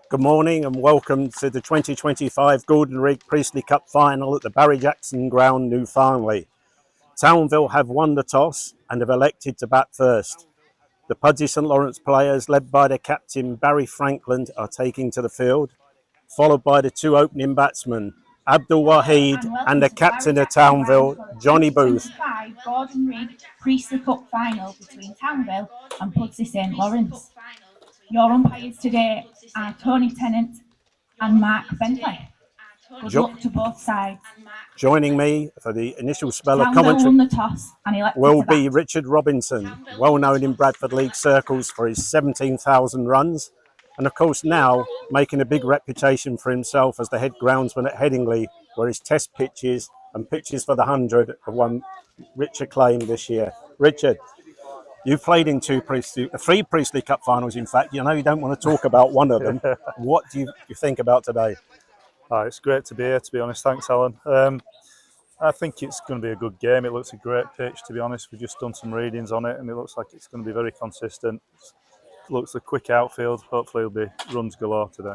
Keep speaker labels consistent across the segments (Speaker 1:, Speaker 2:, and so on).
Speaker 1: Good morning and welcome to the 2025 Gordon Rigg Priestley Cup final at the Barry Jackson Ground, Newfoundland. Townville have won the toss and have elected to bat first. The Pudsey St Lawrence players, led by their captain Barry Franklin, are taking to the field, followed by the two opening batsmen, Abdul Wahid and the captain of Townville, Johnny Booth.
Speaker 2: 2025 Gordon Rigg Priestley Cup final between Townville and Pudsey St Lawrence. Your umpires today are Tony Tennant and Mark Bentley. Good luck to both sides.
Speaker 1: Joining me for the initial spell of
Speaker 2: Townville
Speaker 1: commentary
Speaker 2: won the toss and elected
Speaker 1: will
Speaker 2: to
Speaker 1: be
Speaker 2: bat.
Speaker 1: Richard Robinson, well known in Bradford League circles for his 17,000 runs, and of course now making a big reputation for himself as the head groundsman at Headingley, where his test pitches and pitches for the 100 have won rich acclaim this year. Richard, you've played in three Priestley Cup finals, in fact. You know you don't want to talk about one of them. What do you think about today?
Speaker 3: Oh, it's great to be here, to be honest. Thanks, Alan. I think it's going to be a good game. It looks a great pitch, to be honest. We've just done some readings on it, and it looks like it's going to be very consistent. It looks a quick outfield. Hopefully it'll be runs galore today.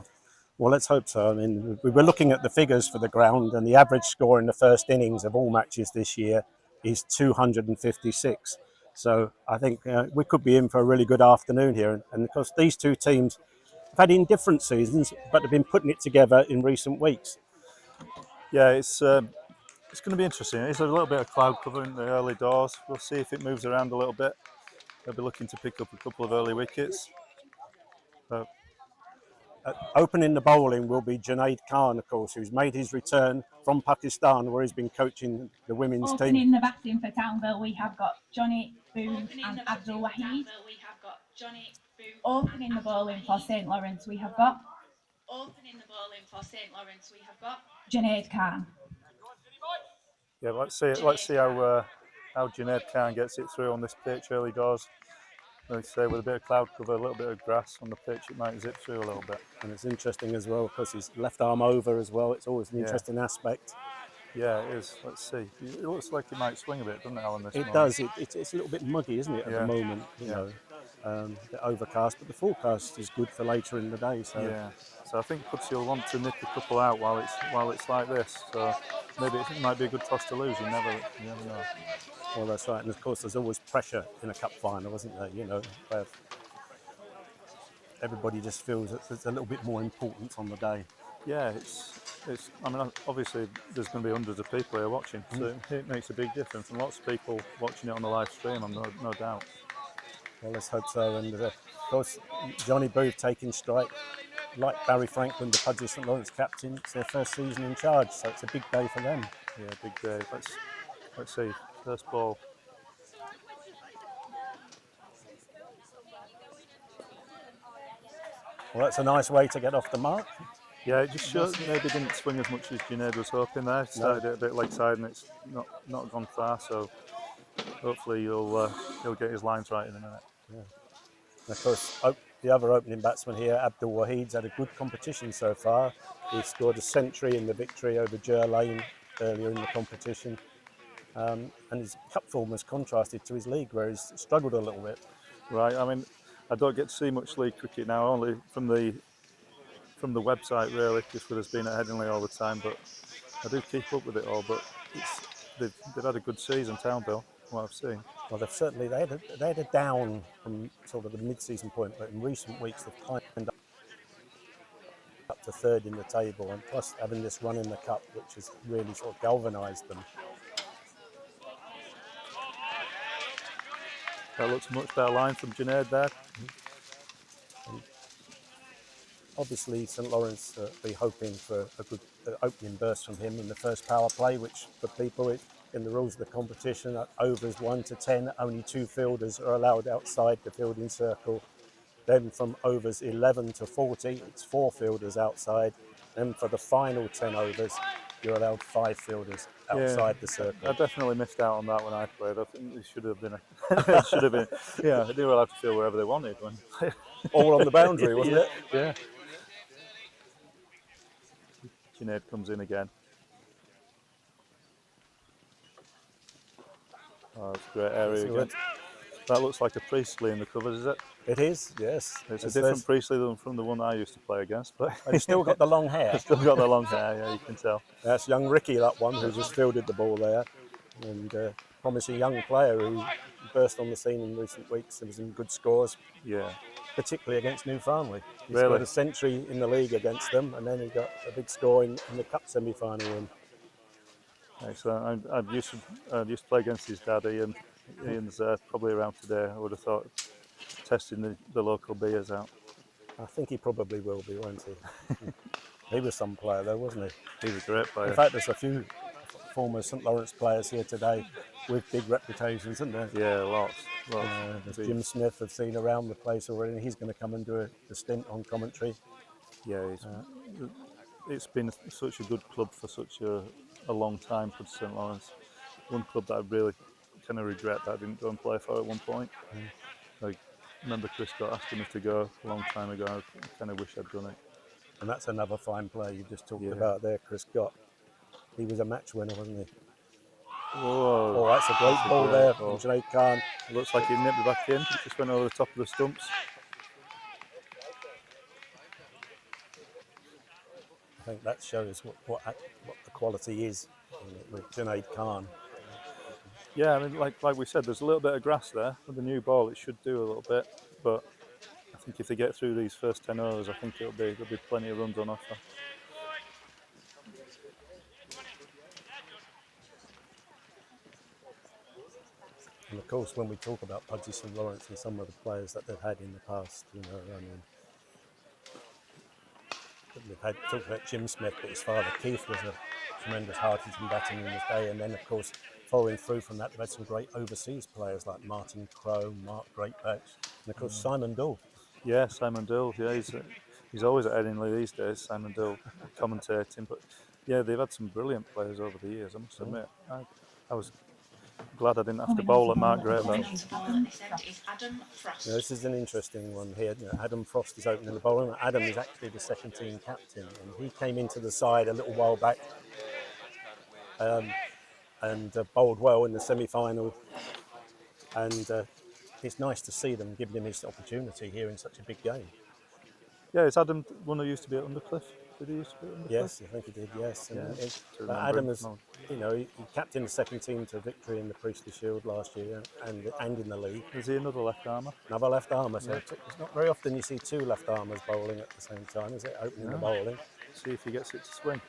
Speaker 1: Well, let's hope so. I mean, we were looking at the figures for the ground, and the average score in the first innings of all matches this year is 256. So I think we could be in for a really good afternoon here. And of course, these two teams have had in different seasons, but have been putting it together in recent weeks.
Speaker 3: Yeah, it's going to be interesting. It's a little bit of cloud cover in the early doors. We'll see if it moves around a little bit. They'll be looking to pick up a couple of early wickets.
Speaker 1: Opening the bowling will be Junaid Khan, of course, who's made his return from Pakistan, where he's been coaching the women's team.
Speaker 2: Opening the batting for Townville, we have got Johnny Booth and Abdul Wahid. Opening the bowling for St Lawrence, we have got Junaid Khan.
Speaker 3: Yeah, let's see how Junaid Khan gets it through on this pitch early doors. Like I say, with a bit of cloud cover, a little bit of grass on the pitch, it might zip through a little bit.
Speaker 1: And it's interesting as well because his left arm over as well. It's always an interesting aspect.
Speaker 3: Yeah, it is. Let's see. It looks like it might swing a bit, doesn't it, Alan?
Speaker 1: It does. It's a little bit muggy, isn't it, at the moment? You know, a bit overcast, but the forecast is good for later in the day. So
Speaker 3: yeah. So I think Pudsey will want to nip a couple out while it's like this. So maybe it might be a good toss to lose. You never know.
Speaker 1: Well, that's right. And of course, there's always pressure in a cup final, isn't there? You know, where everybody just feels that there's a little bit more importance on the day.
Speaker 3: Yeah, it's. I mean, obviously, there's going to be hundreds of people here watching, so it makes a big difference, and lots of people watching it on the live stream. I'm no doubt.
Speaker 1: Well, let's hope so. And of course, Johnny Booth taking strike, like Barry Franklin, the Pudsey St Lawrence captain. It's their first season in charge, so it's a big day for them.
Speaker 3: Yeah, big day. Let's see. First ball.
Speaker 1: Well, that's a nice way to get off the mark.
Speaker 3: Yeah, it just shows maybe didn't swing as much as Junaid was hoping there. Started it a bit leg side and it's not gone far, so hopefully he'll get his lines right in a minute.
Speaker 1: Yeah. And of course, the other opening batsman here, Abdul Wahid's had a good competition so far. He scored a century in the victory over Jer Lane earlier in the competition. And his cup form has contrasted to his league, where he's struggled a little bit.
Speaker 3: Right. I mean, I don't get to see much league cricket now, only from the website really, just with us being at Headingley all the time. But I do keep up with it all. But they've had a good season, Townville, from what I've seen.
Speaker 1: Well, they had a down from sort of the mid-season point, but in recent weeks they've climbed up to third in the table, and plus having this run in the cup, which has really sort of galvanised them.
Speaker 3: That looks a much better line from Junaid there.
Speaker 1: Obviously, St Lawrence be hoping for a good opening burst from him in the first power play, which for people in the rules of the competition, at overs 1 to 10, only 2 fielders are allowed outside the fielding circle. Then from overs 11 to 40, it's 4 fielders outside. Then for the final 10 overs, you're allowed 5 fielders outside the circle.
Speaker 3: I definitely missed out on that when I played. I think it should have been. It should have been. Yeah, they were allowed to field wherever they wanted.
Speaker 1: All on the boundary, wasn't it?
Speaker 3: Yeah. Junaid comes in again. Oh, it's a great area
Speaker 1: It's
Speaker 3: again. That looks like a Priestley in the covers, is it?
Speaker 1: It is, yes.
Speaker 3: It's a different Priestley than from the one I used to play against, but
Speaker 1: I've still got the long hair.
Speaker 3: it's still got the long hair. Yeah, you can tell.
Speaker 1: That's young Ricky, that one, who just fielded the ball there, and promising young player who burst on the scene in recent weeks. There was some good scores,
Speaker 3: Yeah,
Speaker 1: particularly against Newfoundland. He
Speaker 3: Really?
Speaker 1: scored a century in the league against them, and then he got a big score in the cup semi-final win.
Speaker 3: excellent. I used to play against his dad, Ian. Ian's probably around today. I would have thought, testing the local beers out.
Speaker 1: I think he probably will be, won't he? He was some player though, wasn't he?
Speaker 3: He was a great player.
Speaker 1: In fact, there's a few former St Lawrence players here today with big reputations, isn't there?
Speaker 3: Yeah, lots.
Speaker 1: There's Jim Smith, I've seen around the place already, and he's going to come and do a stint on commentary.
Speaker 3: Yeah, it's been such a good club for such a long time, Pudsey St Lawrence. One club that I really kind of regret that I didn't go and play for at one point. I remember Chris Scott asking me to go a long time ago. I kind of wish I'd done it.
Speaker 1: And that's another fine player you just talked about there, Chris Scott. He was a match winner, wasn't he?
Speaker 3: Whoa.
Speaker 1: Oh, that's a great ball there from Junaid Khan.
Speaker 3: Looks like he nipped it back in. Just went over the top of the stumps.
Speaker 1: I think that shows what the quality is with Junaid Khan.
Speaker 3: Yeah, I mean, like we said, there's a little bit of grass there. With the new ball, it should do a little bit. But I think if they get through these first 10 overs, I think there'll be plenty of runs on offer.
Speaker 1: And of course, when we talk about Pudsey St Lawrence and some of the players that they've had in the past, you know, I mean, we've talked about Jim Smith, but his father Keith was a tremendous hard-hitting batsman in his day, and then of course, following through from that, they've had some great overseas players like Martin Crowe, Mark Greatbatch, and of course Simon Dull.
Speaker 3: Yeah, Simon Dull. Yeah, he's always at Headingley these days. Simon Dull commentating, but yeah, they've had some brilliant players over the years. I must admit, I was glad I didn't have to bowl at Mark Greatbatch.
Speaker 1: Yeah, this is an interesting one here. You know, Adam Frost is opening the bowling. Adam is actually the second team captain, and he came into the side a little while back and bowled well in the semi-final. And it's nice to see them giving him his opportunity here in such a big game.
Speaker 3: Yeah, is Adam one who used to be at Undercliff? Did he used to be at Undercliff?
Speaker 1: Yes, I think he did. Yes,
Speaker 3: Yeah,
Speaker 1: but Adam is, you know, he captained the second team to victory in the Priestley Shield last year, and in the league.
Speaker 3: Is he another left armer?
Speaker 1: Another left armer. So it's not very often you see two left armers bowling at the same time, is it? Opening the bowling.
Speaker 3: See if he gets it to swing.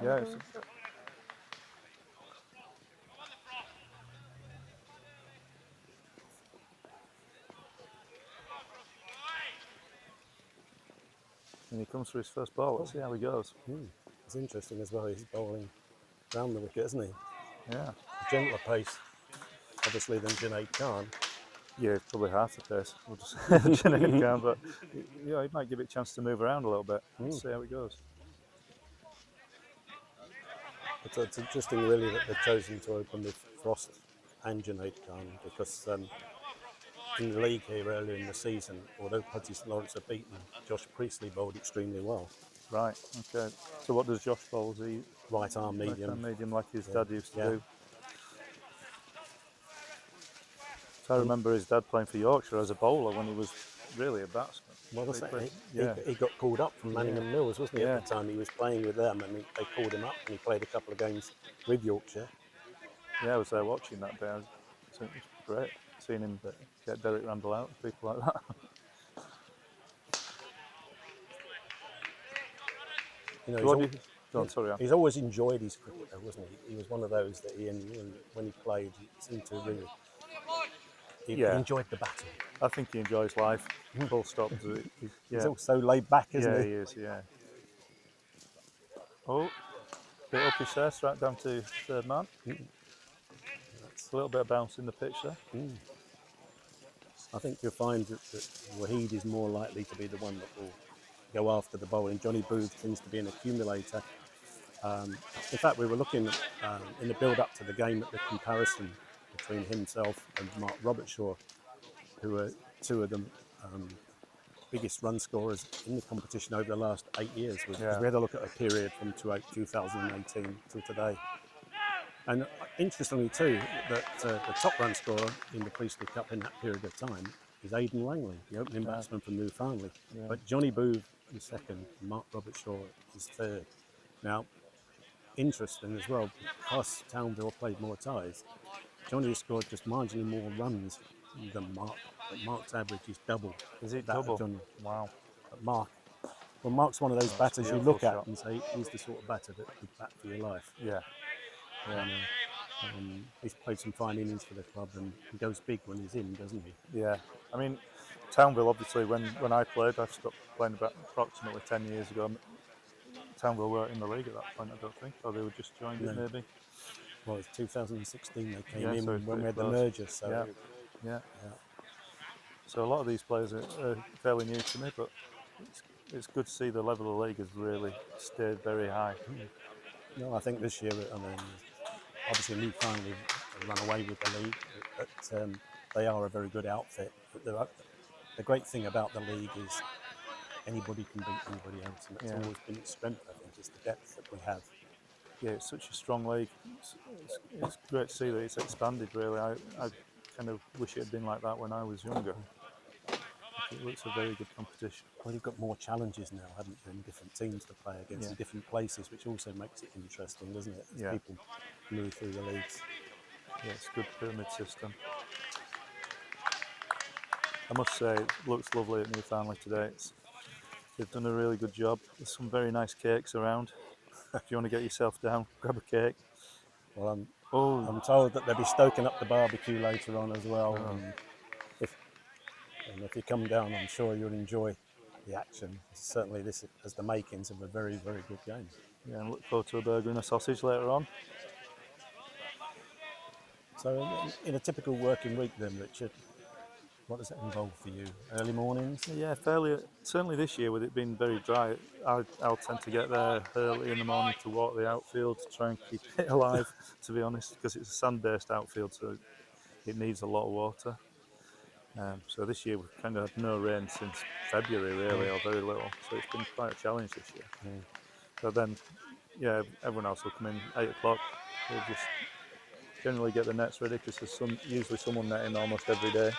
Speaker 3: Yeah. And he comes for his first ball. Let's see how he goes.
Speaker 1: It's interesting as well. He's bowling round the wicket, isn't he?
Speaker 3: Yeah.
Speaker 1: A gentler pace, obviously, than Junaid Khan.
Speaker 3: Yeah, it's probably half the pace. We'll just Junaid Khan, but you know, he might give it a chance to move around a little bit. Let's see how it goes.
Speaker 1: It's interesting, really, that they've chosen to open with Frost and Junaid Khan because in the league here earlier in the season, although Pudsey St Lawrence are beaten, Josh Priestley bowled extremely well.
Speaker 3: Right. Okay. So what does Josh bowl? Is he
Speaker 1: right arm medium?
Speaker 3: Right arm medium, like his dad used to do. So I remember his dad playing for Yorkshire as a bowler when he was really a batsman.
Speaker 1: Well, he got called up from Manningham Mills, wasn't he? At the time he was playing with them, and they called him up, and he played a couple of games with Yorkshire.
Speaker 3: Yeah, I was there watching that day. It was great seeing him get Derek Randall out and people like that.
Speaker 1: You know,
Speaker 3: he's
Speaker 1: always enjoyed his cricket, though, wasn't he? He was one of those that when he played, he seemed to really. He enjoyed the battle.
Speaker 3: I think he enjoys life. Full stop.
Speaker 1: He's also laid back, isn't he?
Speaker 3: Yeah, he is. Yeah. Oh, bit uppish there, straight down to third man. That's a little bit of bounce in the pitch there.
Speaker 1: I think you'll find that Waheed is more likely to be the one that will go after the bowling. Johnny Booth tends to be an accumulator. In fact, we were looking in the build-up to the game at the comparison between himself and Mark Robertshaw, who are two of the biggest run scorers in the competition over the last 8 years. We had a look at a period from 2018 till today. And interestingly too, that the top run scorer in the Priestley Cup in that period of time is Aidan Langley, the opening batsman from Newfoundland.
Speaker 3: Yeah.
Speaker 1: But Johnny Booth is second, and Mark Robert Shaw is third. Now, interesting as well, because Townville played more ties, Johnny scored just marginally more runs than Mark, but Mark's average is double.
Speaker 3: Is it
Speaker 1: that
Speaker 3: double?
Speaker 1: of Johnny.
Speaker 3: Wow.
Speaker 1: But Mark's one of those
Speaker 3: That's a
Speaker 1: batters you
Speaker 3: beautiful
Speaker 1: look at
Speaker 3: shot.
Speaker 1: and say he's the sort of batter that would bat for your life.
Speaker 3: Yeah.
Speaker 1: He's played some fine innings for the club, and he goes big when he's in, doesn't he?
Speaker 3: Yeah. I mean, Townville, obviously, when I played, I stopped playing about approximately 10 years ago. Townville weren't in the league at that point, I don't think, or they were just joined it maybe.
Speaker 1: Well, it's 2016 they came
Speaker 3: Yeah,
Speaker 1: in
Speaker 3: so it's
Speaker 1: when we had the
Speaker 3: pretty
Speaker 1: merger. So
Speaker 3: Yeah. So a lot of these players are fairly new to me, but it's good to see the level of the league has really stayed very high.
Speaker 1: No, I think this year, obviously Newfoundland have run away with the league, but they are a very good outfit. But the great thing about the league is anybody can beat anybody else, and that's always been its strength. I think is the depth that we have.
Speaker 3: Yeah, it's such a strong league. It's great to see that it's expanded. Really, I kind of wish it had been like that when I was younger. It looks a very good competition.
Speaker 1: Well, you've got more challenges now, haven't you, and different teams to play against in different places, which also makes it interesting, doesn't it? As people move through the leagues.
Speaker 3: Yeah, it's a good pyramid system. I must say, it looks lovely at Newfoundland today. They've done a really good job. There's some very nice cakes around. If you want to get yourself down, grab a cake.
Speaker 1: Well, I'm told that they'll be stoking up the barbecue later on as well. And if you come down, I'm sure you'll enjoy the action. Certainly, this has the makings of a very, very good game.
Speaker 3: Yeah, and look forward to a burger and a sausage later on.
Speaker 1: So, in a typical working week, then, Richard, what does that involve for you? Early mornings?
Speaker 3: Yeah, fairly. Certainly this year, with it being very dry, I'll tend to get there early in the morning to walk the outfield to try and keep it alive. To be honest, because it's a sand-based outfield, so it needs a lot of water. So this year we've kind of had no rain since February, really, or very little. So it's been quite a challenge this year. But then, everyone else will come in 8 o'clock. We'll just generally get the nets ready because there's usually someone netting almost every day.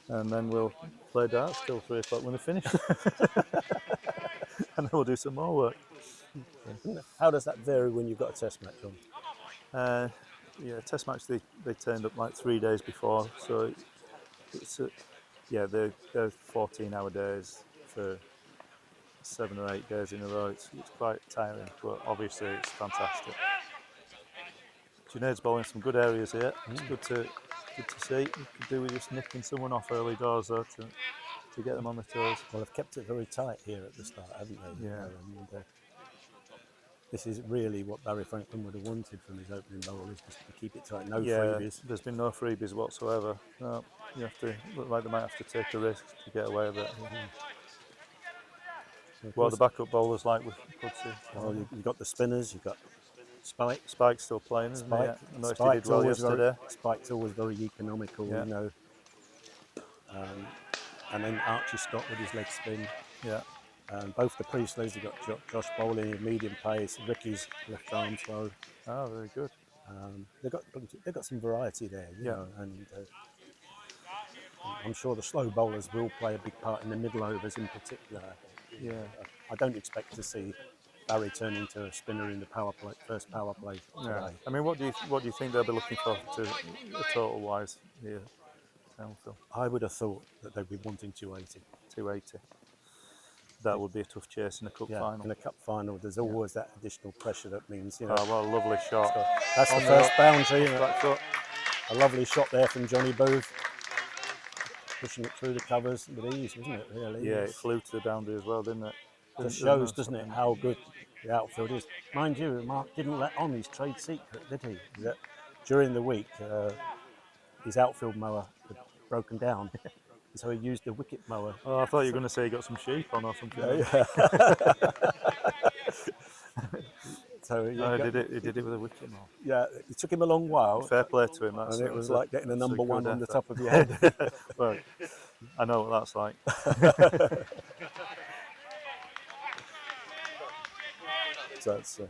Speaker 3: And then we'll play darts till 3 o'clock when they're finished. And then we'll do some more work.
Speaker 1: How does that vary when you've got a test match on?
Speaker 3: Test match they turned up like 3 days before, so it's they're 14-hour days for 7 or 8 days in a row. It's quite tiring, but obviously it's fantastic. Junaid's bowling some good areas here. It's good to see. You could do with just nicking someone off early doors though to get them on the toes.
Speaker 1: Well, they've kept it very tight here at the start, haven't they?
Speaker 3: Yeah.
Speaker 1: This is really what Barry Franklin would have wanted from his opening bowlers, just to keep it tight. No freebies.
Speaker 3: There's been no freebies whatsoever. No, you have to look like they might have to take a risk to get away with it. So what are the backup bowlers like with Pudsey?
Speaker 1: Well, you've got the spinners, you've got Spike.
Speaker 3: Spike's still playing, isn't he?
Speaker 1: Spike.
Speaker 3: I noticed he did well yesterday.
Speaker 1: Spike's always very economical, you know. And then Archie Scott with his leg spin.
Speaker 3: Yeah.
Speaker 1: Both the Priestleys, you've got Josh bowling in medium pace, Ricky's left arm slow.
Speaker 3: Oh, very good.
Speaker 1: They've got some variety there, you know, and I'm sure the slow bowlers will play a big part in the middle overs in particular.
Speaker 3: Yeah.
Speaker 1: I don't expect to see Barry turn into a spinner in the first power play today.
Speaker 3: Yeah. I mean, what do you think they'll be looking for total wise here, Townville?
Speaker 1: I would have thought that they'd be wanting 280.
Speaker 3: 280. That would be a tough chase in a cup final.
Speaker 1: In a cup final, there's always that additional pressure that means, you know.
Speaker 3: Oh, what a lovely shot.
Speaker 1: That's the first boundary. A lovely shot there from Johnny Booth. Pushing it through the covers with ease, wasn't it, really?
Speaker 3: Yeah, it flew to the boundary as well, didn't it?
Speaker 1: Just shows, doesn't it, how good the outfield is. Mind you, Mark didn't let on his trade secret, did he? That during the week, his outfield mower had broken down. So he used the wicket mower.
Speaker 3: Oh, I thought you were going to say he got some sheep on or something.
Speaker 1: Yeah. So
Speaker 3: he did it with a wicket mower.
Speaker 1: Yeah, it took him a long while.
Speaker 3: Fair play to him.
Speaker 1: And it was like getting a number one on the top of your head.
Speaker 3: Well, I know what that's like.
Speaker 1: So it's,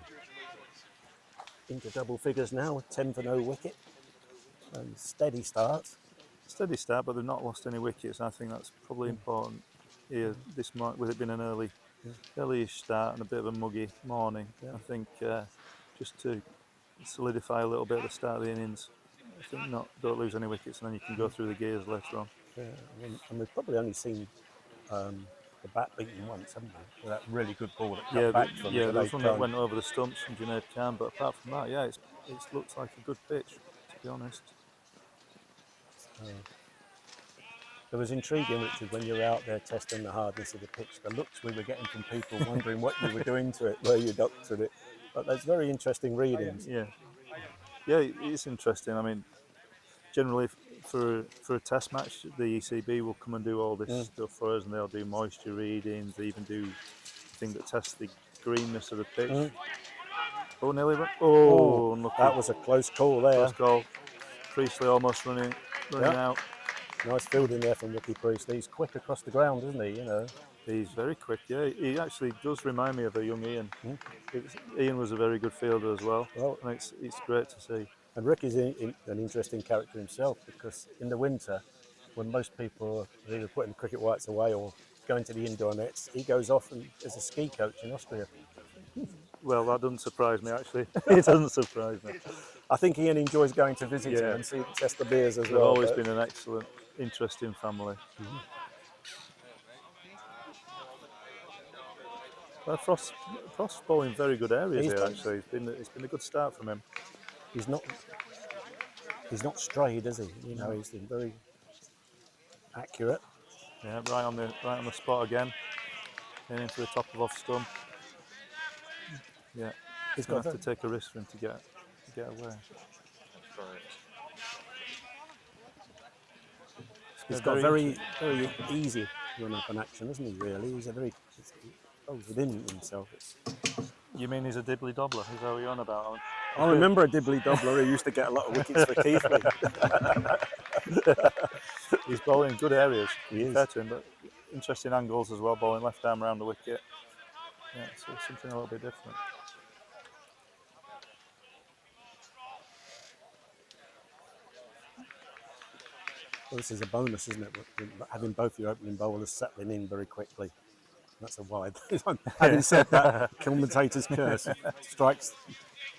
Speaker 1: into double figures now, 10 for no wicket. And steady start.
Speaker 3: Steady start, but they've not lost any wickets. I think that's probably important here. This morning, with it being an early-ish start and a bit of a muggy morning, I think just to solidify a little bit at the start of the innings. I think don't lose any wickets, and then you can go through the gears later on.
Speaker 1: Yeah, and we've probably only seen the bat beaten once, haven't we? With that really good ball that cut back from
Speaker 3: there was one that
Speaker 1: Khan.
Speaker 3: went over the stumps from Junaid Khan, but apart from that, it looks like a good pitch, to be honest.
Speaker 1: It was intriguing, Richard, when you were out there testing the hardness of the pitch, the looks we were getting from people wondering what you were doing to it, where you doctored it. But that's very interesting readings.
Speaker 3: Yeah, it's interesting. I mean, generally for a test match, the ECB will come and do all this stuff for us, and they'll do moisture readings. They even do the thing that tests the greenness of the pitch. Oh, nearly went. Oh,
Speaker 1: that was a close call there.
Speaker 3: Close call. Priestley almost running out.
Speaker 1: Nice fielding there from Ricky Priestley. He's quick across the ground, isn't he? You know,
Speaker 3: he's very quick. Yeah, he actually does remind me of a young Ian. Ian was a very good fielder as well. And it's great to see.
Speaker 1: And Ricky's an interesting character himself, because in the winter, when most people are either putting cricket whites away or going to the indoor nets, he goes off and is a ski coach in Austria.
Speaker 3: Well, that doesn't surprise me, actually. It doesn't surprise me.
Speaker 1: I think Ian enjoys going to visit him and test the beers as well.
Speaker 3: They've always been an excellent, interesting family. Well, Frost's bowling very good areas here, actually. It's been a good start from him.
Speaker 1: He's not strayed, is he? You know, he's been very accurate.
Speaker 3: Yeah, right on the spot again. In into the top of off stump. Yeah, he's going to have to take a risk for him to get away.
Speaker 1: He's got very easy run up and action, isn't he? Really, he's within himself.
Speaker 3: You mean he's a dibbly dobbler? Is that what you're on about?
Speaker 1: I remember a dibbly dobbler who used to get a lot of wickets for Keithley.
Speaker 3: He's bowling good areas.
Speaker 1: He is.
Speaker 3: Fair to him, but interesting angles as well. Bowling left arm around the wicket. Yeah, so something a little bit different.
Speaker 1: Well, this is a bonus, isn't it? Having both your opening bowlers settling in very quickly. That's a wide. Having said that, commentator's curse strikes.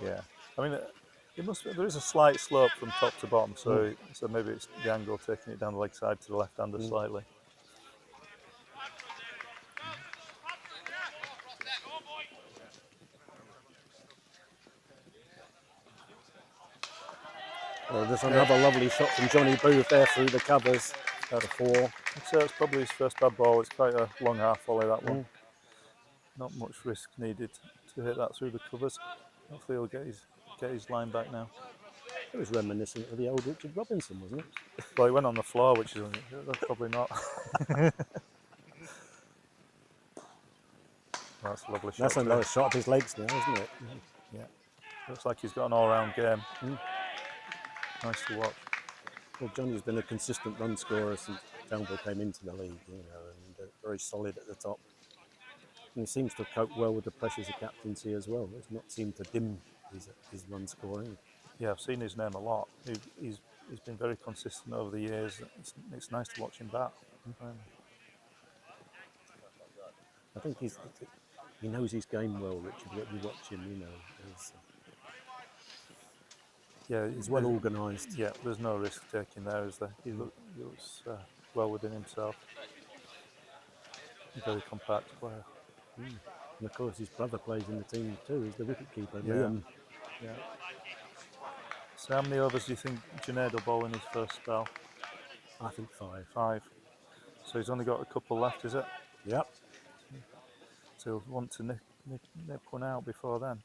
Speaker 3: Yeah, I mean, there is a slight slope from top to bottom, so maybe it's the angle taking it down the leg side to the left-hander slightly.
Speaker 1: Well, there's another lovely shot from Johnny Booth there through the covers. Out of 4.
Speaker 3: So it's probably his first bad ball. It's quite a long half volley, that one. Not much risk needed to hit that through the covers. Hopefully he'll get his line back now.
Speaker 1: It was reminiscent of the old Richard Robinson, wasn't it?
Speaker 3: Well, he went on the floor, which is probably not. That's a lovely shot.
Speaker 1: That's another shot of his legs now, isn't it?
Speaker 3: Yeah. Looks like he's got an all-round game. Nice to watch.
Speaker 1: Well, Johnny's been a consistent run scorer since Townville came into the league, you know, and very solid at the top. And he seems to cope well with the pressures of captaincy as well. It's not seemed to dim his run scoring.
Speaker 3: Yeah, I've seen his name a lot. He's been very consistent over the years. It's nice to watch him bat.
Speaker 1: I think he knows his game well, Richard. When you watch him, you know, he's well organised.
Speaker 3: Yeah, there's no risk taking there, is there? He looks well within himself. A very compact player.
Speaker 1: And of course, his brother plays in the team too. He's the wicketkeeper, Liam.
Speaker 3: Yeah. So how many overs do you think Junaid will bowl in his first spell?
Speaker 1: I think 5.
Speaker 3: 5. So he's only got a couple left, is it?
Speaker 1: Yep.
Speaker 3: So he'll want to nip one out before then.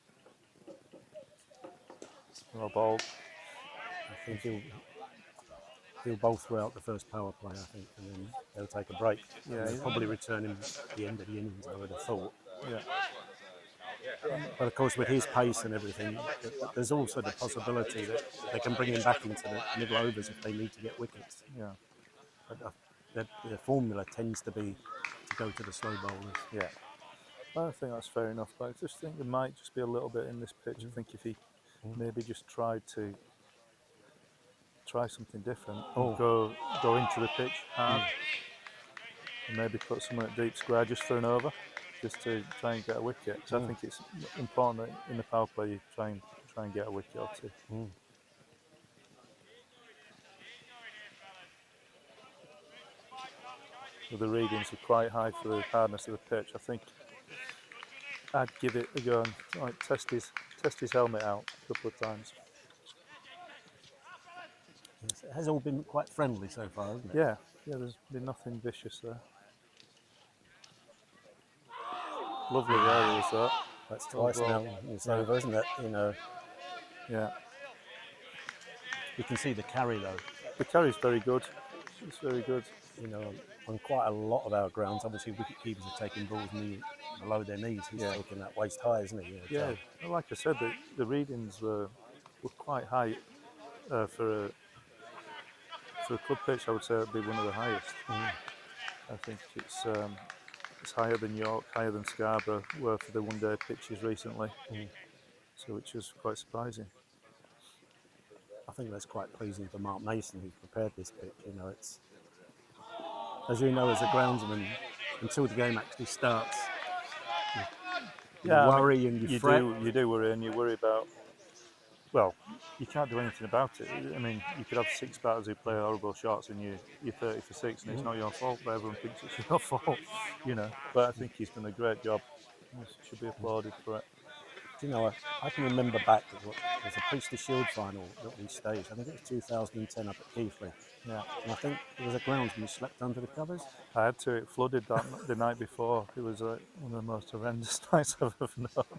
Speaker 3: Well bowled.
Speaker 1: I think he'll bowl throughout the first power play, I think, and then they'll take a break. Yeah, he'll probably return him at the end of the innings, I would have thought.
Speaker 3: Yeah.
Speaker 1: But of course, with his pace and everything, there's also the possibility that they can bring him back into the middle overs if they need to get wickets.
Speaker 3: Yeah.
Speaker 1: But the formula tends to be to go to the slow bowlers.
Speaker 3: Yeah. I think that's fair enough, but I just think there might just be a little bit in this pitch. I think if he maybe just try something different. Go into the pitch hard, and maybe put someone at deep square just for an over, just to try and get a wicket. So I think it's important that in the power play you try and get a wicket or two. So the readings are quite high for the hardness of the pitch. I think I'd give it a go and test his helmet out a couple of times.
Speaker 1: Yes, it has all been quite friendly so far, hasn't it?
Speaker 3: Yeah, there's been nothing vicious there. Lovely areas that.
Speaker 1: That's twice now it's over, isn't it? You know.
Speaker 3: Yeah.
Speaker 1: You can see the carry though.
Speaker 3: The carry's very good. It's very good.
Speaker 1: You know, on quite a lot of our grounds, obviously wicket keepers are taking balls below their knees. He's taking that waist high, isn't he?
Speaker 3: Yeah. Well, like I said, the readings were quite high for a club pitch. I would say it'd be one of the highest. I think it's higher than York, higher than Scarborough were for the one-day pitches recently. So which was quite surprising.
Speaker 1: I think that's quite pleasing for Mark Mason, who's prepared this pitch. You know, it's, as you know, as a groundsman, until the game actually starts, you worry and you fret.
Speaker 3: You do worry, and you worry about. Well, you can't do anything about it. I mean, you could have 6 batters who play horrible shots, and you're 30 for 6, and it's not your fault, but everyone thinks it's your fault, you know. But I think he's done a great job. He should be applauded for it.
Speaker 1: Do you know, I can remember back to what was the Priestley Shield final that we staged. I think it was 2010 up at Keighley.
Speaker 3: Yeah.
Speaker 1: And I think there was a groundsman who slept under the covers.
Speaker 3: I had to. It flooded the night before. It was one of the most horrendous nights I've ever known.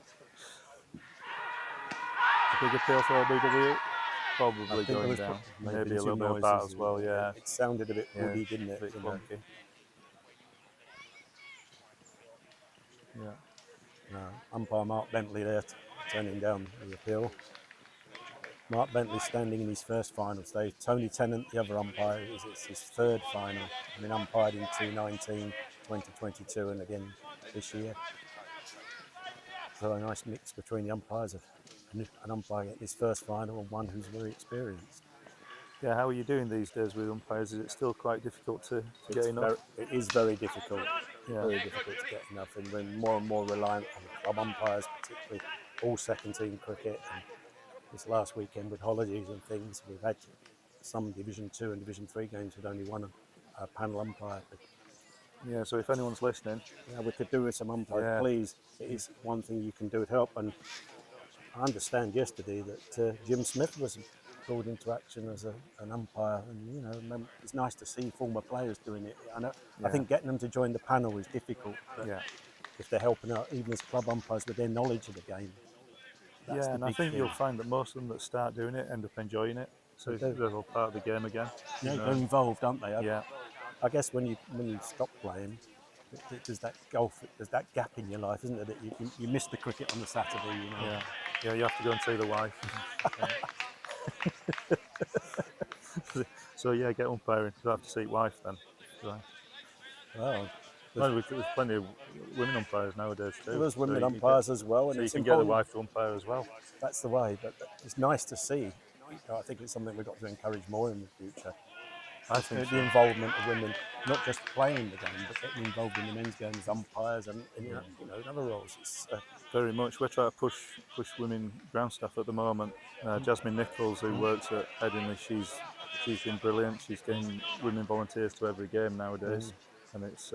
Speaker 3: A big appeal for LBW? Probably going down. Maybe a little bit of that as well, yeah.
Speaker 1: It sounded a bit woody, didn't it?
Speaker 3: A bit clunky. Yeah.
Speaker 1: Umpire Mark Bentley there turning down the appeal. Mark Bentley standing in his first final stage. Tony Tennant, the other umpire, it's his third final. I mean, umpired in 2019, 2022, and again this year. So a nice mix between the umpires, an umpire getting his first final and one who's very experienced.
Speaker 3: Yeah, how are you doing these days with umpires? Is it still quite difficult to get enough?
Speaker 1: It is very difficult. Very difficult to get enough, and we're more and more reliant on club umpires, particularly all second team cricket. And this last weekend with holidays and things, we've had some Division 2 and Division 3 games with only one panel umpire. But
Speaker 3: yeah, so if anyone's listening,
Speaker 1: we could do with some umpires, please. It is one thing you can do to help. And I understand yesterday that Jim Smith was called into action as an umpire, and you know, it's nice to see former players doing it. I think getting them to join the panel is difficult, but if they're helping out, even as club umpires, with their knowledge of the game.
Speaker 3: And I think you'll find that most of them that start doing it end up enjoying it. So they're all part of the game again.
Speaker 1: Yeah, they're involved, aren't they?
Speaker 3: Yeah.
Speaker 1: I guess when you stop playing, there's that gap in your life, isn't there? That you miss the cricket on the Saturday. You know?
Speaker 3: Yeah, you have to go and see the wife. So yeah, get umpiring. You don't have to see wife then. Right.
Speaker 1: Well,
Speaker 3: there's plenty of women umpires nowadays too.
Speaker 1: There's women umpires as well, and
Speaker 3: so you
Speaker 1: it's
Speaker 3: can
Speaker 1: important.
Speaker 3: get the wife to umpire as well.
Speaker 1: That's the way, but it's nice to see. I think it's something we've got to encourage more in the future.
Speaker 3: I think
Speaker 1: the involvement of women, not just playing the game, but getting involved in the men's game as umpires and in other roles. It's,
Speaker 3: very much. We're trying to push women ground staff at the moment. Jasmine Nichols, who works at Headingley, she's been brilliant. She's getting women volunteers to every game nowadays, and it's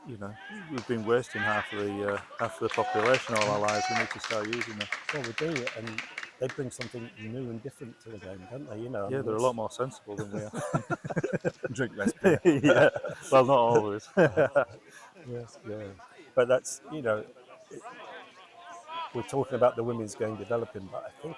Speaker 3: we've been wasting half of the population all our lives. We need to start using them.
Speaker 1: Well, we do, and they bring something new and different to the game, don't they? You know.
Speaker 3: Yeah, they're a lot more sensible than we are.
Speaker 1: Drink less beer.
Speaker 3: Yeah, well, not always.
Speaker 1: Yes, yeah. But that's, we're talking about the women's game developing, but I think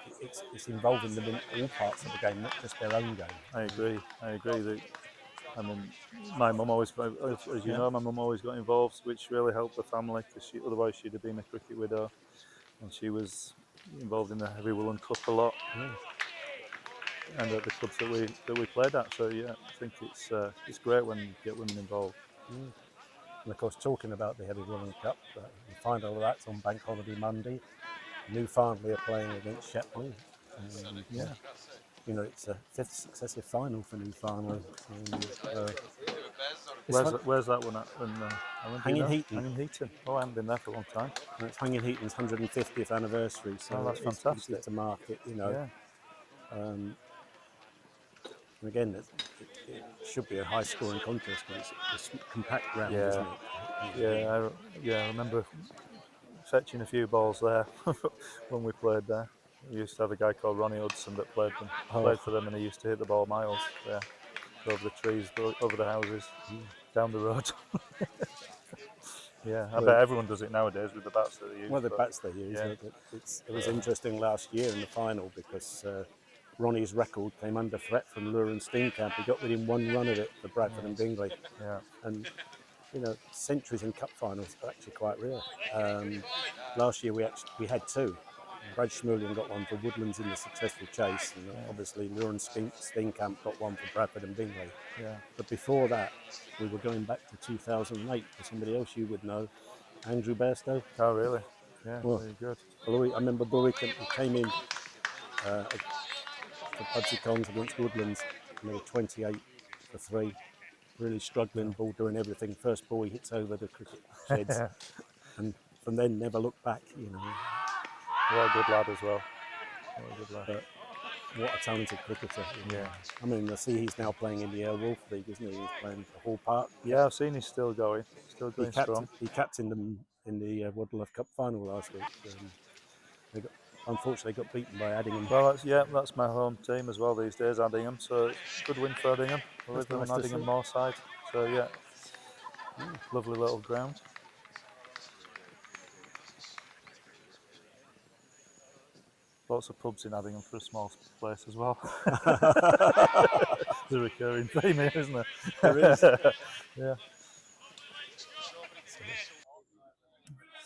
Speaker 1: it's involving them in all parts of the game, not just their own game.
Speaker 3: I agree. I mean, my mum always, as you know, my mum always got involved, which really helped the family, because otherwise she'd have been a cricket widow, and she was involved in the Heavy Woolen Cup a lot, and at the clubs that we played at. So yeah, I think it's great when you get women involved.
Speaker 1: And of course, talking about the Heavy Woolen Cup, the final of that's on Bank Holiday Monday. Newfoundland are playing against Shepley.
Speaker 3: Yeah.
Speaker 1: You know, it's a 5th successive final for Newfoundland.
Speaker 3: Where's that one at? Alan, do you know?
Speaker 1: Hanging
Speaker 3: Hanging Heaton. Oh, I haven't been there for a long time.
Speaker 1: It's Hanging Heaton's 150th anniversary, so
Speaker 3: that's fantastic.
Speaker 1: it's a market, you know.
Speaker 3: Yeah.
Speaker 1: And again, it should be a high-scoring contest, but it's a compact ground, isn't it?
Speaker 3: I remember fetching a few balls there when we played there. We used to have a guy called Ronnie Hudson that played for them, and he used to hit the ball miles over the trees, over the houses, down the road. Yeah, I bet everyone does it nowadays with the bats that they use.
Speaker 1: Well, the bats they use.
Speaker 3: Yeah.
Speaker 1: It was interesting last year in the final because Ronnie's record came under threat from Luren Steenkamp. He got within 1 run of it for Bradford and Bingley.
Speaker 3: Yeah.
Speaker 1: And, you know, centuries in cup finals are actually quite rare. Last year we had 2. Brad Schmulian got 1 for Woodlands in the successful chase, and obviously Luren Steenkamp got 1 for Bradford and Bingley.
Speaker 3: Yeah.
Speaker 1: But before that, we were going back to 2008 for somebody else you would know, Andrew Bairstow.
Speaker 3: Oh, really? Yeah,
Speaker 1: Well,
Speaker 3: very good.
Speaker 1: I remember Bury came in for Pudsey Cons against Woodlands, and they were 28 for 3, really struggling, ball doing everything. First ball he hits over the cricket sheds, and from then never looked back, you know.
Speaker 3: What a good lad as well.
Speaker 1: But what a talented cricketer.
Speaker 3: Yeah.
Speaker 1: I mean, I see he's now playing in the Wolf League, isn't he? He's playing for Hall Park.
Speaker 3: Yeah, I've seen he's still going strong.
Speaker 1: He captained them in the Woodluff Cup final last week. They unfortunately got beaten by Addingham.
Speaker 3: Well, that's my home team as well these days, Addingham. So it's a good win for Addingham. I live on Addingham Moorside. So yeah, lovely little ground. Lots of pubs in Addingham for a small place as well. It's a recurring theme here, isn't there?
Speaker 1: There is.
Speaker 3: Yeah.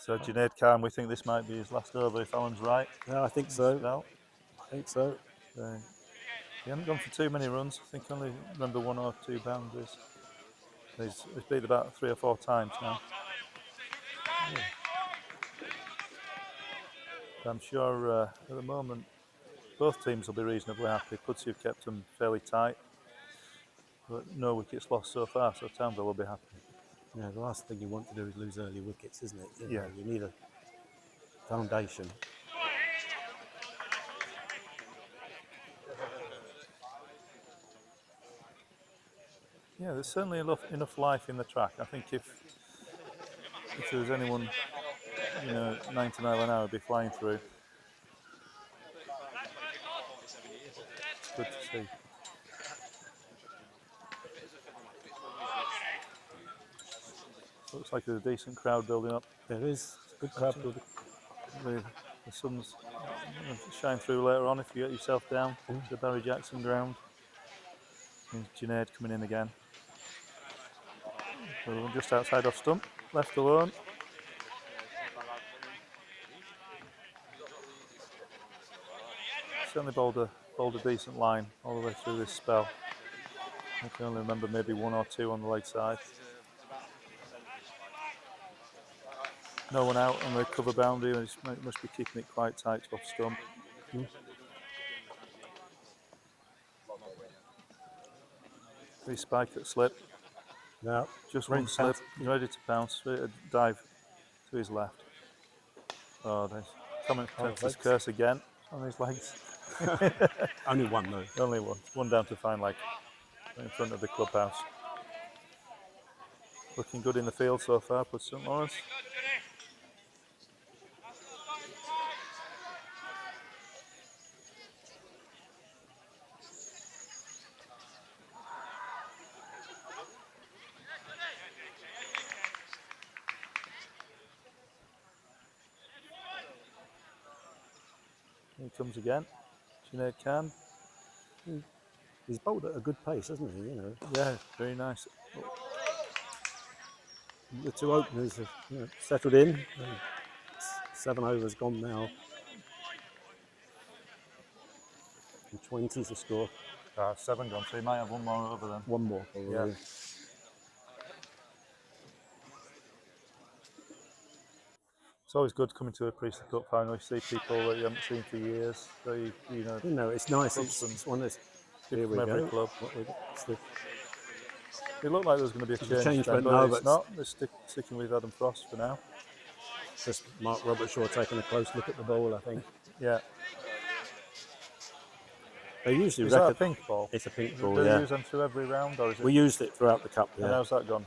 Speaker 3: So Junaid Khan, we think this might be his last over if Alan's right.
Speaker 1: Yeah, I think so.
Speaker 3: He hasn't gone for too many runs. I think I only remember 1 or 2 boundaries. He's beat about 3 or 4 times now. Yeah. I'm sure at the moment both teams will be reasonably happy. Pudsey have kept them fairly tight, but no wickets lost so far, so Townville will be happy.
Speaker 1: Yeah, the last thing you want to do is lose early wickets, isn't it? You know,
Speaker 3: Yeah.
Speaker 1: you need a foundation.
Speaker 3: Yeah, there's certainly enough life in the track. I think if there was anyone, 90 mile an hour be flying through. It's good to see. Looks like there's a decent crowd building up.
Speaker 1: There is. It's a good crowd building.
Speaker 3: The sun's going to shine through later on if you get yourself down to the Barry Jackson ground. And Junaid coming in again. So just outside off stump, left alone. Certainly bowled a decent line all the way through this spell. I can only remember maybe 1 or 2 on the leg side. No one out on the cover boundary, and he must be keeping it quite tight to off stump. He spiked at slip.
Speaker 1: No,
Speaker 3: just one slip. He's ready to bounce. Ready to dive to his left. Oh, there's coming to his curse again on his legs.
Speaker 1: Only one though.
Speaker 3: Only one. One down to fine leg in front of the clubhouse. Looking good in the field so far, Pudsey St Lawrence. Here he comes again. Junaid Khan.
Speaker 1: He's bowled at a good pace, hasn't he? You know.
Speaker 3: Yeah, very nice.
Speaker 1: The 2 openers have settled in. 7 overs gone now. And 20's the score.
Speaker 3: 7 gone, so he might have 1 more over then.
Speaker 1: 1 more, probably.
Speaker 3: Yeah. It's always good coming to a Priestley Cup final. You see people that you haven't seen for years. So you know,
Speaker 1: It's nice.
Speaker 3: clubs
Speaker 1: It's one of those.
Speaker 3: people
Speaker 1: Here we
Speaker 3: from every
Speaker 1: go.
Speaker 3: club.
Speaker 1: It's the
Speaker 3: It looked like there was going to be a change
Speaker 1: change,
Speaker 3: then,
Speaker 1: but no,
Speaker 3: it's
Speaker 1: but
Speaker 3: not. They're sticking with Adam Frost for now.
Speaker 1: just Mark Robertshaw taking a close look at the ball, I think.
Speaker 3: Yeah.
Speaker 1: They usually
Speaker 3: Is that a
Speaker 1: reckon
Speaker 3: pink ball?
Speaker 1: it's a pink
Speaker 3: Do
Speaker 1: ball,
Speaker 3: they
Speaker 1: yeah.
Speaker 3: use them through every round, or is it?
Speaker 1: We used it throughout the cup,
Speaker 3: And
Speaker 1: yeah.
Speaker 3: how's that gone?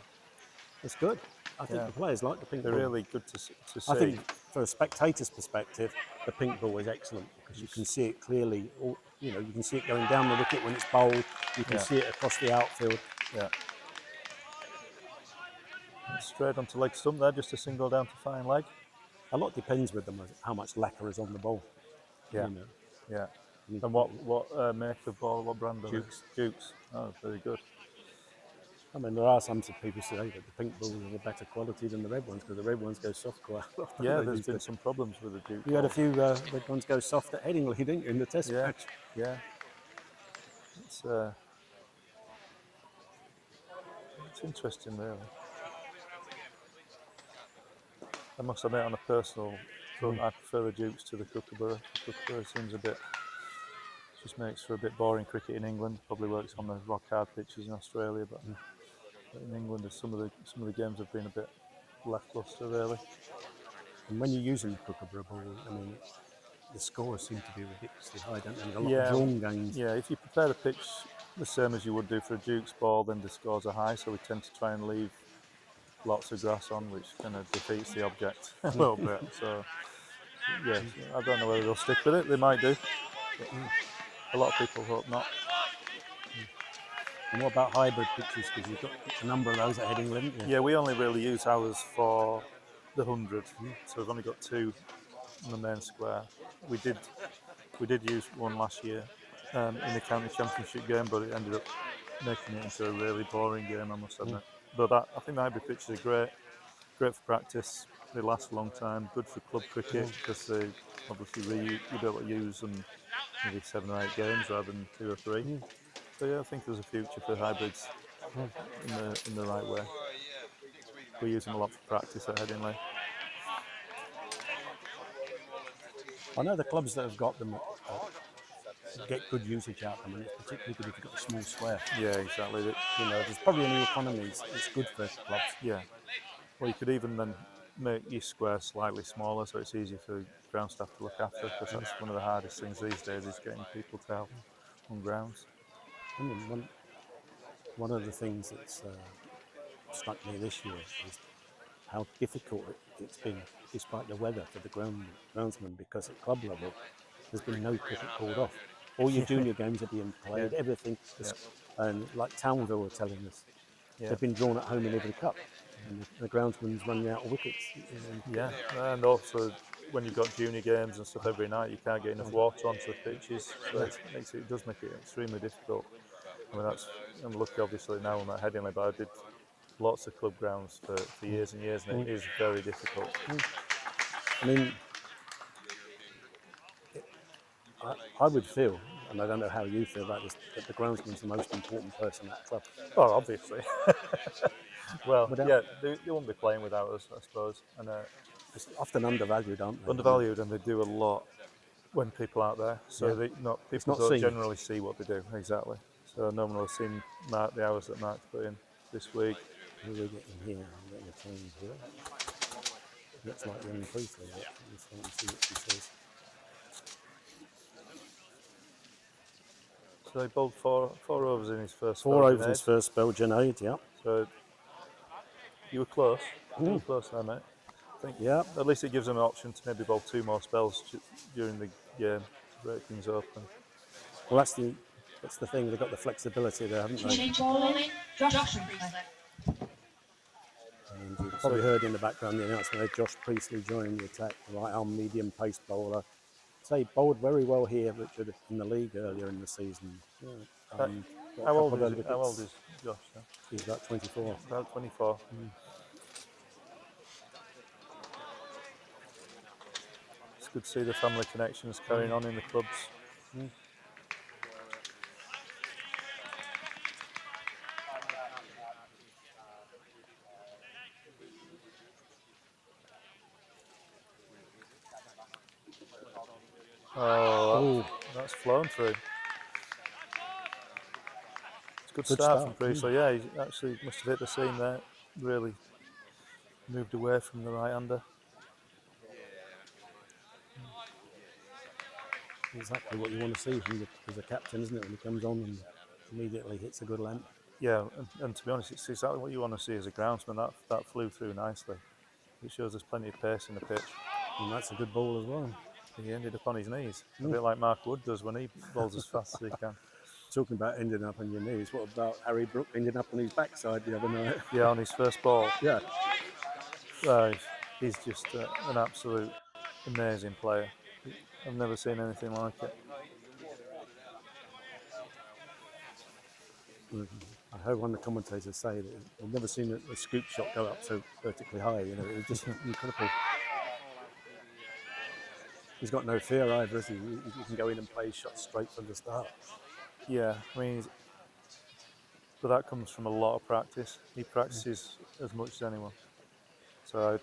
Speaker 1: It's good. I think
Speaker 3: Yeah.
Speaker 1: the players like the pink
Speaker 3: They're
Speaker 1: ball.
Speaker 3: really good to see.
Speaker 1: I think for a spectator's perspective, the pink ball is excellent because you can see it clearly. You can see it going down the wicket when it's bowled. You can see it across the outfield.
Speaker 3: Yeah. It's straight onto leg stump there, just a single down to fine leg.
Speaker 1: A lot depends with them how much lacquer is on the ball.
Speaker 3: Yeah.
Speaker 1: You know.
Speaker 3: Yeah. And what make of ball? What brand are
Speaker 1: Dukes.
Speaker 3: they? Dukes. Oh, very good.
Speaker 1: I mean, there are some people say that the pink balls are of better quality than the red ones because the red ones go soft quite often.
Speaker 3: Yeah, there's been some problems with the Duke.
Speaker 1: You had a few red ones go soft at Headingley, didn't you, in the Test match?
Speaker 3: Yeah. It's interesting, really. I must admit, on a personal front, I prefer the Dukes to the Kookaburra. The Kookaburra seems just makes for a bit boring cricket in England. Probably works on the rock hard pitches in Australia, but in England, some of the games have been a bit lacklustre, really.
Speaker 1: And when you're using the Kookaburra ball, I mean, the scores seem to be ridiculously high, don't they? And a lot of drawn games.
Speaker 3: Yeah, if you prepare the pitch the same as you would do for a Duke's ball, then the scores are high. So we tend to try and leave lots of grass on, which kind of defeats the object a little bit. So, yeah, I don't know whether they'll stick with it. They might do. But a lot of people hope not.
Speaker 1: And what about hybrid pitches? Because you've got a number of those at Headingley, haven't you?
Speaker 3: Yeah, we only really use ours for the 100. So we've only got 2 in the main square. We did use one last year in the county championship game, but it ended up making it into a really boring game, I must admit. But I think the hybrid pitches are great for practice. They last a long time. Good for club cricket because they obviously you're able to use them maybe 7 or 8 games rather than 2 or 3. So yeah, I think there's a future for hybrids in the right way. We use them a lot for practice at Headingley.
Speaker 1: I know the clubs that have got them get good usage out of them, and it's particularly good if you've got a small square.
Speaker 3: Yeah, exactly.
Speaker 1: There's probably any economies. It's good for clubs.
Speaker 3: Yeah. Well, you could even then make your square slightly smaller, so it's easier for ground staff to look after. Because that's one of the hardest things these days is getting people to help on grounds.
Speaker 1: I mean, one of the things that's struck me this year is how difficult it's been, despite the weather, for the groundsmen, because at club level, there's been no cricket called off. All your junior games are being played, everything. And like Townville were telling us, they've been drawn at home in every cup. And the groundsman's running out of wickets.
Speaker 3: Yeah, and also when you've got junior games and stuff every night, you can't get enough water onto the pitches. So it does make it extremely difficult. I mean, I'm lucky obviously now I'm at Headingley, but I did lots of club grounds for years and years, and it is very difficult.
Speaker 1: I mean, I would feel, and I don't know how you feel about this, that the groundsman's the most important person at the club.
Speaker 3: Well, obviously. Well, they won't be playing without us, I suppose. And
Speaker 1: it's often undervalued, aren't they?
Speaker 3: Undervalued, and they do a lot when people aren't there. So people don't generally see what they do, exactly. So no one will have seen the hours that Mark's put in this week.
Speaker 1: Who are we getting here? We're getting a change here. Looks like young Priestley. Let's wait and see what he says.
Speaker 3: So he bowled four overs in his first
Speaker 1: spell. 4 overs in his first spell, Junaid, yeah.
Speaker 3: So you were close. You were close there, mate. I think, at least it gives them an option to maybe bowl 2 more spells during the game to break things open.
Speaker 1: Well, that's the thing. They've got the flexibility there, haven't they?
Speaker 2: Bowling, Josh Priestley.
Speaker 1: And you've probably heard in the background the announcement of Josh Priestley joining the attack, right arm medium pace bowler. So he bowled very well here, Richard, in the league earlier in the season.
Speaker 3: How old is Josh? Then?
Speaker 1: He's about 24.
Speaker 3: About 24. It's good to see the family connections carrying on in the clubs. Oh, that's flown through. It's a good start from Priestley. Yeah, he actually must have hit the seam there. Really moved away from the right-hander.
Speaker 1: Exactly what you want to see from as a captain, isn't it? When he comes on and immediately hits a good length.
Speaker 3: Yeah, and to be honest, it's exactly what you want to see as a groundsman. That flew through nicely. It shows there's plenty of pace in the pitch.
Speaker 1: And that's a good ball as well.
Speaker 3: He ended up on his knees, a bit like Mark Wood does when he bowls as fast as he can.
Speaker 1: Talking about ending up on your knees, what about Harry Brook ending up on his backside the other night?
Speaker 3: Yeah, on his first ball.
Speaker 1: Yeah.
Speaker 3: He's just an absolute amazing player. I've never seen anything like it.
Speaker 1: I heard one of the commentators say that they've never seen a scoop shot go up so vertically high. You know, it was just incredible. He's got no fear either, has he? He can go in and play shots straight from the start.
Speaker 3: Yeah, I mean, but that comes from a lot of practice. He practices as much as anyone. So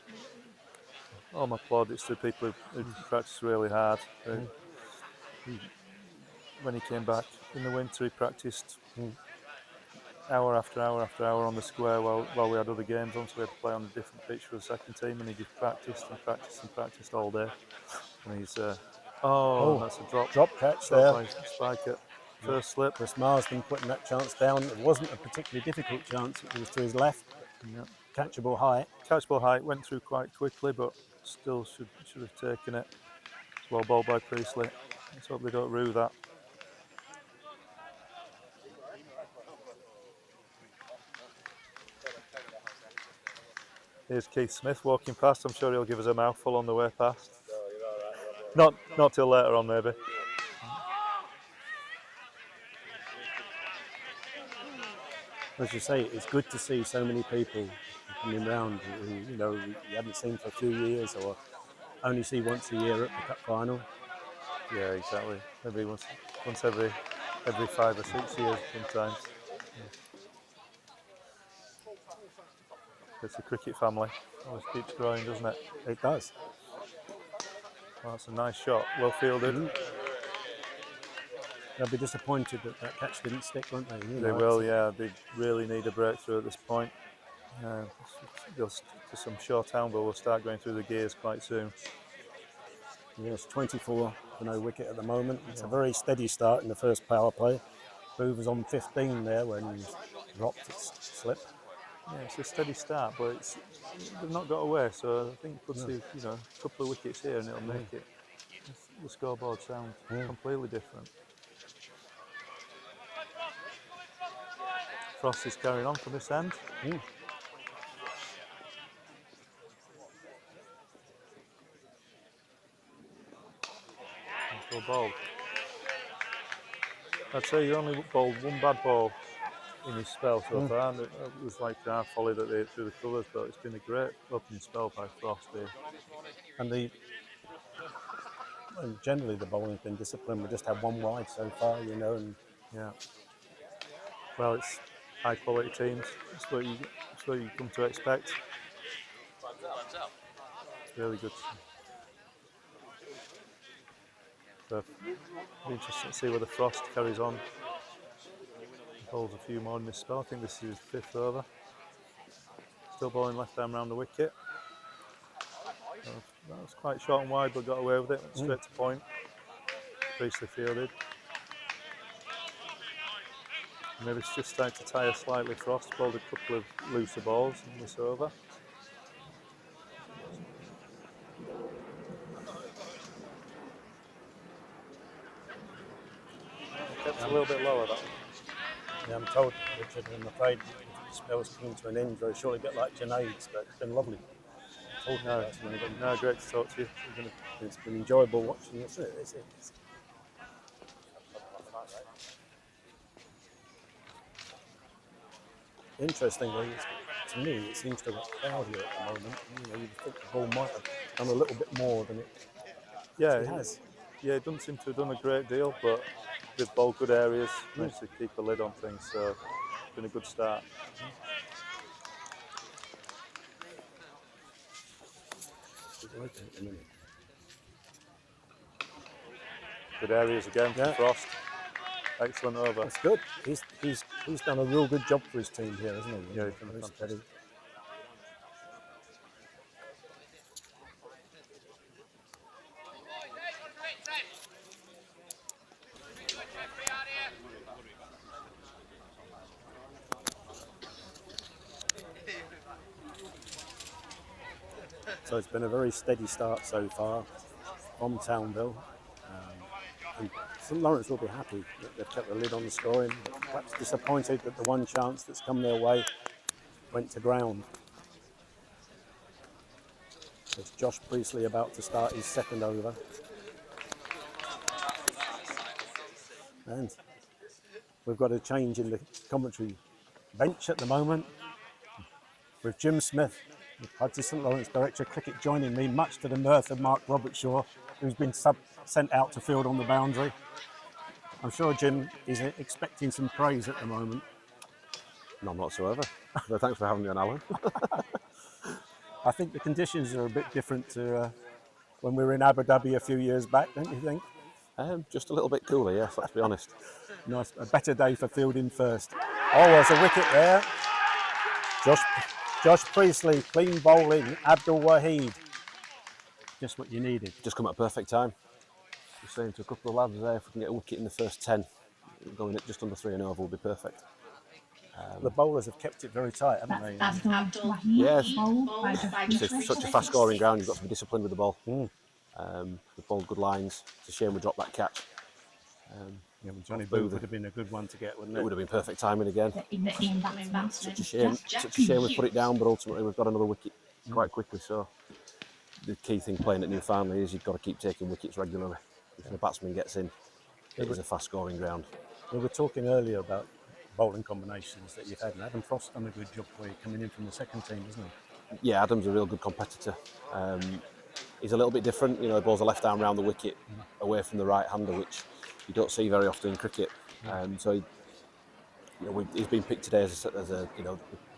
Speaker 3: all my plaudits to people who practice really hard. When he came back in the winter, he practiced hour after hour after hour on the square while we had other games on, so we had to play on a different pitch for the second team, and he just practiced and practiced and practiced all day. And he's that's a drop
Speaker 1: catch there
Speaker 3: by Spiker. First slip.
Speaker 1: Chris Marsden putting that chance down. It wasn't a particularly difficult chance. It was to his left.
Speaker 3: Yeah.
Speaker 1: Catchable height.
Speaker 3: Catchable height, went through quite quickly, but still should have taken it. It's well bowled by Priestley. Let's hope they don't rue that. Here's Keith Smith walking past. I'm sure he'll give us a mouthful on the way past. Not till later on, maybe.
Speaker 1: As you say, it's good to see so many people coming round who you haven't seen for a few years or only see once a year at the cup final.
Speaker 3: Yeah, exactly. Maybe once every 5 or 6 years sometimes. It's a cricket family. Always keeps growing, doesn't it?
Speaker 1: It does.
Speaker 3: Well, that's a nice shot. Well fielded.
Speaker 1: They'll be disappointed that catch didn't stick, won't they?
Speaker 3: They will, yeah. They really need a breakthrough at this point. Because I'm sure Townville will start going through the gears quite soon.
Speaker 1: Yes, 24 for no wicket at the moment. It's a very steady start in the first power play. Boover's on 15 there when he dropped its slip.
Speaker 3: Yeah, it's a steady start, but they've not got away. So I think Pudsey, a couple of wickets here and it'll make it. The scoreboard sounds completely different. Frost is carrying on from this end. Bowled. I'd say he only bowled one bad ball in his spell so far, and it was like our folly that they hit through the colours, but it's been a great opening spell by Frost here.
Speaker 1: And generally the bowling's been disciplined. We just had one wide so far, and
Speaker 3: yeah. Well, it's high quality teams. That's what you come to expect. It's really good. So it'll be interesting to see whether Frost carries on. He bowls a few more in this spell. I think this is his 5th over. Still bowling left arm round the wicket. That was quite short and wide, but got away with it. Went straight to point. Priestley fielded. Maybe it's just starting to tire slightly. Frost bowled a couple of looser balls in this over. Kept a little bit lower, that one.
Speaker 1: Yeah, I'm told, Richard, I'm afraid the spell's coming to an end very shortly, a bit like Junaid's, but it's been lovely.
Speaker 3: No, great to talk to you.
Speaker 1: It's been enjoyable watching this. Interestingly, to me, it seems to look cloudier at the moment. You'd think the ball might have done a little bit more than it has.
Speaker 3: Yeah, it doesn't seem to have done a great deal, but they've bowled good areas, managed to keep a lid on things, so it's been a good start. Good areas again for Frost. Excellent over.
Speaker 1: That's good. He's done a real good job for his team here, hasn't he?
Speaker 3: Yeah, he's done a
Speaker 1: Very
Speaker 3: fantastic.
Speaker 1: steady. So it's been a very steady start so far from Townville. And St Lawrence will be happy that they've kept the lid on the scoring. Perhaps disappointed that the one chance that's come their way went to ground. It's Josh Priestley about to start his second over. And we've got a change in the commentary bench at the moment with Jim Smith, the Pudsey St Lawrence Director of Cricket, joining me, much to the mirth of Mark Robertshaw, who's been sent out to field on the boundary. I'm sure Jim is expecting some praise at the moment.
Speaker 4: None whatsoever. But thanks for having me on, Alan.
Speaker 1: I think the conditions are a bit different to when we were in Abu Dhabi a few years back, don't you think?
Speaker 4: Just a little bit cooler, yes, let's be honest.
Speaker 1: Nice, a better day for fielding first. Oh, there's a wicket there. Josh Priestley, clean bowling, Abdul Wahid. Just what you needed.
Speaker 4: Just come at a perfect time. Just saying to a couple of lads there, if we can get a wicket in the first 10, going at just under 3 and over will be perfect.
Speaker 1: The bowlers have kept it very tight, haven't they?
Speaker 2: Abdul Wahid,
Speaker 4: Yes.
Speaker 2: bowled by Josh
Speaker 4: It's
Speaker 2: Priestley.
Speaker 4: such a fast scoring ground, you've got to be disciplined with the ball. They've bowled good lines. It's a shame we dropped that catch.
Speaker 1: Yeah, well, Johnny Booth would have been a good one to get, wouldn't
Speaker 4: It
Speaker 1: it?
Speaker 4: would have been perfect timing again.
Speaker 2: The incoming batsman.
Speaker 4: Such a shame we put it down, but ultimately we've got another wicket quite quickly. So the key thing playing at Newfoundland is you've got to keep taking wickets regularly. If the batsman gets in, it is a fast scoring ground.
Speaker 1: We were talking earlier about bowling combinations that you've had, and Adam Frost's done a good job for you coming in from the second team, isn't he?
Speaker 4: Yeah, Adam's a real good competitor. He's a little bit different, he bowls a left arm round the wicket away from the right hander, which you don't see very often in cricket. So he's been picked today as a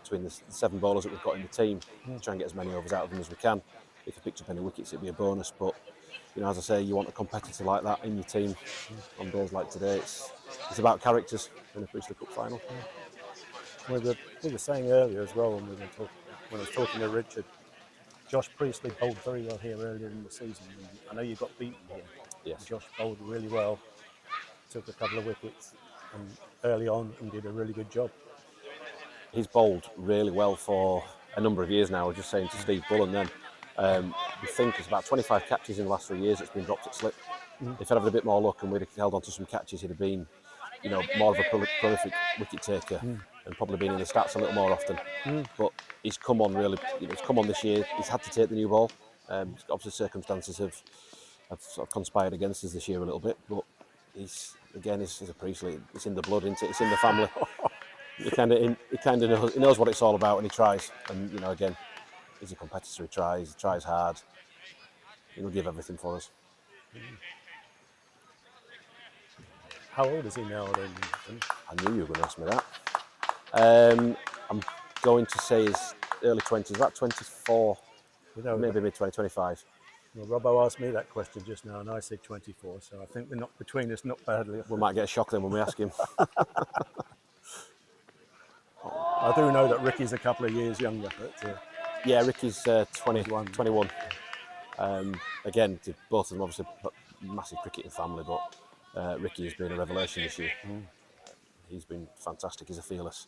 Speaker 4: between the 7 bowlers that we've got in the team, to try and get as many overs out of them as we can. If he picked up any wickets, it'd be a bonus. But as I say, you want a competitor like that in your team on days like today. It's about characters in a Priestley Cup final.
Speaker 1: We were saying earlier as well when I was talking to Richard, Josh Priestley bowled very well here earlier in the season. I know you got beaten here.
Speaker 4: Yes.
Speaker 1: Josh bowled really well, took a couple of wickets early on and did a really good job.
Speaker 4: He's bowled really well for a number of years now. I was just saying to Steve Bullen then, we think it's about 25 catches in the last 3 years that's been dropped at slip. If I'd had a bit more luck and we'd have held on to some catches, he'd have been more of a prolific wicket taker and probably been in the stats a little more often. But he's come on really, he's come on this year. He's had to take the new ball. Obviously circumstances have sort of conspired against us this year a little bit, but he's a Priestley. It's in the blood, isn't it? It's in the family. He kind of knows what it's all about, and he tries. And again, he's a competitor. He tries hard. He'll give everything for us.
Speaker 1: How old is he now then?
Speaker 4: I knew you were going to ask me that. I'm going to say his early 20s, about 24, maybe mid-20, 25.
Speaker 1: Well, Robbo asked me that question just now, and I said 24, so I think we're not between us, not badly.
Speaker 4: We might get a shock then when we ask him.
Speaker 1: I do know that Ricky's a couple of years younger, but
Speaker 4: yeah, Ricky's 21. Again, both of them obviously massive cricketing family, but Ricky has been a revelation this year. He's been fantastic. He's a fearless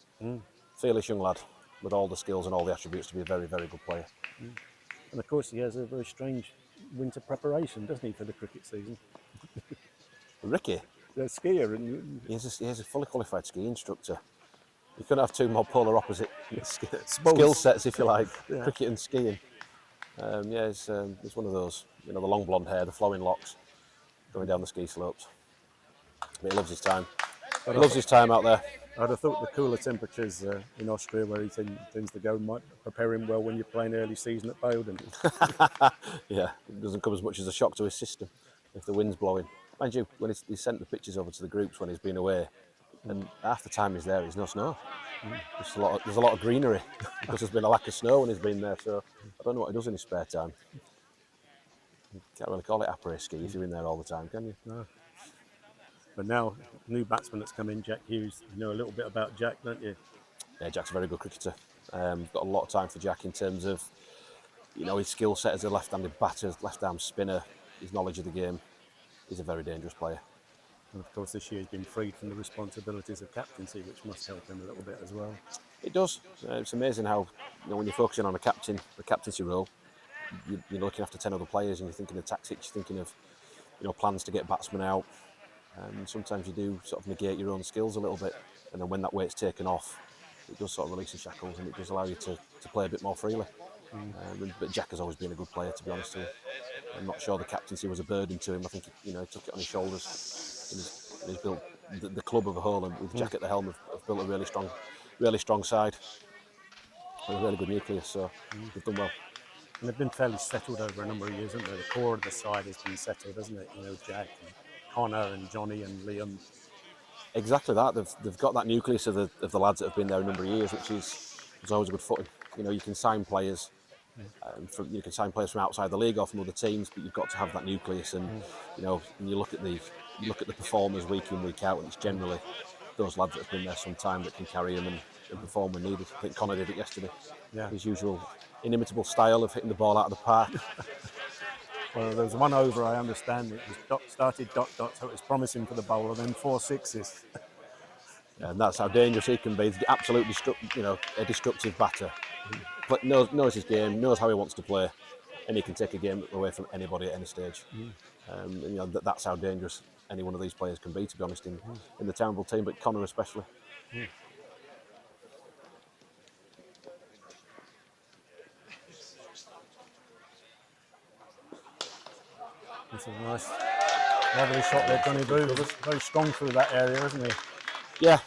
Speaker 4: young lad with all the skills and all the attributes to be a very, very good player.
Speaker 1: And of course he has a very strange winter preparation, doesn't he, for the cricket season?
Speaker 4: Ricky?
Speaker 1: The skier. And
Speaker 4: He's a fully qualified ski instructor. You couldn't have 2 more polar opposite skill sets, if you like, cricket and skiing. He's one of those, the long blonde hair, the flowing locks, going down the ski slopes. But he loves his time. He loves his time out there.
Speaker 1: I'd have thought the cooler temperatures in Austria, where he tends to go, might prepare him well when you're playing early season at Bowden.
Speaker 4: Yeah, it doesn't come as much as a shock to his system if the wind's blowing. Mind you, when he sent the pictures over to the groups when he's been away, and half the time he's there, there's no snow. There's a lot of greenery because there's been a lack of snow when he's been there. So I don't know what he does in his spare time. You can't really call it après ski if you're in there all the time, can you?
Speaker 1: No. But now, new batsman that's come in, Jack Hughes. You know a little bit about Jack, don't you?
Speaker 4: Yeah, Jack's a very good cricketer. Got a lot of time for Jack in terms of, his skill set as a left-handed batter, left-arm spinner, his knowledge of the game. He's a very dangerous player.
Speaker 1: And of course, this year he's been freed from the responsibilities of captaincy, which must help him a little bit as well.
Speaker 4: It does. It's amazing how, when you're focusing on the captaincy role, you're looking after 10 other players and you're thinking of tactics, you're thinking of, plans to get batsmen out. And sometimes you do sort of negate your own skills a little bit. And then when that weight's taken off, it does sort of release the shackles and it does allow you to play a bit more freely. But Jack has always been a good player, to be honest with you. I'm not sure the captaincy was a burden to him. I think he took it on his shoulders. And he's built the club of a whole, and with Jack at the helm, have built a really strong side. And a really good nucleus, so they've done well.
Speaker 1: And they've been fairly settled over a number of years, haven't they? The core of the side has been settled, hasn't it? Jack and Connor and Johnny and Liam.
Speaker 4: Exactly that. They've got that nucleus of the lads that have been there a number of years, which is always a good footing. You can sign players. You can sign players from outside the league or from other teams, but you've got to have that nucleus. And when you look at the performers week in, week out, and it's generally those lads that have been there some time that can carry them and perform when needed. I think Connor did it yesterday.
Speaker 1: Yeah.
Speaker 4: His usual inimitable style of hitting the ball out of the park.
Speaker 1: Well, there was one over, I understand. It was started dot, so it was promising for the bowler, then 4 sixes.
Speaker 4: And that's how dangerous he can be. He's absolutely a destructive batter. But knows his game, knows how he wants to play, and he can take a game away from anybody at any stage. That's how dangerous any one of these players can be, to be honest, in the Townville team, but Connor especially.
Speaker 1: This is nice. Lovely shot there, Johnny Boo. Very strong through that area, isn't he?
Speaker 4: Yeah,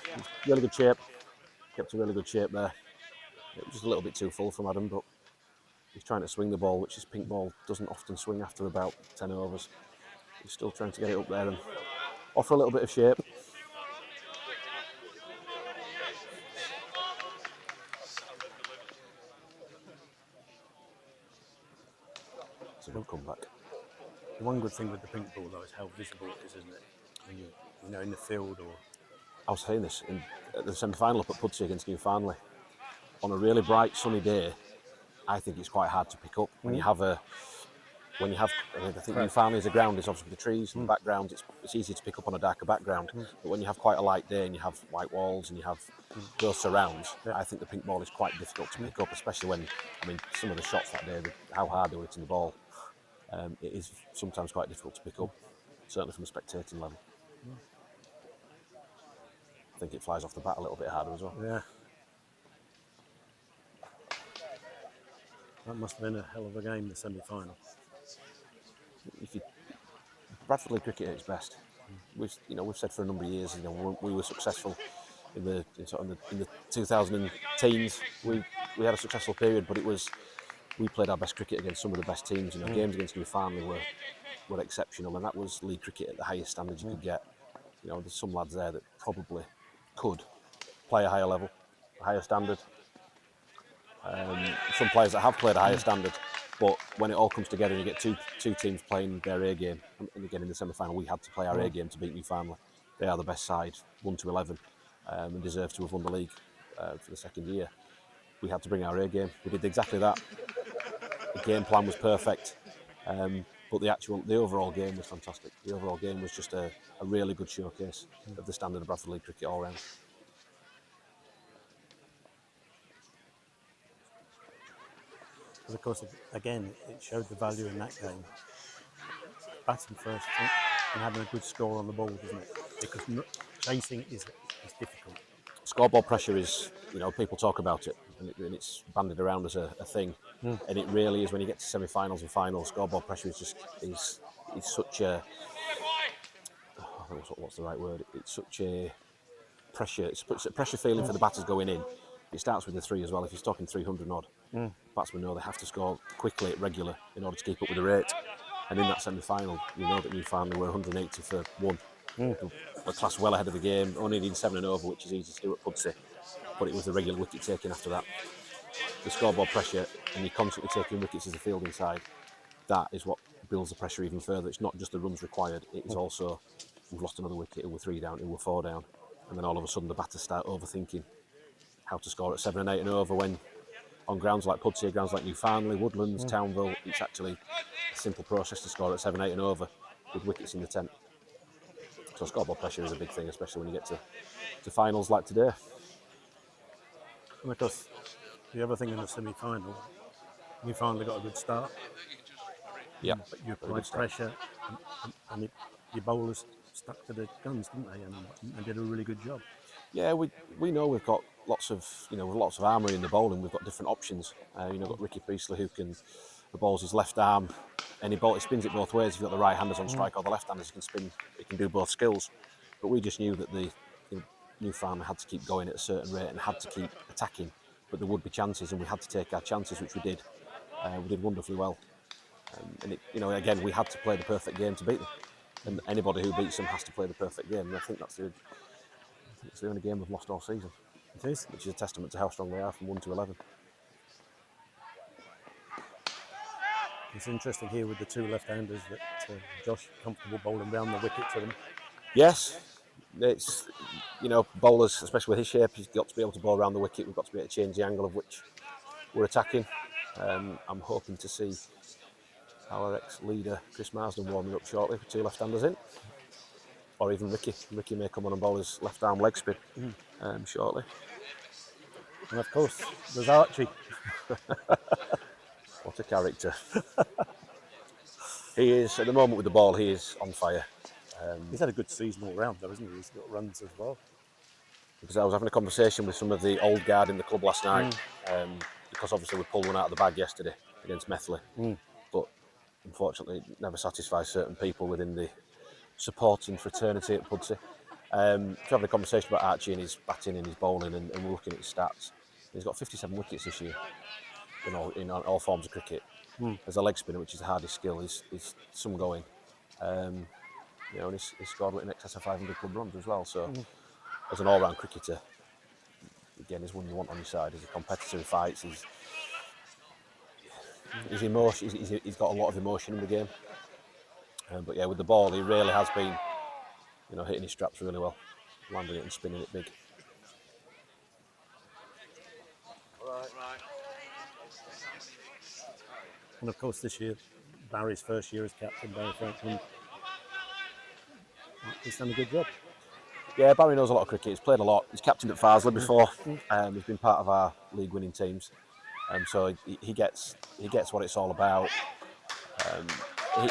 Speaker 4: really good shape. Kept a really good shape there. It was just a little bit too full from Adam, but he's trying to swing the ball, which his pink ball doesn't often swing after about 10 overs. He's still trying to get it up there and offer a little bit of shape. It's a good comeback.
Speaker 1: The one good thing with the pink ball, though, is how visible it is, isn't it? When you're in the field or...
Speaker 4: I was saying this at the semi-final up at Pudsey against Newfoundland. On a really bright, sunny day, I think it's quite hard to pick up. When you have, I think Newfoundland's a ground is obviously the trees and the background. It's easy to pick up on a darker background. But when you have quite a light day and you have white walls and you have those surrounds, I think the pink ball is quite difficult to pick up, especially when, some of the shots that day, how hard they were hitting the ball. It is sometimes quite difficult to pick up, certainly from a spectating level. I think it flies off the bat a little bit harder as well.
Speaker 1: Yeah. That must have been a hell of a game, the semi-final.
Speaker 4: Bradford League cricket at its best. We've said for a number of years, we were successful in the 2010s. We had a successful period, but we played our best cricket against some of the best teams. Games against Newfoundland were exceptional, and that was league cricket at the highest standard you could get. There's some lads there that probably could play a higher level, a higher standard. Some players that have played a higher standard, but when it all comes together and you get two teams playing their A game, and again in the semi-final we had to play our A game to beat Newfoundland. They are the best side, 1 to 11, and deserve to have won the league for the second year. We had to bring our A game. We did exactly that. The game plan was perfect, but the overall game was fantastic. The overall game was just a really good showcase of the standard of Bradford League cricket all round.
Speaker 1: Because of course, again, it showed the value in that game. Batting first and having a good score on the ball, doesn't it? Because chasing is difficult.
Speaker 4: Scoreboard pressure is, people talk about it and it's bandied around as a thing, and it really is. When you get to semi-finals and finals, scoreboard pressure is such a, what's the right word? It's such a pressure. It's a pressure feeling for the batters going in. It starts with the 3 as well. If you're talking 300 odd, batsmen know they have to score quickly, regular, in order to keep up with the rate. And in that semi-final, that Newfoundland were 180 for 1. A class well ahead of the game, only needing 7 and over, which is easy to do at Pudsey. But it was the regular wicket taking after that. The scoreboard pressure, and you're constantly taking wickets as a fielding side, that is what builds the pressure even further. It's not just the runs required, it is also we've lost another wicket, we're 3 down, we're 4 down, and then all of a sudden the batters start overthinking how to score at 7 and 8 and over, when on grounds like Pudsey, grounds like Newfoundland, Woodlands, Townville, it's actually a simple process to score at 7, 8 and over with wickets in the tent. So scoreboard pressure is a big thing, especially when you get to finals like today.
Speaker 1: And of course, the other thing in the semi-final, you finally got a good start.
Speaker 4: Yeah,
Speaker 1: but you applied pressure, and your bowlers stuck to the guns, didn't they? And did a really good job.
Speaker 4: Yeah, we know we've got lots of armour in the bowling. We've got different options. Got Ricky Priestley who can the ball's his left arm, and he spins it both ways. If you've got the right handers on strike or the left handers, he can do both skills. But we just knew that the Newfoundland had to keep going at a certain rate and had to keep attacking. But there would be chances, and we had to take our chances, which we did. We did wonderfully well. And again, we had to play the perfect game to beat them. And anybody who beats them has to play the perfect game. And I think it's the only game we've lost all season.
Speaker 1: It is.
Speaker 4: Which is a testament to how strong they are from 1 to 11.
Speaker 1: It's interesting here with the 2 left-handers that Josh comfortable bowling down the wicket to them.
Speaker 4: Yes, it's bowlers, especially with his shape, he's got to be able to bowl around the wicket. We've got to be able to change the angle of which we're attacking. I'm hoping to see our ex-leader Chris Marsden warming up shortly with 2 left-handers in, or even Ricky. Ricky may come on and bowl his left-arm leg spin shortly.
Speaker 1: And of course, there's Archie.
Speaker 4: What a character. He is, at the moment with the ball, he is on fire.
Speaker 1: He's had a good season all round though, hasn't he? He's got runs as well.
Speaker 4: Because I was having a conversation with some of the old guard in the club last night, because obviously we pulled one out of the bag yesterday against Methley. But unfortunately, it never satisfies certain people within the supporting fraternity at Pudsey. So having a conversation about Archie and his batting and his bowling, and we're looking at his stats. He's got 57 wickets this year in all forms of cricket. As a leg spinner, which is the hardest skill, he's some going. And he's scored in excess of 500 club runs as well. So as an all-round cricketer, again, he's one you want on your side. He's a competitor who fights. His emotion, he's got a lot of emotion in the game. But yeah, with the ball, he really has been, hitting his straps really well, landing it and spinning it big.
Speaker 1: And of course, this year, Barry's first year as captain, Barry Franklin, he's done a good job.
Speaker 4: Yeah, Barry knows a lot of cricket. He's played a lot. He's captained at Farsley before. He's been part of our league-winning teams, so he gets what it's all about.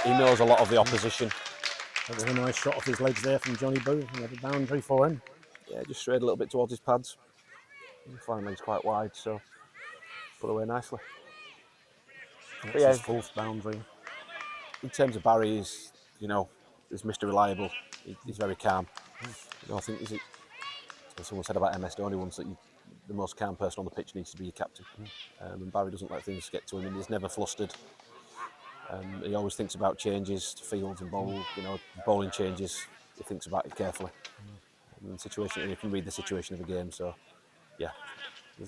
Speaker 4: He knows a lot of the opposition.
Speaker 1: That was a nice shot off his legs there from Johnny Boo. He had a boundary for him.
Speaker 4: Yeah, just strayed a little bit towards his pads. The flying leg's quite wide, so put away nicely.
Speaker 1: That's his 4th boundary.
Speaker 4: In terms of Barry, he's Mr. Reliable. He's very calm. I think someone said about MS Dhoni once that the most calm person on the pitch needs to be your captain. And Barry doesn't let things get to him, and he's never flustered. He always thinks about changes to fields and bowling changes. He thinks about it carefully. And he can read the situation of a game. So, yeah,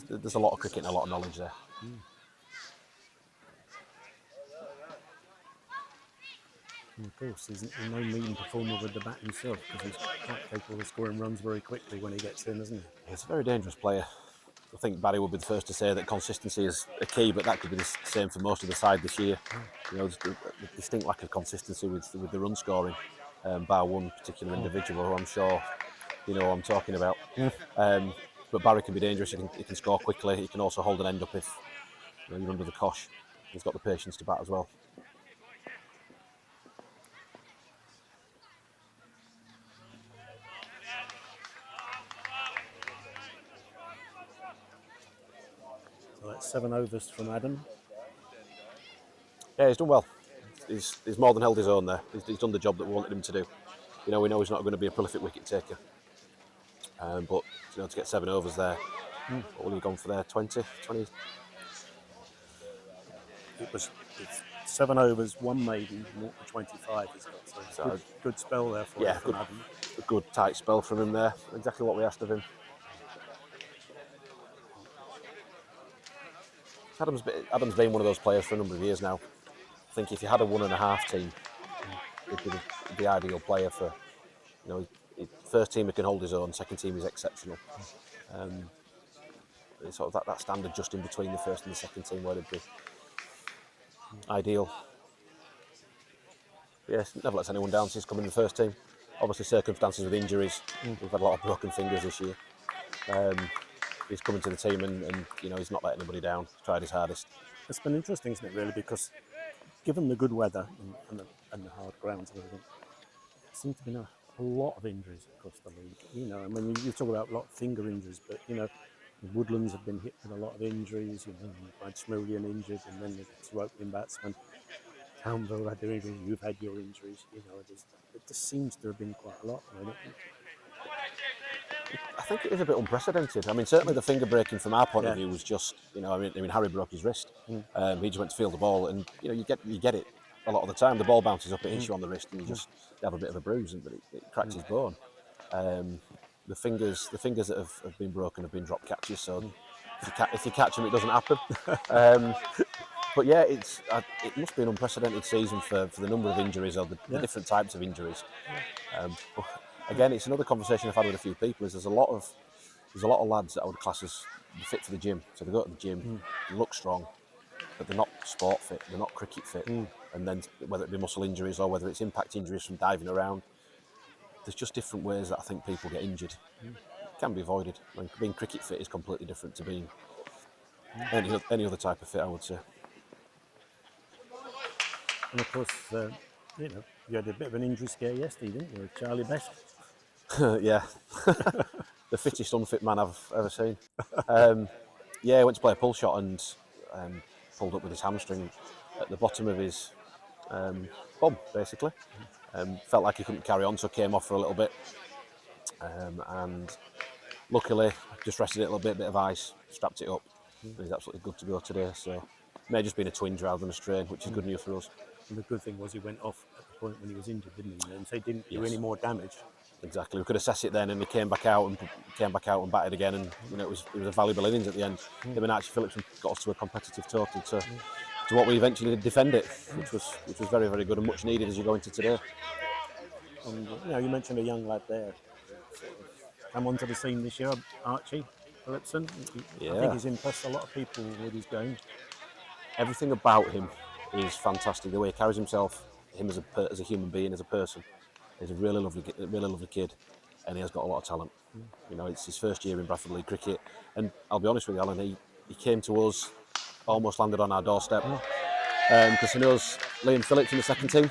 Speaker 4: there's a lot of cricket and a lot of knowledge there.
Speaker 1: And of course, he's no mean performer with the bat himself, because he's quite capable of scoring runs very quickly when he gets in, isn't he?
Speaker 4: He's a very dangerous player. I think Barry would be the first to say that consistency is a key, but that could be the same for most of the side this year. There's a distinct lack of consistency with the run scoring, bar one particular individual who I'm sure you know what I'm talking about. But Barry can be dangerous. He can score quickly. He can also hold an end up if you're under the cosh. He's got the patience to bat as well.
Speaker 1: So that's 7 overs from Adam.
Speaker 4: Yeah, he's done well. He's more than held his own there. He's done the job that we wanted him to do. We know he's not going to be a prolific wicket taker. But to get 7 overs there, what will he gone for there? 20?
Speaker 1: It's 7 overs, 1 maiden, 0 to 25. He's got so good spell there for him.
Speaker 4: Good, a good tight spell from him there. Exactly what we asked of him. Adam's been one of those players for a number of years now. I think if you had a 1.5 team, he'd be the ideal player for First teamer can hold his own, second team is exceptional. It's sort of that standard just in between the first and the second team where it'd be ideal. Yes, never lets anyone down since coming in the first team. Obviously, circumstances with injuries. We've had a lot of broken fingers this year. He's coming to the team and he's not letting anybody down. He's tried his hardest.
Speaker 1: It's been interesting, isn't it, really? Because given the good weather and the hard grounds and everything, there seems to be a lot of injuries across the league. I mean, you talk about a lot of finger injuries, but, the Woodlands have been hit with a lot of injuries. Brad Schmullian injured, and then the two opening batsmen. Townville had their injuries, you've had your injuries. It just seems to have been quite a lot, really.
Speaker 4: I think it is a bit unprecedented. I mean, certainly the finger breaking from our point of view was just, I mean, Harry broke his wrist. He just went to field the ball, and you get it a lot of the time. The ball bounces up, it hits you on the wrist, and you have a bit of a bruise, but it cracks his bone. The fingers that have been broken have been drop catches, so if you catch them, it doesn't happen. But yeah, it must be an unprecedented season for the number of injuries or the different types of injuries. But again, it's another conversation I've had with a few people. There's a lot of lads that I would class as fit for the gym. So they go to the gym, look strong, but they're not sport fit. They're not cricket fit. And then whether it be muscle injuries or whether it's impact injuries from diving around, there's just different ways that I think people get injured. It can be avoided. I mean, being cricket fit is completely different to being any other type of fit, I would say.
Speaker 1: And of course, you had a bit of an injury scare yesterday, didn't you, with Charlie Best?
Speaker 4: Yeah, the fittest unfit man I've ever seen. He went to play a pull shot and pulled up with his hamstring at the bottom of his bum, basically. Felt like he couldn't carry on, so came off for a little bit. And luckily, just rested it a little bit of ice, strapped it up. And he's absolutely good to go today. So it may have just been a twinge rather than a strain, which is good news for us.
Speaker 1: And the good thing was he went off at the point when he was injured, didn't he? And so he didn't do any more damage.
Speaker 4: Exactly. We could assess it then, and he came back out and batted again, and it was a valuable innings at the end. Him and Archie Phillips got us to a competitive total to what we eventually did defend it, which was very, very good and much needed as you go into today.
Speaker 1: And you mentioned a young lad there, come onto the scene this year, Archie Phillipson. I think he's impressed a lot of people with his game.
Speaker 4: Everything about him is fantastic. The way he carries himself, him as a human being, as a person, he's a really lovely kid, and he has got a lot of talent. It's his first year in Bradford League cricket, and I'll be honest with you, Alan, he came to us, almost landed on our doorstep, because he knows Liam Phillips in the second team.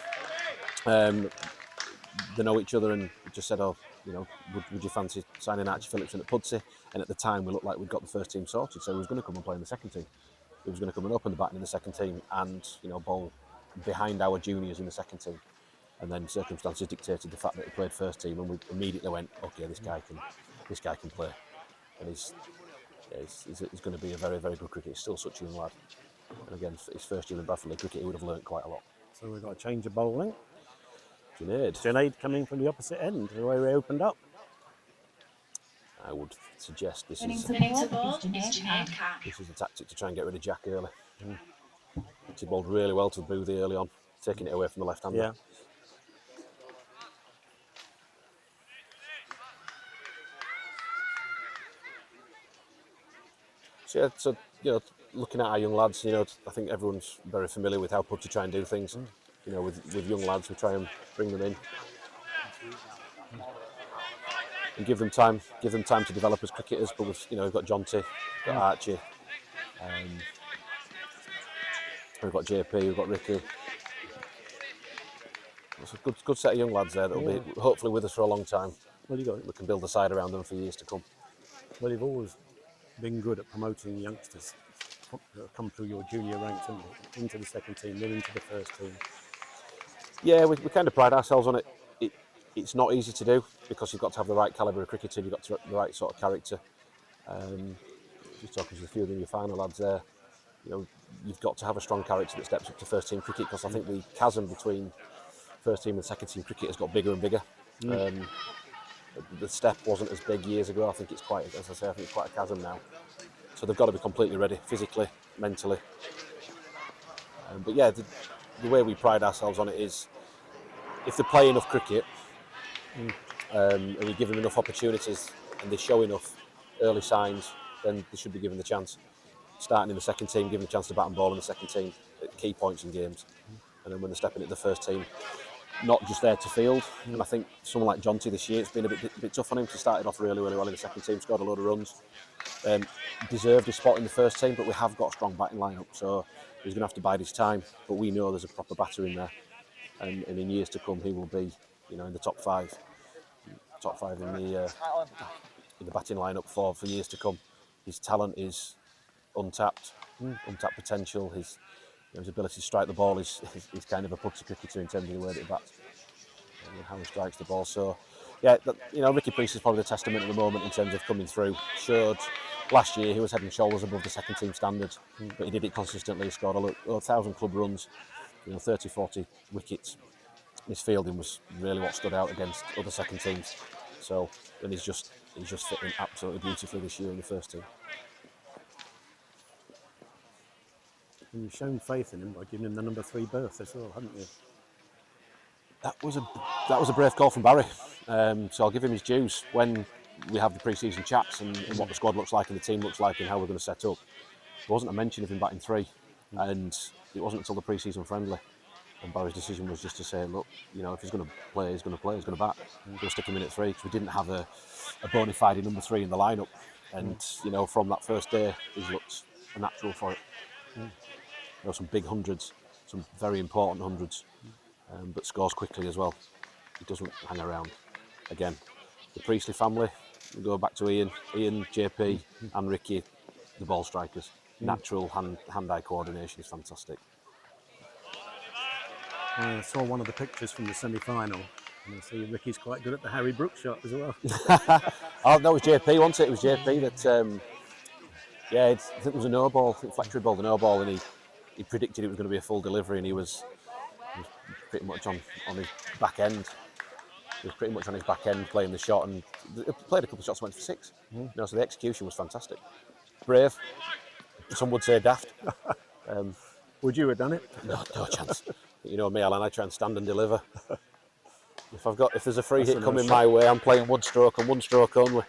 Speaker 4: They know each other, and he just said, would you fancy signing Archie Phillips at Pudsey? And at the time, we looked like we'd got the first team sorted, so he was going to come and play in the second team. He was going to come and open the batting in the second team and bowl behind our juniors in the second team. And then circumstances dictated the fact that he played first team, and we immediately went, okay, this guy can play, and he's going to be a very, very good cricketer. He's still such a young lad, and again, his first year in Bradford League cricket, he would have learnt quite a lot.
Speaker 1: So we've got a change of bowling.
Speaker 4: Junaid
Speaker 1: coming from the opposite end, the way we opened up.
Speaker 4: I would suggest this
Speaker 2: Winning
Speaker 4: is
Speaker 2: to ball is Junaid Khan.
Speaker 4: this is a tactic to try and get rid of Jack early. He bowled really well to Boothie early on, taking it away from the left-hander.
Speaker 1: Yeah.
Speaker 4: So looking at our young lads, I think everyone's very familiar with how Pudsey try and do things. With young lads, we try and bring them in and give them time to develop as cricketers. But we've got Jonty, we've got Archie, we've got JP, we've got Ricky. It's a good set of young lads there that'll be hopefully with us for a long time. We can build a side around them for years to come.
Speaker 1: Well, you've always been good at promoting youngsters come through your junior ranks and into the second team, then into the first team.
Speaker 4: Yeah, we kind of pride ourselves on it. It's not easy to do because you've got to have the right calibre of cricketer, you've got to have the right sort of character. Just talking to a few of your final lads there, you've got to have a strong character that steps up to first team cricket, because I think the chasm between first team and second team cricket has got bigger and bigger. The step wasn't as big years ago. I think it's quite a chasm now. So they've got to be completely ready, physically, mentally. But yeah, the way we pride ourselves on it is, if they play enough cricket, and we give them enough opportunities and they show enough early signs, then they should be given the chance. Starting in the second team, given the chance to bat and ball in the second team at key points in games. And then when they're stepping into the first team, not just there to field. And I think someone like Jonty this year, it's been a bit tough on him. He started off really well in the second team, scored a load of runs. Deserved his spot in the first team, but we have got a strong batting lineup, so he's going to have to bide his time. But we know there's a proper batter in there, and in years to come, he will be, in the top five in the batting lineup for years to come. His talent is untapped potential. His ability to strike the ball is kind of a Pudsey cricketer in terms of the way that he bats and how he strikes the ball. So, yeah, Ricky Priest is probably the testament at the moment in terms of coming through. Showed last year he was head and shoulders above the second team standard, but he did it consistently. He scored 1,000 club runs, 30, 40 wickets. His fielding was really what stood out against other second teams. So, and he's just fitting absolutely beautifully this year in the first team.
Speaker 1: And you've shown faith in him by giving him the number 3 berth as well, haven't you?
Speaker 4: That was a brave call from Barry. So I'll give him his dues when we have the pre-season chats and what the squad looks like and the team looks like and how we're going to set up. There wasn't a mention of him batting 3, and it wasn't until the pre-season friendly. And Barry's decision was just to say, look, if he's going to play, he's going to play, he's going to bat. We're going to stick him in at 3 because we didn't have a bona fide number 3 in the lineup. And, from that first day, he's looked a natural for it. Some big hundreds, some very important hundreds, but scores quickly as well. He doesn't hang around. Again, the Priestley family, we go back to Ian, JP and Ricky, the ball strikers. Natural hand-eye coordination is fantastic.
Speaker 1: I saw one of the pictures from the semi-final, and I see Ricky's quite good at the Harry Brooks shot as well.
Speaker 4: Oh, that was JP, wasn't it? It was JP that, I think it was a no ball. I think Fletcher bowled a no ball, and he predicted it was going to be a full delivery, and he was pretty much on his back end. He was pretty much on his back end playing the shot, and played a couple of shots, went for 6. So the execution was fantastic. Brave. Some would say daft.
Speaker 1: Would you have done it?
Speaker 4: No chance. You know me, Alan, I try and stand and deliver. If there's a free hit coming my way, I'm playing one stroke and one stroke only.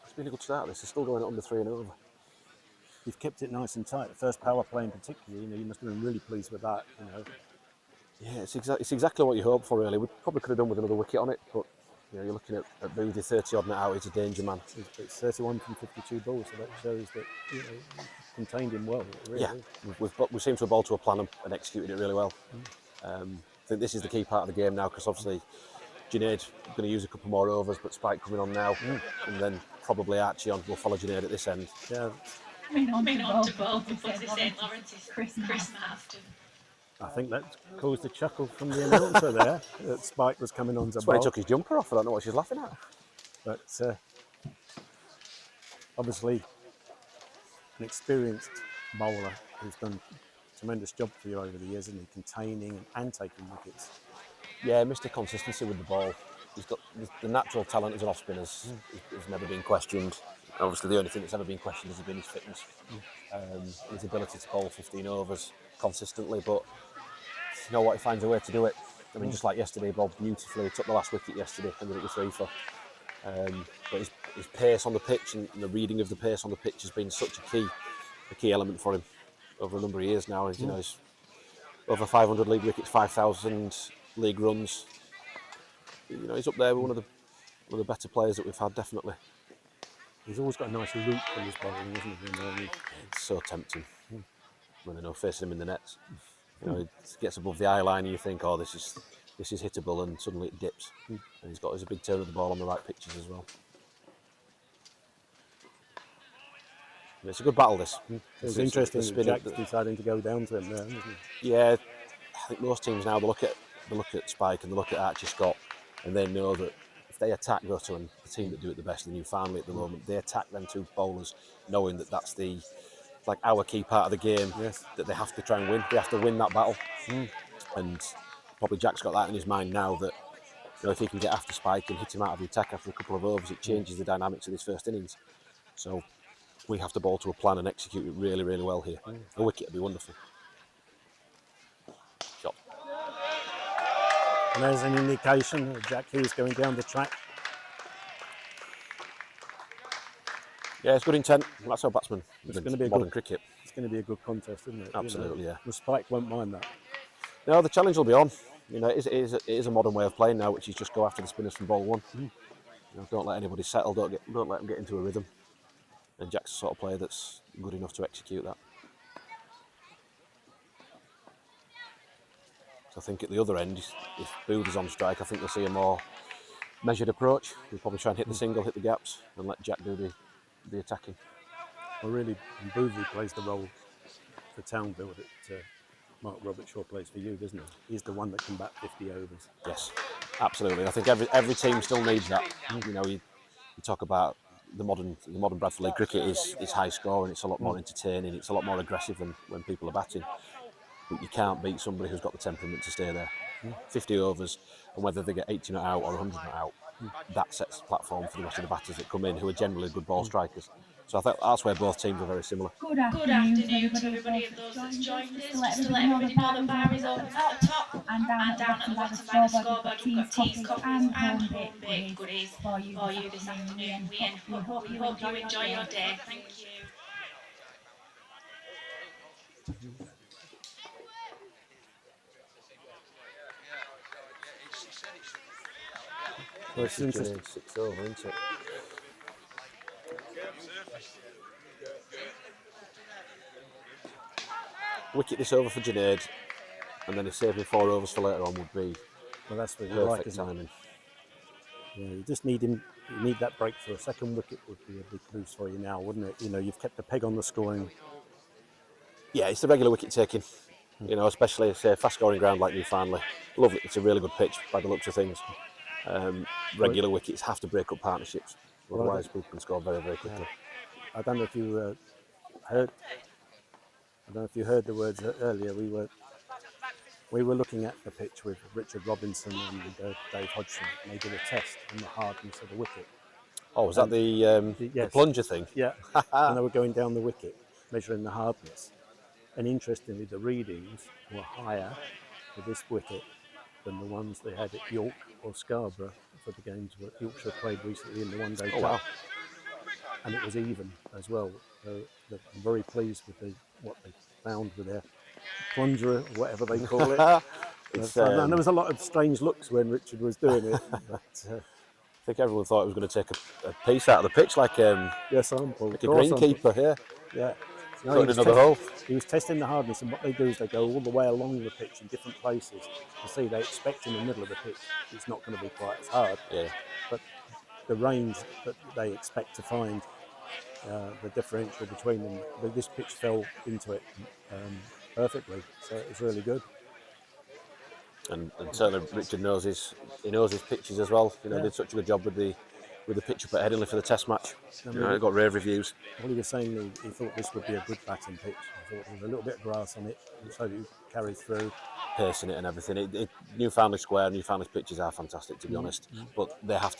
Speaker 4: It's been a good start. This is still going under 3 and over.
Speaker 1: You've kept it nice and tight. The first power play in particular, you must have been really pleased with that.
Speaker 4: Yeah, it's exactly what you hope for, really. We probably could have done with another wicket on it, but you're looking at Boothie 30 odd net out. He's a danger man.
Speaker 1: It's 31 from 52 balls, so that shows that contained him well. Really.
Speaker 4: Yeah, we seem to have bowled to a plan and executed it really well. I think this is the key part of the game now, because obviously Junaid going to use a couple more overs, but Spike coming on now, and then probably Archie on. We'll follow Junaid at this end.
Speaker 1: Yeah.
Speaker 2: Coming on to bowl for Pudsey St Lawrence, Chris Marston.
Speaker 1: I think that caused a chuckle from the announcer there, that Spike was coming on to
Speaker 4: That's when
Speaker 1: bowl.
Speaker 4: he took his jumper off. I don't know what she's laughing at.
Speaker 1: But obviously, an experienced bowler who's done a tremendous job for you over the years, isn't he? Containing and taking wickets.
Speaker 4: Yeah, Mr. Consistency with the ball. He's got the natural talent as an off spinner has never been questioned. Obviously, the only thing that's ever been questioned has been his fitness, his ability to bowl 15 overs consistently. But you know what, he finds a way to do it. I mean, just like yesterday, he bowled beautifully. He took the last wicket yesterday, ended up with 3 for. But his pace on the pitch and the reading of the pace on the pitch has been such a key element for him over a number of years now. He's over 500 league wickets, 5,000 league runs. He's up there with one of the better players that we've had, definitely.
Speaker 1: He's always got a nice loop from his bowling, isn't he?
Speaker 4: It's so tempting when facing him in the nets. It gets above the eye line and you think, oh, this is hittable, and suddenly it dips. And he's a big turn of the ball on the right pitches as well. And it's a good battle, this.
Speaker 1: It's interesting that Jack's deciding to go down to him there, isn't he?
Speaker 4: Yeah, I think most teams now, they look at Spike and they look at Archie Scott, and they know that if they attack Goto and the team that do it the best, the new family at the moment, they attack them 2 bowlers, knowing that that's like our key part of the game, that they have to try and win. They have to win that battle. And probably Jack's got that in his mind now, that if he can get after Spike and hit him out of the attack after a couple of overs, it changes the dynamics of his first innings. So we have to bowl to a plan and execute it really, really well here. A wicket would be wonderful. Shot.
Speaker 1: And there's an indication that Jack Hughes going down the track.
Speaker 4: Yeah, it's good intent. That's how batsmen
Speaker 1: It's going to be
Speaker 4: modern cricket.
Speaker 1: It's going to be a good contest, isn't it?
Speaker 4: Absolutely,
Speaker 1: you know,
Speaker 4: yeah.
Speaker 1: The Spike won't mind that.
Speaker 4: No, the challenge will be on. You know, it is a modern way of playing now, which is just go after the spinners from ball one. You know, don't let anybody settle. Don't let them get into a rhythm. And Jack's the sort of player that's good enough to execute that. So I think at the other end, if Booth is on strike, I think you'll see a more measured approach. He'll probably try and hit the single, hit the gaps, and let Jack do the attacking.
Speaker 1: Well, really, Boothie plays the role for Townville that Mark Robertshaw plays for you, doesn't he? He's the one that can bat 50 overs.
Speaker 4: Yes, absolutely. I think every team still needs that. You know, you talk about the modern Bradford League cricket is high scoring. It's a lot more entertaining. It's a lot more aggressive than when people are batting. But you can't beat somebody who's got the temperament to stay there. 50 overs, and whether they get 80 not out or 100 not out, that sets the platform for the rest of the batters that come in, who are generally good ball strikers. So I think that's where both teams are very similar.
Speaker 2: Good afternoon to everybody that's joined us. Just to let everybody know the bar is over at the top and down at the bottom by the scoreboard. We've got teas, coffee and home-baked goodies for you this afternoon. We hope you enjoy your day. Thank you.
Speaker 1: Well, it's interesting.
Speaker 4: 6 over, isn't it? Wicket this over for Junaid, and then if saving 4 overs for later on would be
Speaker 1: Well, that's what you
Speaker 4: perfect
Speaker 1: like, isn't it?
Speaker 4: timing.
Speaker 1: Yeah, you just need him. You need that break for a second wicket would be a big boost for you now, wouldn't it? You know, you've kept the peg on the scoring.
Speaker 4: Yeah, it's the regular wicket taking. You know, especially say fast scoring ground like Newfoundland. Lovely. It's a really good pitch by the looks of things. Regular wickets have to break up partnerships, otherwise people can score very, very quickly.
Speaker 1: I don't know if you heard. I don't know if you heard the words earlier. We were looking at the pitch with Richard Robinson and Dave Hodgson, and they did a test on the hardness of the wicket.
Speaker 4: Oh, was that the
Speaker 1: yes.
Speaker 4: plunger thing?
Speaker 1: Yeah, and they were going down the wicket, measuring the hardness. And interestingly, the readings were higher for this wicket than the ones they had at York or Scarborough for the games that Yorkshire played recently in the one-day cup.
Speaker 4: Wow.
Speaker 1: And it was even as well. So I'm very pleased with what they found with their plunger, or whatever they call it. And there was a lot of strange looks when Richard was doing it. But,
Speaker 4: I think everyone thought it was going to take a piece out of the pitch, like
Speaker 1: yes, sample.
Speaker 4: like a greenkeeper.
Speaker 1: Yeah. No,
Speaker 4: Put in another hole.
Speaker 1: He was testing the hardness, and what they do is they go all the way along the pitch in different places. You see, they expect in the middle of the pitch it's not going to be quite as hard.
Speaker 4: Yeah.
Speaker 1: But the range that they expect to find, the differential between them, this pitch fell into it perfectly. So it was really good.
Speaker 4: And certainly Richard knows his pitches as well. You know, did such a good job with the pitch up at Headingley for the Test match. You know, it got rave reviews.
Speaker 1: Well, he was saying he thought this would be a good batting pitch. He thought there was a little bit of grass on it, so that it carried through.
Speaker 4: Pace in it and everything. Newfoundland Square, Newfoundland's pitches are fantastic, to be honest. But we have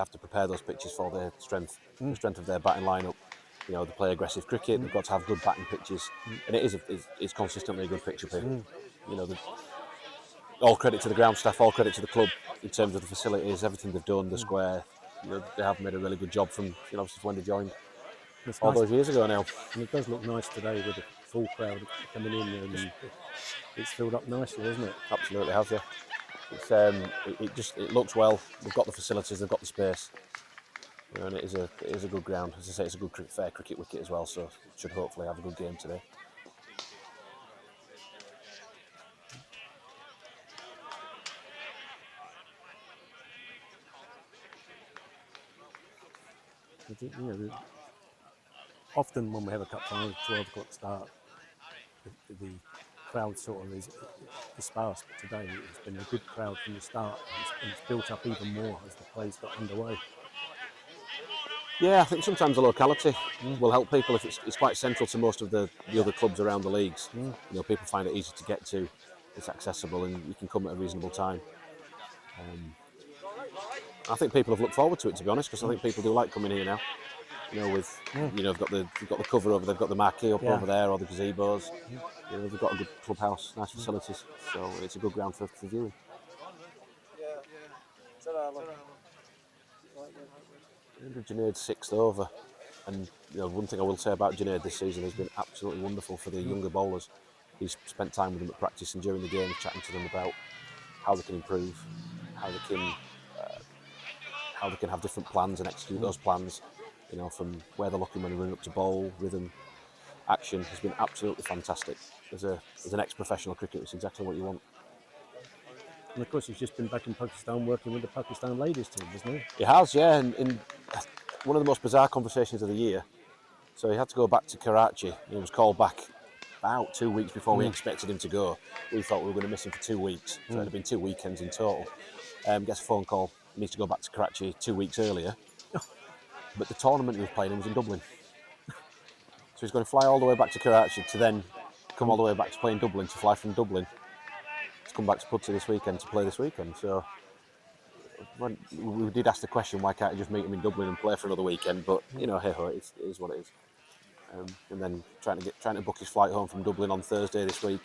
Speaker 4: to prepare those pitches for their strength, the strength of their batting lineup. You know, they play aggressive cricket. They've got to have good batting pitches, and it's consistently a good pitch up here. You know, all credit to the ground staff, all credit to the club in terms of the facilities, everything they've done, the square. You know, they have made a really good job from since when they joined all those years ago now.
Speaker 1: And it does look nice today with the full crowd coming in, and it's filled up nicely, isn't it?
Speaker 4: Absolutely has, yeah. It's it looks well. They've got the facilities, they've got the space, you know, and it is a good ground. As I say, it's a good fair cricket wicket as well, so it should hopefully have a good game today.
Speaker 1: You know, often when we have a cup final, 12 o'clock start, the crowd sort of is sparse. But today it's been a good crowd from the start, and it's built up even more as the plays got underway.
Speaker 4: Yeah, I think sometimes the locality will help people if it's quite central to most of the other clubs around the leagues. You know, people find it easy to get to, it's accessible, and you can come at a reasonable time. I think people have looked forward to it, to be honest, because I think people do like coming here now. You know, with they've got the cover over, they've got the marquee up over there, or the gazebos. You know, they've got a good clubhouse, nice facilities, so it's a good ground for viewing. Junaid's 6th over, and you know, one thing I will say about Junaid this season has been absolutely wonderful for the younger bowlers. He's spent time with them at practice and during the game, chatting to them about how they can improve, how they can have different plans and execute those plans. You know, from where they're looking when they're running up to bowl, rhythm, action has been absolutely fantastic. As an ex-professional cricketer, it's exactly what you want.
Speaker 1: And of course, he's just been back in Pakistan working with the Pakistan ladies team, hasn't he?
Speaker 4: He has, yeah. And in one of the most bizarre conversations of the year, so he had to go back to Karachi. He was called back about 2 weeks before we expected him to go. We thought we were going to miss him for 2 weeks, so it had been 2 weekends in total. Gets a phone call, he needs to go back to Karachi 2 weeks earlier. But the tournament he was playing in was in Dublin. So he's going to fly all the way back to Karachi to then come all the way back to play in Dublin, to fly from Dublin to come back to Pudsey this weekend to play this weekend. So we did ask the question, why can't I just meet him in Dublin and play for another weekend? But you know, hey ho, it is what it is. And then trying to book his flight home from Dublin on Thursday this week,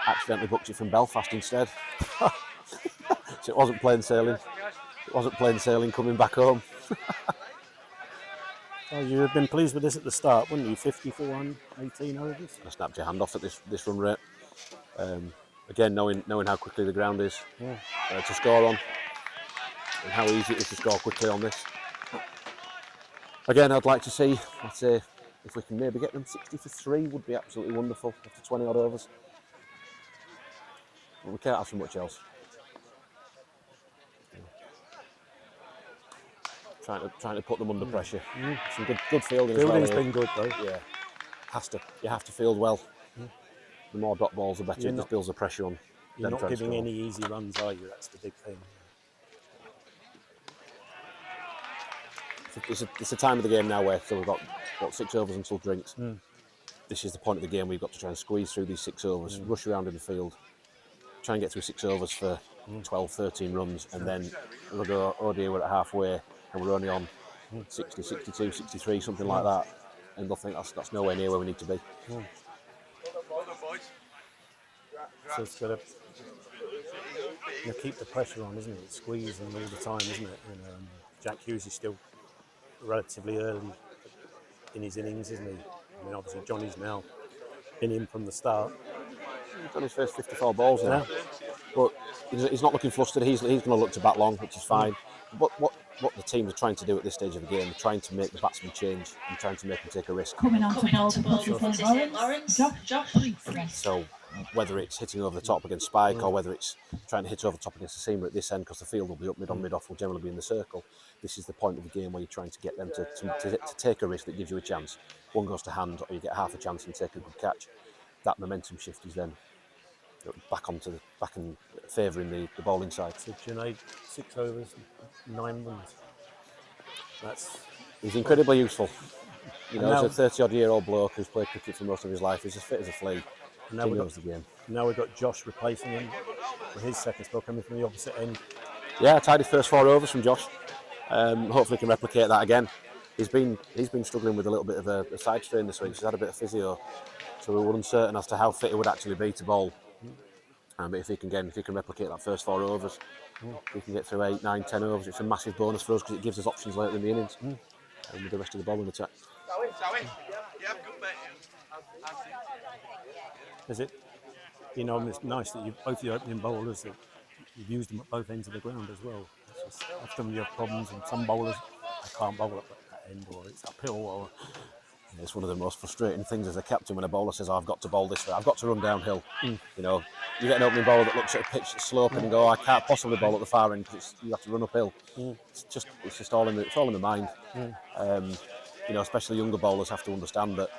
Speaker 4: accidentally booked it from Belfast instead. So it wasn't plain sailing. It wasn't plain sailing coming back home.
Speaker 1: Oh, you'd have been pleased with this at the start, wouldn't you? 54 on 18 overs.
Speaker 4: I snapped your hand off at this run rate. Again, knowing how quickly the ground is to score on, and how easy it is to score quickly on this. Again, I'd like to see, I'd say, if we can maybe get them 60 for 3 would be absolutely wonderful after 20 odd overs. But we can't have so much else. Trying to put them under pressure. Some good fielding as well.
Speaker 1: Fielding's been good though.
Speaker 4: Yeah, you have to field well. The more dot balls, the better. It just builds the pressure on.
Speaker 1: You're not giving any easy runs, are you? That's the big thing.
Speaker 4: It's a time of the game now where we've got 6 overs until drinks. This is the point of the game where you've got to try and squeeze through these 6 overs, rush around in the field, try and get through 6 overs for 12, 13 runs, and then we'll go, oh dear, we're at halfway and we're only on 60, 62, 63, something like that, and they'll think that's nowhere near where we need to be.
Speaker 1: So it's got to keep the pressure on, isn't it? Squeezing all the time, isn't it? And, Jack Hughes is still relatively early in his innings, isn't he? I mean, obviously Johnny's now been in from the start.
Speaker 4: He's done his first 54 balls now, but he's not looking flustered. He's going to look to bat long, which is fine. What the team are trying to do at this stage of the game, they're trying to make the batsman change and trying to make him take a risk.
Speaker 2: Coming on to bowl for Pudsey St Lawrence, Josh Priestley.
Speaker 4: So whether it's hitting over the top against Spike or whether it's trying to hit over the top against the seamer at this end, because the field will be up mid on, mid off, will generally be in the circle. This is the point of the game where you're trying to get them to take a risk that gives you a chance. One goes to hand, or you get half a chance and take a good catch. That momentum shift is then back in favouring the bowling side.
Speaker 1: So Junaid, 6 overs, 9 runs.
Speaker 4: He's incredibly useful. You know, he's a 30-odd-year-old bloke who's played cricket for most of his life. He's as fit as a flea.
Speaker 1: Now
Speaker 4: he knows the game.
Speaker 1: Now we've got Josh replacing him for his second spell, coming from the opposite end.
Speaker 4: Yeah, I tied his first 4 overs from Josh. Hopefully he can replicate that again. He's been struggling with a little bit of a side strain this week. He's had a bit of physio, so we were uncertain as to how fit he would actually be to bowl. But if he can replicate that first 4 overs, if he can get through 8, 9, 10 overs, it's a massive bonus for us because it gives us options later in the innings and with the rest of the bowling attack.
Speaker 1: Is it? You know, it's nice that both your opening bowlers, you've used them at both ends of the ground as well. It's just, often you have problems, and some bowlers they can't bowl at that end, or it's uphill, or.
Speaker 4: It's one of the most frustrating things as a captain when a bowler says, I've got to bowl this way, I've got to run downhill. You know, you get an opening bowler that looks at a pitch that's sloping and go, I can't possibly bowl at the far end because you have to run uphill. It's just all in the mind. You know, especially younger bowlers have to understand that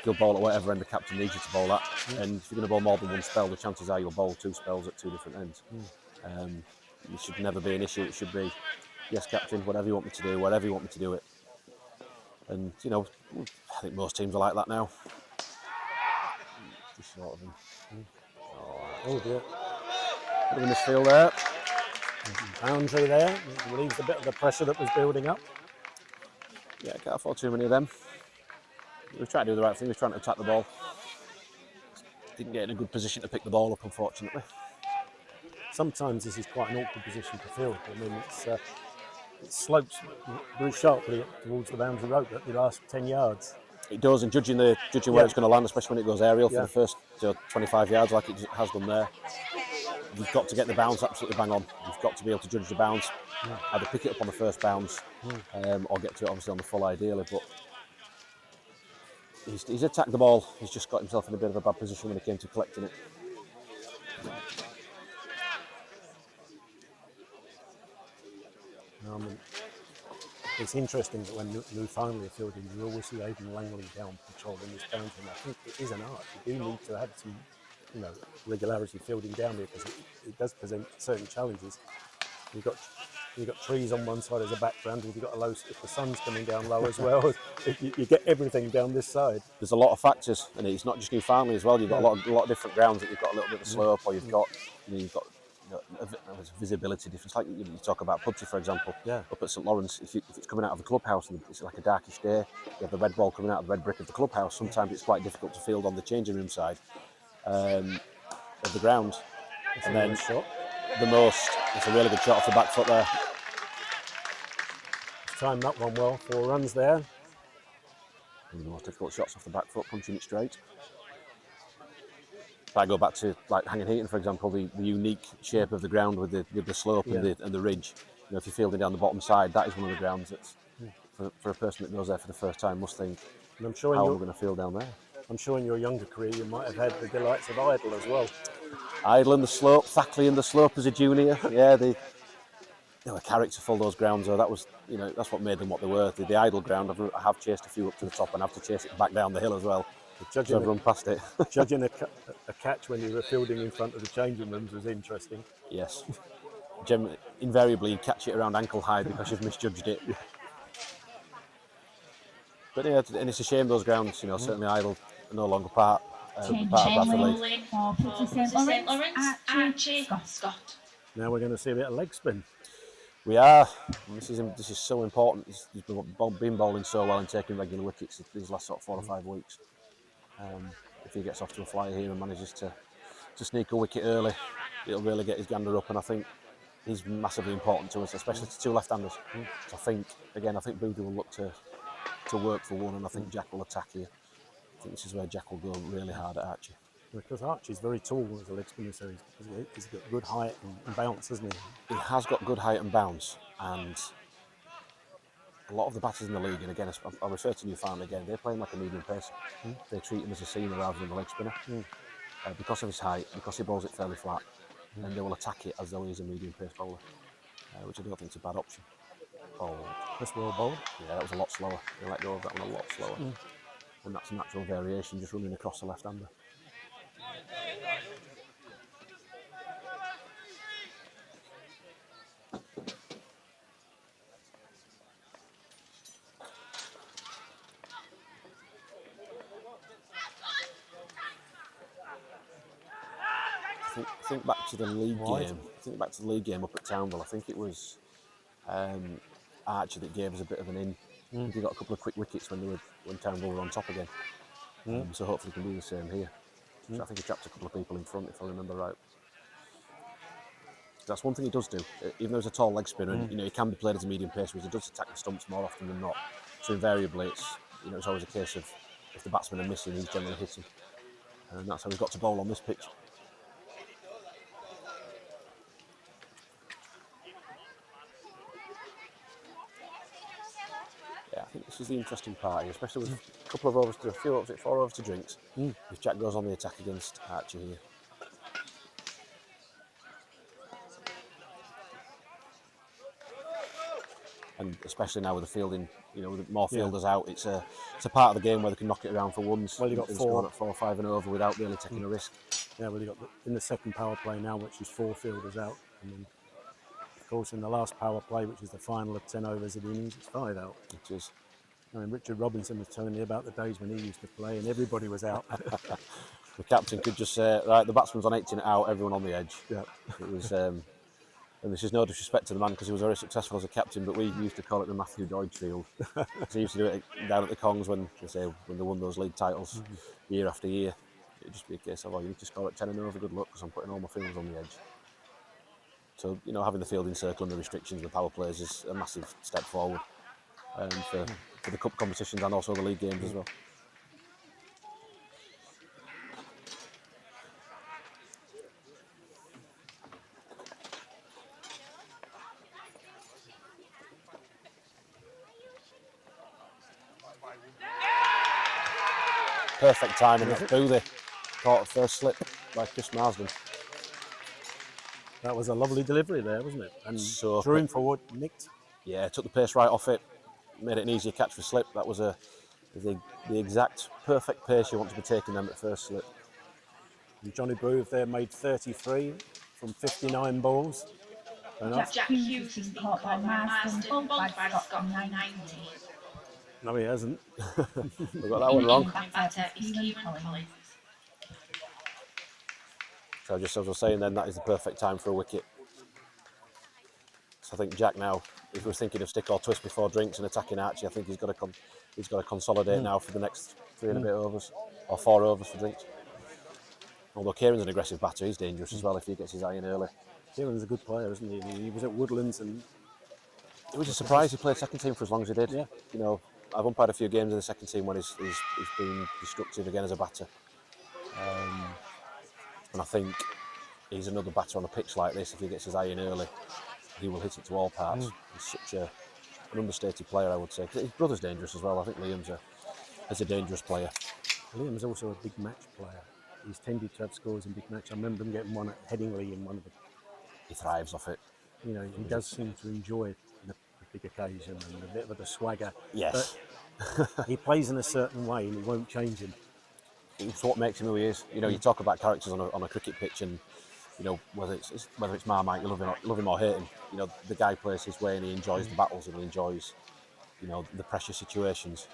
Speaker 4: you'll bowl at whatever end the captain needs you to bowl at. And if you're going to bowl more than one spell, the chances are you'll bowl 2 spells at 2 different ends. It should never be an issue. It should be, yes, captain, whatever you want me to do, whatever you want me to do it. And, you know, I think most teams are like that now. Just sort of.
Speaker 1: Oh dear.
Speaker 4: Bit of a misfield there.
Speaker 1: Boundary there, relieves a bit of the pressure that was building up.
Speaker 4: Yeah, can't afford too many of them. We're trying to do the right thing. We're trying to attack the ball. Didn't get in a good position to pick the ball up, unfortunately.
Speaker 1: Sometimes this is quite an awkward position to field. I mean, it slopes very sharply towards the boundary rope at the last 10 yards.
Speaker 4: It does, and judging where it's going to land, especially when it goes aerial for the first 25 yards, like it has done there, you've got to get the bounce absolutely bang on. You've got to be able to judge the bounce, either pick it up on the first bounce, or get to it obviously on the full ideally. But he's attacked the ball. He's just got himself in a bit of a bad position when it came to collecting it.
Speaker 1: It's interesting that when Newfoundland are fielding, you always see Aidan Langley down patrolling this boundary. And I think it is an art. You do need to have some, regularity fielding down here because it does present certain challenges. You've got trees on one side as a background. You've got if the sun's coming down low as well, you get everything down this side.
Speaker 4: There's a lot of factors, and it's not just Newfoundland as well. You've got a lot of different grounds that you've got a little bit of slope, or you've got a visibility difference. Like you talk about Pudsey, for example, up at St Lawrence. If it's coming out of the clubhouse and it's like a darkish day, you have the red ball coming out of the red brick of the clubhouse. Sometimes it's quite difficult to field on the changing room side of the ground. And then it's a really good shot off the back foot there.
Speaker 1: Timed that one well, 4 runs there.
Speaker 4: One of the most difficult shots off the back foot, punching it straight. If I go back to like Hanging Heaton, for example, the unique shape of the ground with the slope and the ridge. If you're fielding down the bottom side, that is one of the grounds that's for a person that goes there for the first time must think, and I'm sure how am I going to field down there?
Speaker 1: I'm sure in your younger career you might have had the delights of Idle as well.
Speaker 4: Idle and the slope, Thackley and the slope as a junior. Yeah, they were characterful, those grounds. That was, that's what made them what they were. The Idle ground, I have chased a few up to the top and have to chase it back down the hill as well. So I've run past it.
Speaker 1: Judging a catch when you were fielding in front of the changing rooms was interesting.
Speaker 4: Yes. Invariably, you catch it around ankle high because you've misjudged it. But yeah, and it's a shame those grounds, certainly Idle are no longer part of Bradford League.
Speaker 2: For Pudsey St Lawrence, Archie Scott.
Speaker 1: Now we're going to see a bit of leg spin.
Speaker 4: We are. This is so important. He's been bowling so well and taking regular wickets these last 4 or 5 weeks. If he gets off to a flyer here and manages to sneak a wicket early, it'll really get his gander up, and I think he's massively important to us, especially to 2 left-handers. So I think Boodoo will look to work for one, and I think Jack will attack here. I think this is where Jack will go really hard at Archie.
Speaker 1: Because Archie's very tall as a leg spinner, so he's got good height and bounce, hasn't he?
Speaker 4: He has got good height and bounce, and a lot of the batters in the league, and again, I refer to Newfoundland again, they play him like a medium pacer. They treat him as a seamer rather than a leg spinner. Because of his height, because he bowls it fairly flat, and they will attack it as though he's a medium pace bowler, which I don't think is a bad option.
Speaker 1: That's well bowled.
Speaker 4: Yeah, that was a lot slower. They let go of that one a lot slower. And that's a natural variation, just running across the left-hander. Think back to the league game. Think back to the league game up at Townville. I think it was Archie that gave us a bit of an in. I think he got a couple of quick wickets when Townville were on top again. So hopefully he can do the same here. So I think he trapped a couple of people in front, if I remember right. That's one thing he does do. Even though he's a tall leg spinner, and, he can be played as a medium pacer, he does attack the stumps more often than not. So invariably, it's always a case of if the batsmen are missing, he's generally hitting, and that's how he's got to bowl on this pitch. Yeah, I think this is the interesting part here, especially with a couple of overs to 4 overs to drinks. If Jack goes on the attack against Archie here. And especially now with the fielding, with more fielders out, it's a part of the game where they can knock it around for ones.
Speaker 1: Well, you got 4
Speaker 4: at 4 or 5 and over without really taking a risk.
Speaker 1: Yeah, well, you got in the second power play now, which is 4 fielders out, and then of course in the last power play, which is the final of 10 overs of innings, it's 5 out.
Speaker 4: It is.
Speaker 1: I mean, Richard Robinson was telling me about the days when he used to play, and everybody was out.
Speaker 4: The captain could just say, right, the batsman's on 18 out, everyone on the edge.
Speaker 1: Yeah.
Speaker 4: It was And this is no disrespect to the man because he was very successful as a captain, but we used to call it the Matthew Doidge Field. So he used to do it down at the Kongs when they won those league titles year after year. It'd just be a case of, oh, you need to score at 10 and over, good luck, because I'm putting all my fingers on the edge. So, you know, having the fielding circle and the restrictions of the power plays is a massive step forward for the cup competitions and also the league games as well. Perfect timing, that Boothie caught a first slip by Chris Marsden.
Speaker 1: That was a lovely delivery there, wasn't it? And
Speaker 4: So
Speaker 1: drew him forward, nicked.
Speaker 4: Yeah, took the pace right off it, made it an easier catch for slip. That was the exact perfect pace you want to be taking them at first slip.
Speaker 1: And Johnny Booth there made 33 from 59 balls.
Speaker 2: Jack Hughes has been caught by Marsden, bowled by Scott on 90.
Speaker 1: No, he hasn't.
Speaker 4: We got that one wrong.
Speaker 2: Batter is Kieran Collins.
Speaker 4: So just as I was saying then, that is the perfect time for a wicket. So I think Jack now, if we're thinking of stick or twist before drinks and attacking Archie, I think he's got to consolidate now for the next 3 and a bit overs, or 4 overs for drinks. Although Kieran's an aggressive batter, he's dangerous as well if he gets his eye in early.
Speaker 1: Kieran's a good player, isn't he? He was at Woodlands and
Speaker 4: it was a surprise he played second team for as long as he did. Yeah. You know, I've umpired a few games in the second team when he's been destructive again as a batter. And I think he's another batter on a pitch like this. If he gets his eye in early, he will hit it to all parts. He's such an understated player, I would say. His brother's dangerous as well. I think Liam's a dangerous player.
Speaker 1: Liam's also a big match player. He's tended to have scores in big matches. I remember him getting one at Headingley in one of the...
Speaker 4: He thrives off it.
Speaker 1: You know, he does seem to enjoy the big occasion and a bit of the swagger.
Speaker 4: Yes.
Speaker 1: But he plays in a certain way and he won't change him.
Speaker 4: It's what makes him who he is. You know, you talk about characters on a cricket pitch, and you know whether it's Marmite, you love him or hate him. You know, the guy plays his way and he enjoys the battles and he enjoys, you know, the pressure situations.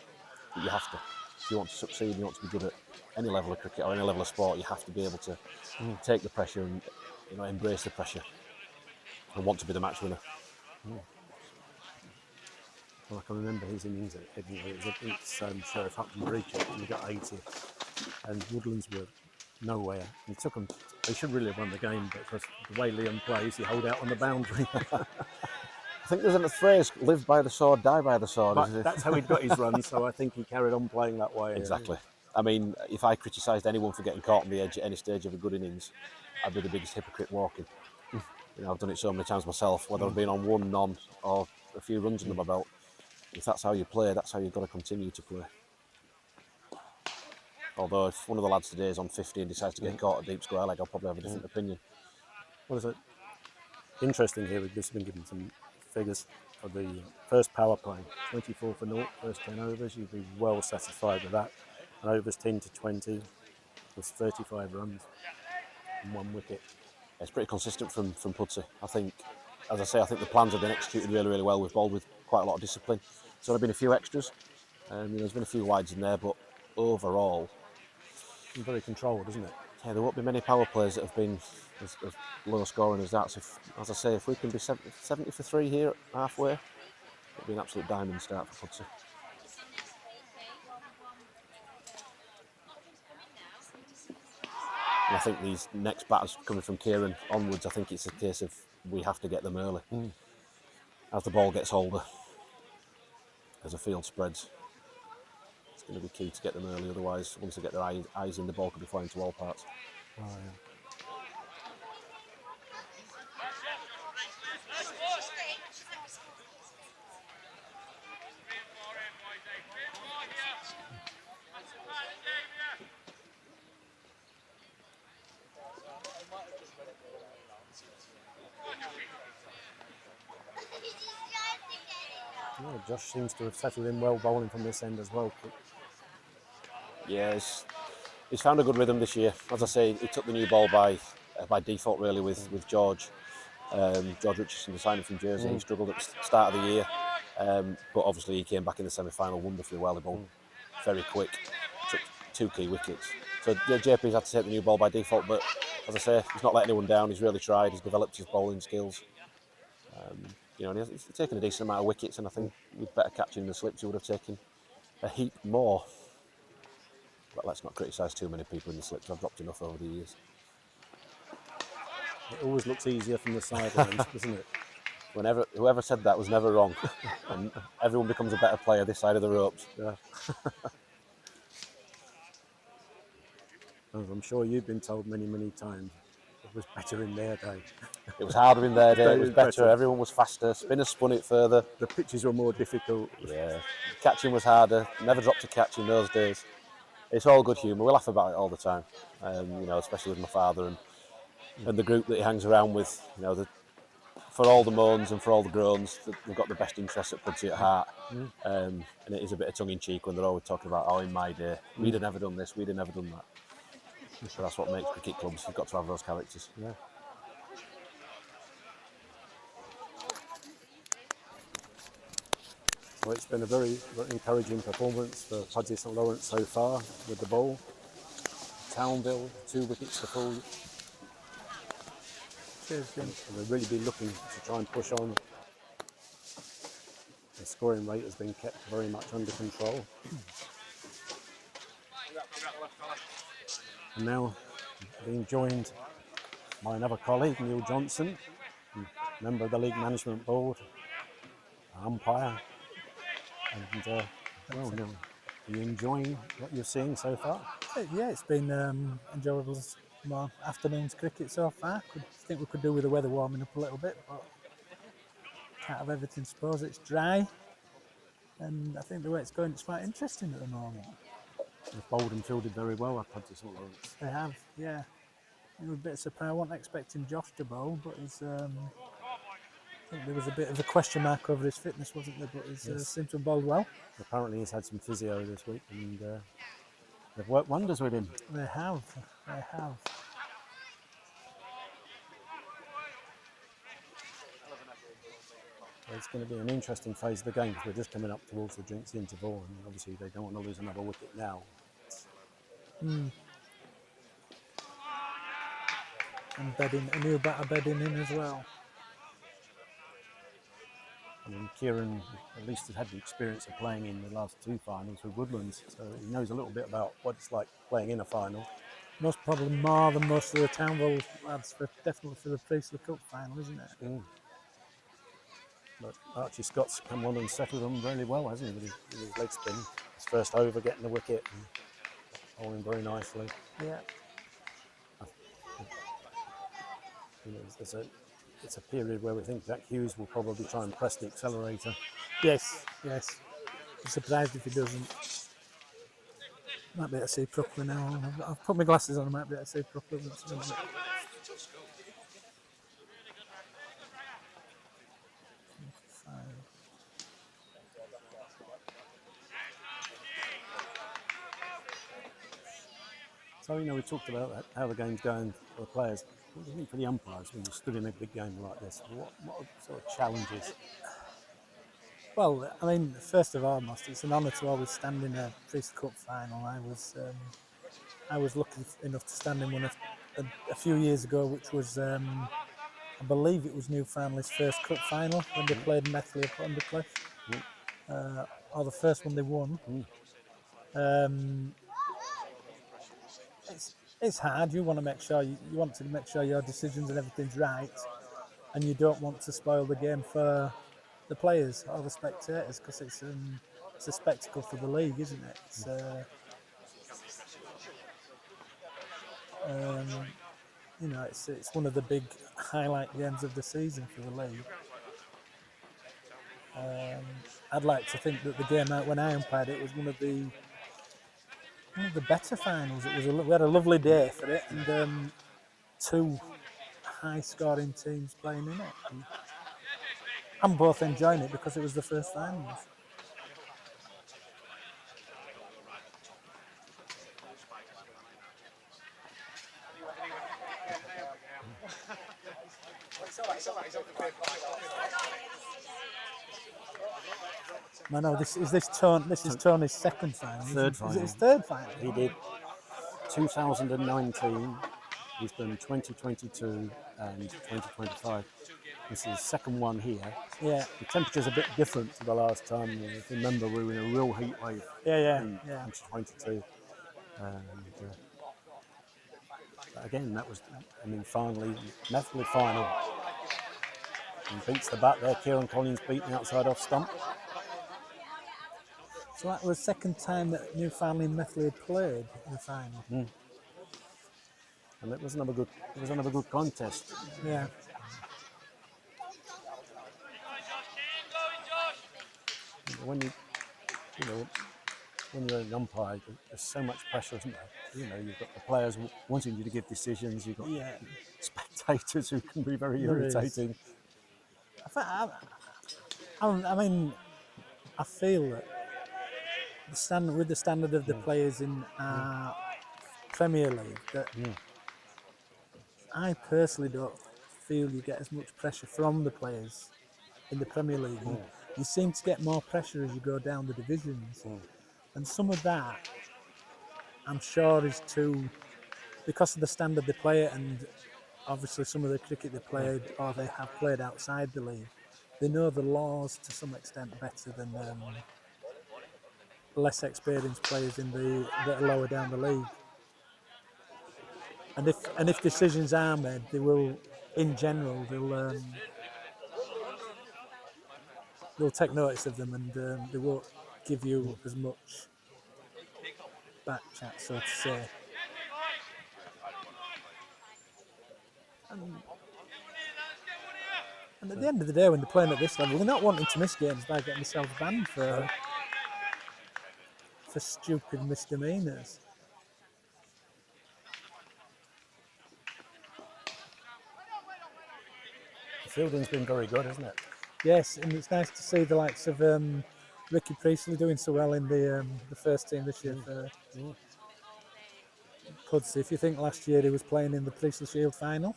Speaker 4: But you have to, if you want to succeed, you want to be good at any level of cricket or any level of sport, you have to be able to take the pressure and, you know, embrace the pressure and want to be the match winner.
Speaker 1: Well, I can remember his innings at Headingley. It was against Sheriff Hutton Bridge and he got 80. And Woodlands were nowhere. He took them. They should really have won the game, but because the way Liam plays, he hold out on the boundary.
Speaker 4: I think there's a phrase: "Live by the sword, die by the sword."
Speaker 1: But that's how he got his run. So I think he carried on playing that way.
Speaker 4: Exactly. I mean, if I criticised anyone for getting caught on the edge at any stage of a good innings, I'd be the biggest hypocrite walking. You know, I've done it so many times myself, whether I've been on 1 none or a few runs under my belt. If that's how you play, that's how you've got to continue to play. Although if one of the lads today is on 50 and decides to get caught at deep square leg, I'll probably have a different opinion.
Speaker 1: What is it? Interesting here, we've just been given some figures for the first power play. 24 for 0, first 10 overs, you'd be well satisfied with that. And overs 10 to 20 was 35 runs and 1 wicket.
Speaker 4: It's pretty consistent from Pudsey. I think, as I say, I think the plans have been executed really, really well. We've bowled with quite a lot of discipline. There's only been a few extras. There's been a few wides in there, but overall,
Speaker 1: very controlled, isn't it?
Speaker 4: Yeah, there won't be many power plays that have been as low scoring as that. So as I say, if we can be 70 for 3 here halfway, it'll be an absolute diamond start for Pudsey. And I think these next batters coming from Kieran onwards, I think it's a case of we have to get them early. As the ball gets older, as the field spreads, it's going to be key to get them early. Otherwise, once they get their eyes in, the ball could be flying to all parts.
Speaker 1: Oh, yeah. Oh, Josh seems to have settled in well bowling from this end as well.
Speaker 4: Yeah, he's found a good rhythm this year. As I say, he took the new ball by default really with George. George Richardson, the signing from Jersey. He struggled at the start of the year, but obviously he came back in the semi-final wonderfully well. He bowled very quick, took 2 key wickets. So yeah, JP's had to take the new ball by default, but as I say, he's not let anyone down. He's really tried. He's developed his bowling skills. You know, and he's taken a decent amount of wickets, and I think with better catching the slips, he would have taken a heap more. But let's not criticise too many people in the slips. I've dropped enough over the years.
Speaker 1: It always looks easier from the sidelines, doesn't it?
Speaker 4: Whoever said that was never wrong, and everyone becomes a better player this side of the ropes.
Speaker 1: Yeah. As I'm sure you've been told many, many times, it was better in their day.
Speaker 4: It was harder in their day. It was better.
Speaker 1: Better.
Speaker 4: Everyone was faster. Spinners spun it further.
Speaker 1: The pitches were more difficult.
Speaker 4: Yeah, catching was harder. Never dropped a catch in those days. It's all good humour. We laugh about it all the time. You know, especially with my father and the group that he hangs around with. You know, for all the moans and for all the groans, they've got the best interests at Pudsey at heart. And it is a bit of tongue in cheek when they're always talking about, oh, in my day, we'd have never done this, we'd have never done that. So that's what makes cricket clubs. You've got to have those characters.
Speaker 1: Yeah. So it's been a very, very encouraging performance for Pudsey St Lawrence so far with the ball. Townville, 2 wickets to fall.
Speaker 5: Cheers, Jim.
Speaker 1: They'll really be looking to try and push on. The scoring rate has been kept very much under control. And now being joined by another colleague, Neil Johnson, member of the League Management Board, umpire. And well, Neil, are you enjoying what you're seeing so far?
Speaker 5: Yeah, it's been enjoyable afternoon's cricket so far. I think we could do with the weather warming up a little bit, but can't have everything. Suppose it's dry, and I think the way it's going, it's quite interesting at the moment.
Speaker 1: They've bowled and fielded very well at Pudsey St Lawrence.
Speaker 5: They have, yeah. It was a bit surprised. I wasn't expecting Josh to bowl, but he's. I think there was a bit of a question mark over his fitness, wasn't there? But he seemed to have bowled well.
Speaker 1: Apparently, he's had some physio this week, and they've worked wonders with him.
Speaker 5: They have. They have.
Speaker 1: It's going to be an interesting phase of the game because we're just coming up towards the drinks interval, and obviously they don't want to lose another wicket now.
Speaker 5: And a new batter bedding in as well.
Speaker 1: I mean, Kieran at least has had the experience of playing in the last 2 finals with Woodlands, so he knows a little bit about what it's like playing in a final.
Speaker 5: Most probably more than most of the Townville lads, definitely for the Priestley Cup final, isn't it?
Speaker 1: But Archie Scott's come on and settled them really well, hasn't he, with his leg spin. His first over, getting the wicket and bowling very nicely.
Speaker 5: Yeah.
Speaker 1: You know, it's a period where we think Jack Hughes will probably try and press the accelerator.
Speaker 5: Yes. I'm surprised if he doesn't. Might be able to see properly now. I've put my glasses on, I might be able to see properly.
Speaker 1: So, you know, we talked about how the game's going for the players. What do you think for the umpires when you stood in a big game like this? What sort of challenges?
Speaker 5: Well, I mean, first of all, it's an honour to always stand in a Priestley Cup final. I was lucky enough to stand in one a few years ago, which was, I believe it was Newfoundland's first cup final when they played Methley up at Undercliff, or the first one they won. It's hard. You want to make sure your decisions and everything's right, and you don't want to spoil the game for the players or the spectators, because it's a spectacle for the league, isn't it? It's one of the big highlight games of the season for the league. I'd like to think that the game out when I umpired it was one of the better finals. We had a lovely day for it, and 2 high-scoring teams playing in it. And I'm both enjoying it because it was the first finals. No, this is Tony's second final.
Speaker 1: Third final.
Speaker 5: Is it his third final?
Speaker 1: He did 2019, He's done 2022 and 2025. This is his second one here.
Speaker 5: Yeah.
Speaker 1: The temperature's a bit different to the last time. If you remember, we were in a real heat wave in 2022. And but again, that was, finally, Methley final. And beats the bat there. Kieran Collins beaten outside off stump.
Speaker 5: So that was the second time that Newfoundland and Methley had played in the final.
Speaker 1: And it was another good contest.
Speaker 5: Yeah.
Speaker 1: When you're an umpire, there's so much pressure, isn't there? You've got the players wanting you to give decisions. You've got spectators who can be very irritating.
Speaker 5: I feel that with the standard of the players in our Premier League, that I personally don't feel you get as much pressure from the players in the Premier League. You seem to get more pressure as you go down the divisions. And some of that, I'm sure, is because of the standard they play at, and obviously some of the cricket they played or they have played outside the league. They know the laws to some extent better than less experienced players that are lower down the league. And if decisions are made, they will, in general, they'll take notice of them, and they won't give you as much back chat, so to say. And at the end of the day, when they're playing at this level, they're not wanting to miss games by getting themselves banned for stupid misdemeanors.
Speaker 1: The fielding's been very good, hasn't it?
Speaker 5: Yes, and it's nice to see the likes of Ricky Priestley doing so well in the first team this year for Pudsey. If you think last year he was playing in the Priestley Shield final,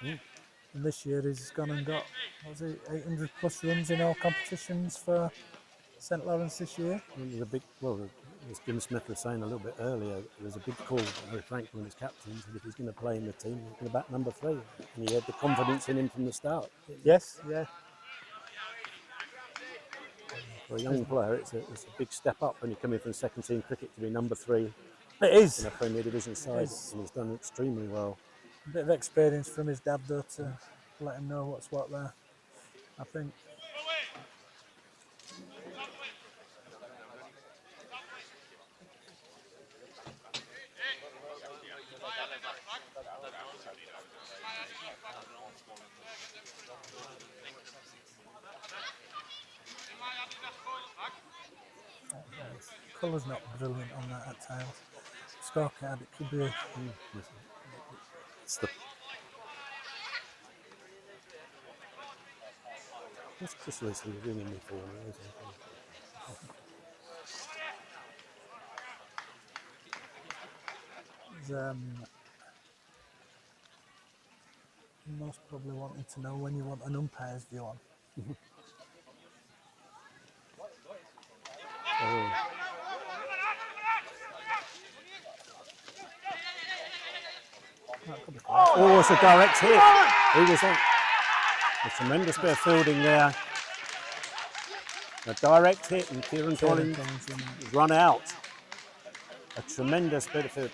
Speaker 5: and this year he's gone and got, 800 plus runs in all competitions for St Lawrence this year.
Speaker 1: There's a big, as Jim Smith was saying a little bit earlier, there's a big call from Harry Franklin as captain, that if he's going to play in the team, he's going to bat number 3. And he had the confidence in him from the start.
Speaker 5: Yes, yeah.
Speaker 1: For a young player, it's a big step up when you come in from second team cricket to be number 3.
Speaker 5: It is.
Speaker 1: In a Premier Division side, and he's done extremely well.
Speaker 5: A bit of experience from his dad, though, to let him know what's what there, I think. Colour's not brilliant on that at times. Scorecard, it could be.
Speaker 1: It's the. What's Chris Leslie ringing me for?
Speaker 5: Most probably wanting to know when you want an umpire's view on.
Speaker 1: Oh, it's a direct hit. He was on a tremendous bit of fielding there. A direct hit, and Kieran Collins run out. A tremendous bit of field.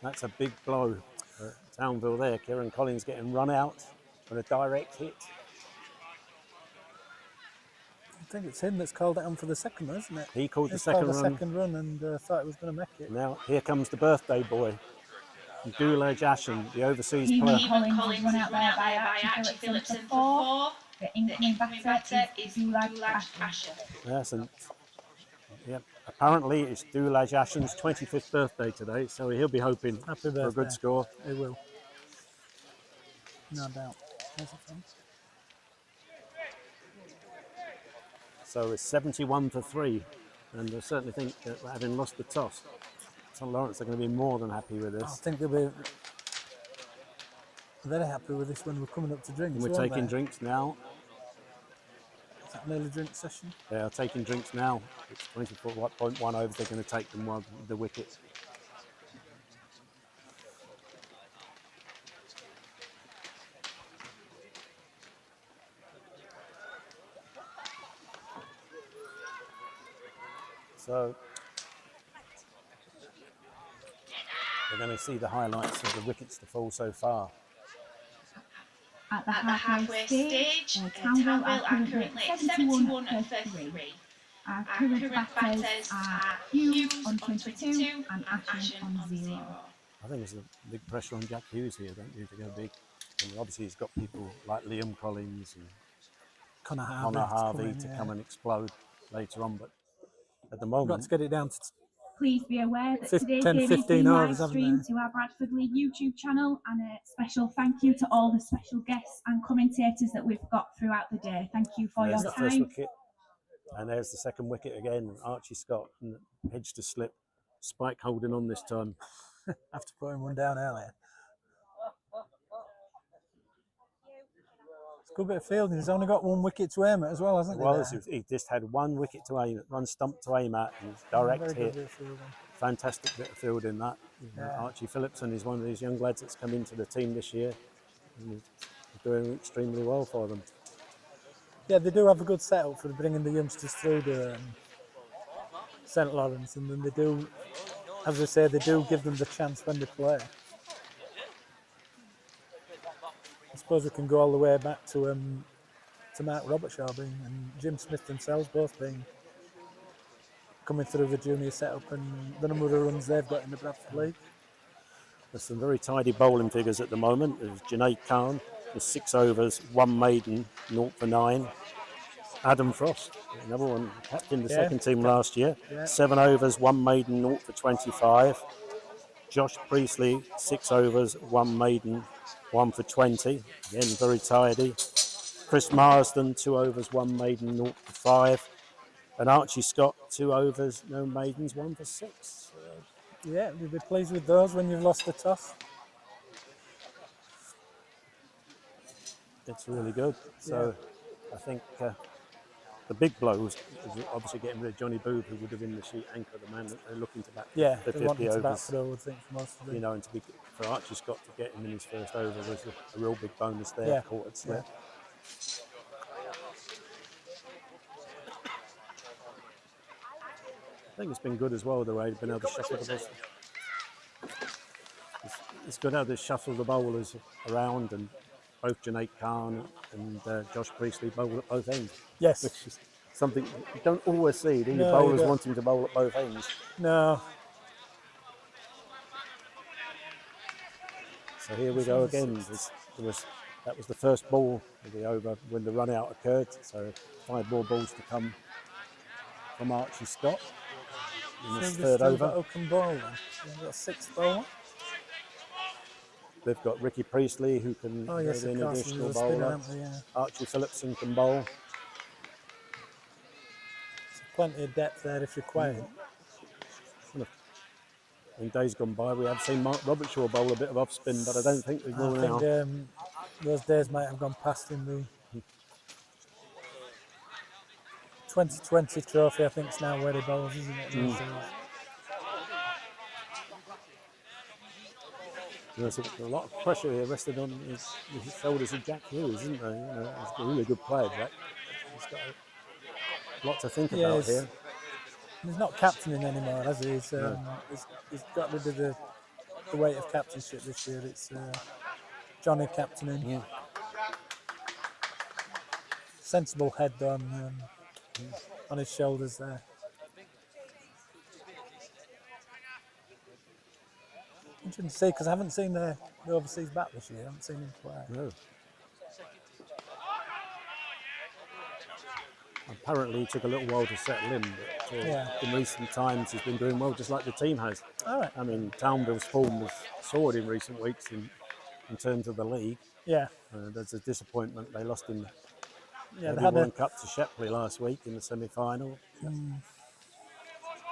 Speaker 1: That's a big blow for Townville there. Kieran Collins getting run out for a direct hit.
Speaker 5: I think it's him that's called it on for the second run, isn't it?
Speaker 1: He called the second run.
Speaker 5: And thought he was going to make it.
Speaker 1: Now here comes the birthday boy, Doolage Ashen, the overseas player.
Speaker 2: Collins run out there by Archie Phillips for 4. The incoming batter is Doolage Ashen.
Speaker 1: Yes, and apparently it's Doolage Ashen's 25th birthday today, so he'll be hoping for a good score.
Speaker 5: He will. No doubt.
Speaker 1: So it's 71 for 3, and I certainly think that having lost the toss, St Lawrence are going to be more than happy with this.
Speaker 5: I think they'll be very happy with this when we're coming up to drinks.
Speaker 1: And we're taking drinks now.
Speaker 5: Is that an early drink session?
Speaker 1: They are taking drinks now. It's 24.1 overs. They're going to take them while the wicket. So we're going to see the highlights of the wickets to fall so far.
Speaker 2: At the halfway stage, Townville are currently 71 at 33. Our current batters are Hughes on 22 and Ashton on 0.
Speaker 1: I think there's a big pressure on Jack Hughes here, don't you, to go big. And obviously he's got people like Liam Collins and
Speaker 5: Connor
Speaker 1: Harvey to come and explode later on, but at the
Speaker 5: We've
Speaker 1: moment...
Speaker 5: got to get it down to
Speaker 2: Please be aware that today's
Speaker 5: 10,
Speaker 2: game is
Speaker 5: 15
Speaker 2: being live
Speaker 5: overs, haven't
Speaker 2: streamed
Speaker 5: they?
Speaker 2: to our Bradford League YouTube channel, and a special thank you to all the special guests and commentators that we've got throughout the day. Thank you for your
Speaker 1: There's the first
Speaker 2: time.
Speaker 1: wicket, and there's the second wicket again. Archie Scott, and hedge to slip. Spike holding on this time.
Speaker 5: After putting one down earlier. It's a good bit of fielding. He's only got one wicket to aim at as well, hasn't he?
Speaker 1: Well, he just had one wicket to aim at, one stump to aim at, and direct
Speaker 5: Very
Speaker 1: hit.
Speaker 5: good bit of fielding.
Speaker 1: Fantastic bit of fielding that.
Speaker 5: Yeah.
Speaker 1: Archie Phillipson is one of these young lads that's come into the team this year. And he's doing extremely well for them.
Speaker 5: Yeah, they do have a good setup for bringing the youngsters through the St Lawrence, and then they do, as I say, they do give them the chance when they play. I suppose we can go all the way back to Mark Robertshaw and Jim Smith themselves both being coming through the junior setup and the number of runs they've got in the Bradford League.
Speaker 1: There's some very tidy bowling figures at the moment. There's Junaid Khan with 6 overs, 1 maiden, 0 for 9. Adam Frost, another one, captained the second team last year. 7 overs, 1 maiden, 0 for 25. Josh Priestley, 6 overs, 1 maiden, 1 for 20. Again, very tidy. Chris Marsden, 2 overs, 1 maiden, 0 for 5. And Archie Scott, 2 overs, no maidens, 1 for 6.
Speaker 5: Yeah, you'll be pleased with those when you've lost the toss.
Speaker 1: It's really good. So I think the big blows is obviously getting rid of Johnny Booth, who would have been the sheet anchor, the man that they're looking to back
Speaker 5: Yeah,
Speaker 1: the
Speaker 5: they
Speaker 1: 50
Speaker 5: wanted to
Speaker 1: overs.
Speaker 5: bat for, I would think, for most of them.
Speaker 1: You know, and for Archie Scott to get him in his first over was a real big bonus there. Caught it slip. I think it's been good as well, the way they've been able to shuffle the bowlers. It's good how they shuffle the bowlers around, and both Junaid Khan and Josh Priestley bowl at both ends.
Speaker 5: Yes.
Speaker 1: Which is something you don't always see, do you?
Speaker 5: No,
Speaker 1: Bowlers
Speaker 5: you don't.
Speaker 1: wanting to bowl at both ends.
Speaker 5: No.
Speaker 1: So here we go again. That was the first ball of the over when the run out occurred. So 5 more balls to come from Archie Scott in this third over.
Speaker 5: Who can bowl then? They've got a 6th bowler.
Speaker 1: They've got Ricky Priestley, who can be an additional bowler. Archie Phillipson can bowl.
Speaker 5: So plenty of depth there if required.
Speaker 1: In days gone by, we have seen Mark Robertshaw bowl a bit of off spin, but I don't think we will now.
Speaker 5: I think those days might have gone past in the 2020 trophy. I think it's now where he bowls, isn't it?
Speaker 1: There's a lot of pressure here rested on his shoulders of Jack Hughes, isn't there? You know, he's a really good player, Jack. He's got a lot to think about here.
Speaker 5: He's not captaining anymore, has he? He's got rid of the weight of captainship this year. It's Johnny captaining. Sensible head on his shoulders there. Interesting to see, because I haven't seen the overseas bat this year. I haven't seen him play.
Speaker 1: No. Apparently he took a little while to settle in, but in recent times he's been doing well, just like the team has.
Speaker 5: All right.
Speaker 1: I mean, Townville's form was soared in recent weeks in terms of the league.
Speaker 5: Yeah.
Speaker 1: There's a disappointment. They lost in
Speaker 5: the
Speaker 1: World Cup to Shepley last week in the semi-final.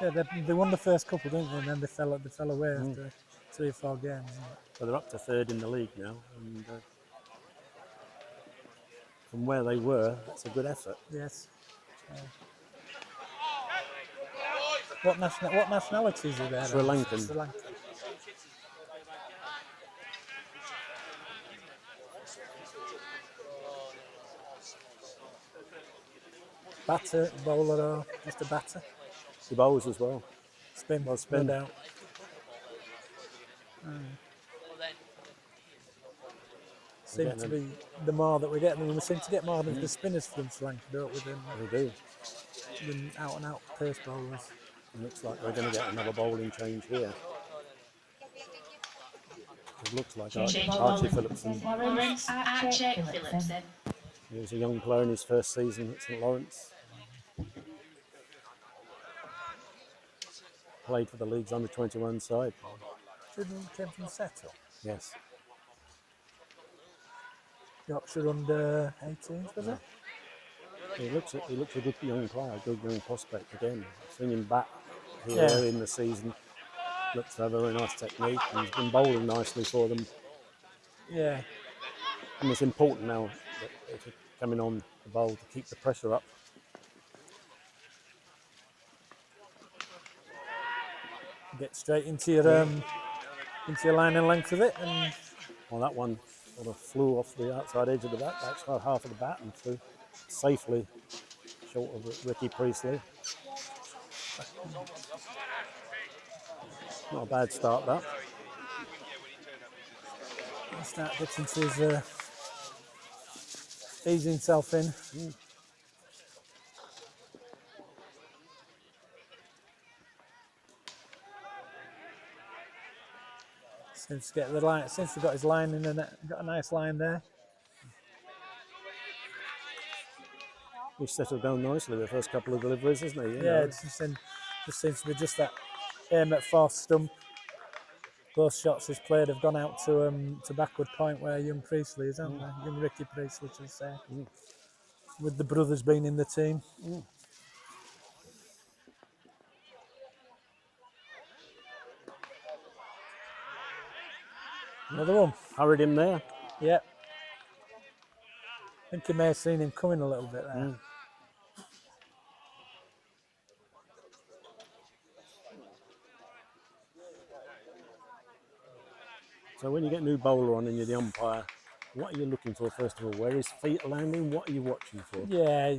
Speaker 5: Yeah, they won the first couple, didn't they? And then they fell away after 3 or 4 games.
Speaker 1: So they're up to 3rd in the league now, and from where they were, that's a good effort.
Speaker 5: Yes. What nationalities are there?
Speaker 1: Sri Lankan.
Speaker 5: Sri Lankan. Batter, bowler, or just a batter?
Speaker 1: He bowls as well.
Speaker 5: Spin,
Speaker 1: Well, spin.
Speaker 5: no doubt. Seem to be the more that we get, and we seem to get more of the spinners from Sri Lanka, don't we,
Speaker 1: They do.
Speaker 5: than out and out pace bowlers.
Speaker 1: It looks like we're going to get another bowling change here. It looks like Archie Phillipson.
Speaker 2: Lawrence Archie Phillipson.
Speaker 1: He was a young player in his first season at St Lawrence. Played for the league's under-21 side.
Speaker 5: Children came from Settle.
Speaker 1: Yes.
Speaker 5: Yorkshire under 18s, was it?
Speaker 1: He looks a good young player, a good young prospect again. Seen him back here
Speaker 5: Yeah.
Speaker 1: in the season. Looks to have a very nice technique. He's been bowling nicely for them.
Speaker 5: Yeah.
Speaker 1: And it's important now that if you're coming on the bowl to keep the pressure up.
Speaker 5: Get straight into your line and length of it, and
Speaker 1: Well, that one sort of flew off the outside edge of the bat, outside half of the bat, and flew safely short of Ricky Priestley. Not a bad start, that.
Speaker 5: he'll start getting to his easing himself in. Seems to get the line. Seems to have got his line in, and got a nice line there.
Speaker 1: He's settled down nicely the first couple of deliveries, hasn't he? You
Speaker 5: Yeah,
Speaker 1: know,
Speaker 5: it just seems to be just that aim at fourth stump. Both shots he's played have gone out to backward point where young Priestley is, haven't they? Young Ricky Priestley, should I say. With the brothers being in the team. Another one.
Speaker 1: hurried him there.
Speaker 5: Yep. I think you may have seen him coming a little bit there.
Speaker 1: So when you get a new bowler on and you're the umpire, what are you looking for first of all? Where his feet are landing? What are you watching for?
Speaker 5: Yeah,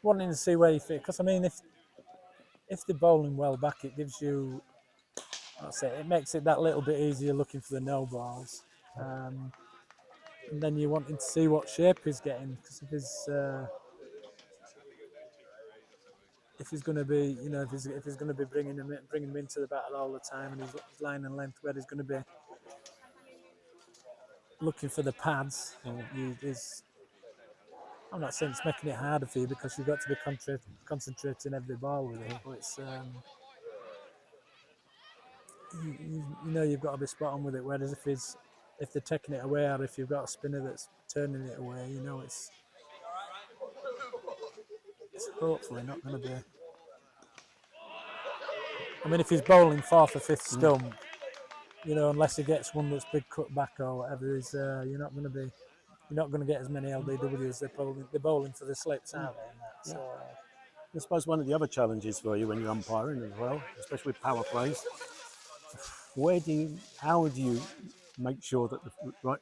Speaker 5: wanting to see where you fit. Because I mean, if they're bowling well back, it gives you, it makes it that little bit easier looking for the no balls. And then you're wanting to see what shape he's getting. Because if he's going to be, if he's going to be bringing him into the battle all the time, and his line and length where he's going to be looking for the pads, I'm not saying it's making it harder for you because you've got to be concentrating every ball with it, but it's you've got to be spot on with it. Whereas if they're taking it away, or if you've got a spinner that's turning it away, it's hopefully not going to be. I mean, if he's bowling fourth or fifth stump, unless he gets one that's big cut back or whatever, you're not going to get as many LBWs. They're bowling for the slips, aren't they? And that, so.
Speaker 1: I suppose one of the other challenges for you when you're umpiring as well, especially with power plays, how do you make sure that the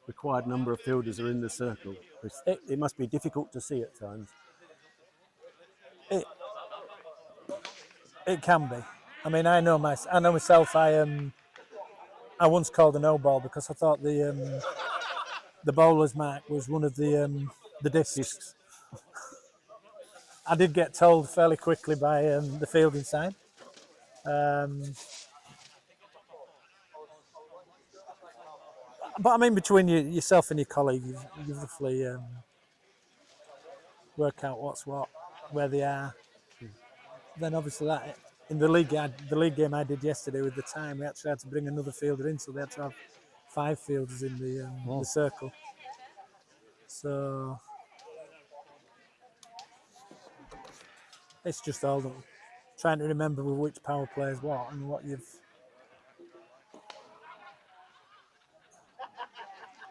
Speaker 1: required number of fielders are in the circle? It must be difficult to see at times.
Speaker 5: It can be. I mean, I know myself. I once called a no ball because I thought the bowler's mark was one of the discs. I did get told fairly quickly by the fielding side. But I mean, between yourself and your colleague, you roughly work out what's what, where they are. Then obviously that in the league game I did yesterday with the time, we actually had to bring another fielder in, so they had to have 5 fielders in the circle. So it's just all trying to remember which power play is what and what you've.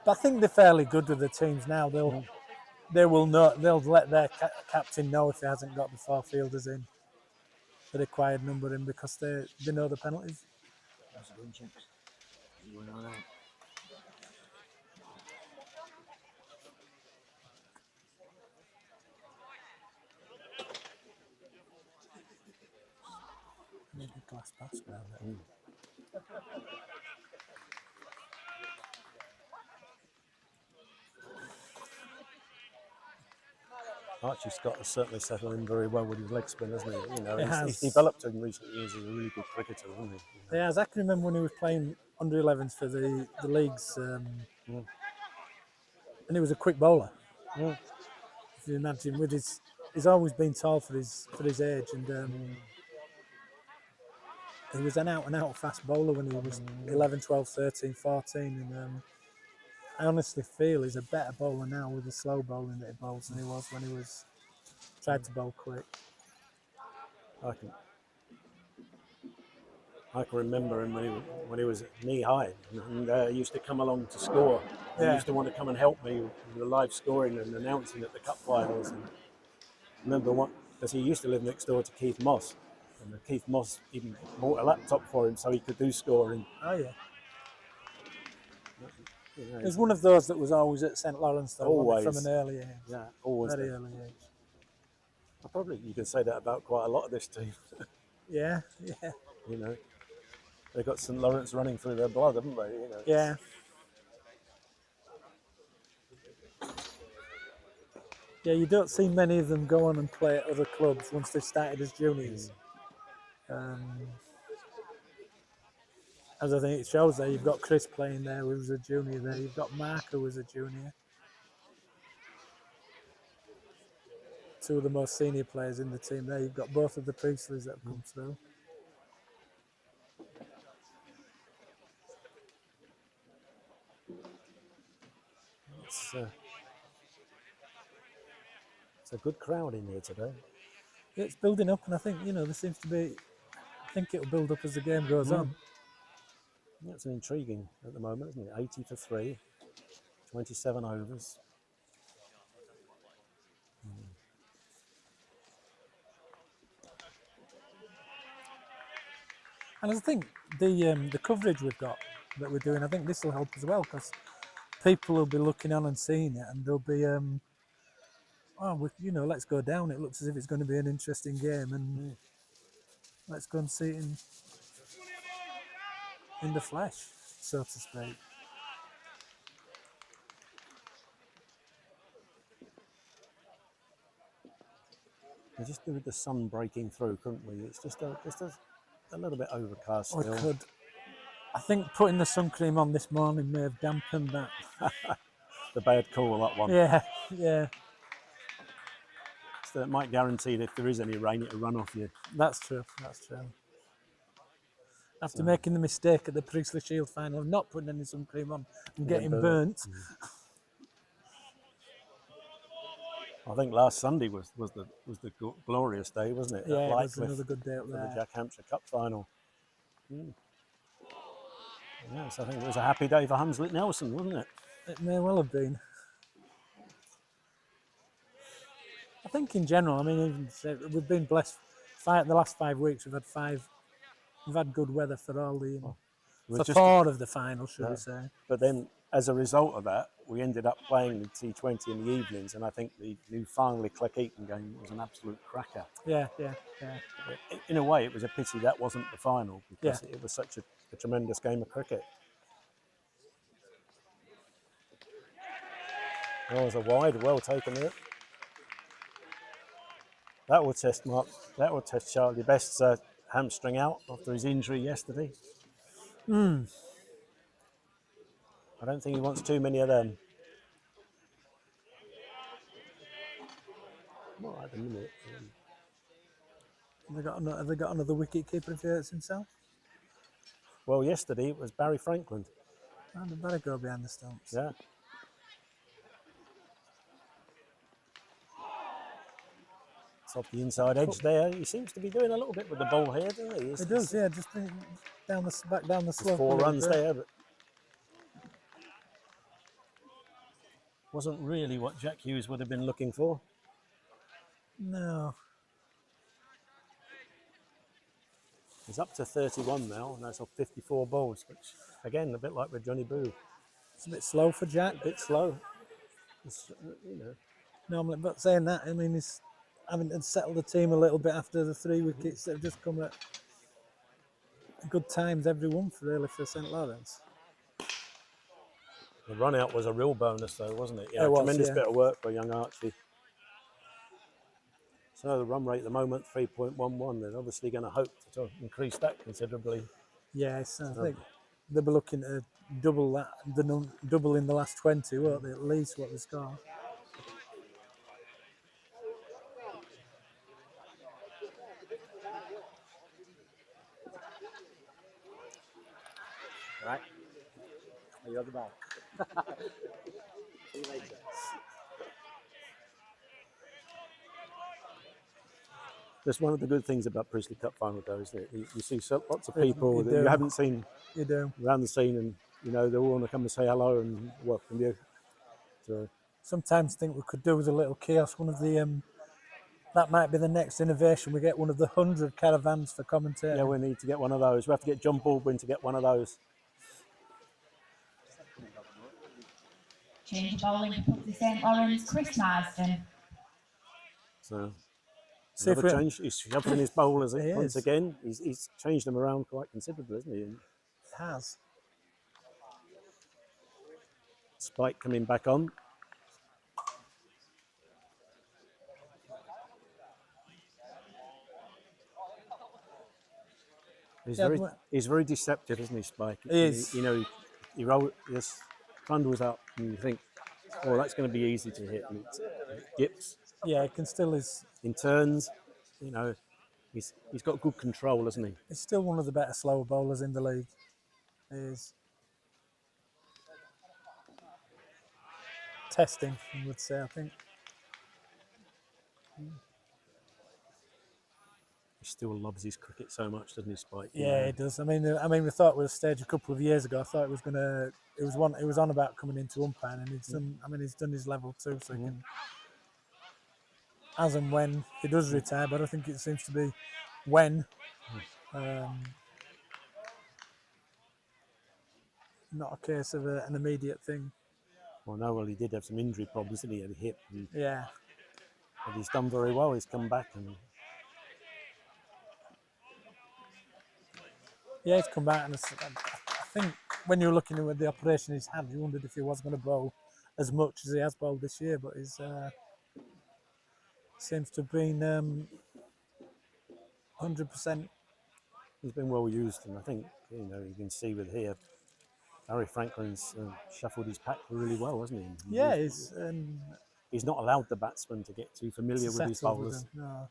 Speaker 5: But I think they're fairly good with the teams now. they will know. They'll let their captain know if he hasn't got the 4 fielders in, the required number in, because they know the penalties.
Speaker 1: That's a good chance. You went all right.
Speaker 5: Maybe glass pass around it.
Speaker 1: Archie Scott has certainly settled in very well with his leg spin, hasn't he? You know,
Speaker 5: He
Speaker 1: he's
Speaker 5: has.
Speaker 1: developed in recent years as a really good cricketer, hasn't he? You know?
Speaker 5: Yeah, I can remember when he was playing under 11s for the leagues, and he was a quick bowler. If you imagine, with he's always been tall for his age, and he was an out and out fast bowler when he was 11, 12, 13, 14, and I honestly feel he's a better bowler now with the slow bowling that he bowls than he was when he was tried to bowl quick.
Speaker 1: I can remember him when he was knee high, and he used to come along to score. He used to want to come and help me with the live scoring and announcing at the cup finals. And I remember because he used to live next door to Keith Moss, and Keith Moss even bought a laptop for him so he could do scoring.
Speaker 5: Oh yeah.
Speaker 1: You know,
Speaker 5: He was one of those that was always at St Lawrence, though,
Speaker 1: always
Speaker 5: from an early age.
Speaker 1: Yeah, always.
Speaker 5: Very early age.
Speaker 1: Probably you can say that about quite a lot of this team.
Speaker 5: Yeah, yeah.
Speaker 1: You know, they've got St Lawrence running through their blood, haven't they? You know.
Speaker 5: Yeah. Yeah, you don't see many of them go on and play at other clubs once they've started as juniors. As I think it shows there, you've got Chris playing there, who was a junior there. You've got Mark, who was a junior. 2 of the most senior players in the team there. You've got both of the Priestleys that have come through.
Speaker 1: It's a good crowd in here today.
Speaker 5: It's building up, and I think, there seems to be. I think it'll build up as the game goes on.
Speaker 1: That's intriguing at the moment, isn't it? 80 for 3, 27 overs.
Speaker 5: And I think the coverage we've got that we're doing, I think this will help as well, because people will be looking on and seeing it, and they'll be, let's go down. It looks as if it's going to be an interesting game, and let's go and see it in the flesh, so to speak.
Speaker 1: We just with the sun breaking through, couldn't we? It's just a little bit overcast still.
Speaker 5: I think putting the sun cream on this morning may have dampened that.
Speaker 1: The bad call, that one.
Speaker 5: Yeah.
Speaker 1: So it might guarantee that if there is any rain, it'll run off you.
Speaker 5: That's true. After making the mistake at the Priestley Shield final of not putting any sun cream on and getting burnt.
Speaker 1: I think last Sunday was the glorious day, wasn't it?
Speaker 5: Yeah, it was another good day up there.
Speaker 1: The Jack Hampshire Cup final. Yes, I think it was a happy day for Hunslet Nelson, wasn't it?
Speaker 5: It may well have been. I think in general, we've been blessed. The last 5 weeks, we've had good weather for all the for 4 of the finals, should we say?
Speaker 1: But then, as a result of that, we ended up playing the T20 in the evenings, and I think the new finally Cleckheaton game was an absolute cracker.
Speaker 5: Yeah.
Speaker 1: In a way, it was a pity that wasn't the final, because it was such a tremendous game of cricket. That was a wide, well taken hit. That will test Charlie Best's hamstring out after his injury yesterday. I don't think he wants too many of them. Well, at the minute.
Speaker 5: Have they got another wicket keeper if he hurts himself?
Speaker 1: Well, yesterday it was Barry Franklin.
Speaker 5: Oh, they better go behind the stumps.
Speaker 1: Yeah. It's off the inside edge there. He seems to be doing a little bit with the ball here, doesn't he?
Speaker 5: He does, yeah. Just back down the slope.
Speaker 1: 4 runs there, but wasn't really what Jack Hughes would have been looking for.
Speaker 5: No.
Speaker 1: He's up to 31 now, and that's off 54 balls, which, again, a bit like with Johnny Boo.
Speaker 5: It's a bit slow for Jack.
Speaker 1: A bit slow. It's, you know.
Speaker 5: Normally, but saying that, I mean, he's having to settle the team a little bit after the 3 wickets that have just come at good times, everyone, really, for St Lawrence.
Speaker 1: The run out was a real bonus, though, wasn't it?
Speaker 5: It was,
Speaker 1: tremendous
Speaker 5: yeah.
Speaker 1: bit of work by young Archie. So the run rate at the moment, 3.11. They're obviously going to hope to increase that considerably.
Speaker 5: Yes, I think they'll be looking to double that, double in the last 20, won't they? At least what they score.
Speaker 1: Right. You're the ball. See you later. That's one of the good things about Priestley Cup final, though, isn't it? You see lots of people that you haven't seen around the scene, and they all want to come and say hello and welcome you. So
Speaker 5: sometimes think we could do with a little kiosk. One of the that might be the next innovation. We get one of the 100 caravans for commentating.
Speaker 1: Yeah, we need to get one of those. We have to get John Baldwin to get one of those.
Speaker 2: Change of bowling for Pudsey St Lawrence, Chris Marsden.
Speaker 1: So another change. He's shuffling his bowlers once again. He's changed them around quite considerably, hasn't he?
Speaker 5: He has.
Speaker 1: Spike coming back on. He's very deceptive, isn't he, Spike?
Speaker 5: He is.
Speaker 1: He trundles up and you think, oh, that's going to be easy to hit. And it dips.
Speaker 5: Yeah, he can still
Speaker 1: in turns, he's got good control, hasn't he?
Speaker 5: He's still one of the better slower bowlers in the league. He is. Testing, I would say, I think.
Speaker 1: He still loves his cricket so much, doesn't he, Spike?
Speaker 5: Yeah, he does. I mean, we thought with a stage a couple of years ago. I thought it was on about coming into umpiring, and he's done his level too, so he can, as and when he does retire. But I think it seems to be when, not a case of an immediate thing.
Speaker 1: Well, no, he did have some injury problems, didn't he? At the hip.
Speaker 5: Yeah.
Speaker 1: But he's done very well. He's come back and.
Speaker 5: Yeah, he's come back, and I think when you were looking at the operation he's had, you wondered if he was going to bowl as much as he has bowled this year, but he's seems to have been 100%.
Speaker 1: He's been well used, and I think you can see with here, Harry Franklin's shuffled his pack really well, hasn't he?
Speaker 5: Yeah,
Speaker 1: he's not allowed the batsman to get too familiar with his bowlers.
Speaker 5: No.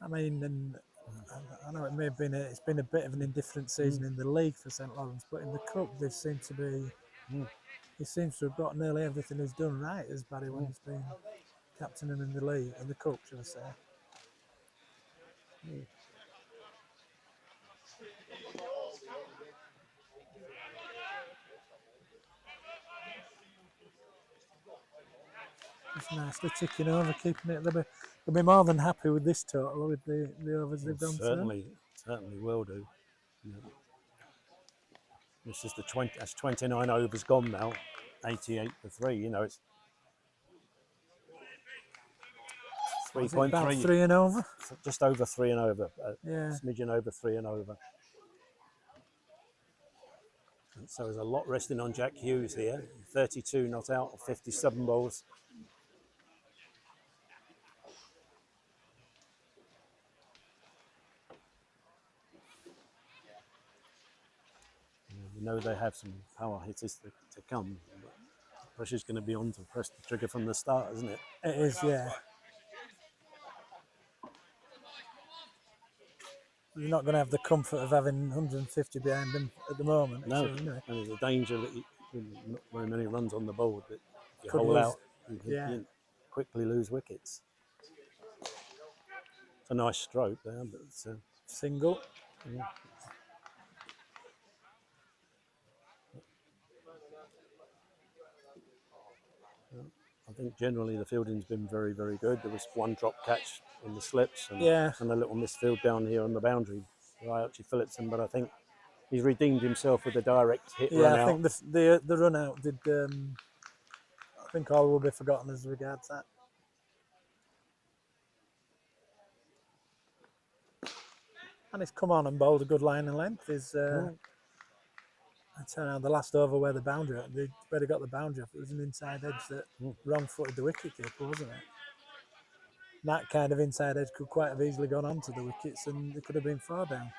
Speaker 5: I mean, and I know it may have been it's been a bit of an indifferent season in the league for St Lawrence, but in the cup they seem to be. He seems to have got nearly everything he's done right as Barry when he's been captaining in the league, in the cup, should I say? It's nicely ticking over, keeping it. They'll be more than happy with this total with the overs they've done.
Speaker 1: Certainly will do. Yeah. This is that's 29 overs gone now, 88 for 3. It's 3.3.
Speaker 5: About 3 and over.
Speaker 1: Just over 3 and over.
Speaker 5: Yeah.
Speaker 1: Smidgen over 3 and over. And so there's a lot resting on Jack Hughes here. 32 not out of 57 balls. We know they have some power hitters to come. But the pressure's going to be on to press the trigger from the start, isn't it?
Speaker 5: It is, yeah. You're not going to have the comfort of having 150 behind them at the moment.
Speaker 1: No,
Speaker 5: so,
Speaker 1: and there's a danger that not very many runs on the board, that if you
Speaker 5: Could
Speaker 1: hold
Speaker 5: lose.
Speaker 1: out, you quickly lose wickets. It's a nice stroke there, but it's
Speaker 5: single.
Speaker 1: Yeah. I think generally the fielding's been very, very good. There was one drop catch in the slips and,
Speaker 5: Yeah.
Speaker 1: and a little misfield down here on the boundary by Archie Phillipson, but I think he's redeemed himself with a direct hit run
Speaker 5: Yeah, I
Speaker 1: out.
Speaker 5: think the run out did. I think all will be forgotten as regards that. And it's come on and bowled a good line and length. Is I tell you now, the last over where they got the boundary off, it was an inside edge that wrong-footed the wicket keeper, wasn't it? That kind of inside edge could quite have easily gone onto the wickets, and they could have been far down.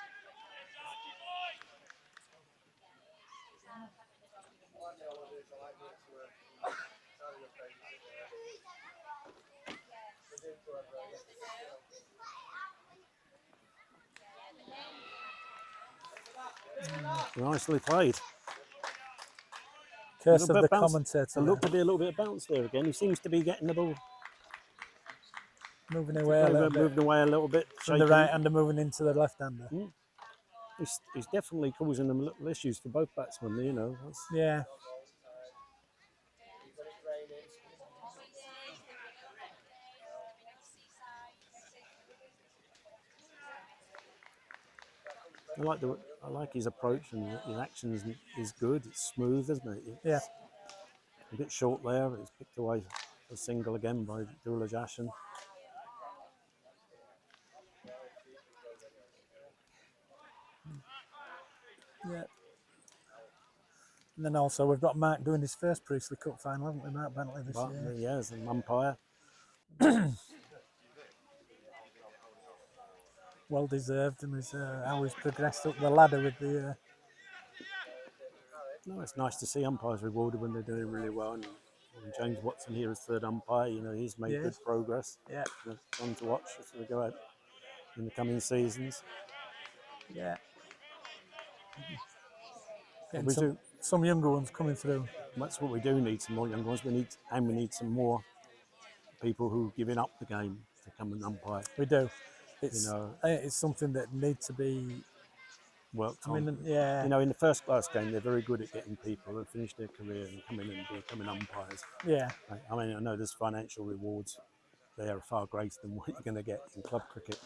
Speaker 1: Nicely played.
Speaker 5: Curse of the
Speaker 1: bounce.
Speaker 5: commentator.
Speaker 1: There looked to be a little bit of bounce there again. He seems to be getting the ball
Speaker 5: moving away a little bit.
Speaker 1: Moving away a little bit.
Speaker 5: From the right-hander moving into the left-hander.
Speaker 1: He's definitely causing them little issues for both batsmen, you know.
Speaker 5: Yeah.
Speaker 1: I like his approach, and his action is good. It's smooth, isn't it?
Speaker 5: Yeah.
Speaker 1: A bit short there, but it's picked away a single again by Dula Jashan.
Speaker 5: Yeah. And then also we've got Mark doing his first Priestley Cup final, haven't we, Mark Bentley this year?
Speaker 1: Yeah, as an umpire.
Speaker 5: Well deserved, and he's how he's progressed up the ladder with the.
Speaker 1: No, it's nice to see umpires rewarded when they're doing really well. And James Watson here as third umpire, you know, he's made good progress.
Speaker 5: Yeah.
Speaker 1: It's fun to watch as we go out in the coming seasons.
Speaker 5: Yeah. Getting some younger ones coming through.
Speaker 1: That's what we do need, some more younger ones. We need some more people who are giving up the game to come and umpire.
Speaker 5: We do. It's something that needs to be
Speaker 1: worked on.
Speaker 5: Yeah.
Speaker 1: You know, in the first class game, they're very good at getting people who finish their career and come in and becoming umpires.
Speaker 5: Yeah.
Speaker 1: I mean, I know there's financial rewards there are far greater than what you're going to get in club cricket,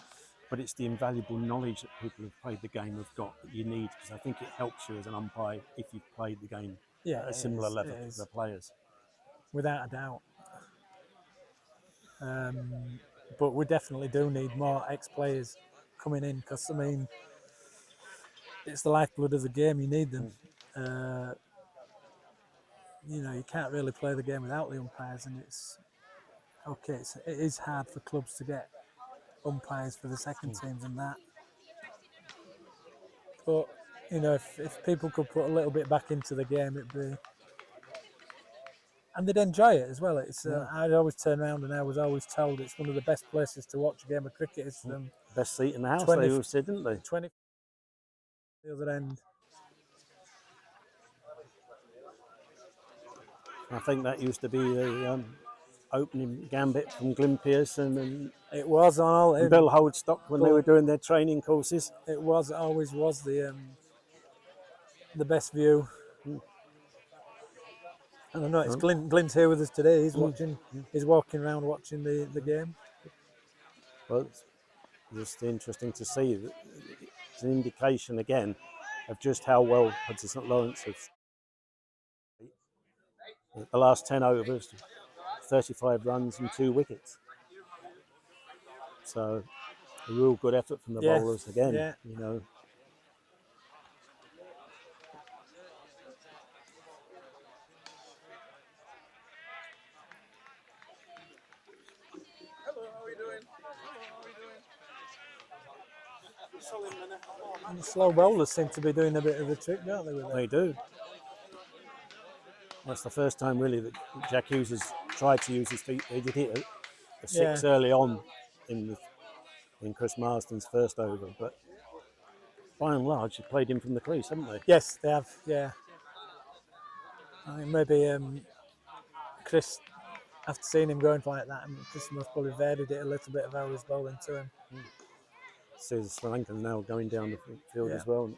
Speaker 1: but it's the invaluable knowledge that people who've played the game have got that you need, because I think it helps you as an umpire if you've played the game at a similar level to the players.
Speaker 5: Without a doubt. But we definitely do need more ex-players coming in, because, I mean, it's the lifeblood of the game. You need them. You know, you can't really play the game without the umpires, and it is hard for clubs to get umpires for the second teams and that. But, you know, if people could put a little bit back into the game, it'd be... And they'd enjoy it as well. I'd always turn around and I was always told it's one of the best places to watch a game of cricket. It's
Speaker 1: best seat in the house, they all said, didn't they?
Speaker 5: 20 the other end.
Speaker 1: I think that used to be the opening gambit from Glyn Pearson and
Speaker 5: it was all
Speaker 1: and Bill Holdstock when they were doing their training courses.
Speaker 5: It always was the best view. And I know it's Glyn's here with us today. He's watching. He's walking around watching the game.
Speaker 1: Well, it's just interesting to see. It's an indication again of just how well Pudsey St Lawrence have. The last 10 overs, 35 runs and 2 wickets. So a real good effort from the bowlers again.
Speaker 5: Yeah.
Speaker 1: You know.
Speaker 5: And the slow bowlers seem to be doing a bit of a trick, don't they? With it?
Speaker 1: They do. That's the first time really that Jack Hughes has tried to use his feet. They did hit a 6 early on in Chris Marsden's first over, but by and large, they played him from the crease, haven't they?
Speaker 5: Yes, they have. Yeah. I think maybe Chris, after seeing him going like that, Chris must probably varied it a little bit of how he was bowling to him.
Speaker 1: See the Sri Lankan now going down the field as well.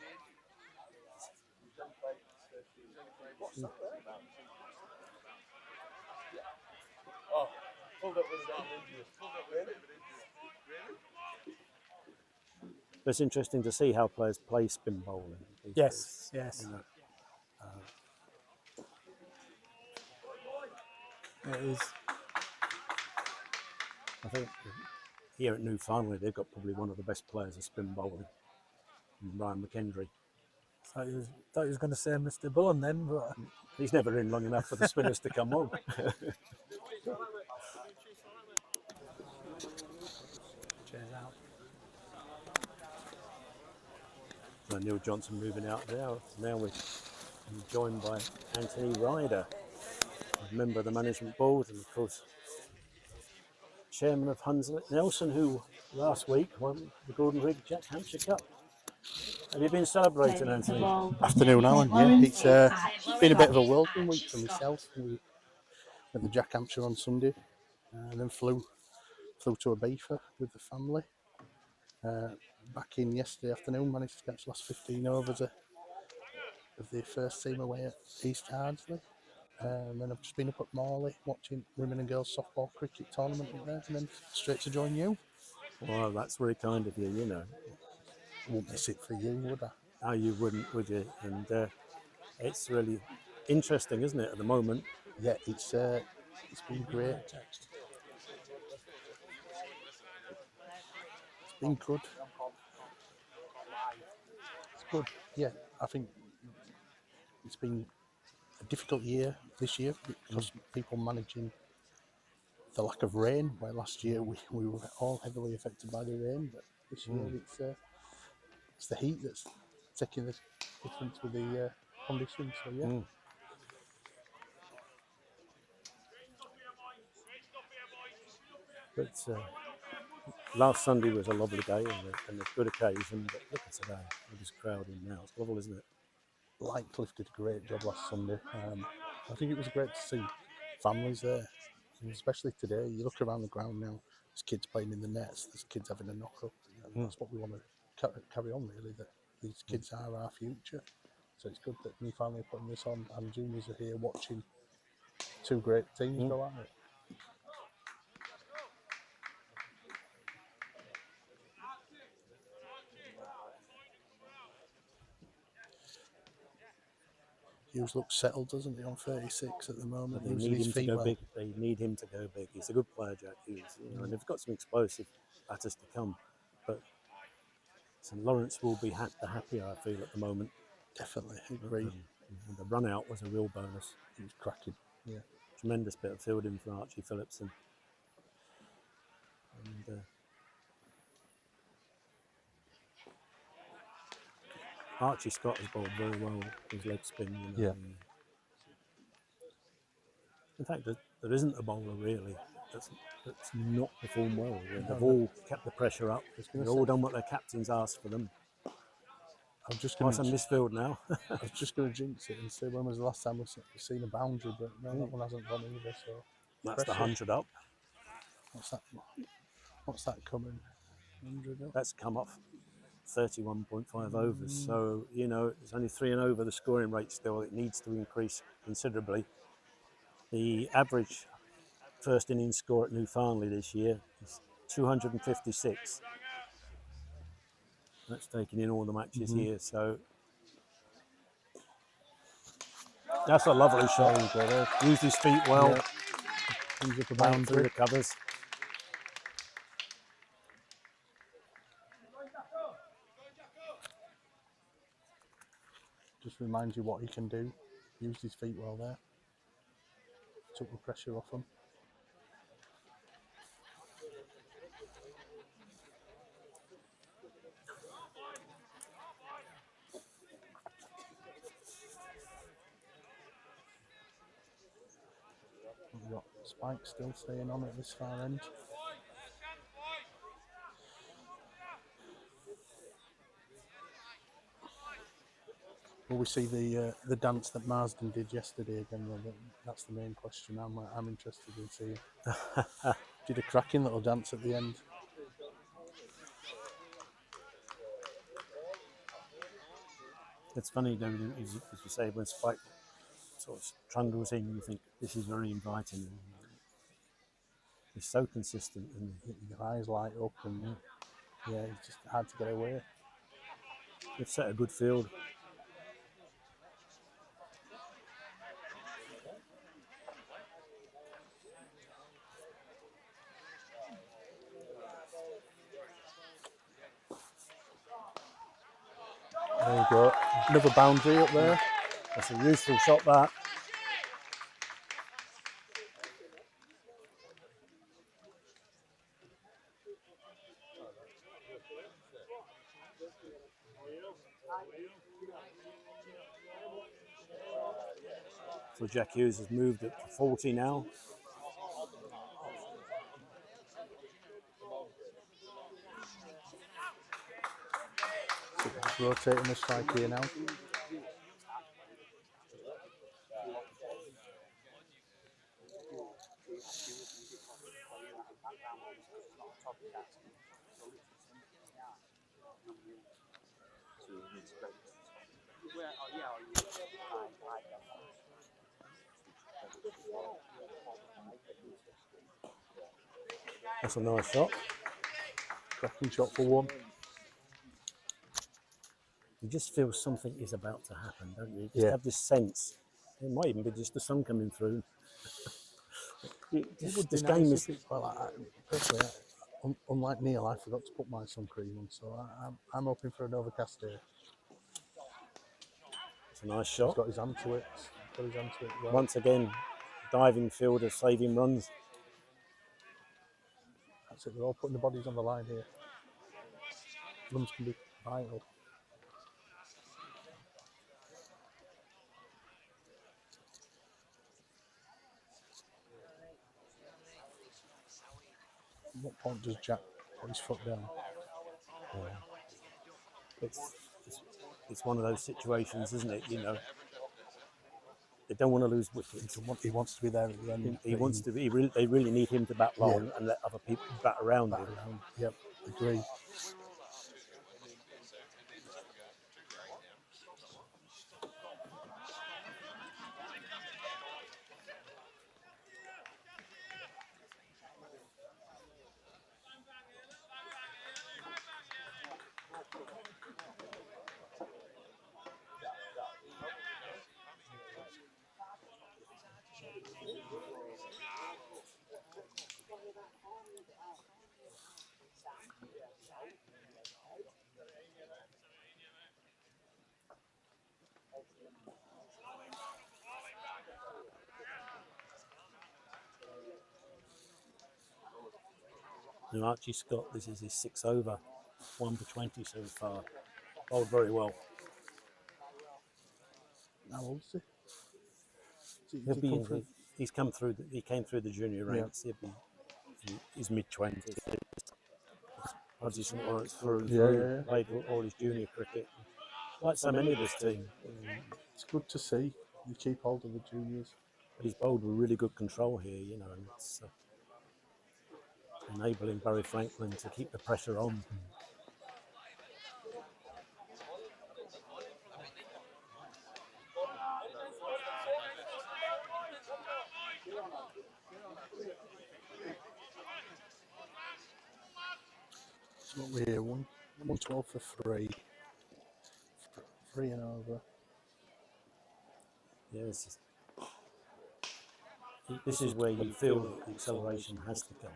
Speaker 1: But it's interesting to see how players play spin bowling these
Speaker 5: Yes,
Speaker 1: days.
Speaker 5: yes.
Speaker 1: You know,
Speaker 5: It is.
Speaker 1: I think here at Newfoundland they've got probably one of the best players of spin bowling, Ryan McKendry.
Speaker 5: Thought he was going to say Mr. Bullen then, but
Speaker 1: He's never in long enough for the spinners to come on.
Speaker 5: cheers out.
Speaker 1: So Neil Johnson moving out there. Now we're joined by Anthony Ryder, a member of the management board, and of course chairman of Hunslet Nelson, who last week won the Gordon Rigg Jack Hampshire Cup. Have you been celebrating, Anthony?
Speaker 6: Afternoon, Alan. Yeah, it's been a bit of a whirlwind week for myself. We went to Jack Hampshire on Sunday, and then flew to Ibiza with the family. Back in yesterday afternoon, managed to catch the last 15 overs of the first team away at East Ardsley. And then I've just been up at Morley watching women and girls softball cricket tournament up there, and then straight to join you.
Speaker 1: Well, that's very kind of you, you know.
Speaker 6: Wouldn't miss it for you, would I?
Speaker 1: No, you wouldn't, would you? And it's really interesting, isn't it, at the moment?
Speaker 6: Yeah, it's been great. It's been good. It's good. Yeah, I think it's been a difficult year this year because people managing the lack of rain, where last year we were all heavily affected by the rain, but this year it's the heat that's taking the difference with the conditions. So yeah,
Speaker 1: But last Sunday was a lovely day and a good occasion, but look at today, it is crowded now. It's lovely, isn't it?
Speaker 6: Lightcliff did a great job last Sunday. I think it was great to see families there, and especially today. You look around the ground now, there's kids playing in the nets, there's kids having a knock up, and that's what we want to carry on really, that these kids are our future. So it's good that we finally are putting this on, and juniors are here watching two great teams go at it. Hughes looks settled, doesn't he, on 36 at the moment?
Speaker 1: But they need him to go big. They need him to go big. He's a good player, Jack Hughes. You know, and they've got some explosive batters to come. But St Lawrence will be the happier, I feel, at the moment.
Speaker 6: Definitely, agree.
Speaker 1: And the run out was a real bonus.
Speaker 6: He was cracking. Yeah,
Speaker 1: Tremendous bit of fielding for Archie Phillipson. And Archie Scott has bowled very well, his leg spin. You know.
Speaker 6: Yeah.
Speaker 1: In fact, there isn't a bowler really that's not performed well. They've all kept the pressure up. They've all done what their captains asked for them.
Speaker 6: I'm just going
Speaker 1: to misfield now.
Speaker 6: I was just going to jinx it and say when was the last time we've seen a boundary, but no, that one hasn't gone either. So
Speaker 1: that's the 100 up.
Speaker 6: What's that coming? 100 up.
Speaker 1: That's come off 31.5 overs. So you know it's only 3 and over the scoring rate still. It needs to increase considerably. The average first innings score at Newfoundland this year is 256. That's taking in all the matches here. So that's a lovely shot. Used his feet well.
Speaker 6: Comes up a
Speaker 1: Through
Speaker 6: boundary.
Speaker 1: the covers.
Speaker 6: Just reminds you what he can do. Used his feet well there. Took the pressure off him. We've got Spike still staying on at this far end. Will we see the dance that Marsden did yesterday again? That's the main question. I'm interested in seeing. Did a cracking little dance at the end.
Speaker 1: It's funny, though, as you say, when Spike sort of trundles in, you think this is very inviting. He's so consistent, and
Speaker 6: your eyes light up, and yeah, it's just hard to get away.
Speaker 1: they've set a good field.
Speaker 6: There you go. Another boundary up there.
Speaker 1: That's a useful shot, that. So Jack Hughes has moved it to 40 now.
Speaker 6: Just rotating the strike here now.
Speaker 1: That's a nice shot.
Speaker 6: Cracking shot for one.
Speaker 1: You just feel something is about to happen, don't you? You just
Speaker 6: Yeah.
Speaker 1: have this sense. It might even be just the sun coming through.
Speaker 6: It would
Speaker 1: This
Speaker 6: be
Speaker 1: game
Speaker 6: nice
Speaker 1: is.
Speaker 6: if it's, well, personally, unlike Neil, I forgot to put my sun cream on, so I'm hoping for an overcast day.
Speaker 1: It's a nice
Speaker 6: He's
Speaker 1: shot.
Speaker 6: got his hand to it. Got his hand to it well.
Speaker 1: Once again, diving fielder saving runs.
Speaker 6: That's it. They're all putting the bodies on the line here. Runs can be vital. At what point does Jack put his foot down?
Speaker 1: It's one of those situations, isn't it? You know, they don't want to lose wickets.
Speaker 6: He wants to be there at the end.
Speaker 1: He wants to be. They really need him to bat long and let other people bat around him.
Speaker 6: Yep, agree.
Speaker 1: And Archie Scott, this is his 6th over, 1 for 20 so far. Bowled very well.
Speaker 6: How old is he?
Speaker 1: He's come through. He came through the junior ranks. He'll be in his mid-20s. Pudsey St Lawrence through. Played all his junior cricket. Like so many of this team.
Speaker 6: It's good to see. You keep hold of the juniors.
Speaker 1: But he's bowled with really good control here, you know, and it's enabling Barry Franklin to keep the pressure on.
Speaker 6: So what we're here, 112 for 3. 3 and over.
Speaker 1: Yeah, this is where you feel that the acceleration has to come.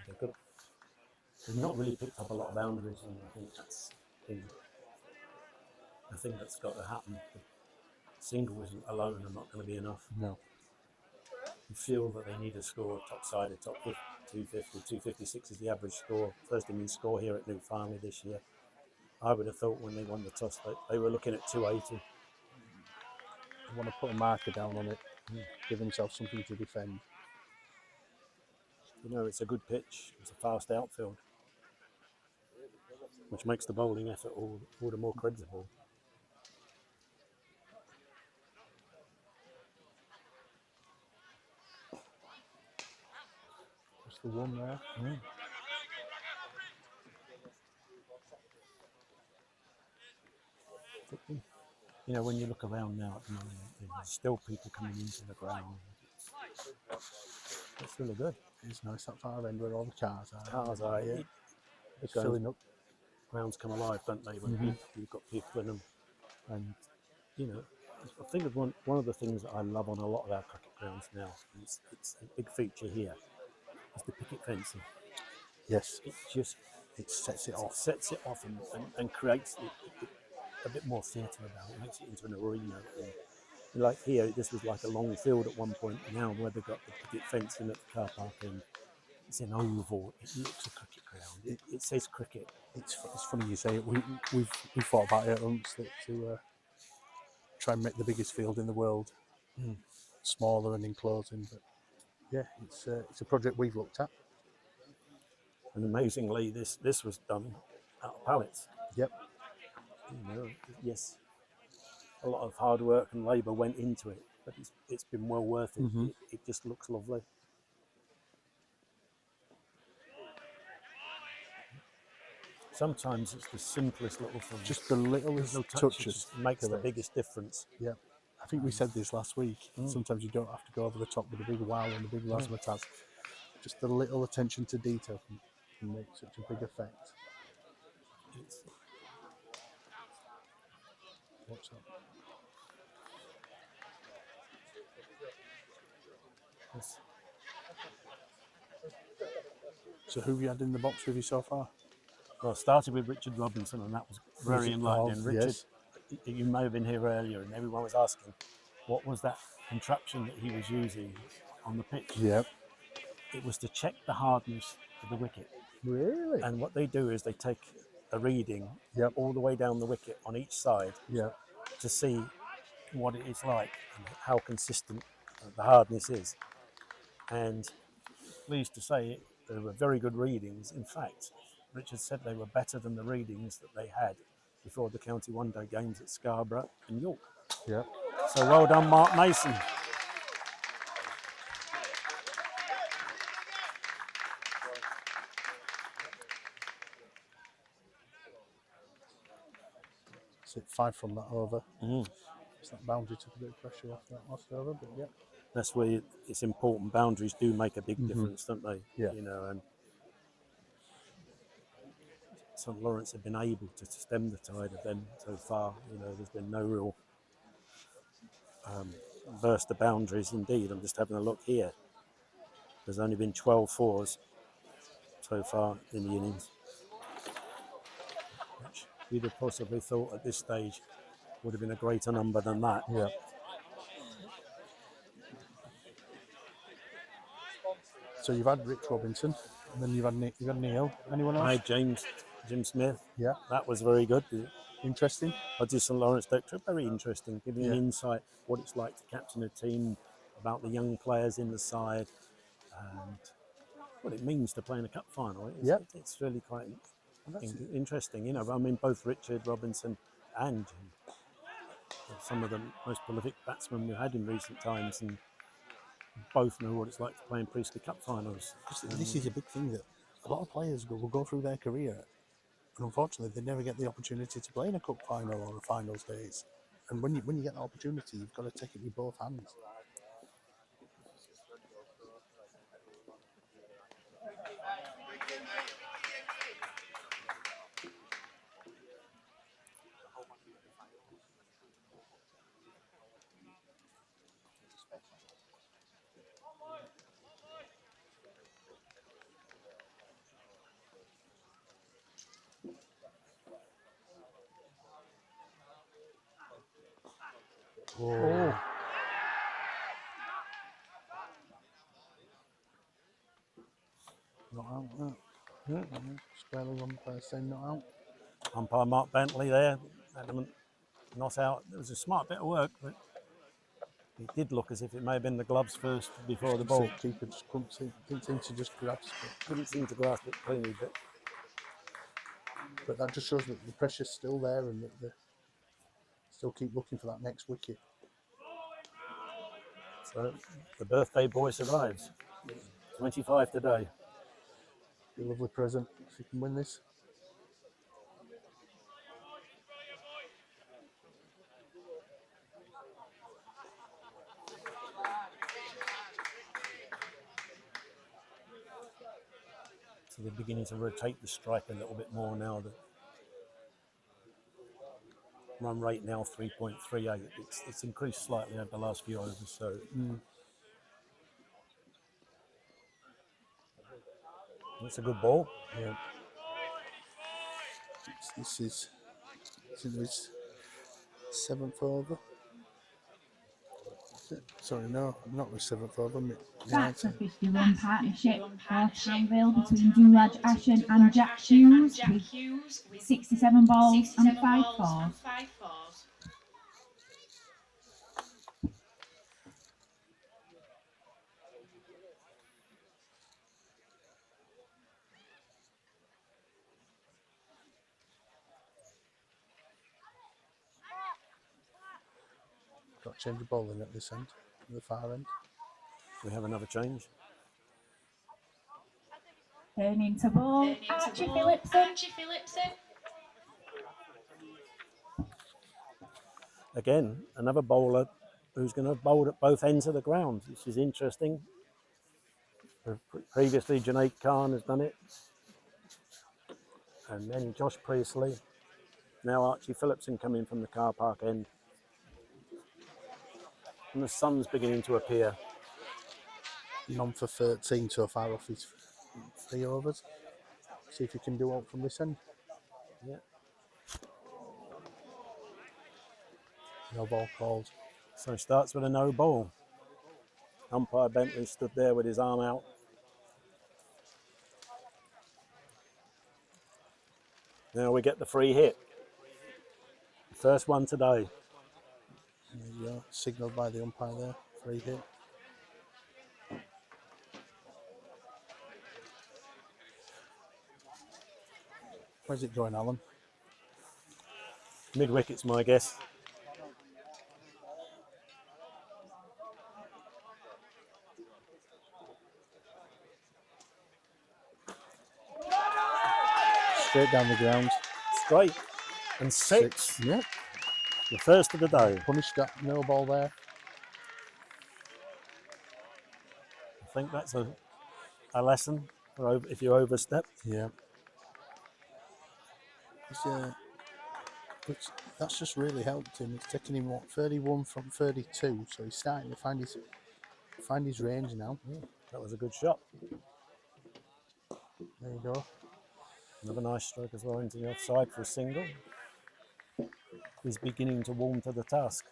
Speaker 1: You know, they've not really picked up a lot of boundaries, and I think that's the thing that's got to happen. The singles alone are not going to be enough.
Speaker 6: No.
Speaker 1: You feel that they need a score top-sided, top 50, 250, 256 is the average score, first innings score here at New Farnley this year. I would have thought when they won the toss that they were looking at 280.
Speaker 6: I want to put a marker down on it, give themselves something to defend.
Speaker 1: You know, it's a good pitch, it's a fast outfield, which makes the bowling effort all the more credible.
Speaker 6: Just the one there.
Speaker 1: You know, when you look around now at the moment, there's still people coming into the ground. It's really good.
Speaker 6: It's nice that far end where all the cars are.
Speaker 1: Cars are,
Speaker 6: Yeah.
Speaker 1: the
Speaker 6: Filling up.
Speaker 1: grounds come alive, don't they, when you've got people in them. And, you know, I think of one of the things that I love on a lot of our cricket grounds now, and it's a big feature here, is the picket fencing.
Speaker 6: Yes.
Speaker 1: It sets it off and creates a bit more theatre about it, makes it into an arena. And like here, this was like a long field at one point. Now, where they've got the picket fencing at the car park, and it's an oval. It looks a cricket ground. It says cricket.
Speaker 6: It's funny you say it. We've thought about it once to try and make the biggest field in the world smaller and enclosing. But yeah, it's a project we've looked at.
Speaker 1: And amazingly, this was done out of pallets.
Speaker 6: Yep.
Speaker 1: You know, yes, a lot of hard work and labour went into it, but it's been well worth it. It just looks lovely. Sometimes it's the simplest little thing.
Speaker 6: Just the littlest touches
Speaker 1: makes the biggest difference.
Speaker 6: Yeah. I think we said this last week. Sometimes you don't have to go over the top with a big wow and a big razzmatazz. Just the little attention to detail can make such a big effect. What's that?
Speaker 1: Yes.
Speaker 6: So who have you had in the box with you so far?
Speaker 1: Well, I started with Richard Robinson, and that was very enlightening. Richard, you may have been here earlier, and everyone was asking, what was that contraption that he was using on the pitch?
Speaker 6: Yep.
Speaker 1: It was to check the hardness of the wicket.
Speaker 6: Really?
Speaker 1: And what they do is they take a reading all the way down the wicket on each side to see what it is like and how consistent the hardness is. And pleased to say there were very good readings. In fact, Richard said they were better than the readings that they had before the county one-day games at Scarborough and York.
Speaker 6: Yeah.
Speaker 1: So well done, Mark Mason.
Speaker 6: So 5 from that over. It's that boundary took a bit of pressure off that last over, but yeah.
Speaker 1: That's where it's important. Boundaries do make a big difference, don't they?
Speaker 6: Yeah.
Speaker 1: You know, and St Lawrence have been able to stem the tide of them so far. You know, there's been no real burst of boundaries. Indeed, I'm just having a look here. There's only been 12 fours so far in the innings, which you'd have possibly thought at this stage would have been a greater number than that.
Speaker 6: Yeah. So you've had Rich Robinson, and then you've had Neil. Anyone else?
Speaker 1: I had Jim Smith.
Speaker 6: Yeah.
Speaker 1: That was very good.
Speaker 6: Interesting.
Speaker 1: Pudsey St Lawrence Doctor, very interesting, giving an insight what it's like to captain a team, about the young players in the side, and what it means to play in a cup final. It's really quite interesting. You know, I mean, both Richard Robinson and some of the most prolific batsmen we've had in recent times, and both know what it's like to play in Priestley Cup finals.
Speaker 6: This is a big thing that a lot of players will go through their career, and unfortunately they never get the opportunity to play in a cup final or a finals days. And when you get the opportunity, you've got to take it with both hands. Oh. Not out, that. Squarely umpire saying not out.
Speaker 1: Umpire Mark Bentley there, adamant not out. It was a smart bit of work, but it did look as if it may have been the gloves first before the ball.
Speaker 6: Keeper just didn't seem to just grasp it.
Speaker 1: Couldn't seem to grasp it cleanly,
Speaker 6: but that just shows that the pressure's still there and that they still keep looking for that next wicket.
Speaker 1: So the birthday boy survives. 25 today.
Speaker 6: Be a lovely present if you can win this.
Speaker 1: So they're beginning to rotate the strike a little bit more now. The run rate now 3.38. It's increased slightly over the last few overs. So it's a good ball.
Speaker 6: Yeah. This is his 7th over. Sorry, no, not the 7th over.
Speaker 2: That's a 50-run partnership for Townville between Doolage Ashen and Jack Hughes with 67 balls and 5 fours.
Speaker 6: Got to change the ball in at this end, the far end.
Speaker 1: We have another change.
Speaker 2: Turning to ball, Archie Phillipson.
Speaker 1: Again, another bowler who's going to bowl at both ends of the ground, which is interesting. Previously, Junaid Khan has done it. And then Josh Priestley. Now Archie Phillipson coming from the car park end. And the sun's beginning to appear.
Speaker 6: Non for 13 so far off his 3 overs. See if he can do out from this end.
Speaker 1: Yeah.
Speaker 6: No ball called.
Speaker 1: So he starts with a no ball. Umpire Bentley stood there with his arm out. Now we get the free hit. First one today.
Speaker 6: There you go. Signalled by the umpire there. Free hit. Where's it going, Alan?
Speaker 1: Mid wicket's my guess.
Speaker 6: Straight down the ground.
Speaker 1: Straight. And six.
Speaker 6: Yep.
Speaker 1: The first of the day.
Speaker 6: Punished that no ball there.
Speaker 1: I think that's a lesson for if you overstep.
Speaker 6: Yeah. That's just really helped him. It's taken him 31 from 32, so he's starting to find his range now.
Speaker 1: That was a good shot.
Speaker 6: There you go.
Speaker 1: Another nice stroke as well into the offside for a single. He's beginning to warm to the task.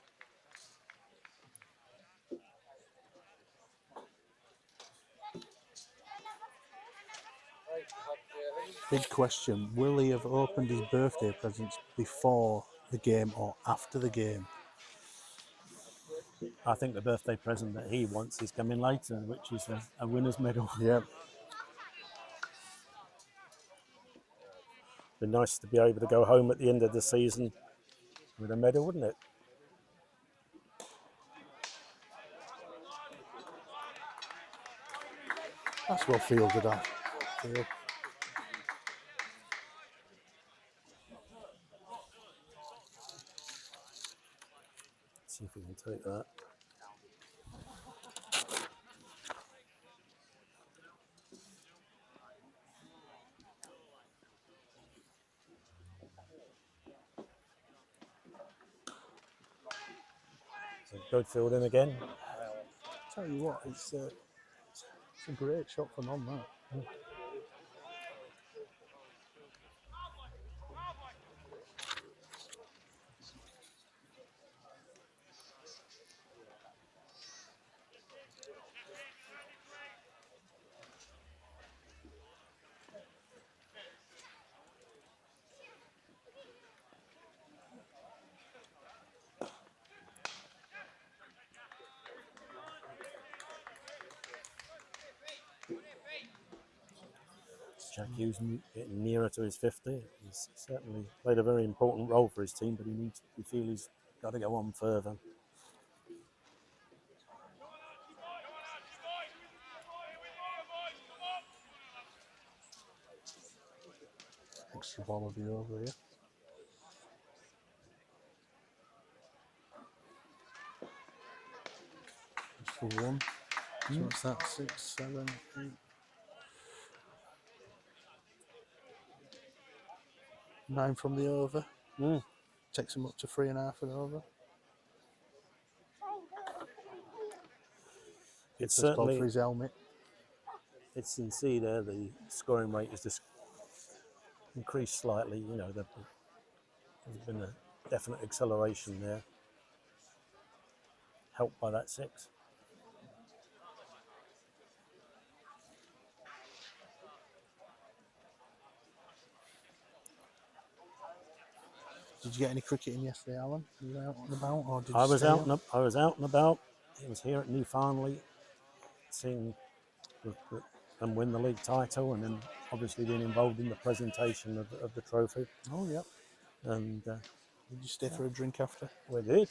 Speaker 6: Big question, will he have opened his birthday presents before the game or after the game?
Speaker 1: I think the birthday present that he wants is coming later, which is a winner's medal.
Speaker 6: Yeah.
Speaker 1: Be nice to be able to go home at the end of the season with a medal, wouldn't it?
Speaker 6: That's well fielded, I feel.
Speaker 1: See if we can take that. So good fielding again.
Speaker 6: Tell you what, it's a great shot for non that.
Speaker 1: Jack Hughes getting nearer to his 50. He's certainly played a very important role for his team, but we feel he's got to go on further.
Speaker 6: Extra ball of the over here. Just for one. So what's that? 6, 7, 8. 9 from the over. Takes him up to 3.5 and over.
Speaker 1: It's
Speaker 6: First ball
Speaker 1: certainly,
Speaker 6: for his helmet.
Speaker 1: as you can see there, the scoring rate has just increased slightly. You know, there's been a definite acceleration there, helped by that 6.
Speaker 6: Did you get any cricket in yesterday, Alan? Were you out and about, or did you
Speaker 1: I was
Speaker 6: stay
Speaker 1: out
Speaker 6: up?
Speaker 1: and I was out and about. It was here at Newfoundland, seeing them win the league title, and then obviously being involved in the presentation of the trophy.
Speaker 6: Oh, yeah.
Speaker 1: And
Speaker 6: Did you stay for a drink after?
Speaker 1: we did.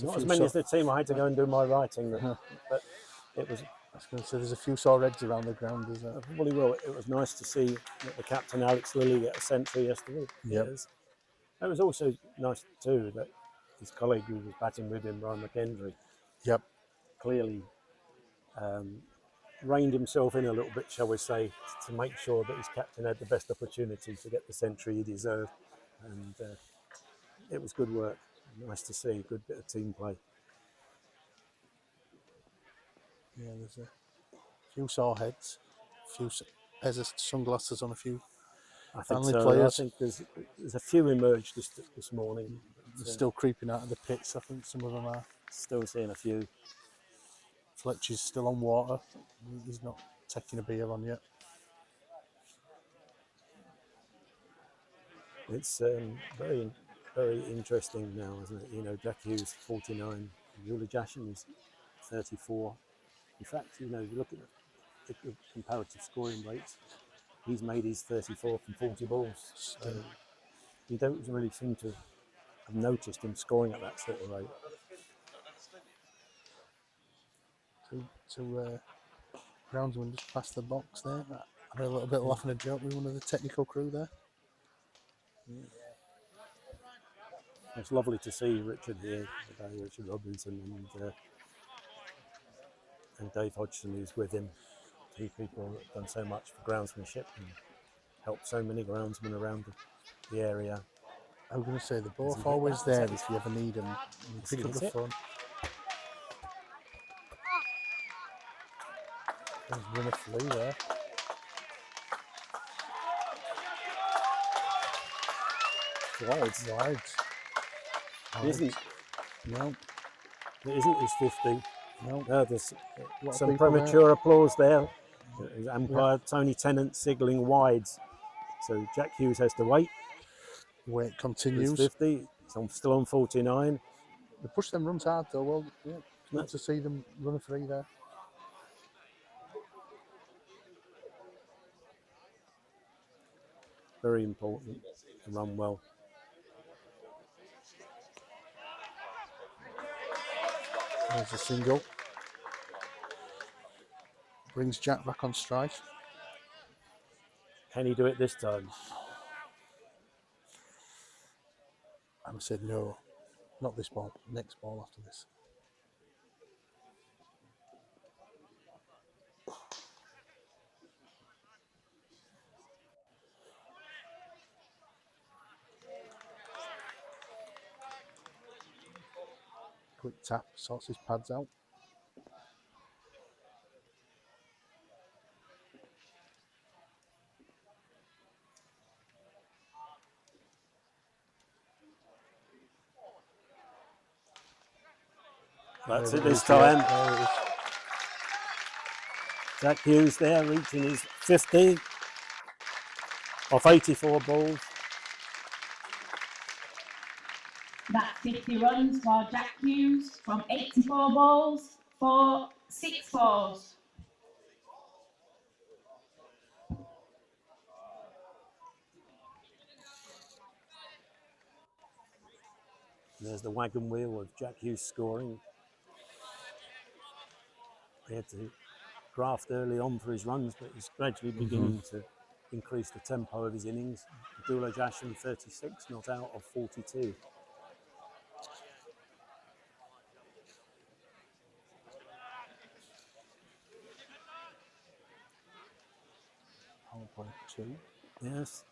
Speaker 1: Not as many as the team. I had to go and do my writing, but it was.
Speaker 6: I was going to say there's a few sore heads around the ground, is there?
Speaker 1: I probably will. It was nice to see that the captain Alex Lilly get a century yesterday.
Speaker 6: Yep.
Speaker 1: It was also nice too that his colleague who was batting with him, Ryan McKendry,
Speaker 6: Yep.
Speaker 1: clearly reined himself in a little bit, shall we say, to make sure that his captain had the best opportunity to get the century he deserved. And it was good work. Nice to see, good bit of team play.
Speaker 6: Yeah, there's a few sore heads, a few pairs of sunglasses on a few
Speaker 1: I think
Speaker 6: family
Speaker 1: so.
Speaker 6: players.
Speaker 1: I think there's a few emerged this morning.
Speaker 6: They're still creeping out of the pits. I think some of them are.
Speaker 1: Still seeing a few.
Speaker 6: Fletcher's still on water. He's not taking a beer on yet.
Speaker 1: It's very, very interesting now, isn't it? You know, Jack Hughes 49, Yula Jashin is 34. In fact, you know, you look at the comparative scoring rates. He's made his 34 from 40 balls. You don't really seem to have noticed him scoring at that sort of rate.
Speaker 6: Two groundsmen just past the box there. I had a little bit of laughing a joke with one of the technical crew there.
Speaker 1: It's lovely to see Richard here, Richard Robinson and Dave Hodgson, who's with him. 2 people that have done so much for groundsmanship and helped so many groundsmen around the area.
Speaker 6: I was going to say they're both always there if you ever need them. You pick up the phone. There's Winner Flea there. Wide.
Speaker 1: It isn't.
Speaker 6: No.
Speaker 1: It isn't his 50.
Speaker 6: No.
Speaker 1: There's some premature applause there. Umpire Tony Tennant signalling wides. So Jack Hughes has to wait.
Speaker 6: Wait continues.
Speaker 1: He's 50. So still on 49.
Speaker 6: They push them runs hard though. Well, yeah. It's good to see them run a 3 there.
Speaker 1: Very important to run well.
Speaker 6: There's a single. Brings Jack back on strike.
Speaker 1: Can he do it this time?
Speaker 6: I would say no. Not this ball. Next ball after this. Quick tap, sorts his pads out.
Speaker 1: That's it this time. Jack Hughes there reaching his 50 off 84 balls.
Speaker 2: That's 50 runs for Jack Hughes from 84 balls for 6 fours.
Speaker 1: There's the wagon wheel of Jack Hughes scoring. He had to graft early on for his runs, but he's gradually beginning to increase the tempo of his innings. Abdullah Jashan 36, not out of 42.
Speaker 6: Power play 2.
Speaker 1: Yes.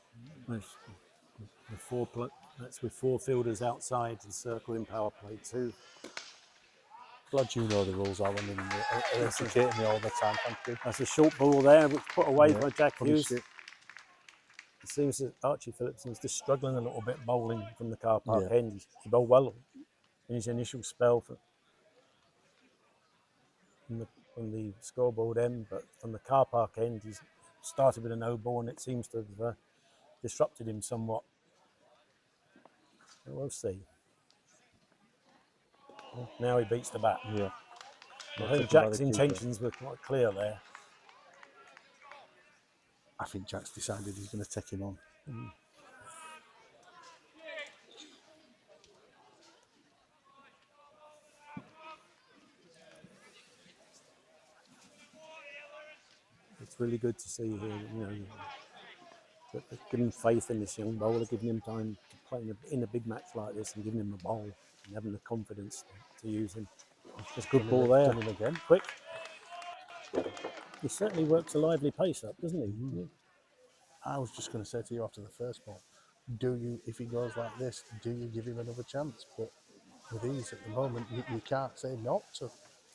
Speaker 1: That's with 4 fielders outside the circle in power play 2.
Speaker 6: Glad you know the rules, Alan, and educating me all the time. Thank you.
Speaker 1: That's a short ball there, which put away by Jack Hughes.
Speaker 6: It.
Speaker 1: It seems that Archie Phillipson's just struggling a little bit bowling from the car park
Speaker 6: Yeah.
Speaker 1: end. He bowled well in his initial spell from the scoreboard end, but from the car park end, he's started with a no ball, and it seems to have disrupted him somewhat. We'll see. Now he beats the bat.
Speaker 6: Yeah.
Speaker 1: I think Jack's intentions were quite clear there.
Speaker 6: I think Jack's decided he's going to take him on.
Speaker 1: It's really good to see here, that they're giving faith in this young bowler, giving him time to play in a big match like this, and giving him the ball and having the confidence to use him. It's a good ball there.
Speaker 6: Done him again.
Speaker 1: Quick. He certainly works a lively pace up, doesn't he?
Speaker 6: I was just going to say to you after the first ball, if he goes like this, do you give him another chance? But with these at the moment, you can't say not to.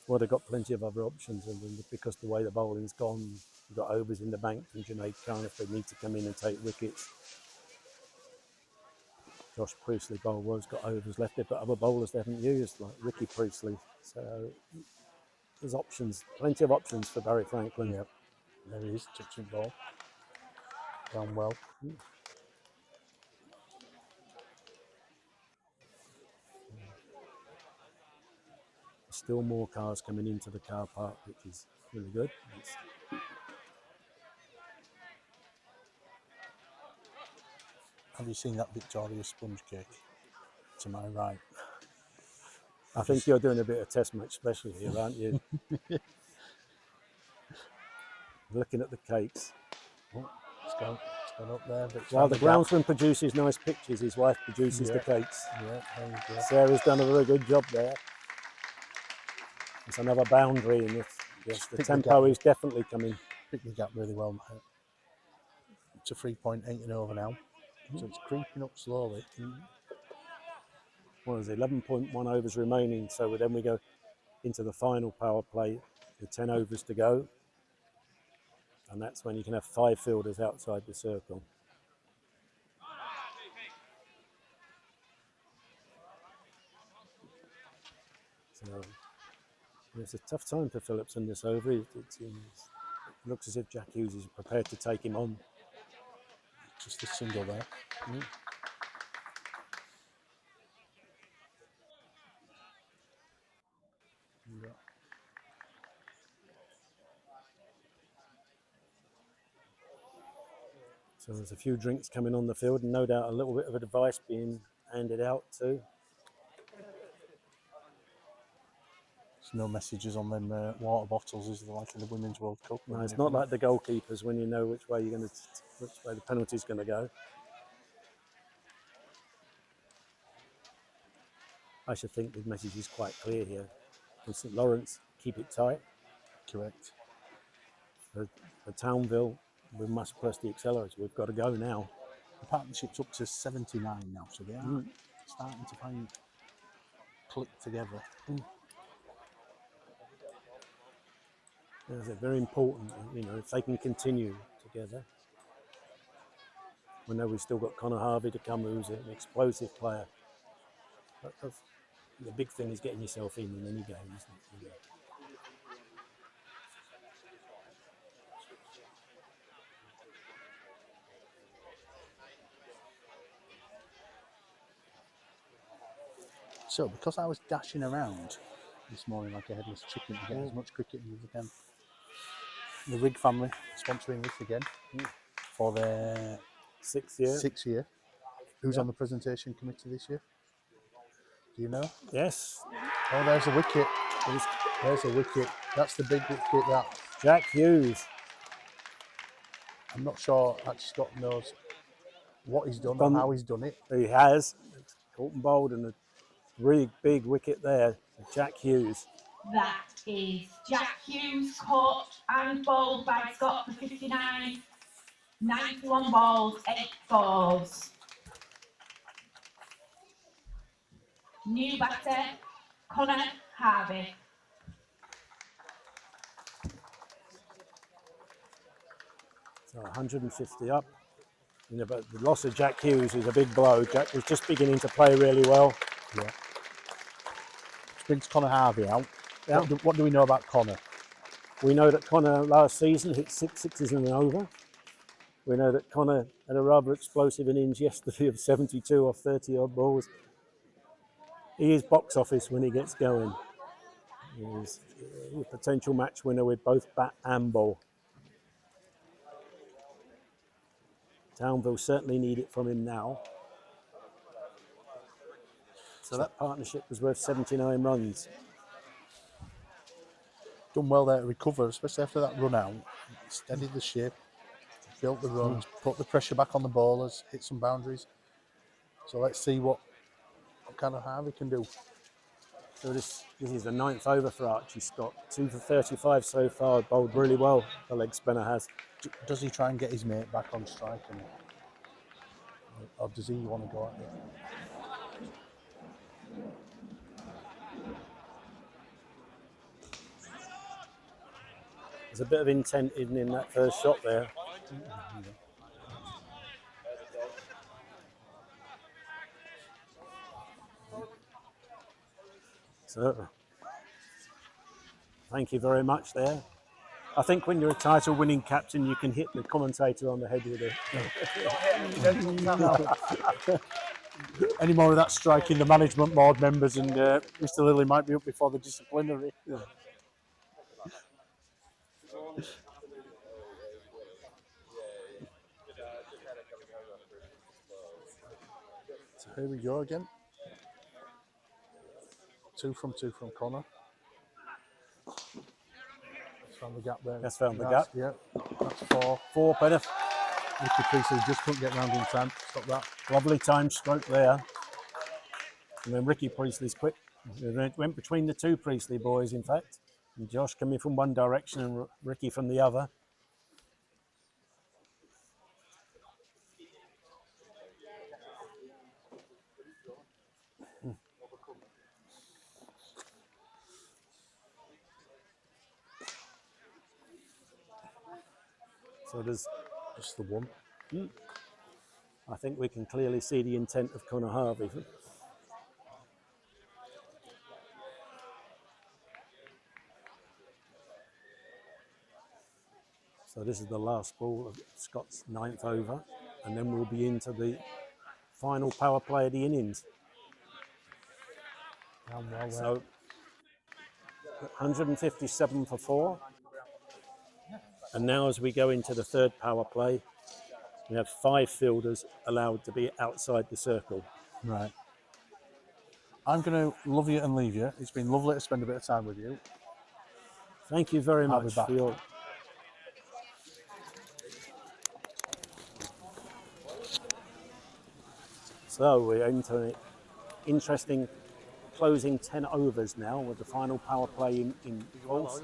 Speaker 1: Well, they've got plenty of other options, and because the way the bowling's gone, you've got overs in the bank from Junaid Khan if they need to come in and take wickets. Josh Priestley bowler's got overs left. They've got other bowlers they haven't used, like Ricky Priestley. So there's options, plenty of options for Barry Franklin.
Speaker 6: Yep. There he is, touching ball. Done well.
Speaker 1: Still more cars coming into the car park, which is really good.
Speaker 6: Have you seen that Victoria sponge cake to my right?
Speaker 1: I think you're doing a bit of test match special here, aren't you? Looking at the cakes.
Speaker 6: Oh, it's gone up there.
Speaker 1: While the groundsman produces nice pictures, his wife produces the cakes.
Speaker 6: Yeah, there you go.
Speaker 1: Sarah's done a very good job there. It's another boundary in this. Yes, the tempo is definitely coming.
Speaker 6: Picked the gap really well, mate. To 3.8 and over now. So it's creeping up slowly.
Speaker 1: Well, there's 11.1 overs remaining, so then we go into the final power play with 10 overs to go. And that's when you can have 5 fielders outside the circle. So it's a tough time for Phillipson this over. It looks as if Jack Hughes is prepared to take him on.
Speaker 6: Just a single there. Yeah.
Speaker 1: So there's a few drinks coming on the field, and no doubt a little bit of advice being handed out too.
Speaker 6: There's no messages on them water bottles, is there, like in the Women's World Cup?
Speaker 1: No, it's not like the goalkeepers when you know which way which way the penalty's going to go. I should think the message is quite clear here. From St Lawrence, keep it tight.
Speaker 6: Correct.
Speaker 1: For Townville, we must press the accelerator. We've got to go now.
Speaker 6: The partnership's up to 79 now, so they are starting to click together.
Speaker 1: It's very important, if they can continue together. We know we've still got Connor Harvey to come, who's an explosive player. But the big thing is getting yourself in any game, isn't it?
Speaker 6: So, because I was dashing around this morning like a headless chicken to get as much cricket as I can, the Rigg family sponsoring this again for their
Speaker 1: 6th year.
Speaker 6: Who's on the presentation committee this year? Do you know?
Speaker 1: Yes.
Speaker 6: Oh, there's a wicket. There's a wicket. That's the big wicket. That
Speaker 1: Jack Hughes.
Speaker 6: I'm not sure actually Scott knows what he's done or how he's done it.
Speaker 1: He has. It's caught and bowled, and a really big wicket there. Jack Hughes.
Speaker 2: That is Jack Hughes, caught and bowled by Scott for 59. 91 balls, 8 fours. New batter, Connor Harvey.
Speaker 1: So 150 up. You know, but the loss of Jack Hughes is a big blow. Jack was just beginning to play really well.
Speaker 6: Yeah. Which brings Connor Harvey out.
Speaker 1: Yeah.
Speaker 6: What do we know about Connor?
Speaker 1: We know that Connor last season hit 6 sixes in an over. We know that Connor had a rather explosive innings yesterday of 72 off 30 odd balls. He is box office when he gets going. He's a potential match winner with both bat and ball. Townville certainly need it from him now. So that partnership was worth 79 runs.
Speaker 6: Done well there to recover, especially after that run out. Steadied the ship, built the runs, put the pressure back on the bowlers, hit some boundaries. So let's see what kind of Harvey can do.
Speaker 1: So this is the 9th over for Archie Scott. 2 for 35 so far, bowled really well, the leg spinner has.
Speaker 6: Does he try and get his mate back on strike? Or does he want to go at it?
Speaker 1: There's a bit of intent in that first shot there. So, thank you very much there. I think when you're a title-winning captain, you can hit the commentator on the head with it.
Speaker 6: Any more of that striking the management board members, and Mr. Lilly might be up before the disciplinary. Yeah. So here we go again. 2 from Connor. Found the gap there.
Speaker 1: That's found the gap.
Speaker 6: Yeah, that's 4.
Speaker 1: 4 better.
Speaker 6: Ricky Priestley just couldn't get round in time. Stop that.
Speaker 1: Lovely time stroke there. And then Ricky Priestley's quick. It went between the 2 Priestley boys, in fact. And Josh coming from one direction and Ricky from the other. So there's
Speaker 6: just the 1.
Speaker 1: I think we can clearly see the intent of Connor Harvey. So this is the last ball of Scott's 9th over, and then we'll be into the final power play of the innings. So 157 for 4. And now as we go into the 3rd power play, we have 5 fielders allowed to be outside the circle.
Speaker 6: Right. I'm going to love you and leave you. It's been lovely to spend a bit of time with you.
Speaker 1: Thank you very
Speaker 6: I'll
Speaker 1: much
Speaker 6: be back.
Speaker 1: for your... So we're into an interesting closing 10 overs now with the final power play in course.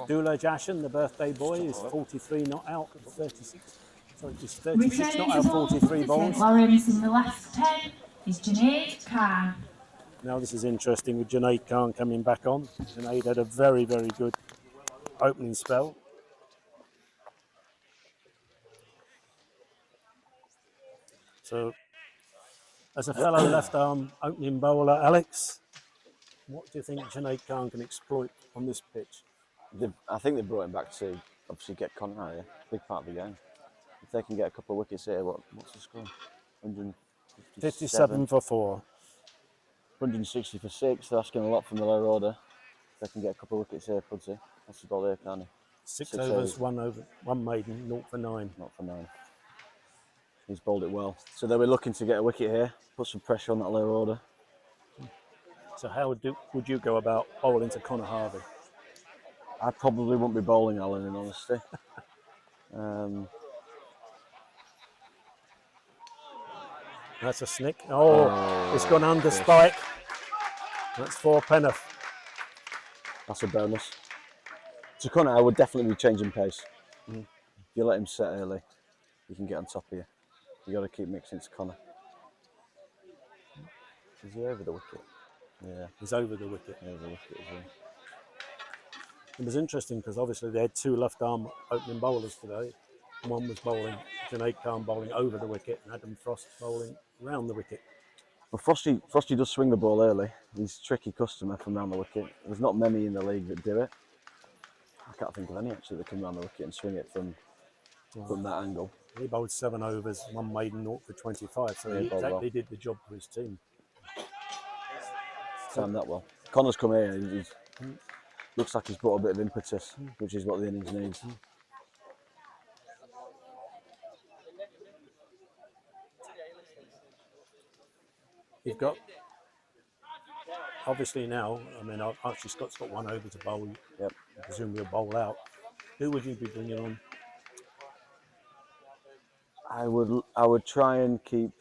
Speaker 1: Dula Jashan, the birthday boy, is 43 not out, 36. Sorry, he's 36 not out, 43 balls.
Speaker 2: St Lawrence in the last 10 is Junaid Khan.
Speaker 1: Now this is interesting with Junaid Khan coming back on. Junaid had a very, very good opening spell. So, as a fellow left-arm opening bowler, Alex, what do you think Junaid Khan can exploit on this pitch?
Speaker 7: I think they brought him back to obviously get Connor out here. Big part of the game. If they can get a couple of wickets here, what's the score?
Speaker 1: 57 for 4.
Speaker 7: 160 for 6. They're asking a lot from the lower order. If they can get a couple of wickets here, Pudsey. That's the ball here, can't he?
Speaker 1: 6 overs, 1 maiden, 0 for 9.
Speaker 7: 0 for 9. He's bowled it well. So they were looking to get a wicket here, put some pressure on that lower order.
Speaker 1: So how would you go about bowling to Connor Harvey?
Speaker 7: I probably wouldn't be bowling Alan, in honesty.
Speaker 1: That's a snick. Oh, it's gone under spike. That's 4 penneth.
Speaker 7: That's a bonus. To Connor, I would definitely be changing pace. If you let him set early, you can get on top of you. You got to keep mixing to Connor. Is he over the wicket? Yeah,
Speaker 1: He's over the wicket.
Speaker 7: over the wicket as well.
Speaker 1: It was interesting because obviously they had 2 left-arm opening bowlers today. One was bowling, Junaid Khan bowling over the wicket, and Adam Frost bowling round the wicket.
Speaker 7: Well, Frosty does swing the ball early. He's a tricky customer from round the wicket. There's not many in the league that do it. I can't think of any actually that come round the wicket and swing it from that angle.
Speaker 1: He bowled 7 overs, 1 maiden, 0 for 25, so
Speaker 7: Yeah,
Speaker 1: he
Speaker 7: bowled well.
Speaker 1: exactly did the job for his team.
Speaker 7: Timed that well. Connor's come here. He looks like he's brought a bit of impetus, which is what the innings needs.
Speaker 1: You've got, obviously now, I mean, Archie Scott's got 1 over to bowl.
Speaker 7: Yep.
Speaker 1: I presume he'll bowl out. Who would you be bringing on?
Speaker 7: I would try and keep.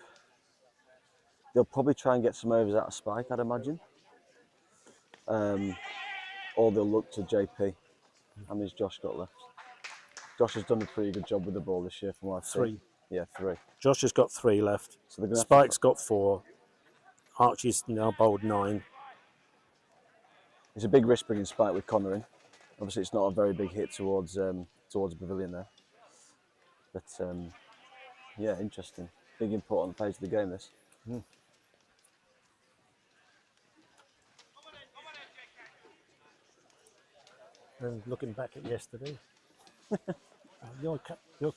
Speaker 7: They'll probably try and get some overs out of Spike, I'd imagine. Or they'll look to JP. How many's Josh got left? Josh has done a pretty good job with the ball this year, from what I've seen.
Speaker 1: 3.
Speaker 7: Yeah, 3.
Speaker 1: Josh has got 3 left.
Speaker 7: So they're gonna have
Speaker 1: Spike's got 4. Archie's now bowled 9.
Speaker 7: It's a big risk bringing Spike with Connor in. Obviously, it's not a very big hit towards the pavilion there. But yeah, interesting. Big input on the page of the game. This.
Speaker 1: And looking back at yesterday, your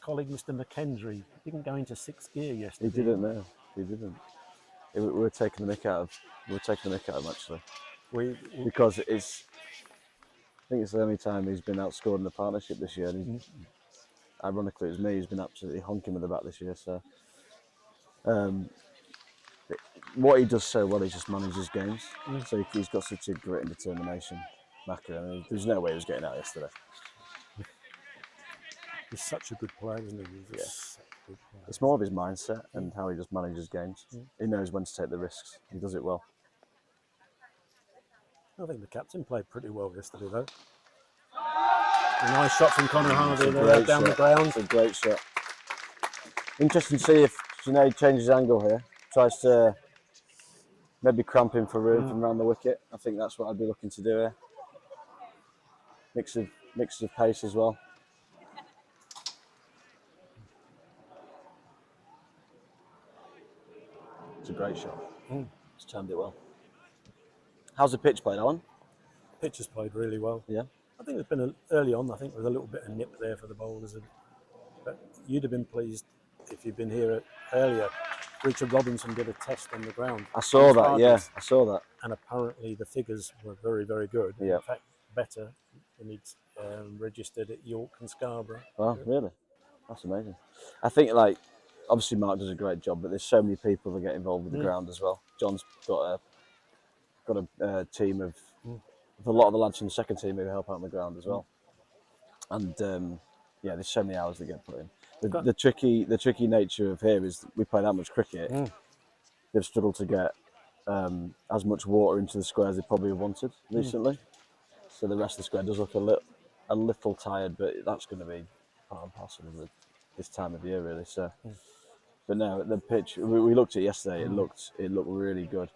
Speaker 1: colleague Mr. McKendry didn't go into 6th gear yesterday.
Speaker 7: He didn't. No, he didn't. We were taking the mick out of. We were taking the mick out of him actually. Because it's. I think it's the only time he's been outscored in the partnership this year. And ironically, it was me who's been absolutely honking with the bat this year. So, what he does so well, he just manages games. So he's got such a grit and determination. Macca, I mean, there's no way he was getting out yesterday.
Speaker 1: He's such a good player, isn't he? He's such a good player.
Speaker 7: It's more of his mindset and how he just manages games. He knows when to take the risks. He does it well.
Speaker 1: I think the captain played pretty well yesterday, though. A nice shot from Connor Harvey there down the ground.
Speaker 7: It's a great shot. Interesting to see if Junaid changes angle here. Tries to maybe cramp him for room from around the wicket. I think that's what I'd be looking to do here. Mix of pace as well. It's a great shot. He's timed it well. How's the pitch played, Alan?
Speaker 1: Pitch has played really well.
Speaker 7: Yeah.
Speaker 1: I think there's been early on. I think there was a little bit of nip there for the bowlers, but you'd have been pleased if you'd been here earlier. Richard Robinson did a test on the ground.
Speaker 7: I saw that. Yeah, I saw that.
Speaker 1: And apparently the figures were very, very good.
Speaker 7: Yeah.
Speaker 1: In fact, better than he'd registered at York and Scarborough.
Speaker 7: Wow, really? That's amazing. I think, like, obviously Mark does a great job, but there's so many people that get involved with the ground as well. John's got a team of a lot of the lads from the second team who help out on the ground as well. And yeah, there's so many hours that get put in. The tricky nature of here is we play that much cricket. They've struggled to get as much water into the square as they probably wanted recently. So the rest of the square does look a little tired, but that's going to be part and parcel of this time of year, really. So, but no, the pitch we looked at yesterday. It looked really good.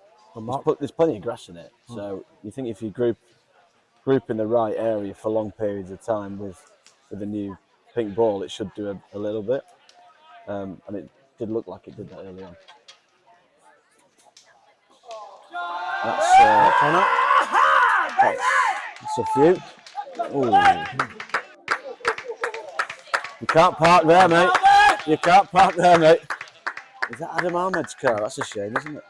Speaker 7: There's plenty of grass in it, so you think if you group in the right area for long periods of time with a new pink ball, it should do a little bit, and it did look like it did that early on. That's a few. Ooh. You can't park there, mate. You can't park there, mate. Is that Adam Ahmed's car? That's a shame, isn't it?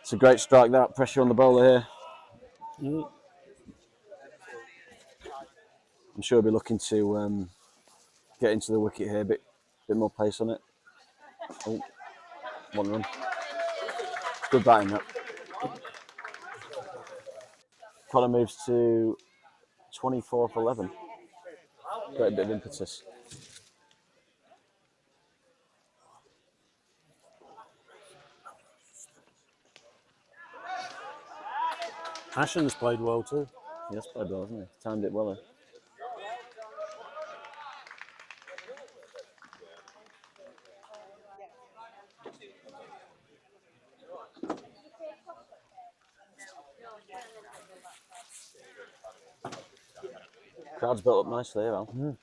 Speaker 7: It's a great strike, that pressure on the bowler here. I'm sure he'll be looking to get into the wicket here, bit more pace on it. Oh, 1 run. Good batting that. Connor moves to 24 for 11. Great bit of impetus.
Speaker 1: Ashen's played well too.
Speaker 7: Yes, played well, hasn't he? Timed it well. Crowd's built up nicely here, Al.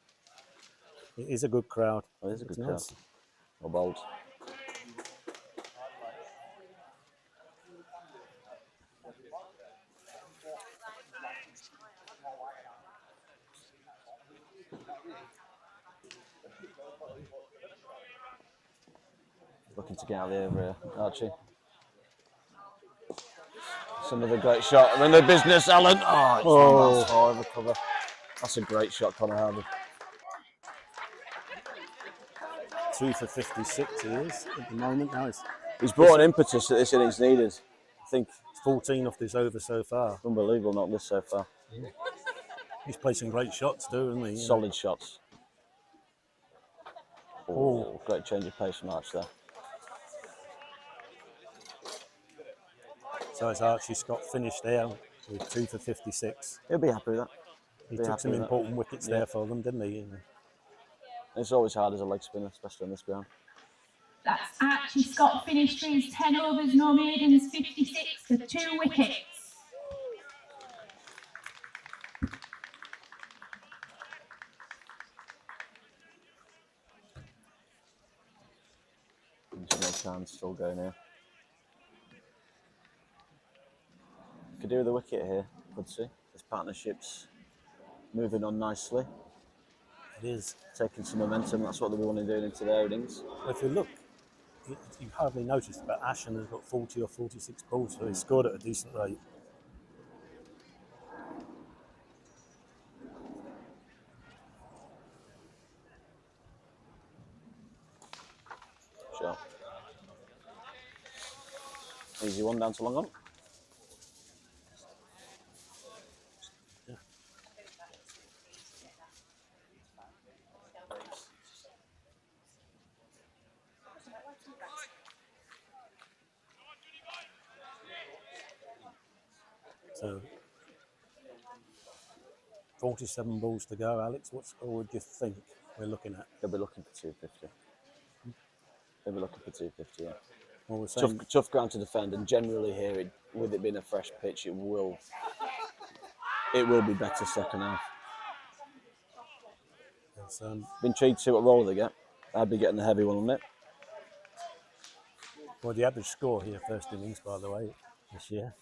Speaker 1: It is a good crowd.
Speaker 7: It is a good
Speaker 1: It's
Speaker 7: crowd.
Speaker 1: nice.
Speaker 7: Well bowled. Looking to get out of the over here, Archie. It's another great shot. I'm in the business, Alan. Oh, it's one last four over cover. That's a great shot, Connor Hardy.
Speaker 1: 2 for 56 he is at the moment. Now
Speaker 7: He's brought an impetus that this innings needed. I think
Speaker 1: it's 14 off this over so far.
Speaker 7: unbelievable not this so far.
Speaker 1: He's played some great shots too, hasn't he?
Speaker 7: Solid shots.
Speaker 1: Oh,
Speaker 7: Great change of pace from Arch there.
Speaker 1: So it's Archie Scott finished there with 2 for 56.
Speaker 7: He'll be happy with that.
Speaker 1: He
Speaker 7: Be
Speaker 1: took
Speaker 7: happy
Speaker 1: some
Speaker 7: with that.
Speaker 1: important wickets
Speaker 7: Yeah.
Speaker 1: there for them, didn't he?
Speaker 7: It's always hard as a leg spinner, especially on this ground.
Speaker 2: That's Archie Scott finished for his 10 overs, no maidens, 56 for 2 wickets.
Speaker 7: Chan's still going here. Could do with a wicket here, Pudsey. This partnership's moving on nicely.
Speaker 1: It is.
Speaker 7: Taking some momentum, that's what they want to do into their innings.
Speaker 1: Well, if you look, you hardly noticed, but Ashen has got 40 or 46 balls, so he scored at a decent rate.
Speaker 7: Sure. Easy one down to long on.
Speaker 1: Yeah. So 47 balls to go, Alex. What score would you think we're looking at?
Speaker 7: They'll be looking for 250. They'll be looking for 250, yeah.
Speaker 1: Well, we're saying,
Speaker 7: Tough ground to defend, and generally here, with it being a fresh pitch, it will be better second half.
Speaker 1: it's,
Speaker 7: Be intrigued to see what role they get. I'd be getting the heavy one on it.
Speaker 1: well, the average score here, first innings, by the way, this year,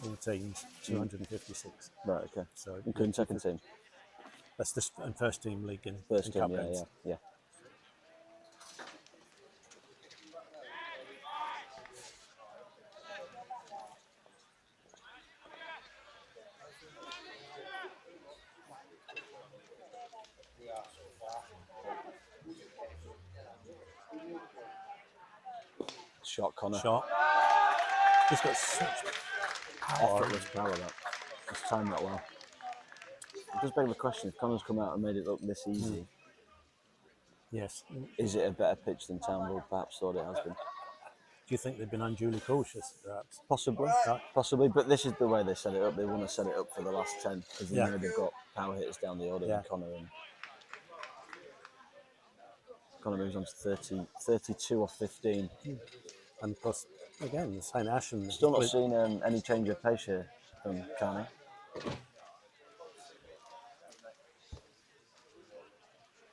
Speaker 1: in teams, 256.
Speaker 7: Right, okay.
Speaker 1: So
Speaker 7: Including second team.
Speaker 1: that's the first team league and
Speaker 7: First team,
Speaker 1: cup
Speaker 7: yeah,
Speaker 1: ends.
Speaker 7: yeah. Shot, Connor.
Speaker 1: Shot. He's got such power.
Speaker 7: Effortless power, that. He's timed that well. It does beg the question, if Connor's come out and made it look this easy,
Speaker 1: Yes. Do
Speaker 7: is it a better pitch than Townville perhaps thought it has been?
Speaker 1: you think they've been unduly cautious, perhaps?
Speaker 7: Possibly, possibly, but this is the way they set it up. They want to set it up for the last 10 because they
Speaker 1: Yeah.
Speaker 7: know they've got power hitters down the order.
Speaker 1: Yeah.
Speaker 7: And Connor moves on to 32 or 15.
Speaker 1: And of course, again, the same Ashen.
Speaker 7: Still not seen any change of pace here from Carney.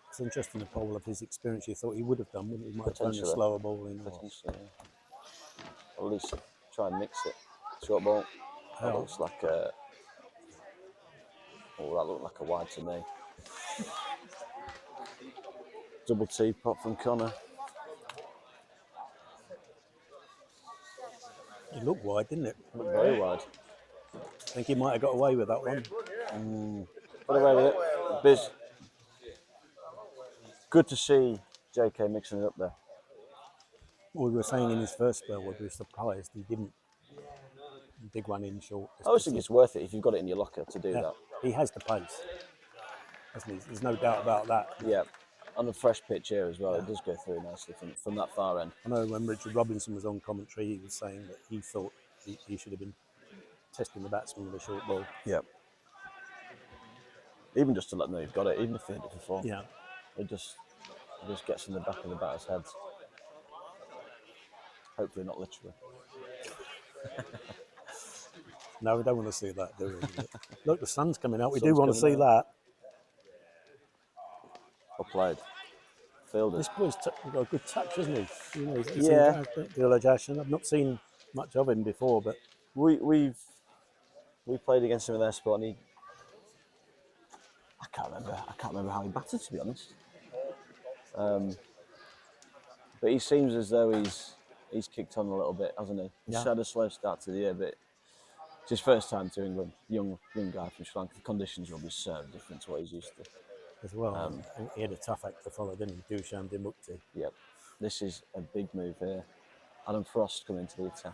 Speaker 1: It's interesting, the whole of his experience. You thought he would have done, wouldn't he? Might have thrown a
Speaker 7: Potentially.
Speaker 1: slower ball in. Or,
Speaker 7: Potentially, yeah. Or at least try and mix it. Short ball. That looks like a. Oh, that looked like a wide to me. Double teapot from Connor.
Speaker 1: it looked wide, didn't it?
Speaker 7: Looked very wide.
Speaker 1: I think he might have got away with that one.
Speaker 7: Got away with it. Biz. Good to see JK mixing it up there.
Speaker 1: We were saying in his first spell, we were surprised he didn't dig one in short.
Speaker 7: I always think it's worth it if you've got it in your locker to do
Speaker 1: Yeah,
Speaker 7: that.
Speaker 1: he has the pace, hasn't he? There's no doubt about that.
Speaker 7: Yeah. On the fresh pitch here as well, it does go through nicely from that far end.
Speaker 1: I know when Richard Robinson was on commentary, he was saying that he thought he should have been testing the batsman with a short ball.
Speaker 7: Yeah. Even just to let them know you've got it, even if they hit it for four.
Speaker 1: Yeah.
Speaker 7: It just gets in the back of the batter's heads. Hopefully not literally.
Speaker 1: No, we don't want to see that, do we? Look, the sun's coming out. We do
Speaker 7: Sun's
Speaker 1: want to
Speaker 7: coming
Speaker 1: see
Speaker 7: out.
Speaker 1: that.
Speaker 7: Well played. Fielded.
Speaker 1: This boy's got a good touch, hasn't he? You know, he's
Speaker 7: Yeah.
Speaker 1: a great deal of action. I've not seen much of him before, but
Speaker 7: We played against him in their sport, and I can't remember how he batted, to be honest. But he seems as though he's kicked on a little bit, hasn't he? He's had a slow start to the year, but it's his first time to England. Young guy from Sri Lanka. The conditions will be so different to what he's used to.
Speaker 1: as well, he had a tough act to follow, didn't he? Dusham Dimukti.
Speaker 7: Yep. This is a big move here. Adam Frost coming into the attack.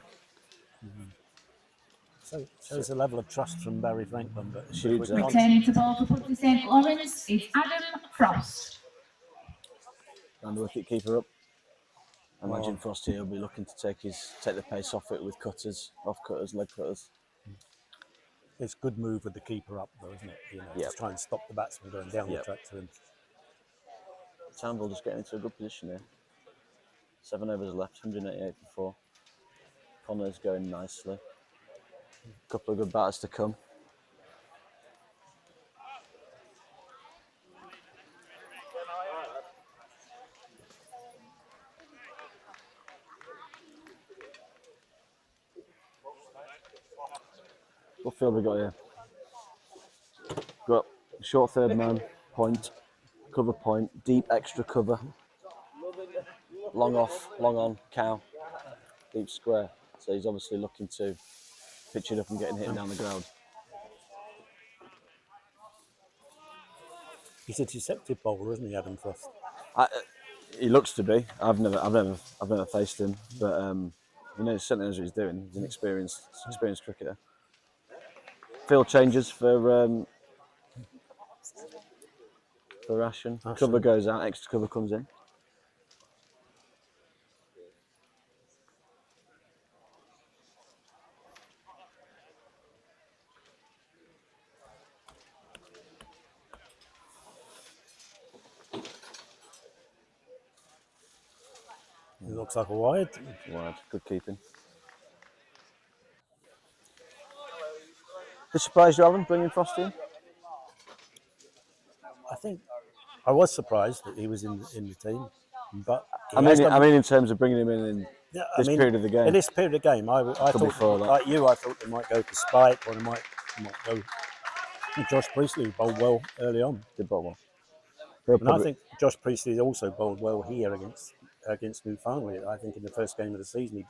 Speaker 1: So shows a level of trust from Barry Franklin. But
Speaker 7: Huge.
Speaker 2: Returning to ball for Pudsey St Lawrence is Adam Frost.
Speaker 7: And the wicket keeper up. I imagine Frost here will be looking to take the pace off it with cutters, off cutters, leg cutters.
Speaker 1: It's a good move with the keeper up, though, isn't it? You know, just try and stop the batsman going down the track to him.
Speaker 7: Townville just getting into a good position here. 7 overs left, 188 for 4. Connor's going nicely. A couple of good batters to come. What field we got here? Got short third man, point, cover point, deep extra cover, long off, long on, cow, deep square. So he's obviously looking to pitch it up and getting hit down the ground.
Speaker 1: He's a deceptive bowler, isn't he, Adam Frost?
Speaker 7: He looks to be. I've never faced him, but he knows certainly knows what he's doing. He's an experienced cricketer. Field changes for Ashen. Cover goes out, extra cover comes in.
Speaker 1: It looks like a wide.
Speaker 7: Wide, good keeping. Did surprise you, Alan, bringing Frost in?
Speaker 1: I think I was surprised that he was in the team, but
Speaker 7: I mean, in terms of bringing him in this period of the game.
Speaker 1: In this period of the game, I thought, like you, I thought they might go for Spike, or they might go. Josh Priestley bowled well early on.
Speaker 7: Did bowl well.
Speaker 1: And I think Josh Priestley also bowled well here against Newfoundland. I think in the first game of the season,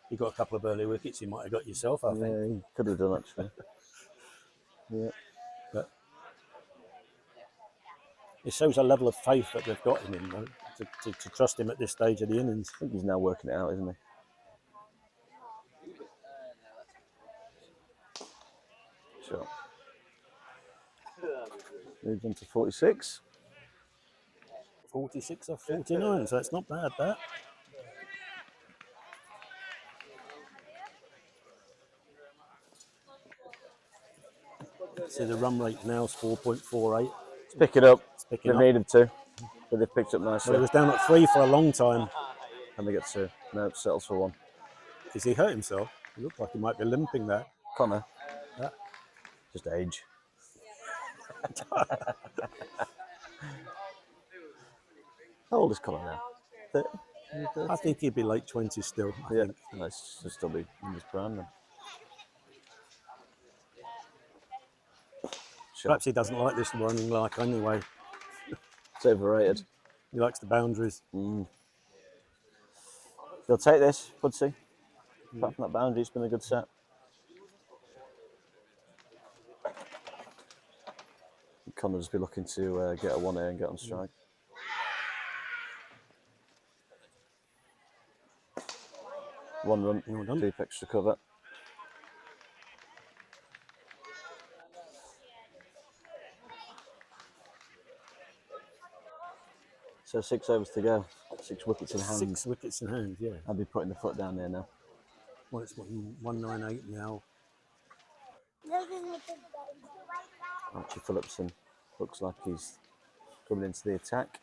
Speaker 1: he got a couple of early wickets. He might have got yourself, I think.
Speaker 7: Yeah, he could have done actually. Yeah.
Speaker 1: But it shows a level of faith that they've got in him, though, to trust him at this stage of the innings.
Speaker 7: I think he's now working it out, isn't he? Sure. Moves on to 46.
Speaker 1: 46 or 49, so it's not bad, that. See, the run rate now is 4.48.
Speaker 7: Let's pick it up.
Speaker 1: Picking
Speaker 7: They've
Speaker 1: up.
Speaker 7: needed to, but they've picked up nicely.
Speaker 1: Well, it was down at 3 for a long time.
Speaker 7: And they get 2. No, it settles for 1.
Speaker 1: Has he hurt himself? It looked like he might be limping there.
Speaker 7: Connor.
Speaker 1: Yeah.
Speaker 7: Just age. How old is Connor now? 30?
Speaker 1: I think he'd be late 20s still. I think.
Speaker 7: Nice to still be in his prime then.
Speaker 1: Perhaps he doesn't like this running like anyway.
Speaker 7: It's overrated.
Speaker 1: He likes the boundaries.
Speaker 7: They'll take this, Pudsey. Apart from that boundary, it's been a good set. Connor's be looking to get a 1 here and get on strike. One run, deep extra cover. So 6 overs to go, 6 wickets in hand.
Speaker 1: 6 wickets in hand, yeah.
Speaker 7: I'll be putting the foot down there now.
Speaker 1: Well, it's 198 now.
Speaker 7: Archie Phillipson looks like he's coming into the attack.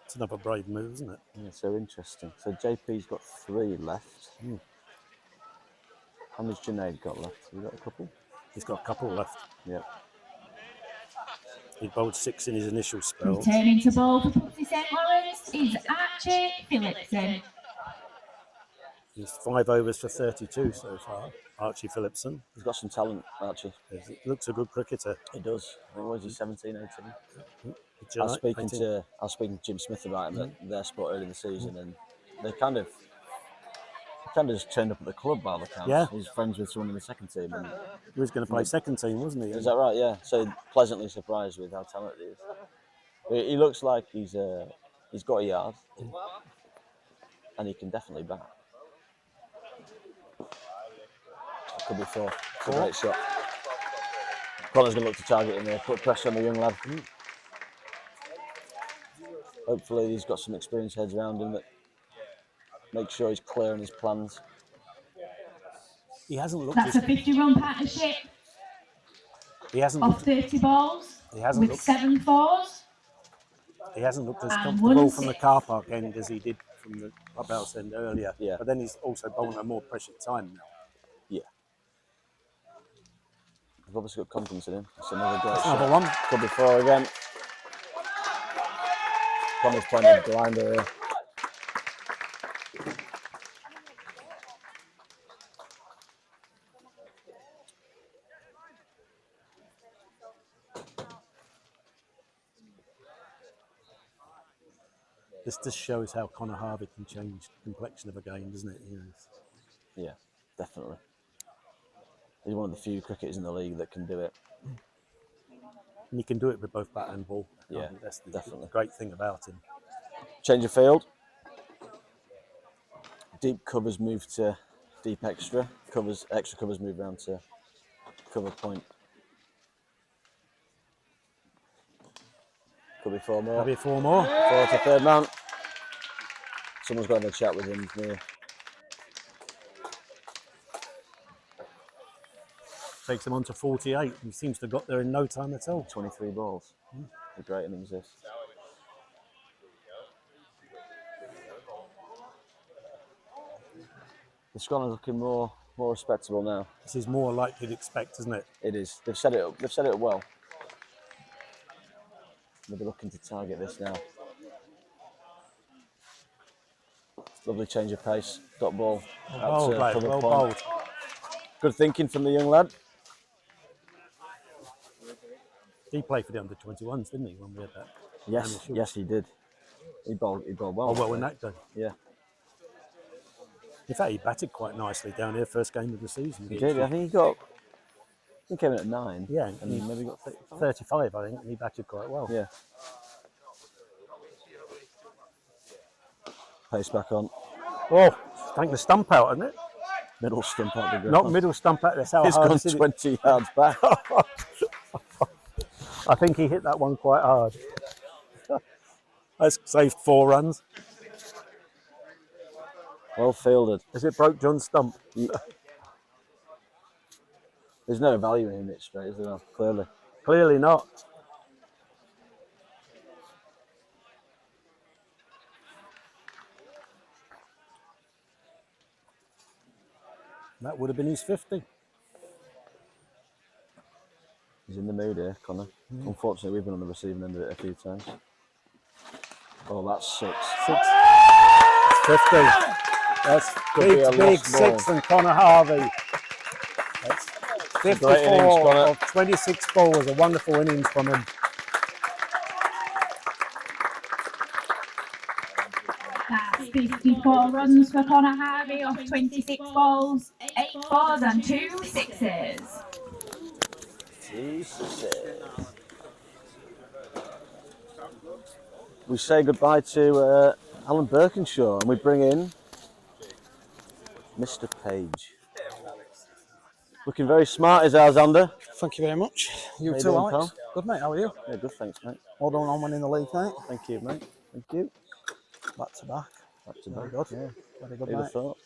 Speaker 1: It's another brave move, isn't it?
Speaker 7: Yeah, so interesting. So JP's got 3 left. How much Junaid got left? Have you got a couple?
Speaker 1: He's got a couple left.
Speaker 7: Yeah.
Speaker 1: He bowled 6 in his initial spell.
Speaker 2: Returning to bowl for Pudsey St Lawrence is Archie Phillipson.
Speaker 1: He's 5 overs for 32 so far, Archie Phillipson.
Speaker 7: He's got some talent, Archie.
Speaker 1: He looks a good cricketer.
Speaker 7: He does. I think, was he 17, 18? I was speaking to Jim Smith about him at their spot early in the season, and they kind of just turned up at the club by the count.
Speaker 1: Yeah.
Speaker 7: He's friends with someone in the second team. And
Speaker 1: He was going to play second team, wasn't he?
Speaker 7: is that right? Yeah. So pleasantly surprised with how talented he is. He looks like he's got a yard, and he can definitely bat. Could be 4. It's a great shot. Connor's going to look to target him there, put pressure on the young lad. Hopefully he's got some experienced heads around him that make sure he's clear on his plans.
Speaker 1: He hasn't looked.
Speaker 2: That's a 50-run partnership.
Speaker 1: He hasn't
Speaker 2: off 30 balls.
Speaker 1: He hasn't
Speaker 2: with 7 fours.
Speaker 1: He hasn't looked as
Speaker 2: And
Speaker 1: comfortable
Speaker 2: 1
Speaker 1: from the
Speaker 2: 6.
Speaker 1: car park end as he did from the clubhouse end earlier.
Speaker 7: Yeah.
Speaker 1: But then he's also bowling a more pressured time now.
Speaker 7: Yeah. I've obviously got confidence in him. It's another great
Speaker 1: Another
Speaker 7: shot.
Speaker 1: one.
Speaker 7: Could be 4 again. Connor's playing a blinder here.
Speaker 1: This just shows how Connor Harvey can change the complexion of a game, doesn't it? You know,
Speaker 7: Yeah, definitely. He's one of the few cricketers in the league that can do it.
Speaker 1: and he can do it with both bat and ball. I
Speaker 7: Yeah,
Speaker 1: think that's the
Speaker 7: definitely.
Speaker 1: great thing about him.
Speaker 7: Change of field. Deep covers move to deep extra. Extra covers move round to cover point. Could be 4 more.
Speaker 1: Maybe 4 more.
Speaker 7: 4 to third man. Someone's got to have a chat with him here.
Speaker 1: Takes him on to 48. He seems to have got there in no time at all.
Speaker 7: 23 balls. A great innings this. The score's looking more respectable now.
Speaker 1: This is more like you'd expect, isn't it?
Speaker 7: It is. They've set it up. They've set it up well. They'll be looking to target this now. Lovely change of pace. Dot ball.
Speaker 1: Well bowled, mate. Well bowled.
Speaker 7: Good thinking from the young lad.
Speaker 1: He played for the under-21s, didn't he, when we had that?
Speaker 7: Yes, he did. He bowled well.
Speaker 1: Oh, well, in that game.
Speaker 7: Yeah.
Speaker 1: In fact, he batted quite nicely down here, first game of the season.
Speaker 7: He did. I think he came in at 9.
Speaker 1: Yeah,
Speaker 7: And he maybe got 35.
Speaker 1: 35, I think, and he batted quite well.
Speaker 7: Yeah. Pace back on.
Speaker 1: Oh, take the stump out, isn't it?
Speaker 7: Middle stump out the ground.
Speaker 1: Not middle stump out, that's how
Speaker 7: It's
Speaker 1: hard
Speaker 7: gone
Speaker 1: it is.
Speaker 7: 20 yards back.
Speaker 1: I think he hit that one quite hard. That's saved 4 runs.
Speaker 7: Well fielded.
Speaker 1: As it broke John's stump.
Speaker 7: There's no value in it straight, is there? Clearly.
Speaker 1: Clearly not. That would have been his 50.
Speaker 7: He's in the mood here, Connor. Unfortunately, we've been on the receiving end of it a few times. Oh, that's 6.
Speaker 1: 50. That's
Speaker 7: Could be a
Speaker 1: big
Speaker 7: lost ball.
Speaker 1: 6 from Connor Harvey. That's
Speaker 7: great
Speaker 1: 54
Speaker 7: innings, Connor.
Speaker 1: of 26 balls. A wonderful innings from him.
Speaker 2: That's 54 runs for Connor Harvey off 26 balls, 8 fours and 2 sixes.
Speaker 7: We say goodbye to Alan Birkinshaw and we bring in Mr. Page. Looking very smart is Alexander.
Speaker 8: Thank you very much. You
Speaker 7: How you
Speaker 8: too,
Speaker 7: doing,
Speaker 8: Alex.
Speaker 7: pal?
Speaker 8: Good, mate. How are you?
Speaker 7: Yeah, good, thanks, mate.
Speaker 8: All done on winning the league, mate.
Speaker 7: Thank you, mate. Thank you.
Speaker 8: Back to back.
Speaker 7: Back to
Speaker 8: Very
Speaker 7: back.
Speaker 8: good.
Speaker 7: Yeah.
Speaker 8: Very good,
Speaker 7: Who'd have
Speaker 8: mate.
Speaker 7: thought?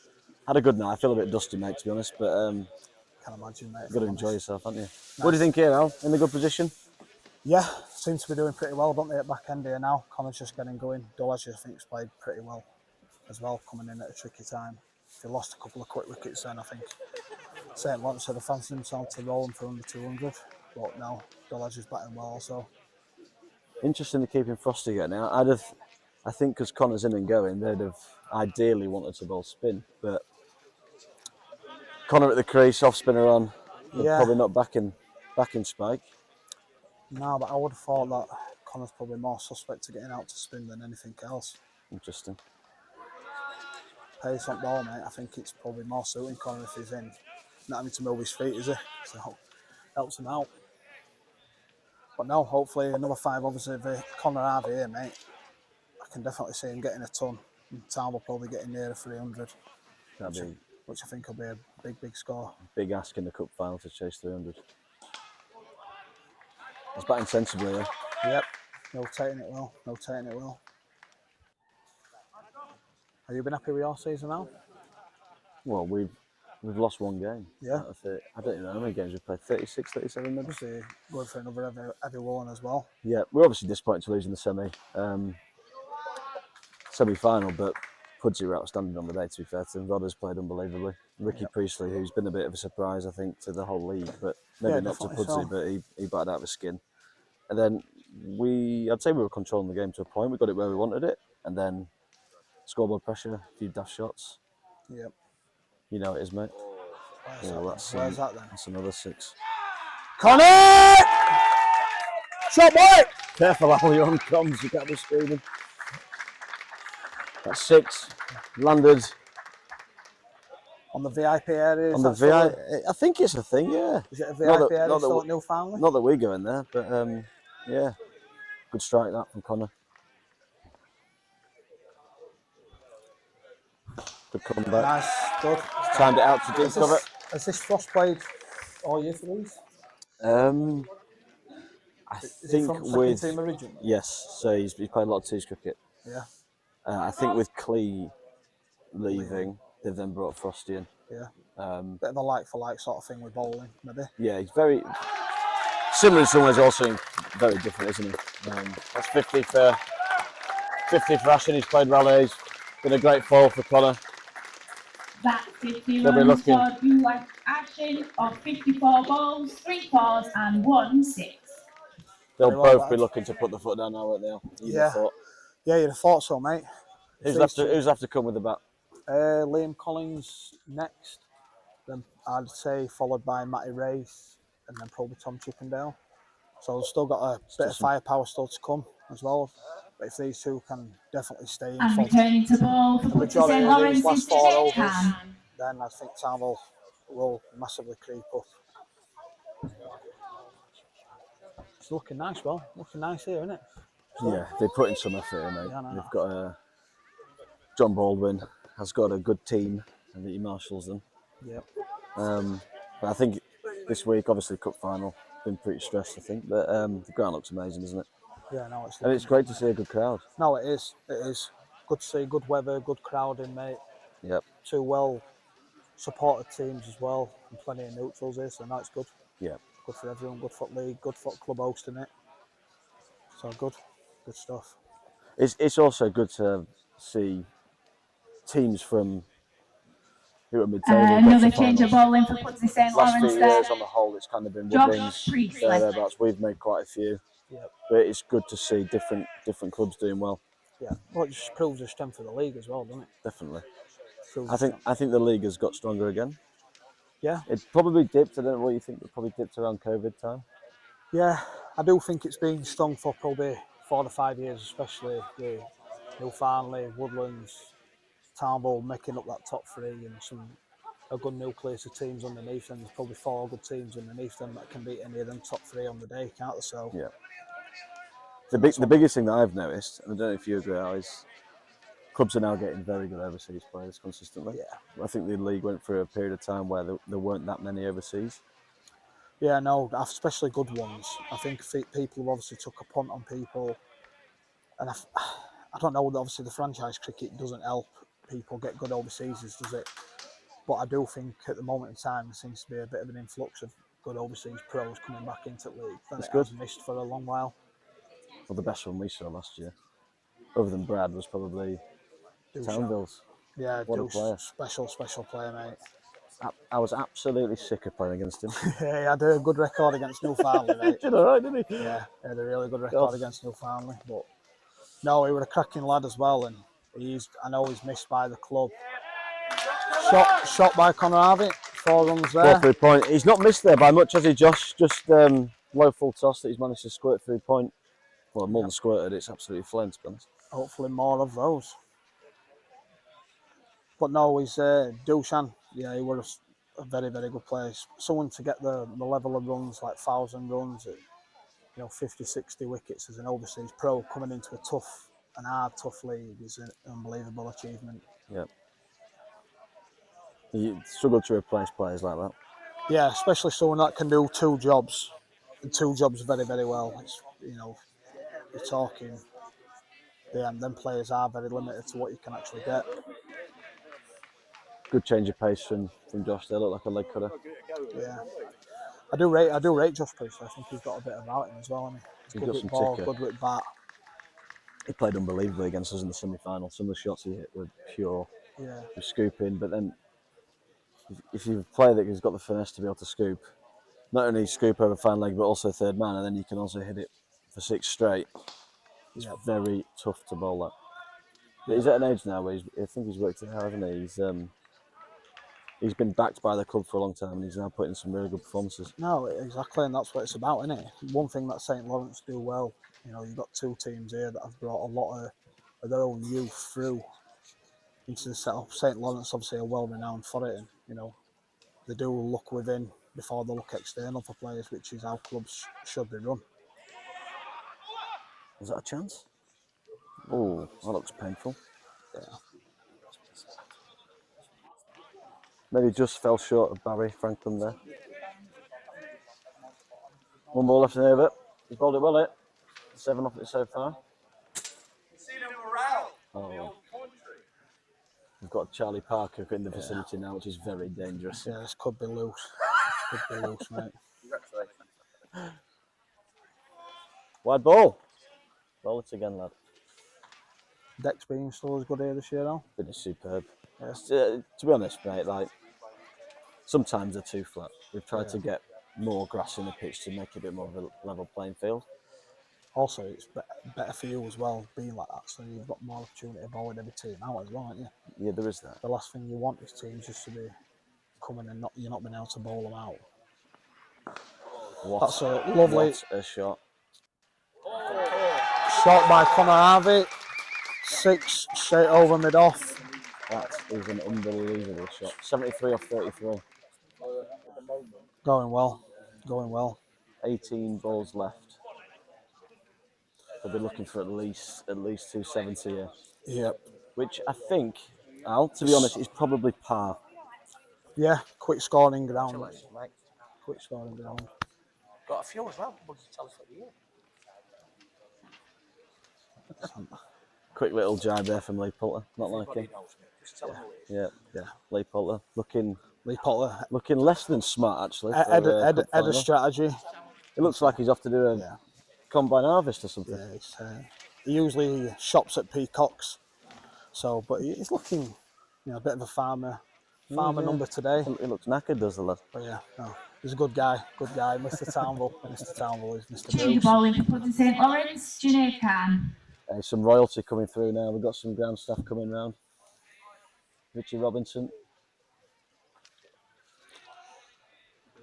Speaker 7: Had a good night. I feel a bit dusty, mate, to be honest, but
Speaker 8: Can't imagine, mate.
Speaker 7: you've got to enjoy yourself, haven't you? What do you think here, Al? In a good position?
Speaker 8: Yeah, seems to be doing pretty well, don't they, at back end here now. Connor's just getting going. Dulles, I think, has played pretty well as well, coming in at a tricky time. If he lost a couple of quick wickets then, I think St Lawrence had fancied himself to roll him for under 200. But now Dulles is batting well, so
Speaker 7: Interesting to keep him Frosty again. Now, I think because Connor's in and going, they'd have ideally wanted to bowl spin, but Connor at the crease, off spinner on, they're
Speaker 8: Yeah.
Speaker 7: probably not backing Spike.
Speaker 8: No, but I would have thought that Connor's probably more suspect to getting out to spin than anything else.
Speaker 7: Interesting.
Speaker 8: Pace on ball, mate. I think it's probably more suiting Connor if he's in. Not having to move his feet, is he? So helps him out. But no, hopefully another 5 overs of Connor Harvey here, mate. I can definitely see him getting a ton. And Townville probably getting near 300, which I think will be a big score.
Speaker 7: Big ask in the cup final to chase 300. He's batting sensibly, yeah.
Speaker 8: Yep, rotating it well, rotating it well. Have you been happy with your season now?
Speaker 7: Well, we've lost 1 game.
Speaker 8: Yeah.
Speaker 7: I don't even know how many games we've played. 36, 37 maybe.
Speaker 8: Obviously going for another heavy one as well.
Speaker 7: Yeah, we're obviously disappointed to lose in the semi-final, but Pudsey were outstanding on the day, to be fair to him. Rodder's played unbelievably. Ricky Priestley, who's been a bit of a surprise, I think, to the whole league, but maybe not to Pudsey, but he batted out of his skin. And then I'd say we were controlling the game to a point. We got it where we wanted it, and then scoreboard pressure, a few daft shots.
Speaker 8: Yep.
Speaker 7: You know it is, mate.
Speaker 8: Where's that then?
Speaker 7: That's another 6.
Speaker 8: Connor! Shot boy!
Speaker 7: Careful, how you're on comms, you can't be screaming. That's 6. Landed.
Speaker 8: On the VIP area?
Speaker 7: On the VIP, I think it's a thing, yeah.
Speaker 8: Is it a VIP area still at Newfoundland?
Speaker 7: Not that we go in there, but yeah. Good strike that from Connor. Good comeback.
Speaker 8: Nice, good.
Speaker 7: Timed it out to deep cover.
Speaker 8: Has this Frost played all year for these?
Speaker 7: I think with
Speaker 8: team originally?
Speaker 7: Yes, so he's played a lot of T's cricket.
Speaker 8: Yeah.
Speaker 7: I think with Clee leaving, they've then brought Frosty in.
Speaker 8: Yeah. Bit of a like for like sort of thing with bowling, maybe.
Speaker 7: Yeah, he's very similar in some ways, also very different, isn't he? That's 50 for Ashton. He's played well. He's been a great fall for Connor.
Speaker 2: That's 50 runs for Duwag Ashton of 54 balls, 3 fours and 1 6.
Speaker 7: They'll both be looking to put the foot down now, won't they?
Speaker 8: Yeah. Yeah, you'd have thought so, mate.
Speaker 7: Who's left to come with the bat?
Speaker 8: Liam Collins next. Then I'd say followed by Matty Race and then probably Tom Chippendale. So we've still got a bit of firepower still to come as well. But if these two can definitely stay in
Speaker 2: and returning to ball for Pudsey St Lawrence is Jake Khan.
Speaker 8: Then I think Townville will massively creep up. It's looking nice, looking nice here, isn't it?
Speaker 7: Yeah, they put in some effort in, mate.
Speaker 8: Yeah, no.
Speaker 7: They've got John Baldwin has got a good team, and he marshals them.
Speaker 8: Yep.
Speaker 7: But I think this week, obviously, cup final, been pretty stressed, I think. But the ground looks amazing, doesn't it?
Speaker 8: Yeah, no,
Speaker 7: it's great to see a good crowd.
Speaker 8: No, it is. It is. Good to see good weather, good crowding, mate.
Speaker 7: Yep.
Speaker 8: 2 well supported teams as well, and plenty of neutrals here, so no, it's good.
Speaker 7: Yeah.
Speaker 8: Good for everyone, good for league, good for club hosting it. So good stuff.
Speaker 7: It's also good to see teams from who are mid-table.
Speaker 2: Another change of ball in for Pudsey St Lawrence.
Speaker 7: Last few years on the whole, it's kind of been Woodlings, thereabouts. We've made quite a few.
Speaker 8: Yep.
Speaker 7: But it's good to see different clubs doing well.
Speaker 8: Yeah, well, it just proves the strength of the league as well, doesn't it?
Speaker 7: Definitely. I think the league has got stronger again.
Speaker 8: Yeah.
Speaker 7: It probably dipped. I don't know what you think. It probably dipped around COVID time.
Speaker 8: Yeah, I do think it's been strong for probably 4 to 5 years, especially with Newfoundland, Woodlands, Townville making up that top 3 and a good nucleus of teams underneath them. There's probably 4 good teams underneath them that can beat any of them top 3 on the day, can't they? So
Speaker 7: yeah. The biggest thing that I've noticed, and I don't know if you agree, is clubs are now getting very good overseas players consistently.
Speaker 8: Yeah.
Speaker 7: I think the league went through a period of time where there weren't that many overseas.
Speaker 8: Yeah, no, especially good ones. I think people have obviously took a punt on people, and I don't know. Obviously, the franchise cricket doesn't help people get good overseas, does it? But I do think at the moment in time there seems to be a bit of an influx of good overseas pros coming back into the league. That's good. Has missed for a long while.
Speaker 7: Well, the best one we saw last year, other than Brad, was probably Townville's.
Speaker 8: Yeah,
Speaker 7: what a player.
Speaker 8: Special player, mate.
Speaker 7: I was absolutely sick of playing against him.
Speaker 8: Yeah, he had a good record against Newfoundland, mate.
Speaker 7: Did all right, didn't he?
Speaker 8: Yeah, he had a really good record against Newfoundland. But no, he was a cracking lad as well, and I know he's missed by the club. Shot by Connor Harvey, 4 runs there.
Speaker 7: 4 3 point. He's not missed there by much, has he, Josh? Just low full toss that he's managed to squirt through point. Well, more than squirted, it's absolutely flamed, to be honest.
Speaker 8: Hopefully more of those. But no, he's Dushan. Yeah, he was a very, very good player. Someone to get the level of runs, like 1,000 runs, at, 50, 60 wickets as an overseas pro coming into a tough league is an unbelievable achievement.
Speaker 7: Yeah. You struggle to replace players like that.
Speaker 8: Yeah, especially someone that can do 2 jobs, and 2 jobs very, very well. It's, you're talking, them players are very limited to what you can actually get.
Speaker 7: Good change of pace from Josh. They look like a leg cutter.
Speaker 8: Yeah, I do rate Josh Priestley. I think he's got a bit about him as well. He's good with ball, good with bat.
Speaker 7: He played unbelievably against us in the semi-final. Some of the shots he hit were pure.
Speaker 8: Yeah,
Speaker 7: he was scooping, but then if you play that has got the finesse to be able to scoop, not only scoop over fine leg but also third man, and then you can also hit it for 6 straight. It's very tough to bowl that. But he's at an age now where I think he's worked it out, hasn't he? He's been backed by the club for a long time, and he's now putting some really good performances.
Speaker 8: No, exactly, and that's what it's about, isn't it? One thing that St Lawrence do well, you've got 2 teams here that have brought a lot of their own youth through into the setup. St Lawrence obviously are well renowned for it, and they do look within before they look external for players, which is how clubs should be run.
Speaker 7: Was that a chance? Oh, that looks painful.
Speaker 8: Yeah.
Speaker 7: Maybe just fell short of Barry Franklin there. 1 ball left in the over. He's bowled it well, it. 7 off it so far. Oh. We've got Charlie Parker in the vicinity now, which is very dangerous.
Speaker 8: Yeah, this could be loose. Could be loose, mate.
Speaker 7: Wide ball. Roll it again, lad.
Speaker 8: Deck's been still as good here this year, though.
Speaker 7: Been superb.
Speaker 8: Yeah.
Speaker 7: To be honest, mate, sometimes they're too flat. We've tried to get more grass in the pitch to make it a bit more of a level playing field.
Speaker 8: Also, it's better for you as well, being like that, so you've got more opportunity to bowl with every team out as well, aren't you?
Speaker 7: Yeah, there is that.
Speaker 8: The last thing you want is teams just to be coming and you're not being able to bowl them out. That's a lovely
Speaker 7: shot.
Speaker 8: Shot by Connor Harvey. 6 straight over mid-off.
Speaker 7: That is an unbelievable shot. 73 off 33.
Speaker 8: Going well.
Speaker 7: 18 balls left. They'll be looking for at least 270 here.
Speaker 8: Yep.
Speaker 7: Which I think, Al, to be honest, is probably par.
Speaker 8: Yeah, quick scoring ground. Quick scoring ground.
Speaker 9: Got a few as well. What did you tell us for the year?
Speaker 7: Quick little jibe there from Lee Poulter. Not like him. Yeah. Lee Poulter looking less than smart actually.
Speaker 8: Head of strategy.
Speaker 7: It looks like he's off to do a combine harvest or something.
Speaker 8: Yeah, he usually shops at Peacocks, but he's looking, a bit of a farmer number today.
Speaker 7: He looks knackered, does the lad?
Speaker 8: But he's a good guy, Mr. Townville. Mr. Townville is Mr.
Speaker 2: Change the ball in for Pudsey St Lawrence, Junaid Khan.
Speaker 7: Some royalty coming through now. We've got some ground staff coming round. Richie Robinson.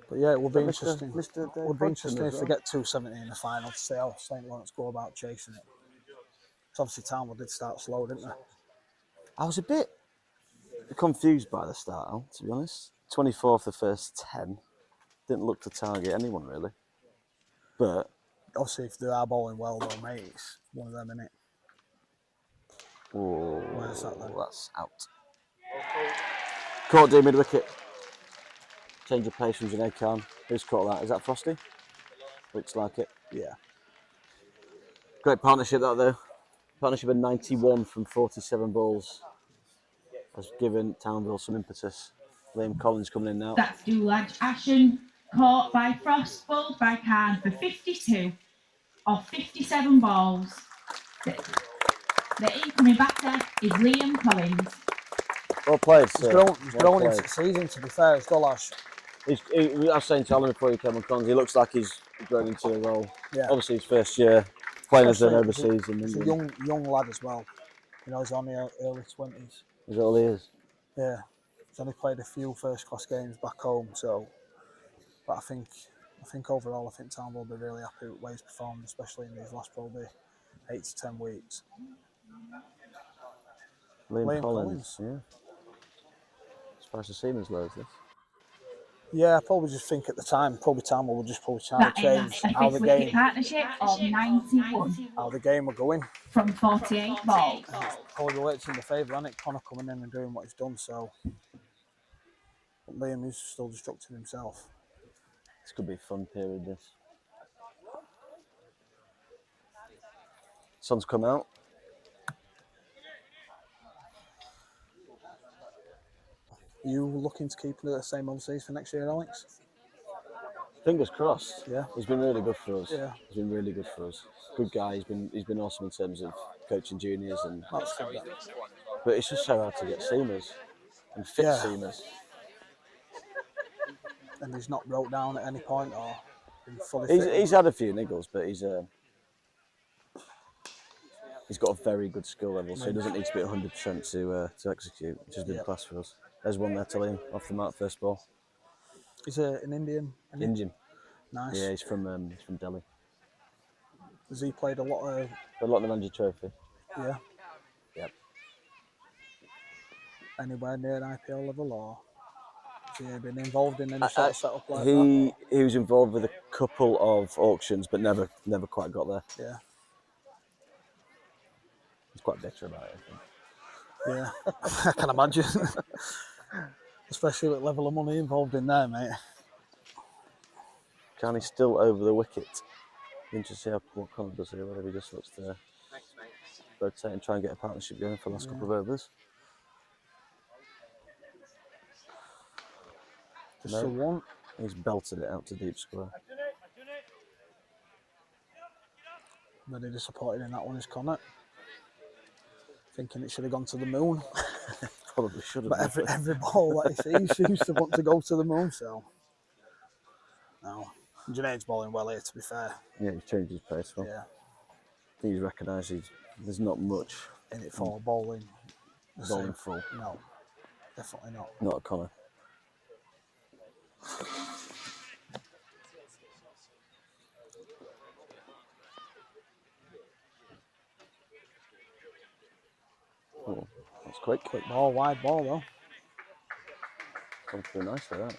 Speaker 8: But yeah, it will be interesting. It would be interesting if they get 270 in the final to see how St Lawrence go about chasing it. So obviously Townville did start slow, didn't they?
Speaker 7: I was a bit confused by the start, to be honest. 24 of the first 10. Didn't look to target anyone really. But
Speaker 8: obviously if they are bowling well though, mate, it's one of them, innit?
Speaker 7: Oh,
Speaker 8: where's that then?
Speaker 7: That's out. Caught D mid wicket. Change of pace from Junaid Khan. Who's caught that? Is that Frosty? Looks like it.
Speaker 8: Yeah.
Speaker 7: Great partnership that though. Partnership of 91 from 47 balls has given Townville some impetus. Liam Collins coming in now.
Speaker 2: That's Dulaj Ashen, caught by Frost, bowled by Khan for 52 off 57 balls. The incoming batter is Liam Collins.
Speaker 7: Well played,
Speaker 8: He's
Speaker 7: sir.
Speaker 8: grown into the season, to be fair, as well as.
Speaker 7: I was saying to Alan before he came on cons, he looks like he's grown into a role.
Speaker 8: Yeah.
Speaker 7: Obviously, his first year playing as an
Speaker 8: Especially
Speaker 7: overseas in
Speaker 8: he's a
Speaker 7: England.
Speaker 8: young lad as well. You know, he's only early 20s.
Speaker 7: Is that all he is?
Speaker 8: Yeah. He's only played a few first-class games back home, so. But I think overall, I think Townville will be really happy with the way he's performed, especially in these last probably 8 to 10 weeks.
Speaker 7: Liam Collins. Yeah. Surprised to see him as low as this.
Speaker 8: Yeah, I probably just think at the time, Townville will just try to change how the
Speaker 2: wicket
Speaker 8: game,
Speaker 2: partnership of 91
Speaker 8: how the game were going.
Speaker 2: from 48 balls.
Speaker 8: Probably worked in the favour, hasn't it? Connor coming in and doing what he's done, so. But Liam is still destructive himself.
Speaker 7: This could be a fun period, this. Sun's come out.
Speaker 8: Are you looking to keep the same overseas for next year, Alex?
Speaker 7: Fingers crossed.
Speaker 8: Yeah.
Speaker 7: He's been really good for us.
Speaker 8: Yeah.
Speaker 7: He's been really good for us. Good guy. He's been awesome in terms of coaching juniors and.
Speaker 8: That's good.
Speaker 7: But it's just so hard to get seamers and fit seamers.
Speaker 8: And he's not broke down at any point or been fully fit.
Speaker 7: He's had a few niggles, but he's got a very good skill level, so he doesn't need to be 100% to execute, which has been a class for us. There's one there to Liam off the mark, first ball.
Speaker 8: He's an Indian.
Speaker 7: Indian.
Speaker 8: Nice.
Speaker 7: Yeah, he's from Delhi.
Speaker 8: Has he played a lot of
Speaker 7: the Ranji Trophy.
Speaker 8: Yeah.
Speaker 7: Yep.
Speaker 8: Anywhere near an IPL level, or has he been involved in any sort of setup like that?
Speaker 7: He was involved with a couple of auctions, but never quite got there.
Speaker 8: Yeah.
Speaker 7: He's quite bitter about it, I think.
Speaker 8: Yeah, I can imagine. Especially with level of money involved in there, mate.
Speaker 7: Carney's still over the wicket. Interesting to see what Connor does here, whether he just looks to rotate and try and get a partnership going for the last couple of overs.
Speaker 8: Just the one.
Speaker 7: He's belted it out to deep square.
Speaker 8: Very disappointed in that one is Connor. Thinking it should have gone to the moon.
Speaker 7: Probably should have.
Speaker 8: But every ball that he sees seems to want to go to the moon, so. No. Junaid's bowling well here, to be fair.
Speaker 7: Yeah, he's changed his pace well.
Speaker 8: Yeah.
Speaker 7: I think he's recognised there's not much
Speaker 8: in it for bowling.
Speaker 7: Bowling full.
Speaker 8: No, definitely not.
Speaker 7: Not a Connor. Oh, that's quick.
Speaker 8: Quick ball, wide ball though.
Speaker 7: Come through nicely, that.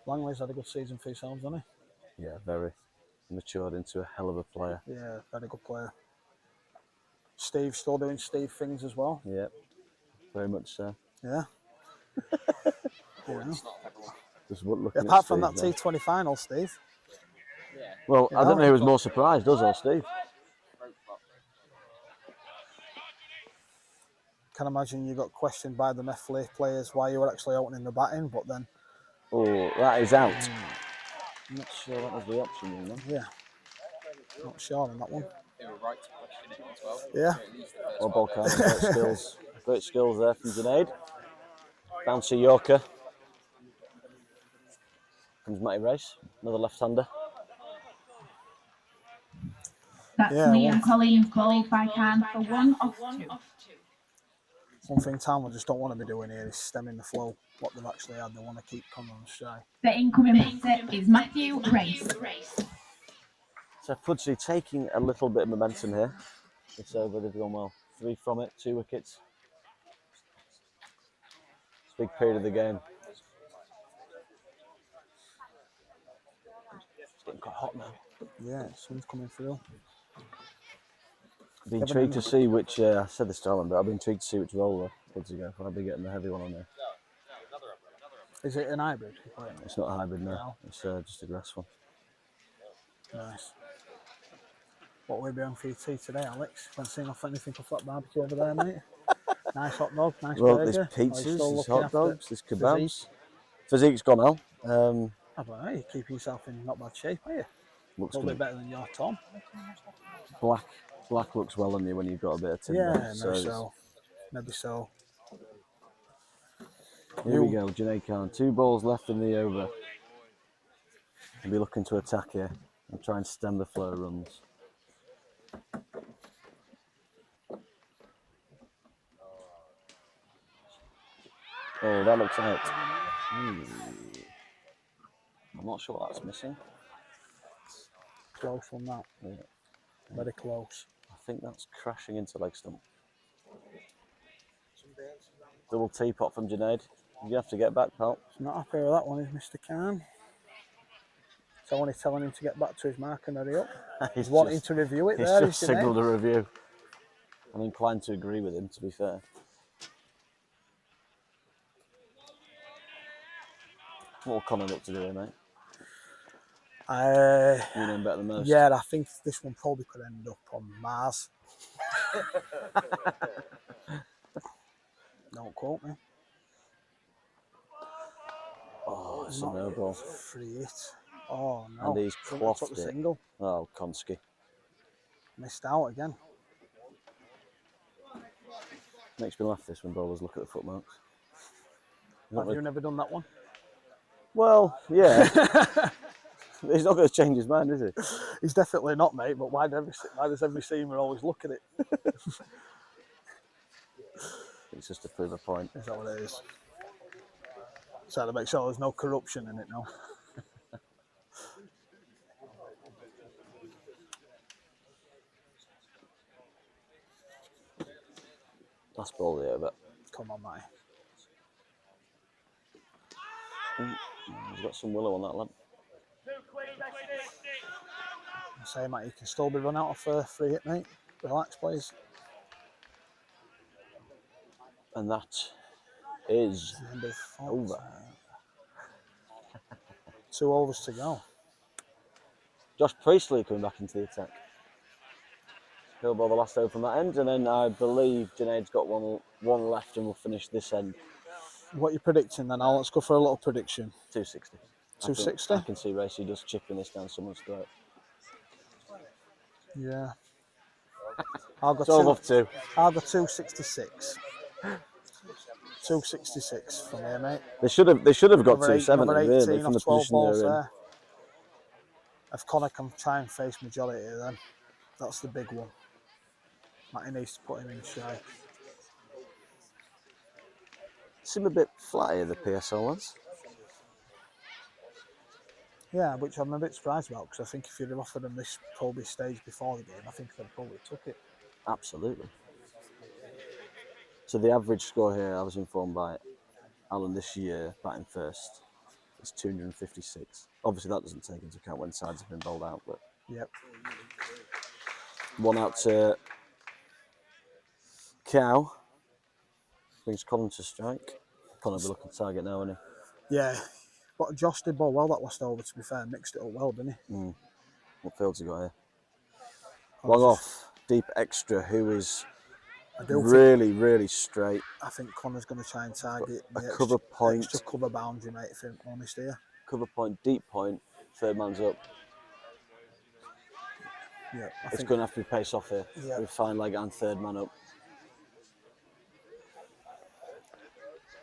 Speaker 8: Langley's had a good season for yourselves, hasn't
Speaker 7: he? Yeah, very. Matured into a hell of a player.
Speaker 8: Yeah, very good player. Steve still doing Steve things as well.
Speaker 7: Yeah, very much so.
Speaker 8: Yeah. Yeah.
Speaker 7: Just looking
Speaker 8: apart from
Speaker 7: Steve,
Speaker 8: that T20 final, Steve.
Speaker 7: Well, I don't know who was more surprised, us or Steve.
Speaker 8: Can imagine you got questioned by the Methley players why you were actually opening the batting, but then.
Speaker 7: Oh, that is out. I'm not sure that was the option, you know.
Speaker 8: Yeah. Not sure on that one.
Speaker 9: They were right to question it as well.
Speaker 8: Yeah.
Speaker 7: Well, ball cards, great skills. Great skills there from Junaid. Bouncy Yorker. Comes Matty Race, another left-hander.
Speaker 2: That's Liam Collins bowled by Khan for 1 off 2.
Speaker 8: One thing Townville just don't want to be doing here is stemming the flow. What they've actually had, they want to keep coming on strike.
Speaker 2: The incoming batter is Matthew Race.
Speaker 7: So Pudsey taking a little bit of momentum here. It's over, they've gone well. 3 from it, 2 wickets. It's a big period of the game. It's getting quite hot now.
Speaker 8: Yeah, sun's coming through.
Speaker 7: I've been intrigued to see which, I said this to Alan, but I've been intrigued to see which roller Pudsey go for. I'll be getting the heavy one on there.
Speaker 8: Is it an hybrid?
Speaker 7: It's not a hybrid, no. It's just a grass one.
Speaker 8: Nice. What will we be on for your tea today, Alex? Haven't seen anything off that barbecue over there, mate. Nice hot dog, nice burger.
Speaker 7: There's pizzas, there's hot dogs, there's kebabs. Physique's gone out.
Speaker 8: I don't know, you're keeping yourself in not bad shape, are you?
Speaker 7: Looks
Speaker 8: a little bit better than your Tom.
Speaker 7: Black looks well on you when you've got a bit of timber.
Speaker 8: Yeah, maybe so. Maybe so.
Speaker 7: Here we go, Junaid Khan. 2 balls left in the over. He'll be looking to attack here and try and stem the flow of runs. Oh, that looks out. I'm not sure what that's missing.
Speaker 8: Close on that.
Speaker 7: Yeah.
Speaker 8: Very close.
Speaker 7: I think that's crashing into leg stump. Double teapot from Junaid. You have to get back, pal.
Speaker 8: He's not happy with that one, is Mr. Khan. Someone is telling him to get back to his mark and hurry up. He's wanting to review it there.
Speaker 7: He's just signalled a review. I'm inclined to agree with him, to be fair. What will Connor look to do here, mate? You know him better than most.
Speaker 8: Yeah, I think this one probably could end up on Mars. Don't quote me.
Speaker 7: Oh, it's a no ball.
Speaker 8: 3 hit. Oh no.
Speaker 7: And he's clothed it.
Speaker 8: Single.
Speaker 7: Oh, Konski.
Speaker 8: Missed out again.
Speaker 7: Makes me laugh this when bowlers look at the footmarks.
Speaker 8: Have you never done that one?
Speaker 7: Well, yeah. He's not going to change his mind, is he?
Speaker 8: He's definitely not, mate. But why does every seamer always look at it?
Speaker 7: It's just to prove a point.
Speaker 8: Is that what it is? So to make sure there's no corruption in it now.
Speaker 7: Last ball the over.
Speaker 8: Come on, mate.
Speaker 7: He's got some willow on that lad.
Speaker 8: I say, mate, you can still be run out of a 3 hit, mate. Relax, please.
Speaker 7: And that is over.
Speaker 8: 2 overs to go.
Speaker 7: Josh Priestley coming back into the attack. He'll bowl the last over from that end, and then I believe Junaid's got one left and we'll finish this end.
Speaker 8: What are you predicting then, Al? Let's go for a little prediction.
Speaker 7: 260.
Speaker 8: 260?
Speaker 7: I can see Racy just chipping this down someone's throat.
Speaker 8: Yeah. I'll go 266. 266 from here, mate.
Speaker 7: They should have got 270 really from the position they're in.
Speaker 8: There. If Connor can try and face majority of them, that's the big one. Matty needs to put him in shy.
Speaker 7: Seem a bit flat here, the PSL ones.
Speaker 8: Yeah, which I'm a bit surprised about because I think if you'd have offered them this probably stage before the game, I think they'd probably took it.
Speaker 7: Absolutely. So the average score here, I was informed by Alan this year, batting first, is 256. Obviously that doesn't take into account when sides have been bowled out, but
Speaker 8: yep.
Speaker 7: 1 out to Cow. Brings Colin to strike. Colin will be looking to target now, isn't he?
Speaker 8: Yeah. But Josh did bowl well that last over, to be fair. Mixed it up well, didn't he?
Speaker 7: What field's he got here? Long off, deep extra, who is really straight.
Speaker 8: I think Connor's going to try and target
Speaker 7: a cover point.
Speaker 8: Extra cover boundary, mate, if I'm honest here.
Speaker 7: Cover point, deep point, third man's up.
Speaker 8: Yeah,
Speaker 7: it's going to have to be pace off here.
Speaker 8: Yeah.
Speaker 7: With fine leg and third man up.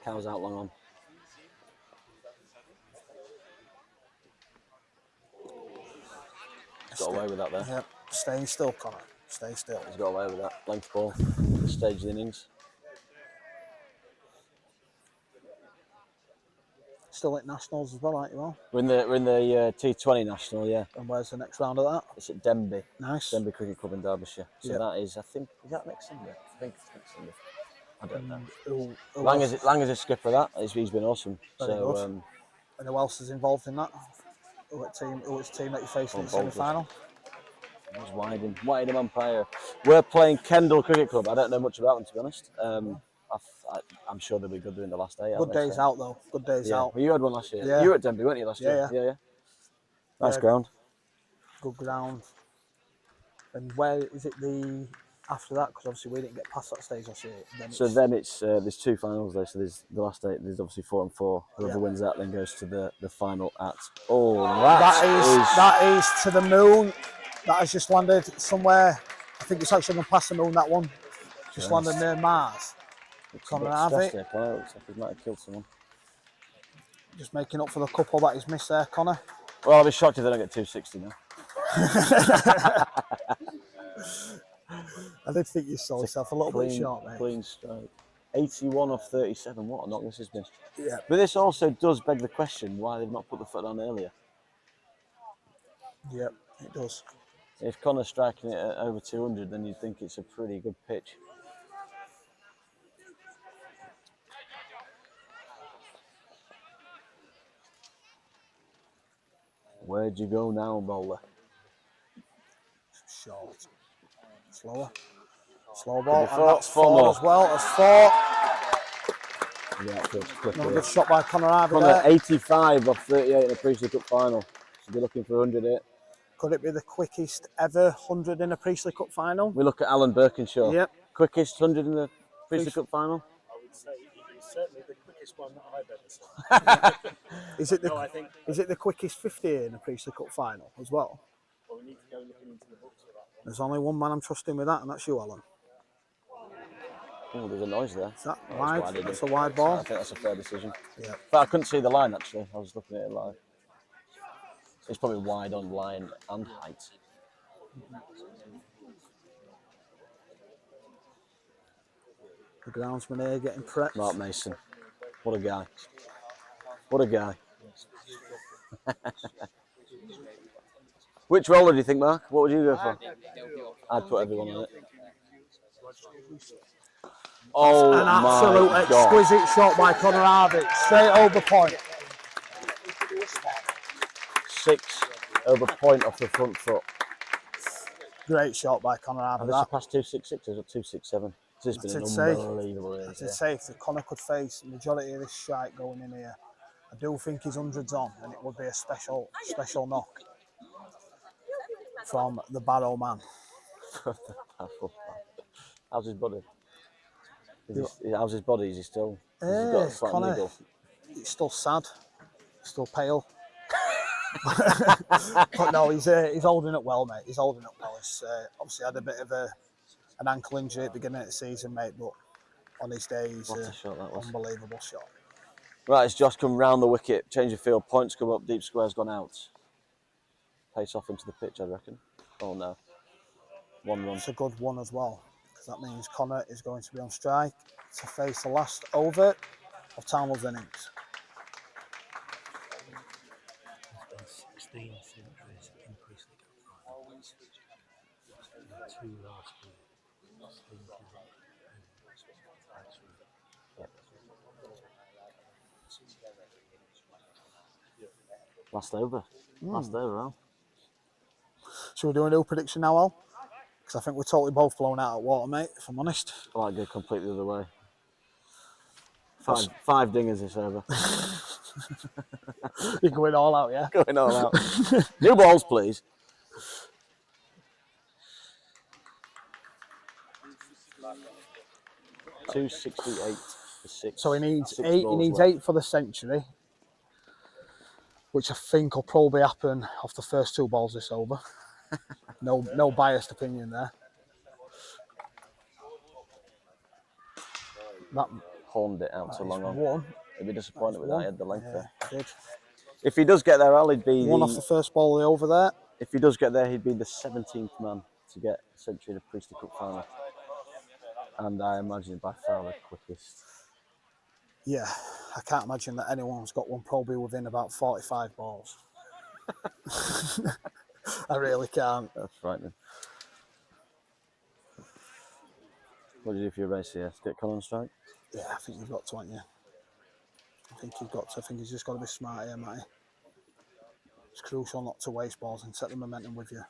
Speaker 7: Cow's out long on. He's got away with that there.
Speaker 8: Yep, staying still, Connor. Stay still.
Speaker 7: He's got away with that. Length ball, stage the innings.
Speaker 8: Still at Nationals as well, aren't you, Al?
Speaker 7: We're in the T20 National, yeah.
Speaker 8: And where's the next round of that?
Speaker 7: It's at Denby.
Speaker 8: Nice.
Speaker 7: Denby Cricket Club in Derbyshire. So that is, I think, is that next Sunday? I think it's next Sunday. I don't know. Lang is a skipper of that. He's been awesome.
Speaker 8: Very good. And who else is involved in that? Which team that you faced in the semi-final?
Speaker 7: It was Whiting umpire. We're playing Kendal Cricket Club. I don't know much about them, to be honest. I'm sure they'll be good doing the last day.
Speaker 8: Good days out, though. Good days out.
Speaker 7: Well, you had one last year.
Speaker 8: Yeah.
Speaker 7: You were at Denby, weren't you, last year? Yeah. Nice ground.
Speaker 8: Good ground. And where is it after that? Because obviously we didn't get past that stage last year.
Speaker 7: Then it's there's 2 finals there. So there's the last 8. There's obviously 4 and 4. Whoever wins that then goes to the final at. Oh,
Speaker 8: that is to the moon. That has just landed somewhere. I think it's actually going past the moon. That one just landed near Mars.
Speaker 7: Looks like he might have killed someone.
Speaker 8: Just making up for the couple that he's missed there, Connor.
Speaker 7: Well, I'll be shocked if they don't get 260 now.
Speaker 8: I did think you sold yourself a little bit short, mate.
Speaker 7: Clean strike. 81 off 37. What a knock this has been.
Speaker 8: Yeah.
Speaker 7: But this also does beg the question why they've not put the foot on earlier.
Speaker 8: Yep, it does.
Speaker 7: If Connor's striking it at over 200, then you'd think it's a pretty good pitch. Where'd you go now, bowler?
Speaker 8: Short. Slower. Slow ball. And that's
Speaker 7: four
Speaker 8: four
Speaker 7: more.
Speaker 8: as well. That's four.
Speaker 7: Yeah, it feels quicker.
Speaker 8: Another good shot by Connor Harvey
Speaker 7: Connor,
Speaker 8: there.
Speaker 7: 85 off 38 in a Priestley Cup final. Should be looking for 100 here.
Speaker 8: Could it be the quickest ever 100 in a Priestley Cup final?
Speaker 7: We look at Alan Birkinshaw.
Speaker 8: Yep.
Speaker 7: Quickest 100 in the Priestley Cup final?
Speaker 1: I would say it's certainly the quickest one that I've ever seen.
Speaker 8: Is it the quickest 50 in a Priestley Cup final as well?
Speaker 1: Well, we need to go looking into the books for that one.
Speaker 8: There's only one man I'm trusting with that, and that's you, Alan.
Speaker 7: Oh, there's a noise there.
Speaker 8: Is that
Speaker 7: Oh,
Speaker 8: wide?
Speaker 7: isn't
Speaker 8: That's
Speaker 7: it?
Speaker 8: a wide ball.
Speaker 7: I think that's a fair decision.
Speaker 8: Yeah.
Speaker 7: But I couldn't see the line actually. I was looking at it live. It's probably wide on line and height.
Speaker 8: The groundsman here getting prepped.
Speaker 7: Mark Mason. What a guy. What a guy. Which roller do you think, Mark? What would you go for? I'd put everyone on it. Oh,
Speaker 8: An absolute
Speaker 7: my God.
Speaker 8: exquisite shot by Connor Harvey. Straight over point.
Speaker 7: 6 over point off the front foot.
Speaker 8: Great shot by Connor Harvey.
Speaker 7: And this is past 266 or 267. This has been an unbelievable
Speaker 8: I
Speaker 7: race.
Speaker 8: did say if Connor could face the majority of this strike going in here, I do think his 100's on, and it would be a special knock from the Barrow man.
Speaker 7: How's his body? How's his body? Is he still? Has he got a slight
Speaker 8: Connor,
Speaker 7: niggle?
Speaker 8: he's still sad, still pale. But no, he's holding up well, mate. He's holding up well. He's obviously had a bit of an ankle injury at the beginning of the season, mate, but on his day, he's
Speaker 7: What a shot that was.
Speaker 8: Unbelievable shot.
Speaker 7: Right, it's Josh come round the wicket, change of field, points come up, deep square's gone out. Pace off into the pitch, I reckon. Oh no. 1 run.
Speaker 8: It's a good one as well, because that means Connor is going to be on strike to face the last over of Townville's innings.
Speaker 10: 16 centuries in Priestley Cup finals. 2 last year.
Speaker 7: Last over. Last over, Al.
Speaker 8: Should we do a new prediction now, Al? Because I think we're totally both blown out of water, mate, if I'm honest.
Speaker 7: I like go completely the other way. 5 dingers this over.
Speaker 8: You're going all out, yeah?
Speaker 7: Going all out. New balls, please. .268 for 6.
Speaker 8: So he needs
Speaker 7: 6
Speaker 8: 8. He
Speaker 7: balls
Speaker 8: needs
Speaker 7: left.
Speaker 8: 8 for the century, which I think will probably happen off the first 2 balls this over. No biased opinion there. That
Speaker 7: Horned it out so long on.
Speaker 8: 1.
Speaker 7: He'd be disappointed with that. He had the length there.
Speaker 8: Did.
Speaker 7: If he does get there, Al, he'd be
Speaker 8: 1 off the first ball of the over there.
Speaker 7: If he does get there, he'd be the 17th man to get a century in a Priestley Cup final. And I imagine by far the quickest.
Speaker 8: Yeah, I can't imagine that anyone's got one probably within about 45 balls. I really can't.
Speaker 7: That's frightening. What do you do for your race here? Get Colin on strike?
Speaker 8: Yeah, I think you've got to, haven't you? I think you've got to. I think he's just got to be smart here, Matty. It's crucial not to waste balls and set the momentum with you.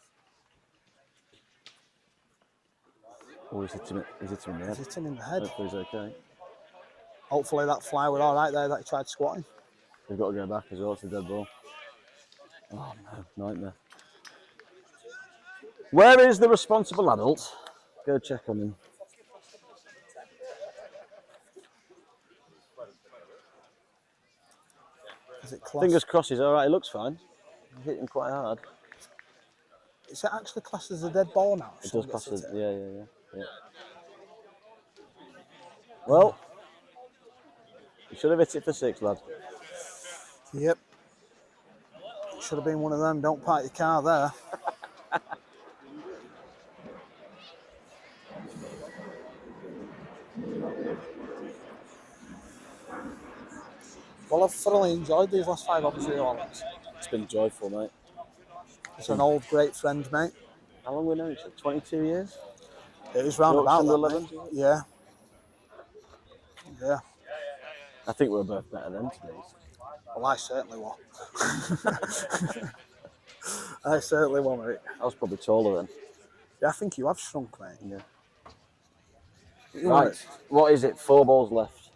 Speaker 7: Oh, he's hit him in the head.
Speaker 8: He's hit him in the head.
Speaker 7: Hopefully he's okay.
Speaker 8: Hopefully that fly was all right there that he tried squatting.
Speaker 7: We've got to go back as well. It's a dead ball. Oh no, nightmare. Where is the responsible adult? Go check on him.
Speaker 8: Is it class?
Speaker 7: Fingers crossed he's all right. He looks fine. He hit him quite hard.
Speaker 8: Is it actually classed as a dead ball now?
Speaker 7: It does class as, yeah. Well, you should have hit it for 6, lad.
Speaker 8: Yep. Should have been one of them. Don't park your car there. Well, I've thoroughly enjoyed these last 5 hours with you, Alex.
Speaker 7: It's been joyful, mate.
Speaker 8: It's an old great friend, mate.
Speaker 7: How long we known each other? 22 years?
Speaker 8: It was round
Speaker 7: Yorkshire
Speaker 8: about that,
Speaker 7: under
Speaker 8: mate.
Speaker 7: 11s?
Speaker 8: Yeah. Yeah.
Speaker 7: I think we were both better then, to be honest.
Speaker 8: Well, I certainly was. I certainly was, mate.
Speaker 7: I was probably taller then.
Speaker 8: Yeah, I think you have shrunk, mate.
Speaker 7: Yeah.
Speaker 8: You
Speaker 7: Right,
Speaker 8: weren't.
Speaker 7: what is it? 4 balls left.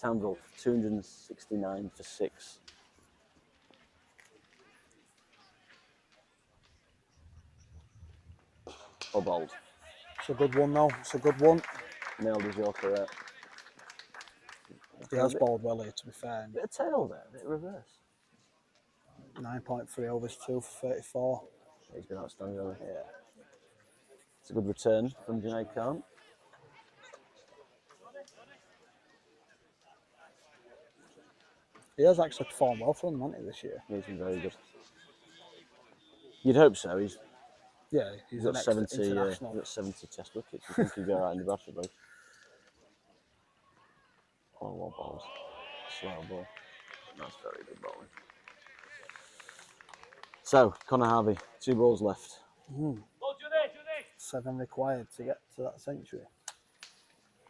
Speaker 7: Townville, 269 for 6. Or bowled.
Speaker 8: It's a good one, though. It's a good one.
Speaker 7: Nailed his Yorker out.
Speaker 8: He has bowled well here, to be fair.
Speaker 7: Bit of tail there, bit of reverse.
Speaker 8: 9.3 overs, 2 for 34.
Speaker 7: He's been outstanding, hasn't he?
Speaker 8: Yeah.
Speaker 7: It's a good return from Junaid Khan.
Speaker 8: He has actually performed well for them, hasn't he, this year?
Speaker 7: He's been very good. You'd hope so. He's
Speaker 8: he's
Speaker 7: got
Speaker 8: an
Speaker 7: 70.
Speaker 8: international.
Speaker 7: He's got 70 Test wickets. You think he'd go right in the Bradford League? Oh, what balls? Slow ball. That's very good bowling. So Connor Harvey, 2 balls left.
Speaker 8: 7 required to get to that century.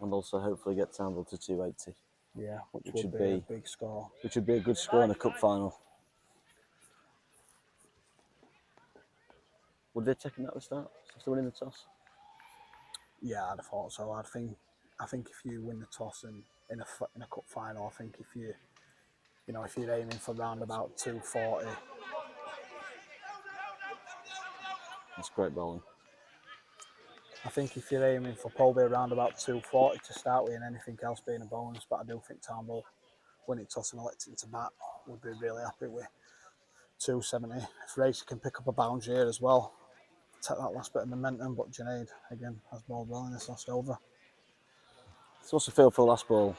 Speaker 7: And also hopefully get Townville to 280.
Speaker 8: Yeah, which would be a big score.
Speaker 7: Which would be a good score in a cup final. Would they have taken that at the start after winning the toss?
Speaker 8: Yeah, I'd have thought so. I think if you win the toss and in a cup final, I think if you're aiming for round about 240.
Speaker 7: That's great bowling.
Speaker 8: I think if you're aiming for probably around about 240 to start with, and anything else being a bonus, but I do think Townville winning toss and electing to bat would be really happy with 270. If Race can pick up a bounce here as well, take that last bit of momentum, but Junaid again has bowled well in this last over.
Speaker 7: So what's the feel for the last ball?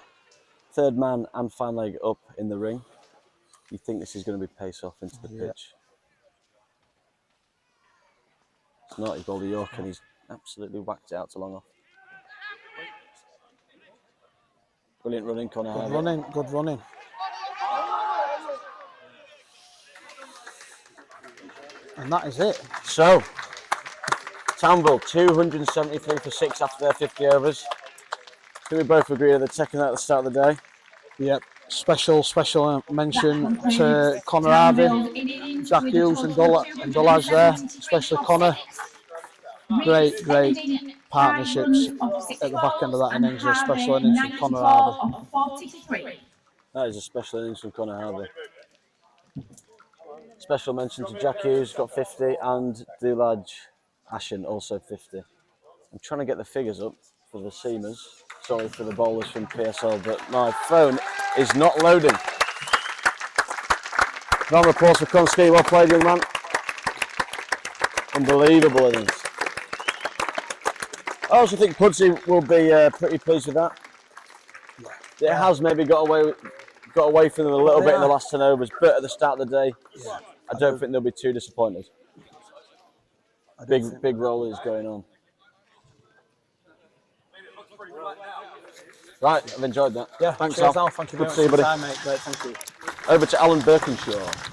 Speaker 7: 3rd man and fine leg up in the ring. You think this is going to be pace off into the pitch? It's not. He's bowled a York and he's absolutely whacked it out to long off. Brilliant running, Connor Harvey.
Speaker 8: Good running. And that is it.
Speaker 7: So, Townville, 273 for 6 after their 50 overs. I think we both agree that they're taking that at the start of the day.
Speaker 8: Yep. Special mention to Connor Harvey, Jack Hughes and Dulage there, especially Connor. Great partnerships at the back end of that innings, a special innings from Connor Harvey.
Speaker 7: That is a special innings from Connor Harvey. Special mention to Jack Hughes, got 50, and Dulage Ashen, also 50. I'm trying to get the figures up for the seamers. Sorry for the bowlers from PSL, but my phone is not loading. Round of applause for Konski. Well played, young man. Unbelievable innings. I also think Pudsey will be pretty pleased with that. It has maybe got away from them a little bit in the last 10 overs, but at the start of the day, I don't think they'll be too disappointed. Big rollers going on. Right, I've enjoyed that.
Speaker 8: Yeah,
Speaker 7: thanks,
Speaker 8: cheers,
Speaker 7: Al.
Speaker 8: Thank you
Speaker 7: Good
Speaker 8: very
Speaker 7: to see you,
Speaker 8: much for
Speaker 7: buddy.
Speaker 8: your time, mate. Great, thank you.
Speaker 7: Over to Alan Birkinshaw.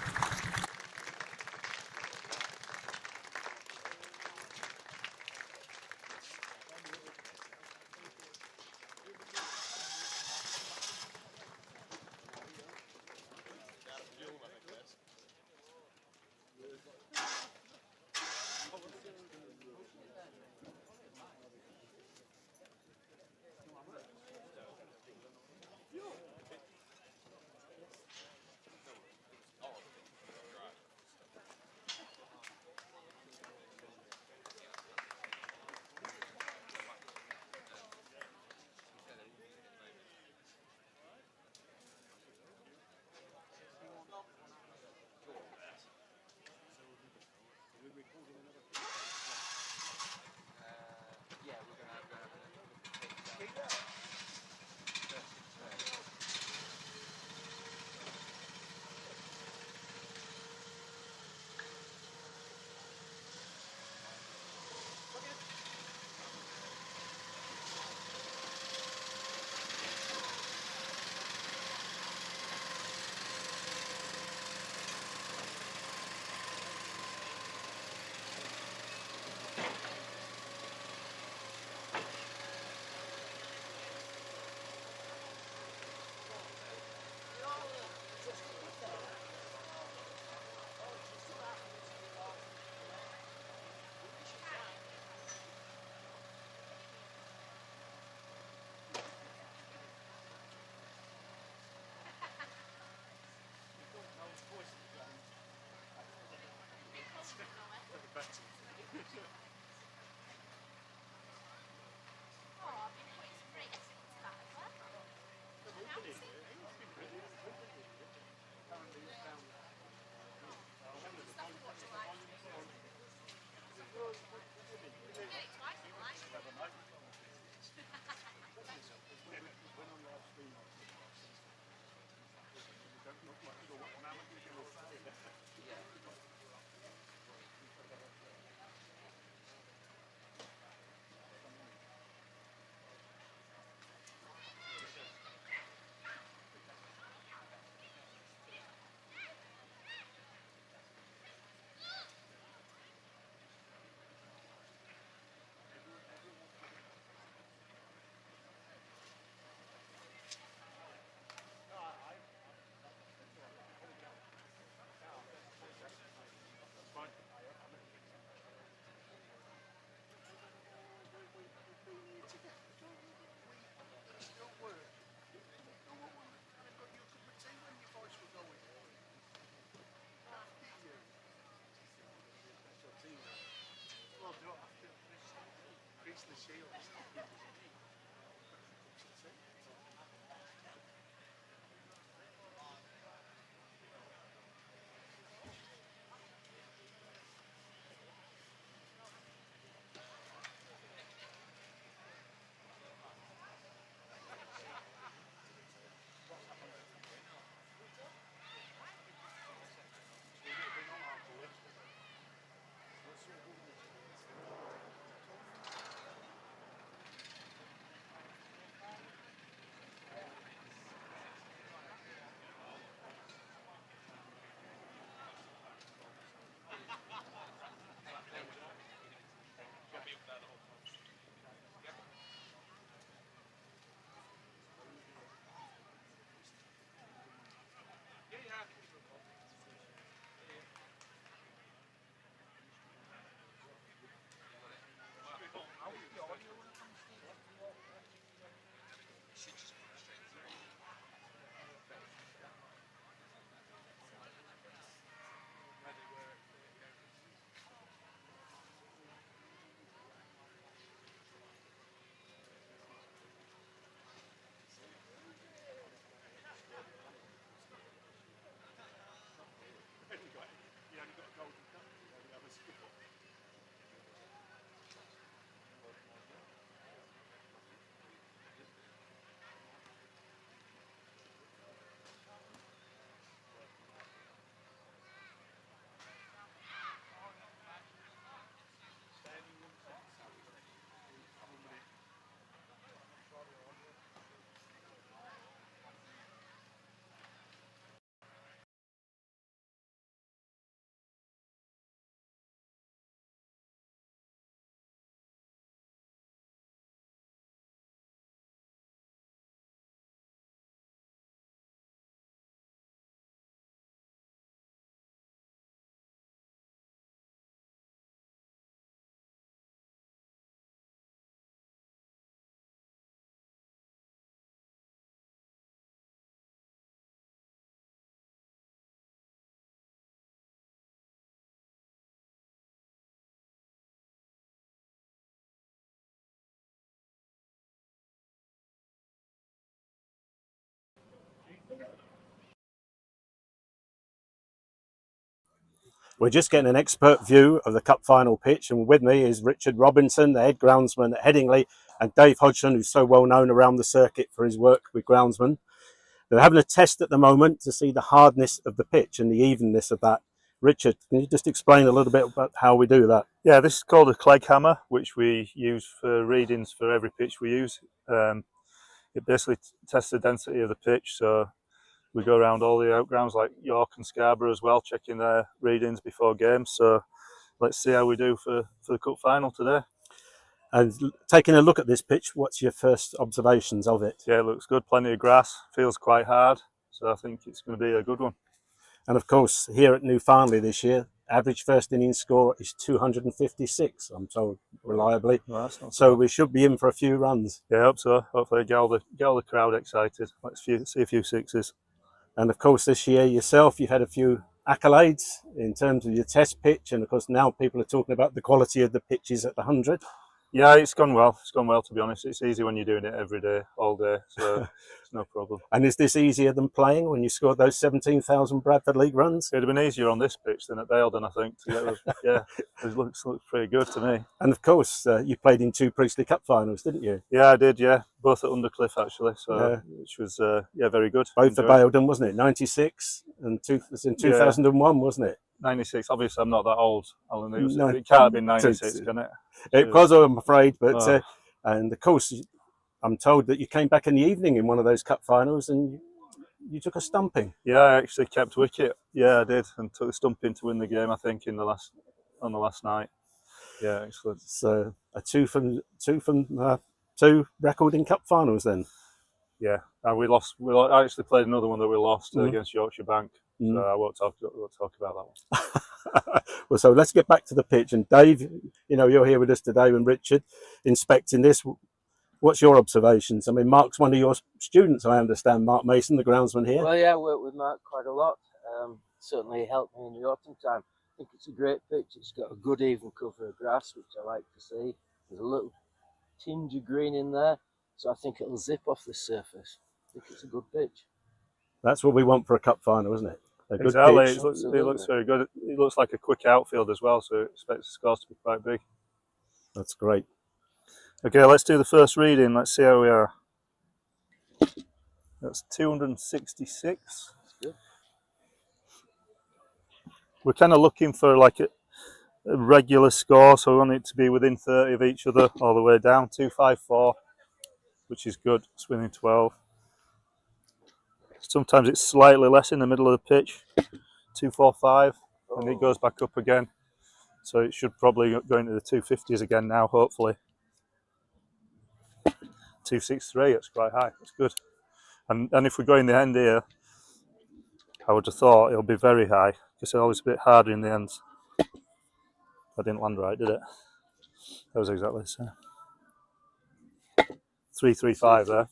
Speaker 1: We're just getting an expert view of the cup final pitch, and with me is Richard Robinson, the head groundsman at Headingley, and Dave Hodgson, who's so well known around the circuit for his work with groundsmen. They're having a test at the moment to see the hardness of the pitch and the evenness of that. Richard, can you just explain a little bit about how we do that?
Speaker 3: Yeah, this is called a clegg hammer, which we use for readings for every pitch we use. It basically tests the density of the pitch, so we go around all the outgrounds like York and Scarborough as well, checking their readings before games. So let's see how we do for the cup final today.
Speaker 1: And taking a look at this pitch, what's your first observations of it?
Speaker 3: Yeah, it looks good, plenty of grass, feels quite hard, so I think it's going to be a good one.
Speaker 1: And of course, here at Newfoundland this year, average first innings score is 256, I'm told reliably.
Speaker 3: Well, that's not
Speaker 1: so
Speaker 3: bad.
Speaker 1: we should be in for a few runs.
Speaker 3: Yeah, I hope so. Hopefully get all the crowd excited. Let's see a few sixes.
Speaker 1: And of course, this year yourself, you've had a few accolades in terms of your test pitch. And of course, now people are talking about the quality of the pitches at the 100.
Speaker 3: Yeah, it's gone well. It's gone well, to be honest. It's easy when you're doing it every day, all day, so it's no problem.
Speaker 1: And is this easier than playing when you scored those 17,000 Bradford League runs?
Speaker 3: It'd have been easier on this pitch than at Baildon, I think. To get those, yeah, it looks pretty good to me.
Speaker 1: And of course, you played in 2 Priestley Cup finals, didn't you?
Speaker 3: Yeah, I did, yeah. Both at Undercliff, actually, so
Speaker 1: Yeah.
Speaker 3: which was, yeah, very good.
Speaker 1: Both for Baildon, wasn't it? 96 and it was in 2001, wasn't it?
Speaker 3: 96. Obviously, I'm not that old, Alan.
Speaker 1: No.
Speaker 3: It can't have been 96, can it?
Speaker 1: It was, I'm afraid. But
Speaker 3: Oh.
Speaker 1: and of course, I'm told that you came back in the evening in one of those cup finals and you took a stumping.
Speaker 3: Yeah, I actually kept wicket. Yeah, I did, and took a stumping to win the game, I think, on the last night. Yeah, excellent.
Speaker 1: So a two from 2 record in cup finals then.
Speaker 3: Yeah, and we lost. I actually played another one that we lost against Yorkshire Bank. So I won't talk about that one.
Speaker 1: Well, so let's get back to the pitch. And Dave, you know, you're here with us today, and Richard, inspecting this. What's your observations? I mean, Mark's one of your students, I understand. Mark Mason, the groundsman here.
Speaker 11: Well, yeah, I worked with Mark quite a lot. Certainly helped me in the autumn time. I think it's a great pitch. It's got a good even cover of grass, which I like to see. There's a little tinge of green in there, so I think it'll zip off the surface. I think it's a good pitch.
Speaker 1: That's what we want for a cup final, isn't it? A good
Speaker 3: Exactly.
Speaker 1: pitch.
Speaker 3: It looks very good. It looks like a quick outfield as well, so I expect the scores to be quite big.
Speaker 1: That's great.
Speaker 3: Okay, let's do the first reading. Let's see how we are. That's 266.
Speaker 11: That's good.
Speaker 3: We're kind of looking for like a regular score, so we want it to be within 30 of each other all the way down. 254, which is good. It's within 12. Sometimes it's slightly less in the middle of the pitch. 245, and it goes back up again. So it should probably go into the 250s again now, hopefully. 263, it's quite high. That's good. And if we go in the end here, I would have thought it'll be very high, because it's always a bit harder in the ends. I didn't land right, did it? That was exactly the same. 335 there.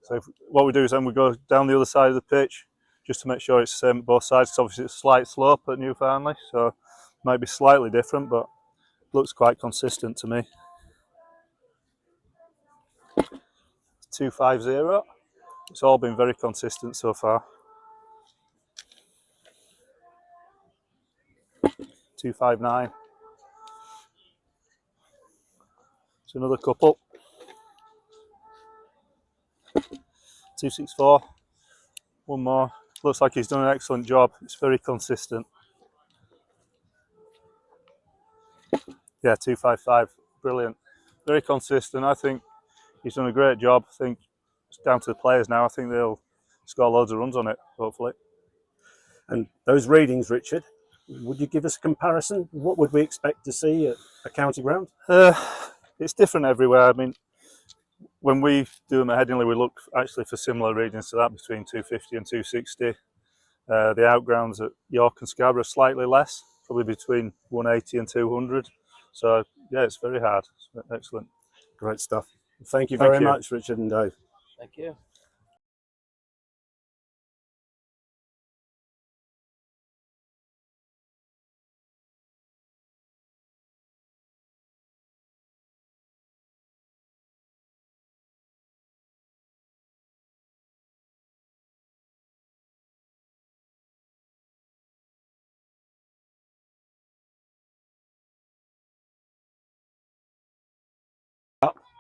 Speaker 3: So what we do is then we go down the other side of the pitch just to make sure it's the same at both sides, because obviously it's a slight slope at Newfoundland, so it might be slightly different, but looks quite consistent to me. 250. It's all been very consistent so far. 259. It's another couple. 264. One more. Looks like he's done an excellent job. It's very consistent. Yeah, 255. Brilliant. Very consistent. I think he's done a great job. I think it's down to the players now. I think they'll score loads of runs on it, hopefully.
Speaker 1: And those readings, Richard, would you give us a comparison? What would we expect to see at a county ground?
Speaker 3: It's different everywhere. I mean, when we do them at Headingley, we look actually for similar readings to that, between 250 and 260. The outgrounds at York and Scarborough are slightly less, probably between 180 and 200. So, yeah, it's very hard. It's excellent.
Speaker 1: Great stuff. Thank you very much, Richard and Dave.
Speaker 11: Thank you.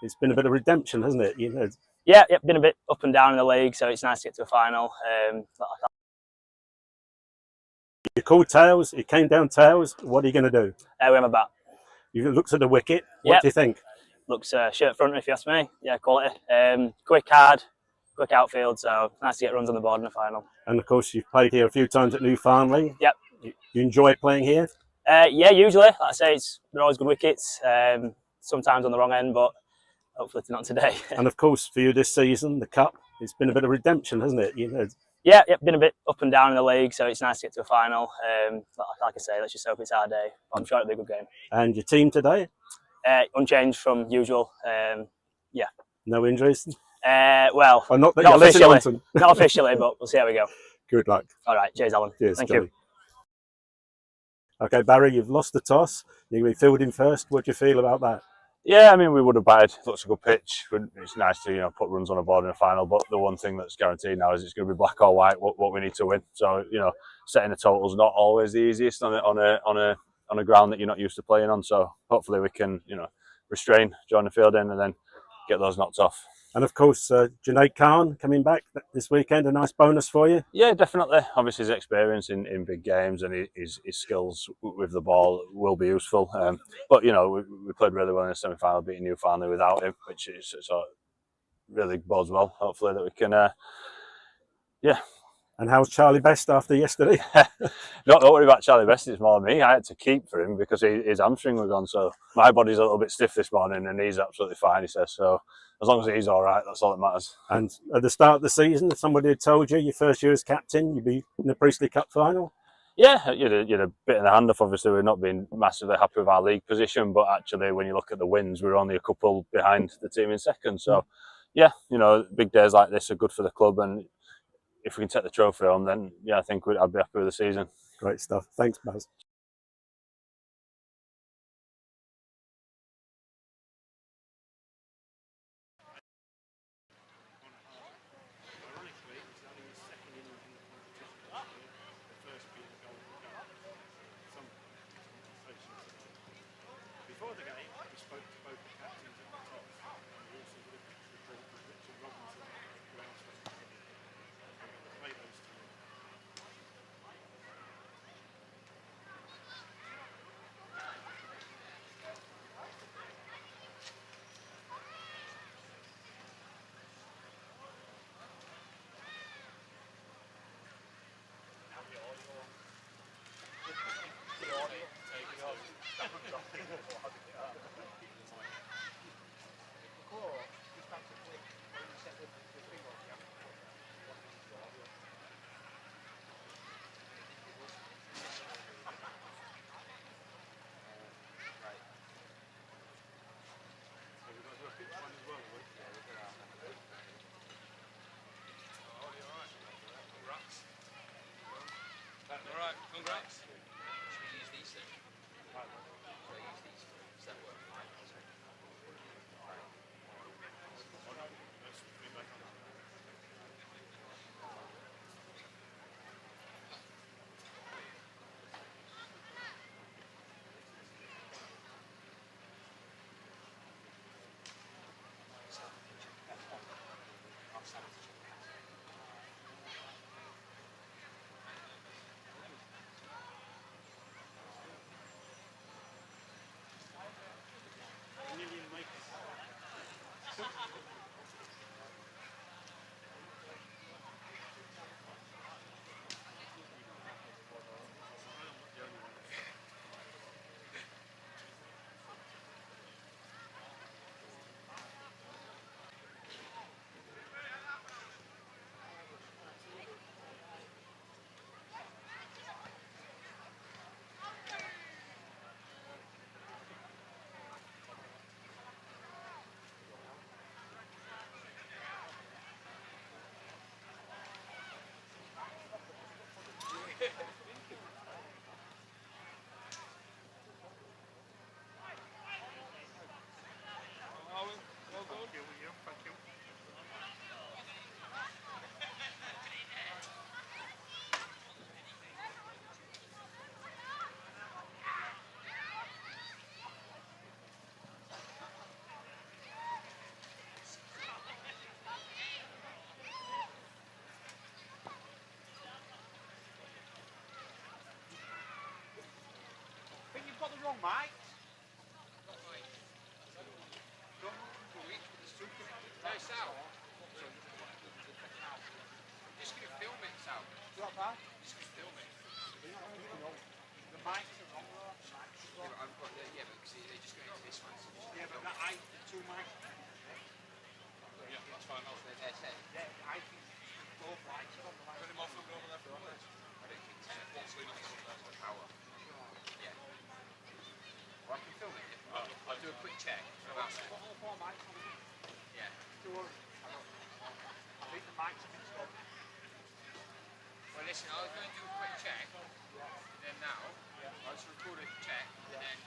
Speaker 1: It's been a bit of redemption, hasn't it? You know.
Speaker 12: Yeah, been a bit up and down in the league, so it's nice to get to a final.
Speaker 1: You called tails. It came down tails. What are you going to do?
Speaker 12: We have a bat.
Speaker 1: You looked at the wicket. What do you think?
Speaker 12: Looks shirt front, if you ask me. Yeah, quality. Quick, hard, quick outfield. So nice to get runs on the board in the final.
Speaker 1: And of course, you've played here a few times at Newfoundland.
Speaker 12: Yep.
Speaker 1: You enjoy playing here?
Speaker 12: Yeah, usually. Like I say, they're always good wickets. Sometimes on the wrong end, but hopefully not today.
Speaker 1: And of course, for you this season, the cup, it's been a bit of redemption, hasn't it? You know.
Speaker 12: Yeah, been a bit up and down in the league, so it's nice to get to a final. Like I say, let's just hope it's our day. I'm sure it'll be a good game.
Speaker 1: And your team today?
Speaker 12: Unchanged from usual. Yeah.
Speaker 1: No injuries?
Speaker 12: Well,
Speaker 1: not that you're listening on to.
Speaker 12: Not officially, but we'll see how we go.
Speaker 1: Good luck.
Speaker 12: All right, cheers, Alan.
Speaker 1: Cheers,
Speaker 12: Thank
Speaker 1: Joey.
Speaker 12: you.
Speaker 1: Okay, Barry, you've lost the toss. You're going to be fielding first. What do you feel about that?
Speaker 13: Yeah, I mean, we would have batted. Looks a good pitch. It's nice to put runs on the board in a final. But the one thing that's guaranteed now is it's going to be black or white. What we need to win. So setting the totals not always the easiest on a ground that you're not used to playing on. So hopefully we can restrain, join the field in, and then get those knocked off.
Speaker 1: And of course, Junaid Khan coming back this weekend, a nice bonus for you.
Speaker 13: Yeah, definitely. Obviously, his experience in big games and his skills with the ball will be useful. But we played really well in the semi-final, beating Newfoundland without him, which is really bodes well. Hopefully that we can, yeah.
Speaker 1: And how's Charlie Best after yesterday?
Speaker 13: Don't worry about Charlie Best, it's more me. I had to keep for him because his hamstring was gone. So my body's a little bit stiff this morning and he's absolutely fine, he says. So as long as he's all right, that's all that matters.
Speaker 1: And at the start of the season, somebody had told you your first year as captain, you'd be in the Priestley Cup final?
Speaker 13: Yeah, you'd a bit in the hand off. Obviously, we're not being massively happy with our league position, but actually when you look at the wins, we're only a couple behind the team in second. So yeah, big days like this are good for the club, and if we can take the trophy home, then yeah, I think I'd be happy with the season.
Speaker 1: Great stuff. Thanks, Baz.
Speaker 14: Before the game, we spoke to both the captains at the top, and we also did a picture report with Richard Robinson, who asked us to play those two. Alright, congrats. Should we use these things? Should I use these? Does that work? mics. Don't go each with the two connected. No, Sal. I'm just going to film it, Sal. What that? Just going to film it. The mics are wrong though. Yeah, but I've got yeah, but see, they just go into this one. Yeah, but that two mics. Yeah, that's fine. They're set. Yeah, I think both mics are on the mic. Any more from over there for one? I don't think so. What's leading the power? Yeah. Well, I can film it. I'll do a quick check. Put all four mics on it. Yeah. Don't worry. I think the mics have been stopped. Well, listen, I was going to do a quick check. And then now, I'll just record a check. And then.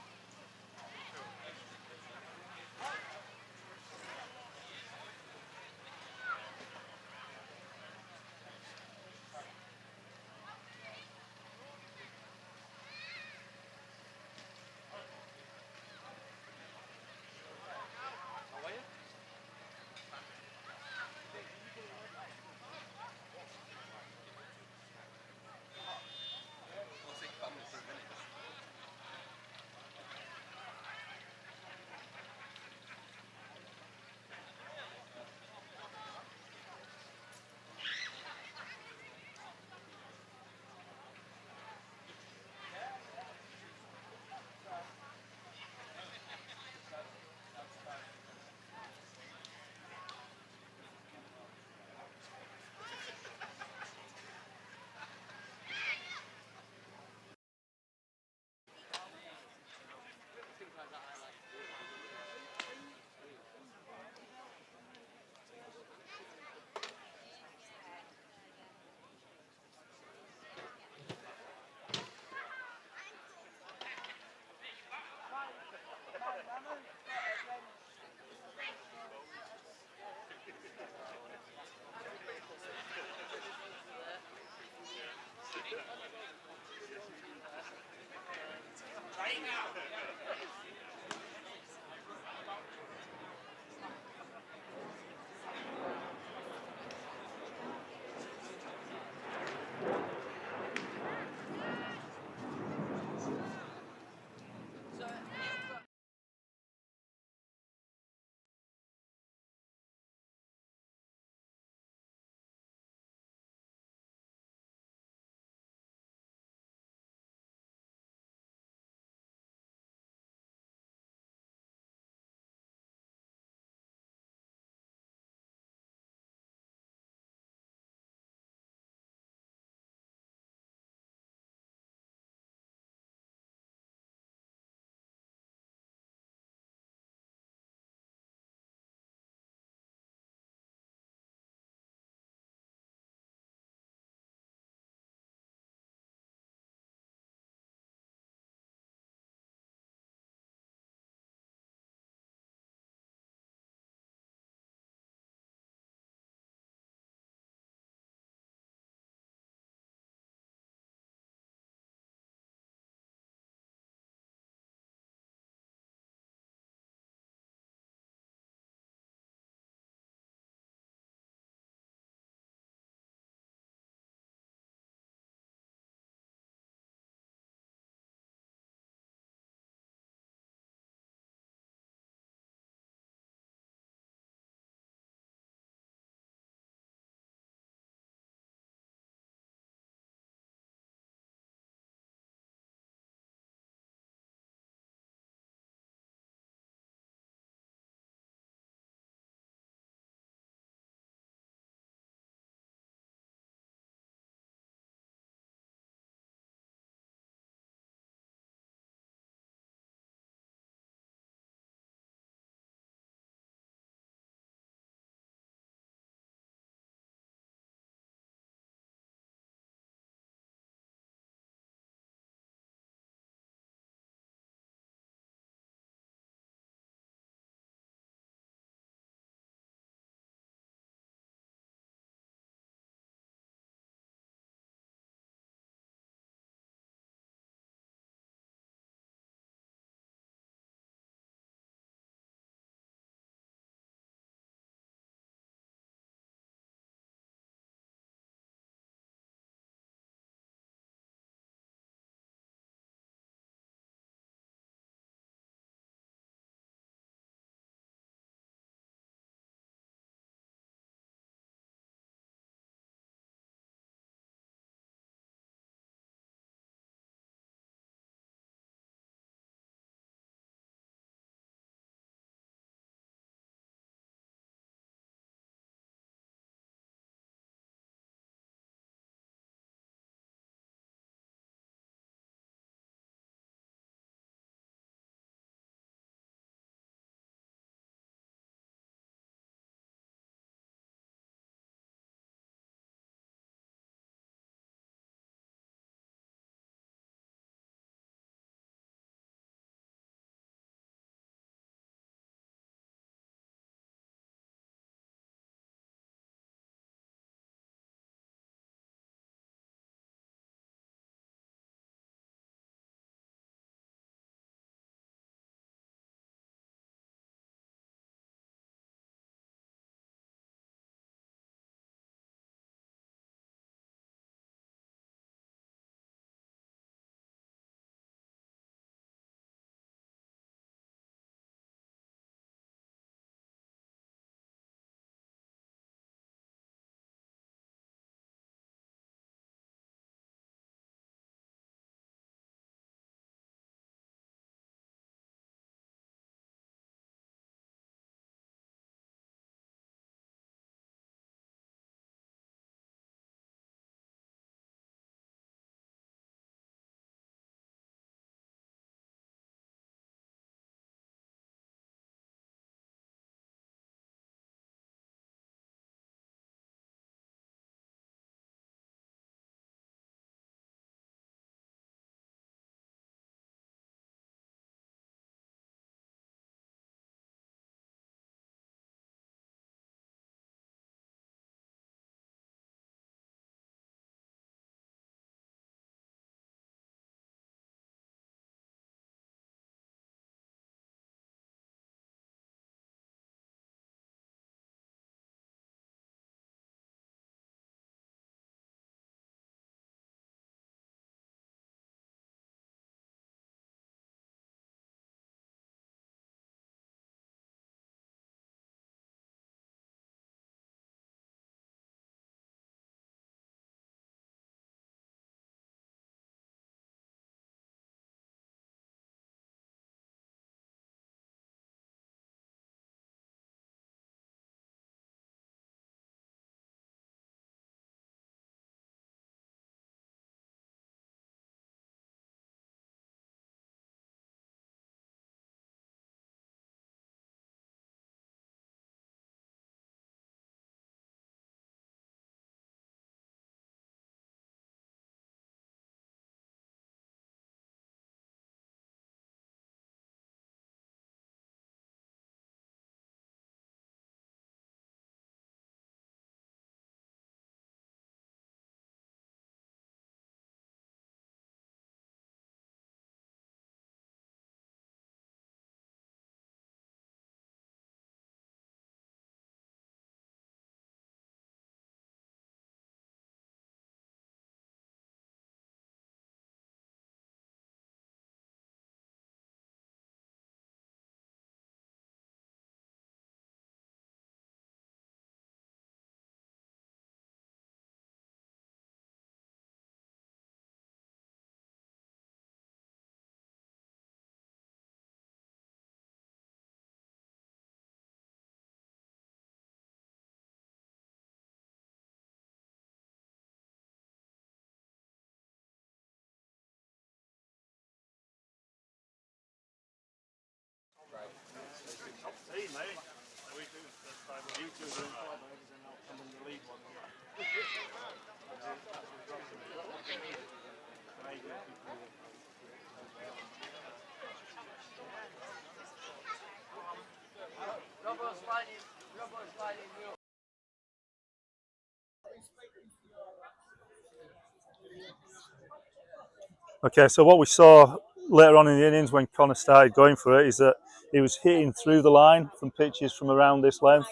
Speaker 3: Okay, so what we saw later on in the innings when Connor started going for it is that he was hitting through the line from pitches from around this length,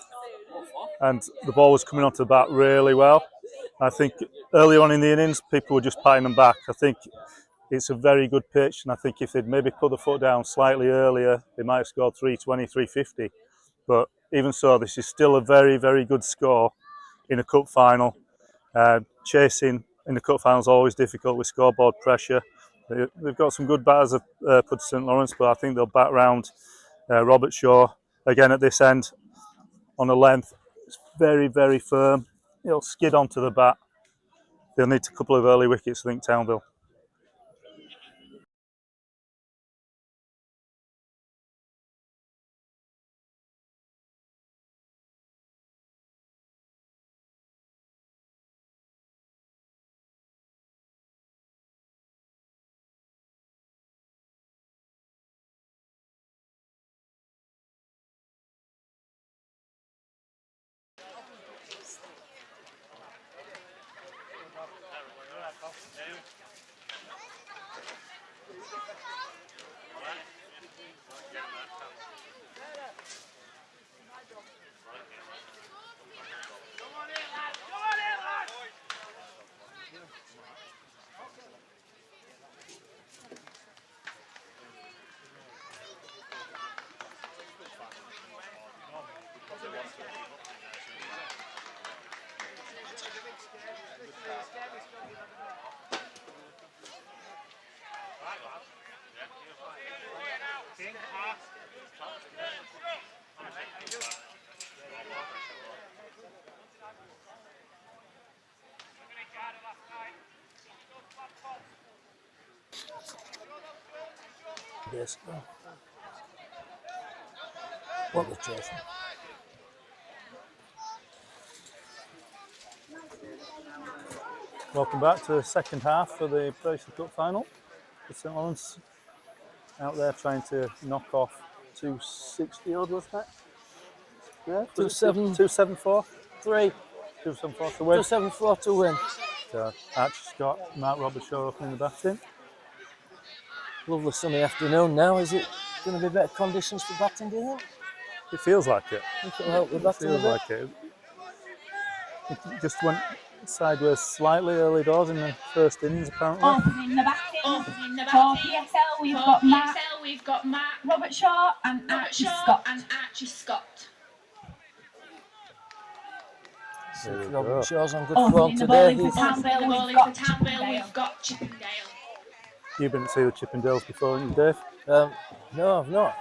Speaker 3: and the ball was coming onto the bat really well. I think early on in the innings, people were just patting them back. I think it's a very good pitch, and I think if they'd maybe put the foot down slightly earlier, they might have scored 320, 350. But even so, this is still a very, very good score in a cup final. Chasing in the cup final is always difficult with scoreboard pressure. They've got some good batters of Pudsey St Lawrence, but I think they'll bat round Robert Shaw again at this end on a length. It's very, very firm. It'll skid onto the bat. They'll need a couple of early wickets, I think, Townville.
Speaker 10: Yes. What the chase?
Speaker 3: Welcome back to the second half of the Priestley Cup final. St Lawrence out there trying to knock off 260 odd, wasn't it? Yeah, 274. 274 to win.
Speaker 7: 274 to win.
Speaker 3: So Archie Scott, Mark Robert Shaw up in the batting.
Speaker 7: Lovely sunny afternoon now. Is it going to be better conditions for batting, do you think?
Speaker 3: It feels like it.
Speaker 7: Think it'll help with batting a
Speaker 3: feels
Speaker 7: bit?
Speaker 3: like it. It just went sideways slightly early doors in the first innings, apparently.
Speaker 2: Opening the batting. For PSL, we've got Mark, Robert Shaw and Archie Scott.
Speaker 7: Robert Shaw's on good
Speaker 2: Opening
Speaker 7: form
Speaker 2: the
Speaker 7: today.
Speaker 2: bowling for Townville, we've got Chippendale.
Speaker 3: You've been to see the Chippendales before, haven't you, Dave?
Speaker 7: No, I've not.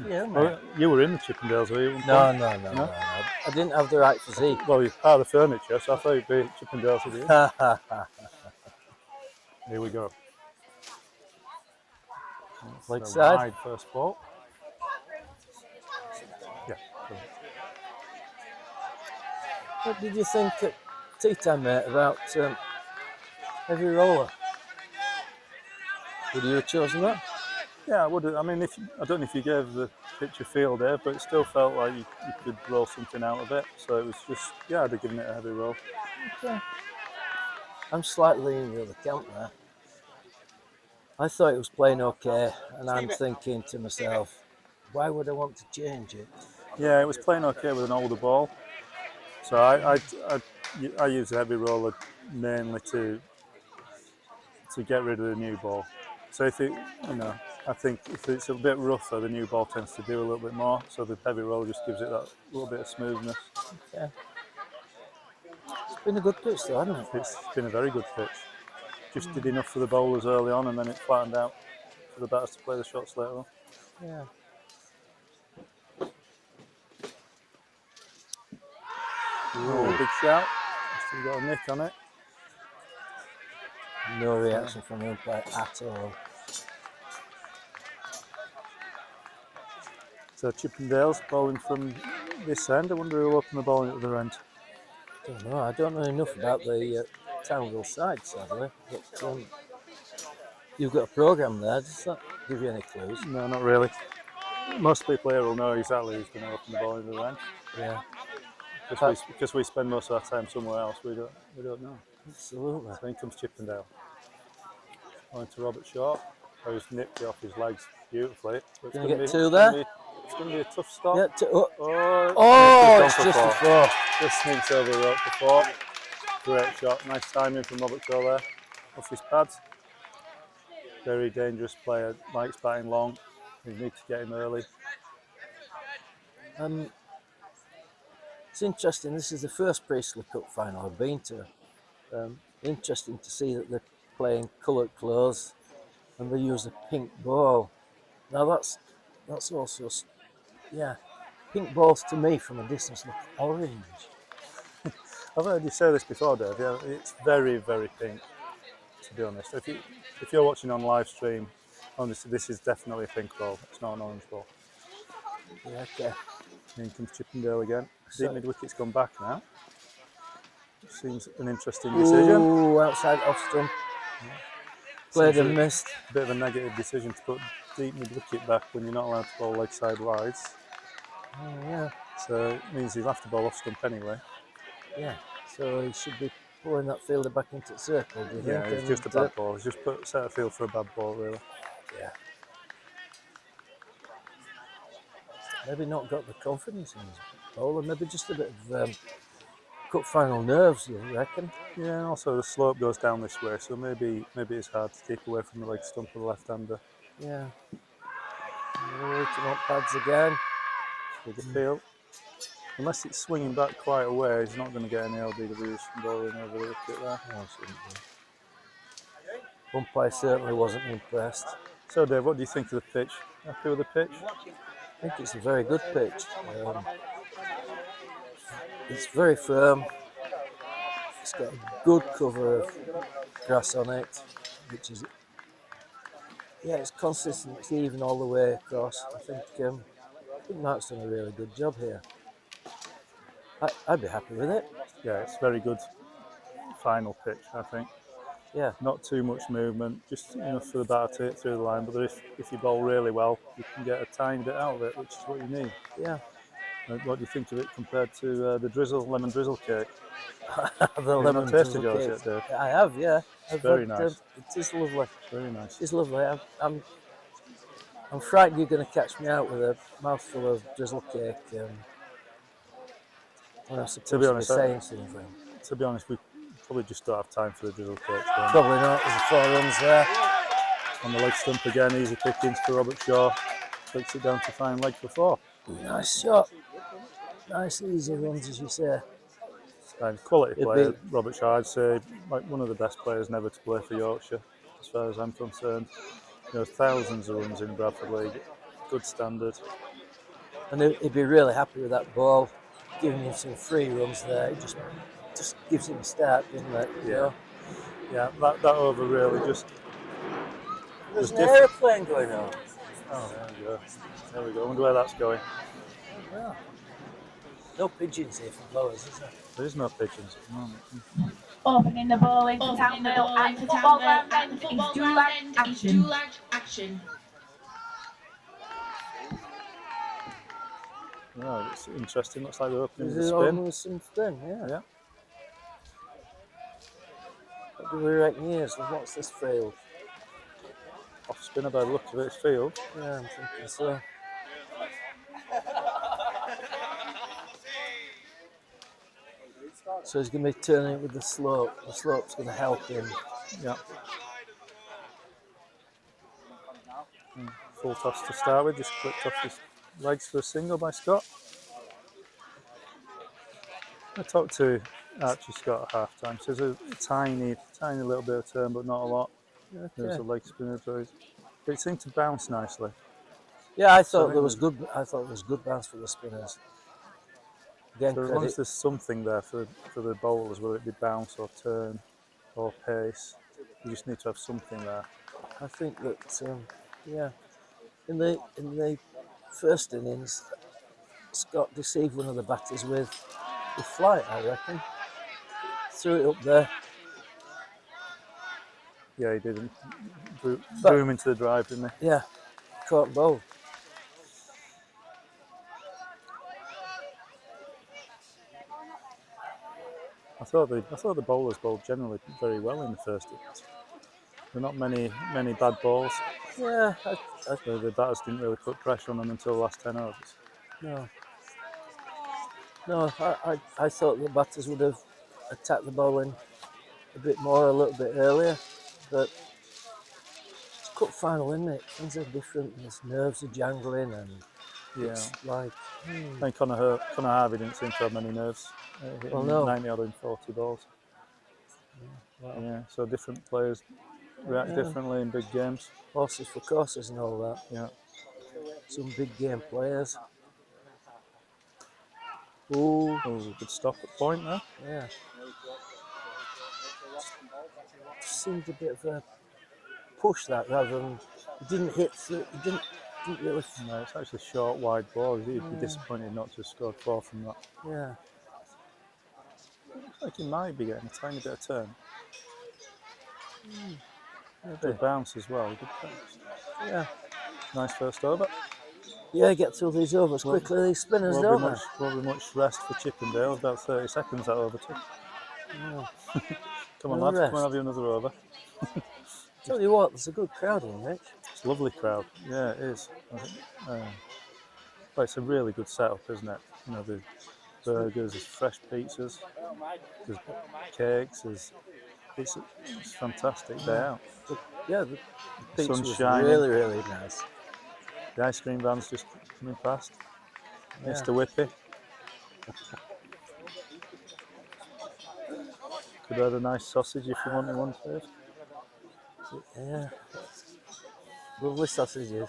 Speaker 7: Yeah,
Speaker 3: well, you were in the Chippendales, were you?
Speaker 7: No. I didn't have the right physique.
Speaker 3: Well, you're part of the furniture, so I thought you'd be Chippendales with you. Here we go.
Speaker 7: Leg
Speaker 3: So
Speaker 7: side.
Speaker 3: wide first ball. Yeah.
Speaker 7: What did you think at tea time, mate, about heavy roller? Would you have chosen that?
Speaker 3: Yeah, I would. I mean, I don't know if you gave the pitch a feel there, but it still felt like you could roll something out of it. So it was just, yeah, I'd have given it a heavy roll.
Speaker 7: Okay. I'm slightly in the other camp there. I thought it was playing okay, and I'm thinking to myself, why would I want to change it?
Speaker 3: Yeah, it was playing okay with an older ball. So I use a heavy roller mainly to get rid of the new ball. So if it, I think if it's a bit rougher, the new ball tends to do a little bit more. So the heavy roller just gives it that little bit of smoothness.
Speaker 7: Okay. It's been a good pitch though, hasn't it?
Speaker 3: It's been a very good pitch. Just did enough for the bowlers early on, and then it flattened out for the batters to play the shots later on.
Speaker 7: Yeah.
Speaker 3: Ooh, big shout. Still got a nick on it.
Speaker 7: No reaction from the umpire at all.
Speaker 3: So Chippendales bowling from this end. I wonder who'll open the ball at the other end.
Speaker 11: Don't know. I don't know enough about the Townville side, sadly. But you've got a programme there. Does that give you any clues?
Speaker 3: No, not really. Most people here will know exactly who's going to open the ball at the other end.
Speaker 11: Yeah.
Speaker 3: Because we spend most of our time somewhere else, we don't know.
Speaker 11: Absolutely.
Speaker 3: So in comes Chippendale. On to Robert Shaw, who's nipped it off his legs beautifully. So
Speaker 11: Can you get two there?
Speaker 3: It's going to be a tough stop.
Speaker 11: Yeah,
Speaker 3: It's
Speaker 11: just a four.
Speaker 3: Just sneaks over the rope for four. Great shot. Nice timing from Robert Shaw there. Off his pads. Very dangerous player. Likes batting long. You need to get him early.
Speaker 11: It's interesting. This is the first Priestley Cup final I've been to. Interesting to see that they're playing coloured clothes and they use a pink ball. Now that's also, yeah, pink balls to me from a distance look orange.
Speaker 3: I've heard you say this before, Dave. Yeah, it's very, very pink. To be honest, if you're watching on live stream, honestly, this is definitely a pink ball. It's not an orange ball.
Speaker 11: Yeah, okay.
Speaker 3: In comes Chippendale again. Deep mid wicket's gone back now. Seems an interesting decision.
Speaker 11: Ooh, outside off stump.
Speaker 3: Yeah.
Speaker 11: Played and missed.
Speaker 3: Bit of a negative decision to put deep mid wicket back when you're not allowed to bowl leg side wides.
Speaker 11: Oh, yeah.
Speaker 3: So it means he'll have to bowl off stump anyway.
Speaker 11: Yeah. So he should be pulling that fielder back into the circle, do you think?
Speaker 3: Yeah, it's just a bad ball. He's just set a field for a bad ball, really.
Speaker 11: Yeah. Maybe not got the confidence in his bowler. Maybe just a bit of cup final nerves, you reckon?
Speaker 3: Yeah, and also the slope goes down this way, so maybe it's hard to keep away from the leg stump of the left-hander.
Speaker 11: Yeah. Waiting on pads again.
Speaker 3: With the field. Unless it's swinging back quite a way, he's not going to get any LBWs from bowling over the wicket there.
Speaker 11: No, shouldn't be. Umpire certainly wasn't impressed.
Speaker 3: So, Dave, what do you think of the pitch? Happy with the pitch?
Speaker 11: I think it's a very good pitch. It's very firm. It's got a good cover of grass on it, which is, yeah, it's consistent. It's even all the way across. I think Mark's done a really good job here. I'd be happy with it.
Speaker 3: Yeah, it's very good final pitch, I think.
Speaker 11: Yeah.
Speaker 3: Not too much movement, just enough for the batter to hit through the line. But if you bowl really well, you can get a tiny bit out of it, which is what you need.
Speaker 11: Yeah.
Speaker 3: What do you think of it compared to the lemon drizzle cake?
Speaker 11: The lemon drizzle cake.
Speaker 3: Yet, Dave?
Speaker 11: I have, yeah.
Speaker 3: It's very nice.
Speaker 11: It is lovely.
Speaker 3: Very nice.
Speaker 11: It's lovely. I'm frightened you're going to catch me out with a mouthful of drizzle cake. When I'm supposed to be saying something.
Speaker 3: To be honest, we probably just don't have time for the drizzle cake.
Speaker 11: Probably not. There's 4 runs there.
Speaker 3: On the leg stump again, easy pickings for Robert Shaw. Flicks it down to fine leg for 4.
Speaker 11: Nice shot. Nice easy runs, as you say.
Speaker 3: And quality player, Robert Shaw. I'd say like one of the best players never to play for Yorkshire, as far as I'm concerned. You know, thousands of runs in Bradford League, good standard.
Speaker 11: And he'd be really happy with that ball, giving him some free runs there. It just gives him a start, doesn't it?
Speaker 3: Yeah. Yeah, that over really just.
Speaker 11: There's an aeroplane going on.
Speaker 3: Oh, there we go. There we go. I wonder where that's going.
Speaker 11: Yeah. No pigeons here for blowers, is there?
Speaker 3: There is no pigeons at the moment.
Speaker 2: Opening the bowling for Townville and the football ground end is Dulag action.
Speaker 3: No, it's interesting. Looks like they're opening with
Speaker 11: Is
Speaker 3: a
Speaker 11: it
Speaker 3: spin.
Speaker 11: opening with some spin? Yeah.
Speaker 3: Yeah.
Speaker 11: What do we reckon here? So what's this field?
Speaker 3: Off spinner by the look of it, it's field.
Speaker 11: Yeah, I'm thinking so. So he's going to be turning it with the slope. The slope's going to help him.
Speaker 3: Yeah. Full toss to start with, just clipped off his legs for a single by Scott. I talked to Archie Scott at half time, so there's a tiny little bit of turn, but not a lot.
Speaker 11: Okay.
Speaker 3: There's a leg spinner, but it seemed to bounce nicely.
Speaker 11: Yeah, I thought there was good. I thought there was good bounce for the spinners. Again,
Speaker 3: So as long as there's something there for the bowlers, whether it be bounce or turn or pace, you just need to have something there.
Speaker 11: I think that yeah, in the first innings, Scott deceived one of the batters with flight, I reckon. Threw it up there.
Speaker 3: Yeah, he did. Drew him into the drive, didn't he?
Speaker 11: Yeah, caught both.
Speaker 3: I thought the bowlers bowled generally very well in the first innings. There were not many bad balls.
Speaker 11: Yeah,
Speaker 3: the batters didn't really put pressure on them until the last 10 overs.
Speaker 11: No, I thought the batters would have attacked the bowling a bit more, a little bit earlier, but it's cup final, isn't it? Things are different. There's nerves are jangling, and it's like.
Speaker 3: And Connor Harvey didn't seem to have many nerves.
Speaker 11: Well, no.
Speaker 3: 90 odd in 40 balls.
Speaker 11: Wow.
Speaker 3: Yeah, so different players react differently in big games.
Speaker 11: Horses for courses and all that.
Speaker 3: Yeah.
Speaker 11: Some big game players. Ooh.
Speaker 3: Good stop at point there.
Speaker 11: Yeah. Just seemed a bit of a push that rather than it didn't hit through. It didn't really.
Speaker 3: No, it's actually short, wide ball. He'd be disappointed not to have scored 4 from that.
Speaker 11: Yeah.
Speaker 3: Looks like he might be getting a tiny bit of turn.
Speaker 11: A
Speaker 3: Good bounce as well. Good bounce.
Speaker 11: Yeah.
Speaker 3: Nice first over.
Speaker 11: Yeah, get through these overs quickly. These spinners, don't they?
Speaker 3: Won't be much rest for Chippendale. About 30 seconds that over too.
Speaker 11: Yeah.
Speaker 3: Come on,
Speaker 11: No
Speaker 3: lads.
Speaker 11: rest.
Speaker 3: Come and have you another over.
Speaker 11: Tell you what, there's a good crowd in, Rich.
Speaker 3: It's a lovely crowd. Yeah, it is. But it's a really good setup, isn't it? You know, the burgers, there's fresh pizzas, there's cakes, it's a fantastic day out.
Speaker 11: The pizza
Speaker 3: sun's
Speaker 11: was
Speaker 3: shining.
Speaker 11: really, really nice.
Speaker 3: The ice cream van's just coming past.
Speaker 11: Yeah.
Speaker 3: Mr. Whippy. Could have had a nice sausage if you wanted one, Dave.
Speaker 11: Yeah. Lovely sausages.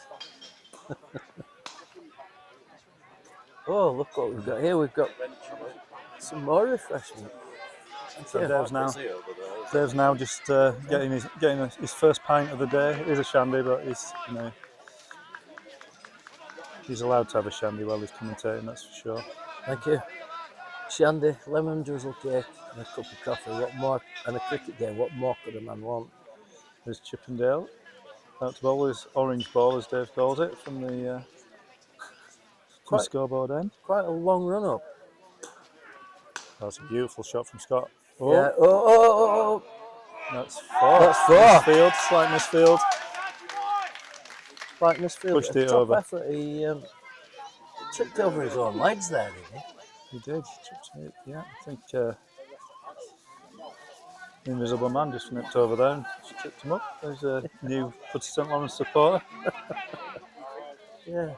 Speaker 11: Oh, look what we've got here. We've got some more refreshment.
Speaker 3: So Dave's now just getting his first pint of the day. It is a shandy, but he's allowed to have a shandy while he's commentating, that's for sure.
Speaker 11: Thank you. Shandy, lemon drizzle cake, and a cup of coffee. What more? And a cricket game. What more could a man want?
Speaker 3: There's Chippendale. About to bowl his orange ball, as Dave calls it, from the scoreboard end.
Speaker 11: Quite a long run up.
Speaker 3: That's a beautiful shot from Scott.
Speaker 11: Oh. Yeah. Oh.
Speaker 3: That's 4.
Speaker 11: That's 4.
Speaker 3: Misfield, slight misfield.
Speaker 11: Slight misfield.
Speaker 3: Pushed it over.
Speaker 11: Effort. He tripped over his own legs there, didn't he?
Speaker 3: He did. Yeah, I think the Invisible Man just nipped over there and just tripped him up. There's a new Pudsey St Lawrence supporter.
Speaker 11: Yeah.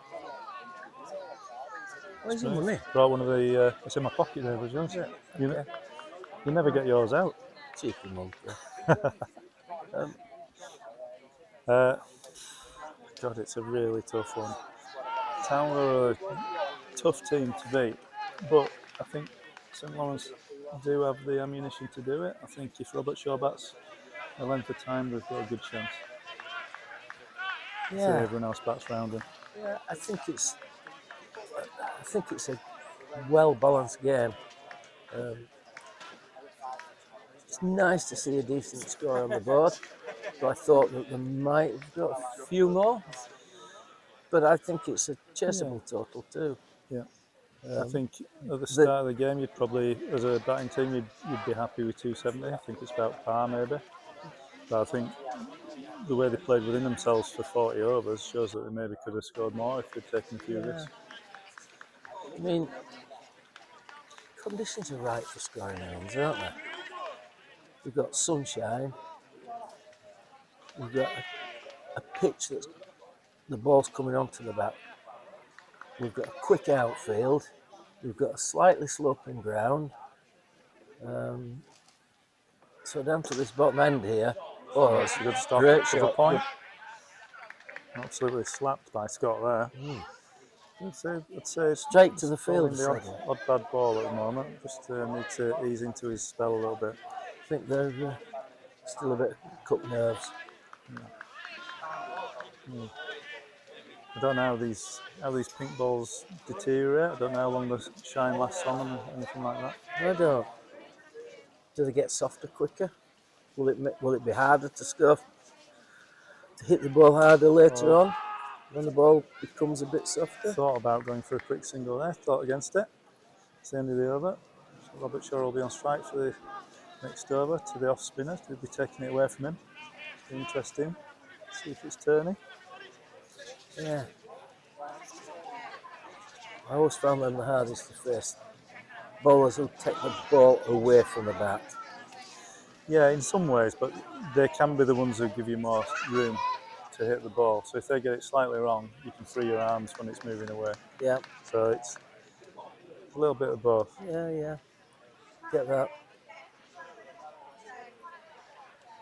Speaker 11: Where's your money?
Speaker 3: Brought one of the. It's in my pocket there, was yours.
Speaker 11: Yeah.
Speaker 3: You never get yours out.
Speaker 11: Cheeky monkey.
Speaker 3: God, it's a really tough one. Townville are a tough team to beat, but I think St Lawrence do have the ammunition to do it. I think if Robert Shaw bats a length of time, they've got a good chance.
Speaker 11: Yeah.
Speaker 3: So everyone else bats round them.
Speaker 11: Yeah, I think it's a well-balanced game. It's nice to see a decent score on the board, but I thought that there might have got a few more. But I think it's a chaseable total too.
Speaker 3: Yeah. I think at the start of the game, you'd probably, as a batting team, you'd be happy with 270. I think it's about par maybe. But I think the way they played within themselves for 40 overs shows that they maybe could have scored more if they'd taken a few risks.
Speaker 11: I mean, conditions are right for scoring runs, aren't they? We've got sunshine. We've got a pitch that's the ball's coming onto the bat. We've got a quick outfield. We've got a slightly sloping ground. So down to this bottom end here. Oh,
Speaker 3: that's a good stop.
Speaker 11: Great
Speaker 3: Shot. Point. Absolutely slapped by Scott there. I'd say
Speaker 11: straight to the field.
Speaker 3: The odd bad ball at the moment. Just need to ease into his spell a little bit.
Speaker 11: I think there's still a bit of cup nerves.
Speaker 3: Yeah. I don't know how these pink balls deteriorate. I don't know how long the shine lasts on them or anything like that.
Speaker 11: I don't. Do they get softer quicker? Will it be harder to scuff? To hit the ball harder later on when the ball becomes a bit softer?
Speaker 3: Thought about going for a quick single there. Thought against it. It's the end of the over. So Robert Shaw will be on strike for the next over to the off spinner. He'll be taking it away from him. It's interesting. See if it's turning.
Speaker 11: Yeah. I always found them the hardest to face. Bowlers who take the ball away from the bat.
Speaker 3: Yeah, in some ways, but they can be the ones who give you more room to hit the ball. So if they get it slightly wrong, you can free your arms when it's moving away.
Speaker 11: Yeah.
Speaker 3: So it's a little bit of both.
Speaker 11: Yeah. Get that.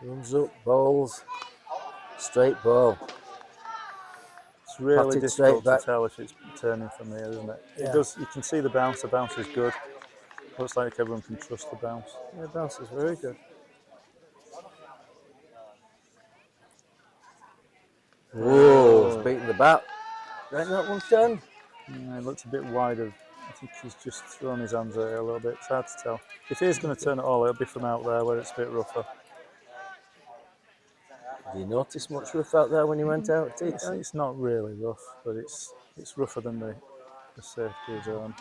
Speaker 11: Runs up, bowls, straight ball.
Speaker 3: It's really
Speaker 11: Patted
Speaker 3: difficult
Speaker 11: straight
Speaker 3: to tell if it's turning from here, isn't it?
Speaker 11: Yeah.
Speaker 3: It does. You can see the bounce. The bounce is good. Looks like everyone can trust the bounce.
Speaker 11: Yeah, the bounce is very good. Whoa, he's beating the bat. Right, that one's done.
Speaker 3: Yeah, it looks a bit wide of. I think he's just thrown his hands at it a little bit. It's hard to tell. If he's going to turn it all, it'll be from out there where it's a bit rougher.
Speaker 11: Did you notice much rough out there when you went out at tea time?
Speaker 3: It's not really rough, but it's rougher than the safety zone.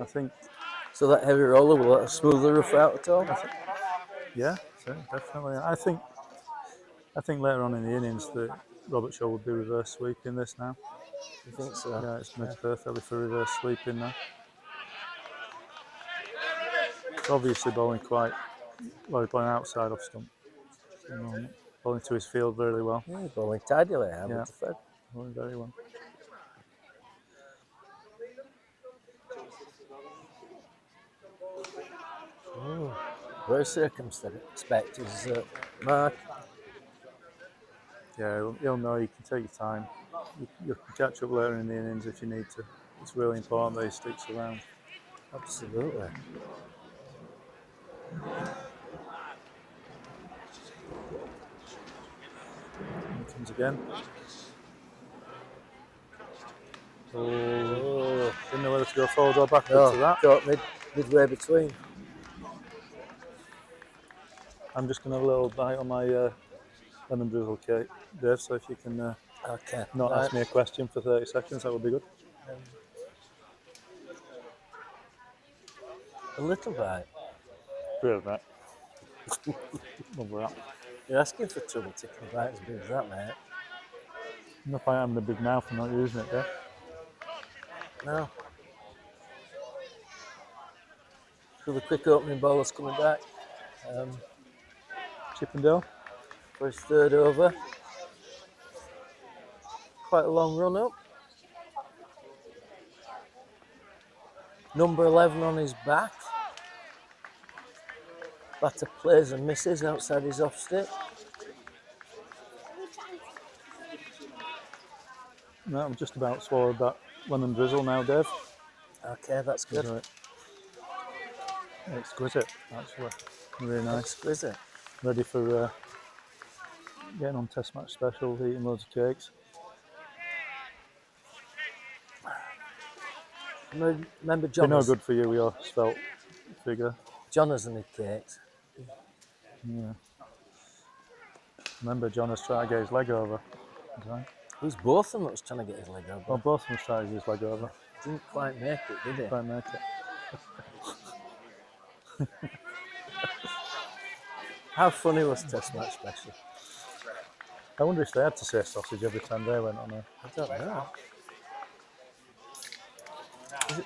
Speaker 3: I think.
Speaker 11: So that heavy roller will let us smooth the rough out at all?
Speaker 3: Yeah, definitely. I think later on in the innings that Robert Shaw would be reverse sweeping this now.
Speaker 11: You think so?
Speaker 3: Yeah, it's made perfectly for reverse sweeping now. It's obviously bowling quite well, bowling outside off stump. Bowling to his field very well.
Speaker 11: Yeah, bowling tidily, I would have said.
Speaker 3: Bowling very well.
Speaker 11: Very circumspect is Mark.
Speaker 3: Yeah, he'll know you can take your time. You can catch up later in the innings if you need to. It's really important that he sticks around.
Speaker 11: Absolutely.
Speaker 3: Here comes again.
Speaker 11: Oh,
Speaker 3: didn't know whether to go forward or backwards to that.
Speaker 11: Caught midway between.
Speaker 3: I'm just going to have a little bite on my lemon drizzle cake, Dave, so if you can not ask me a question for 30 seconds, that would be good.
Speaker 11: A little bite.
Speaker 3: Really, mate. Love that.
Speaker 11: You're asking for trouble taking a bite as big as that, mate.
Speaker 3: Not by having a big mouth and not using it, Dave.
Speaker 11: No. So the quick opening bowler's coming back.
Speaker 3: Chippendale
Speaker 11: for his third over. Quite a long run up. Number 11 on his back. Batter plays and misses outside his off stick.
Speaker 3: No, I'm just about swallowed that lemon drizzle now, Dave.
Speaker 11: Okay, that's good.
Speaker 3: Right. Exquisite, actually. Really nice.
Speaker 11: Exquisite.
Speaker 3: Ready for getting on Test Match Special, eating loads of cakes.
Speaker 11: Remember John?
Speaker 3: Be no good for you with your svelte figure.
Speaker 11: John hasn't had cakes.
Speaker 3: Yeah. Remember John was trying to get his leg over. Okay.
Speaker 11: It was both of them that was trying to get his leg over.
Speaker 3: Well, both of them was trying to get his leg over.
Speaker 11: Didn't quite make it, did he?
Speaker 3: Didn't quite make it.
Speaker 11: How funny was Test Match Special?
Speaker 3: I wonder if they had to say sausage every time they went on there.
Speaker 11: I don't know.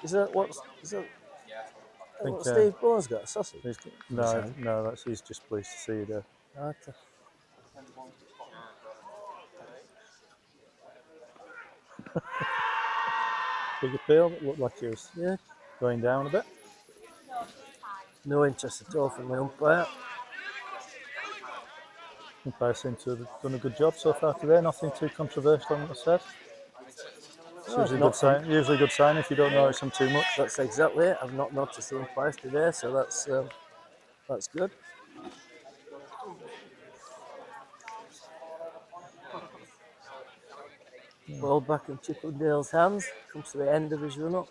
Speaker 11: Is that what Steve Bourne's got, a sausage?
Speaker 3: No, he's just pleased to see you there.
Speaker 11: Okay.
Speaker 3: Big appeal, it looked like he was going down a bit.
Speaker 11: No interest at all from the umpire.
Speaker 3: Umpire seems to have done a good job so far today, nothing too controversial on what I said. It's usually a good sign if you don't notice them too much.
Speaker 11: That's exactly it. I've not noticed the umpires today, so that's good. Ball back in Chippendale's hands. Comes to the end of his run up.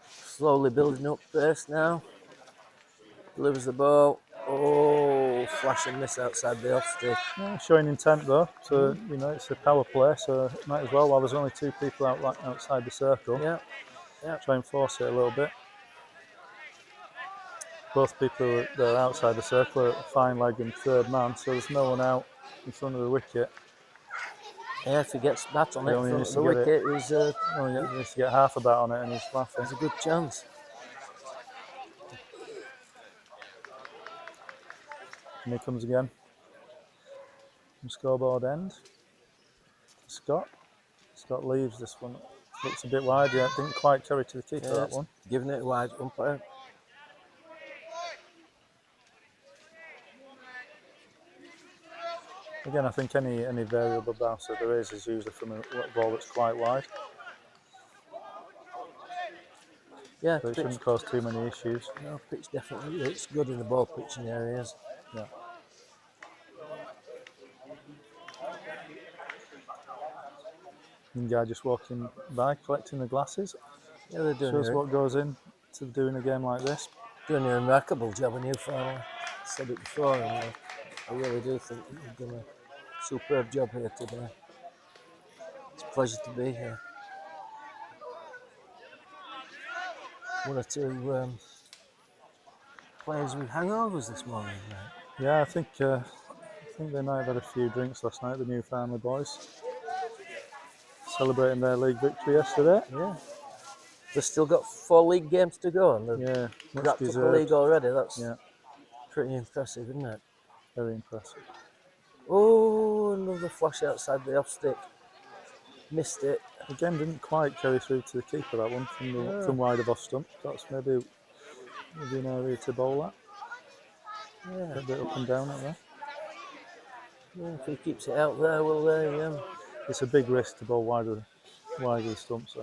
Speaker 11: Slowly building up pace now. Delivers the ball. Oh, flash and miss outside the off stick.
Speaker 3: Yeah, showing intent though, so you know it's a power play, so might as well while there's only 2 people outside the circle.
Speaker 11: Yeah, yeah.
Speaker 3: Try and force it a little bit. Both people that are outside the circle are fine leg and third man, so there's no one out in front of the wicket.
Speaker 11: Yeah, if he gets bat on it
Speaker 3: only
Speaker 11: from
Speaker 3: needs
Speaker 11: the
Speaker 3: to get
Speaker 11: wicket,
Speaker 3: only needs to get half a bat on it, and he's laughing.
Speaker 11: There's a good chance.
Speaker 3: And he comes again. From scoreboard end. Scott. Scott leaves this one. Looks a bit wide. Yeah, didn't quite carry to the keeper that one.
Speaker 11: Giving it wide umpire.
Speaker 3: Again, I think any variable bounce that there is usually from a ball that's quite wide.
Speaker 11: Yeah,
Speaker 3: so it shouldn't cause too many issues.
Speaker 11: No, pitch definitely. It's good in the ball pitching areas.
Speaker 3: Yeah. Young guy just walking by, collecting the glasses.
Speaker 11: Yeah, they're doing
Speaker 3: Shows what goes in to doing a game like this.
Speaker 11: Doing a remarkable job in Newfoundland. I said it before, and I really do think you've done a superb job here today. It's a pleasure to be here. One or two players with hangovers this morning, right?
Speaker 3: Yeah, I think they might have had a few drinks last night, the Newfoundland boys. Celebrating their league victory yesterday.
Speaker 11: Yeah. They've still got 4 league games to go, and they've wrapped up the league already. That's pretty impressive, isn't it?
Speaker 3: Very impressive.
Speaker 11: Oh, another flash outside the off stick. Missed it.
Speaker 3: Again, didn't quite carry through to the keeper, that one, from wide of off stump. That's maybe an area to bowl at.
Speaker 11: Yeah.
Speaker 3: A bit up and down at there.
Speaker 11: Yeah, if he keeps it out there, will they?
Speaker 3: It's a big risk to bowl wide of the stumps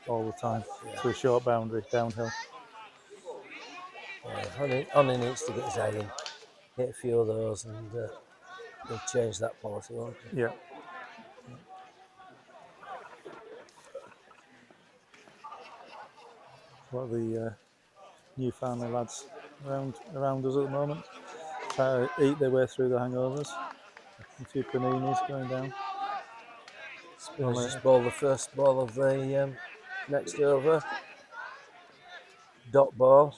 Speaker 3: all the time. To a short boundary, downhill.
Speaker 11: Yeah, Honey needs to get his eye in. Hit a few of those, and they'll change that policy, won't they?
Speaker 3: Yeah. A lot of the Newfoundland lads around us at the moment try to eat their way through the hangovers. A few paninis going down.
Speaker 11: Let's just bowl the first ball of the next over. Dot ball.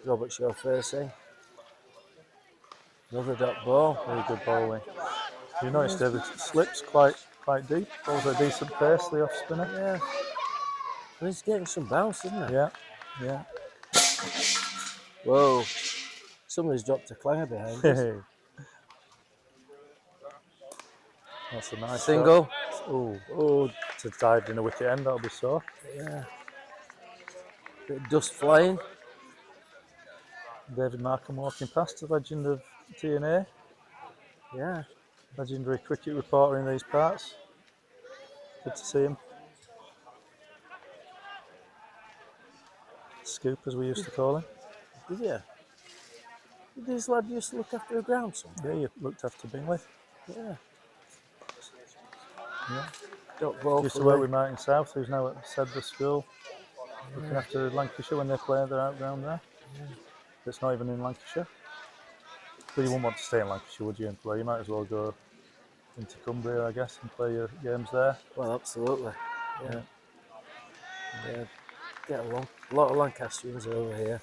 Speaker 11: Robert Shaw facing. Another dot ball.
Speaker 3: Very good bowling. You noticed there the slips quite deep. Bowls at a decent pace, the off spinner.
Speaker 11: Yeah. Well, he's getting some bounce, isn't he?
Speaker 3: Yeah, yeah.
Speaker 11: Whoa. Somebody's dropped a clanger behind us.
Speaker 3: That's a nice
Speaker 11: single.
Speaker 3: Oh, to dive in a wicket end, that'll be sore.
Speaker 11: Yeah. Bit of dust flying.
Speaker 3: David Markham walking past, the legend of TNA.
Speaker 11: Yeah.
Speaker 3: Legendary cricket reporter in these parts. Good to see him. Scoop, as we used to call him.
Speaker 11: Did you? Did this lad used to look after a ground somewhere?
Speaker 3: Yeah, he looked after Bingley.
Speaker 11: Yeah.
Speaker 3: Yeah.
Speaker 11: Dot ball.
Speaker 3: Used to work with Martin South, who's now at Sedbergh School, looking after Lancashire when they play their outground there.
Speaker 11: Yeah.
Speaker 3: It's not even in Lancashire. But you wouldn't want to stay in Lancashire, would you, and play? You might as well go into Cumbria, I guess, and play your games there.
Speaker 11: Well, absolutely. Yeah. Get along. A lot of Lancastrians over here.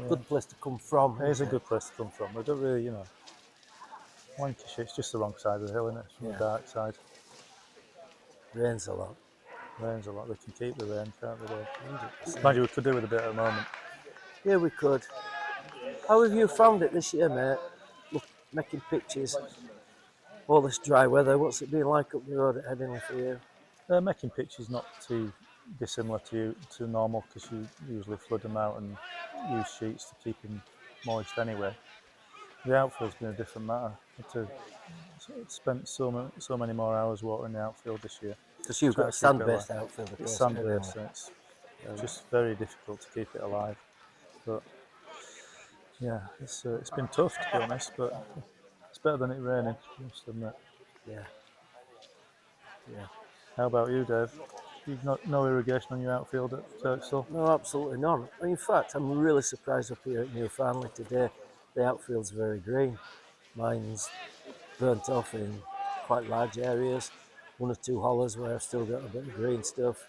Speaker 11: Yeah. Good place to come from.
Speaker 3: It is a good place to come from. We don't really, Lancashire, it's just the wrong side of the hill, isn't it? It's from the dark side.
Speaker 11: Rains a lot.
Speaker 3: Rains a lot. They can keep the rain, can't they? Imagine we could do with a bit at the moment.
Speaker 11: Yeah, we could. How have you found it this year, mate? Look, making pictures. All this dry weather. What's it been like up the road at Headingley for you?
Speaker 3: Making pitches not too dissimilar to normal, because you usually flood them out and use sheets to keep them moist anyway. The outfield's been a different matter. Spent so many more hours watering the outfield this year.
Speaker 11: Because you've got a sand-based outfield.
Speaker 3: It's sand-based, and it's just very difficult to keep it alive. But yeah, it's been tough, to be honest, but it's better than it raining, I must admit.
Speaker 11: Yeah. Yeah.
Speaker 3: How about you, Dave? You've no irrigation on your outfield at Kirkstall?
Speaker 11: No, absolutely none. In fact, I'm really surprised up here at Newfoundland today. The outfield's very green. Mine's burnt off in quite large areas. One or two hollers where I've still got a bit of green stuff.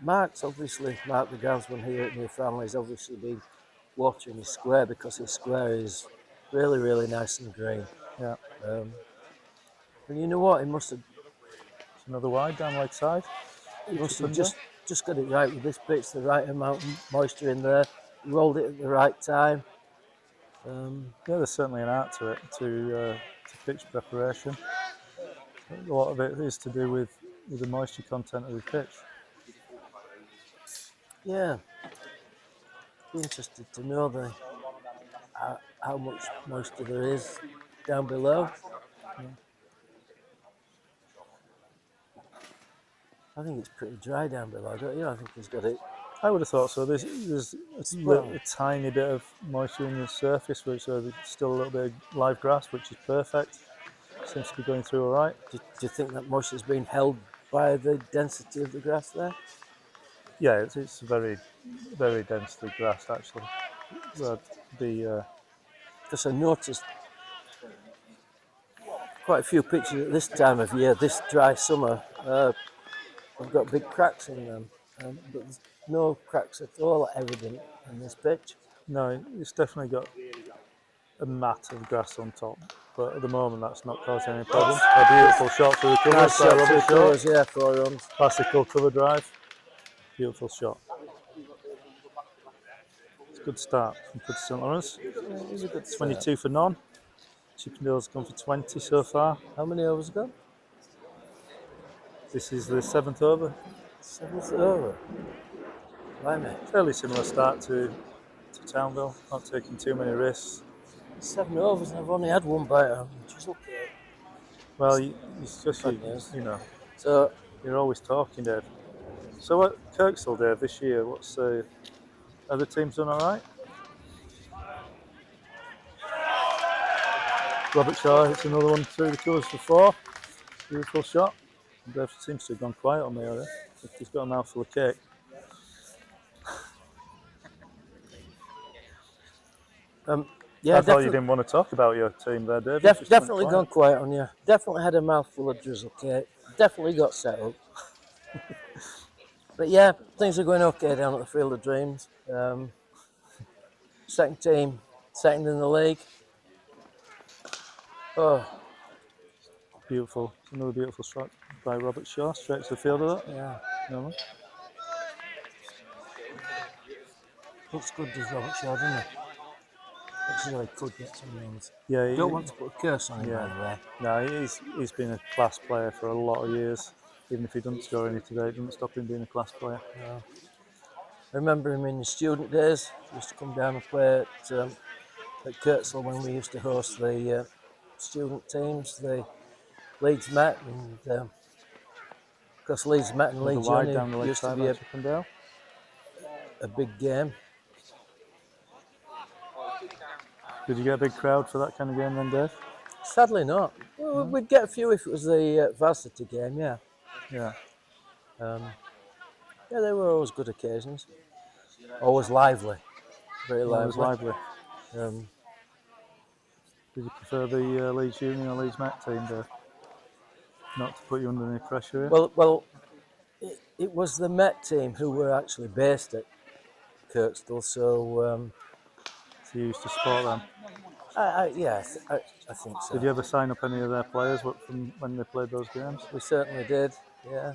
Speaker 11: Mark, the groundsman here at Newfoundland, has obviously been watering his square because his square is really, really nice and green.
Speaker 3: Yeah.
Speaker 11: And you know what? He must have.
Speaker 3: It's another wide down leg side.
Speaker 11: He must have just got it right with this pitch, the right amount of moisture in there, rolled it at the right time.
Speaker 3: Yeah, there's certainly an art to it, to pitch preparation. A lot of it is to do with the moisture content of the pitch.
Speaker 11: Yeah. Be interested to know how much moisture there is down below.
Speaker 3: Yeah.
Speaker 11: I think it's pretty dry down below, don't you? I think he's got it.
Speaker 3: I would have thought so. There's a tiny bit of moisture in the surface, which there's still a little bit of live grass, which is perfect. Seems to be going through all right.
Speaker 11: Do you think that moisture's been held by the density of the grass there?
Speaker 3: Yeah, it's very, very densely grassed actually.
Speaker 11: Because I noticed quite a few pictures at this time of year, this dry summer, have got big cracks in them, but there's no cracks at all evident in this pitch.
Speaker 3: No, it's definitely got a mat of grass on top, but at the moment that's not causing any problems. A beautiful shot through the covers.
Speaker 11: Nice shot through the covers, yeah, 4 runs.
Speaker 3: Classical cover drive. Beautiful shot. It's a good start from Pudsey St Lawrence.
Speaker 11: Yeah, it was a good start.
Speaker 3: 22 for none. Chippendale's gone for 20 so far.
Speaker 11: How many overs gone?
Speaker 3: This is the 7th over.
Speaker 11: 7th over. Blimey.
Speaker 3: Fairly similar start to Townville, not taking too many risks.
Speaker 11: 7 overs and I've only had one bite out, which is okay.
Speaker 3: Well, it's just you know.
Speaker 11: So
Speaker 3: you're always talking, Dave. So at Kirkstall, Dave, this year, what's other teams done all right? Robert Shaw hits another one through the covers for 4. Beautiful shot. Dave seems to have gone quiet on me already. He's got a mouthful of cake.
Speaker 11: Yeah,
Speaker 3: I thought you didn't want to talk about your team there, Dave.
Speaker 11: Definitely gone quiet on you. Definitely had a mouthful of drizzle cake. Definitely got set up. But yeah, things are going okay down at the Field of Dreams. Second team, second in the league. Oh,
Speaker 3: beautiful! Another beautiful shot by Robert Shaw, straight to the field of that.
Speaker 11: Yeah.
Speaker 3: No.
Speaker 11: Looks good, does Robert Shaw, doesn't he? Looks like he could get some runs.
Speaker 3: Yeah.
Speaker 11: Don't want to put a curse on him, by the way.
Speaker 3: No, he's been a class player for a lot of years. Even if he doesn't score any today, it doesn't stop him being a class player.
Speaker 11: No. I remember him in his student days. He used to come down and play at Kirkstall when we used to host the student teams. The Leeds Met, and because Leeds Met and Leeds Uni used to be a big game.
Speaker 3: Did you get a big crowd for that kind of game then, Dave?
Speaker 11: Sadly not. Well, we'd get a few if it was the varsity game, yeah.
Speaker 3: Yeah.
Speaker 11: Yeah, they were always good occasions. Always lively. Very lively.
Speaker 3: Always lively. Did you prefer the Leeds Uni or Leeds Met team, Dave? Not to put you under any pressure here?
Speaker 11: Well, it was the Met team who were actually based at Kirkstall, so...
Speaker 3: so you used to support them?
Speaker 11: Yeah, I think so.
Speaker 3: Did you ever sign up any of their players from when they played those games?
Speaker 11: We certainly did, yeah.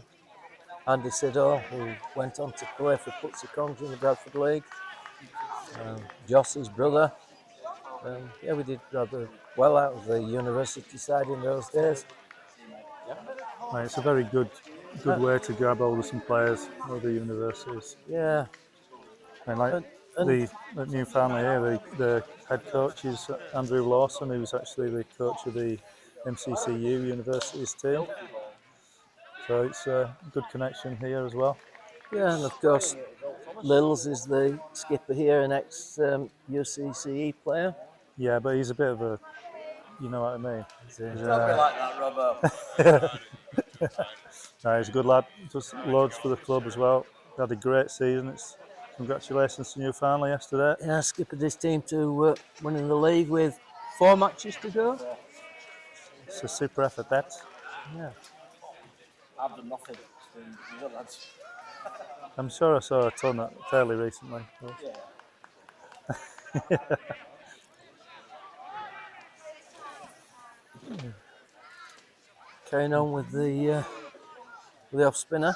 Speaker 11: Andy Siddall, who went on to play for Pudsey in the Bradford League. Jossie's brother. Yeah, we did rather well out of the university side in those days.
Speaker 3: Right, it's a very good way to grab hold of some players at the universities.
Speaker 11: Yeah.
Speaker 3: And at Newfoundland here, the head coach is Andrew Lawson, who's actually the coach of the MCCU Universities team. So it's a good connection here as well.
Speaker 11: Yeah, and of course, Lils is the skipper here, an ex-UCCE player.
Speaker 3: Yeah, but he's a bit of a, you know what I mean.
Speaker 11: Don't be like that, Robbo.
Speaker 3: No, he's a good lad. Does loads for the club as well. Had a great season. Congratulations to Newfoundland yesterday.
Speaker 11: Yeah, skippered his team to winning the league with 4 matches to go.
Speaker 3: It's a super effort, that.
Speaker 11: Yeah. I've done nothing. Lads.
Speaker 3: I'm sure I saw a ton fairly recently.
Speaker 11: Yeah. Carrying on with the off spinner.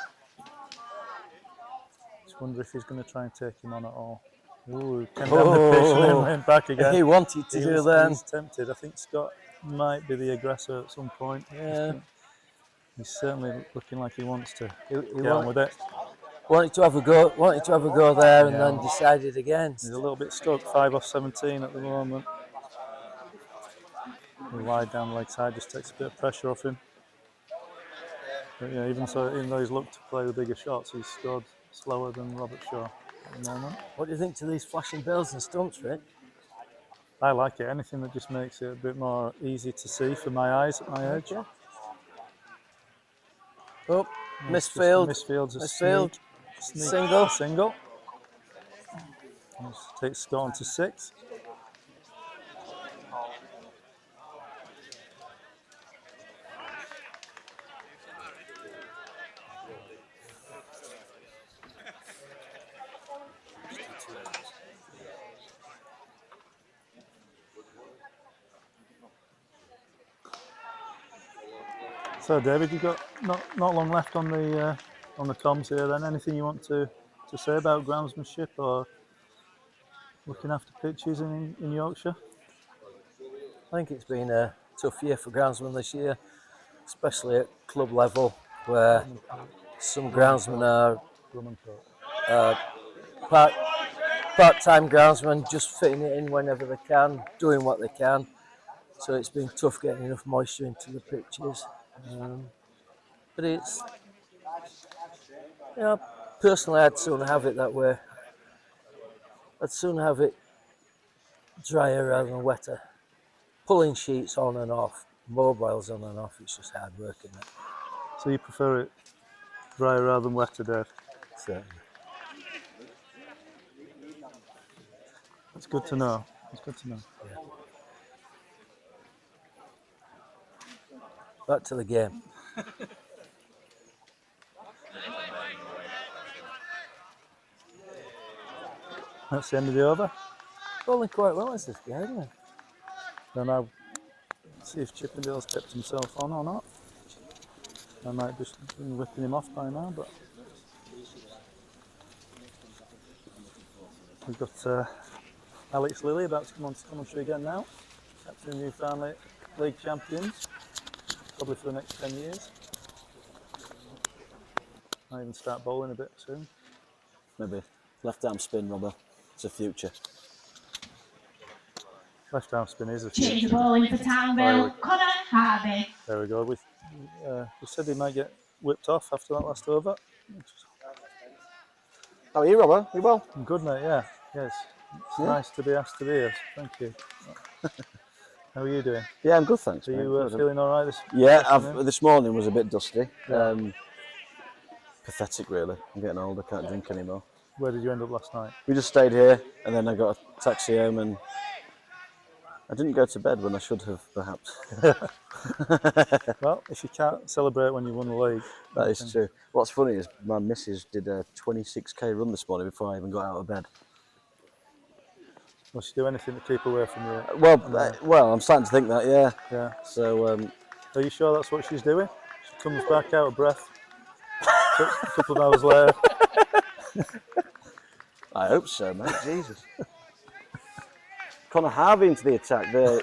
Speaker 3: Just wonder if he's going to try and take him on at all. Ooh, came down the pitch and then went back again.
Speaker 11: He wanted to do that.
Speaker 3: He's tempted. I think Scott might be the aggressor at some point.
Speaker 11: Yeah.
Speaker 3: He's certainly looking like he wants to get on with it.
Speaker 11: Wanted to have a go there, and then decided against.
Speaker 3: He's a little bit stuck. 5 off 17 at the moment. The wide down leg side just takes a bit of pressure off him. But yeah, even though he's looked to play the bigger shots, he's scored slower than Robert Shaw at the moment.
Speaker 11: What do you think to these flashing bells and stumps, Rick?
Speaker 3: I like it. Anything that just makes it a bit more easy to see for my eyes at my age.
Speaker 11: Oh, misfield.
Speaker 3: Misfield. Single. Takes Scott on to 6. So, David, you've got not long left on the comms here. Then, anything you want to say about groundsmanship or looking after pitches in Yorkshire?
Speaker 11: I think it's been a tough year for groundsmen this year, especially at club level, where some groundsmen are part-time groundsmen, just fitting it in whenever they can, doing what they can. So it's been tough getting enough moisture into the pitches. But it's, personally I'd sooner have it that way. I'd sooner have it drier rather than wetter. Pulling sheets on and off, mobiles on and off, it's just hard work, isn't it?
Speaker 3: So you prefer it drier rather than wetter, Dave?
Speaker 11: Certainly.
Speaker 3: That's good to know. Yeah.
Speaker 11: Back to the game.
Speaker 3: That's the end of the over.
Speaker 11: Bowling quite well as this guy, isn't it?
Speaker 3: Then I'll see if Chippendale's kept himself on or not. I might just be whipping him off by now, but we've got Alex Lilly about to come on to commentary again now. Captain of Newfoundland League champions, probably for the next 10 years. Might even start bowling a bit soon.
Speaker 7: Maybe left arm spin, Robbo. It's a future.
Speaker 3: Left arm spin is a
Speaker 2: Change
Speaker 3: future.
Speaker 2: the bowling for Townville, Connor Harvey.
Speaker 3: There we go. We said he might get whipped off after that last over.
Speaker 7: How are you, Robbo? You well?
Speaker 3: I'm good, mate. Yeah. Yes. It's nice to be asked to be here. Thank you. How are you doing?
Speaker 7: Yeah, I'm good, thanks.
Speaker 3: Are you feeling all right
Speaker 7: this morning was a bit dusty. Yeah. Pathetic, really. I'm getting old. I can't drink anymore.
Speaker 3: Where did you end up last night?
Speaker 7: We just stayed here, and then I got a taxi home, and I didn't go to bed when I should have, perhaps.
Speaker 3: Well, if you can't celebrate when you won the league.
Speaker 7: That is true. What's funny is my missus did a 26k run this morning before I even got out of bed.
Speaker 3: Will she do anything to keep away from you?
Speaker 7: Well, I'm starting to think that, yeah.
Speaker 3: Yeah.
Speaker 7: So,
Speaker 3: are you sure that's what she's doing? She comes back out of breath a couple of hours later.
Speaker 7: I hope so, mate. Jesus. Connor Harvey into the attack, the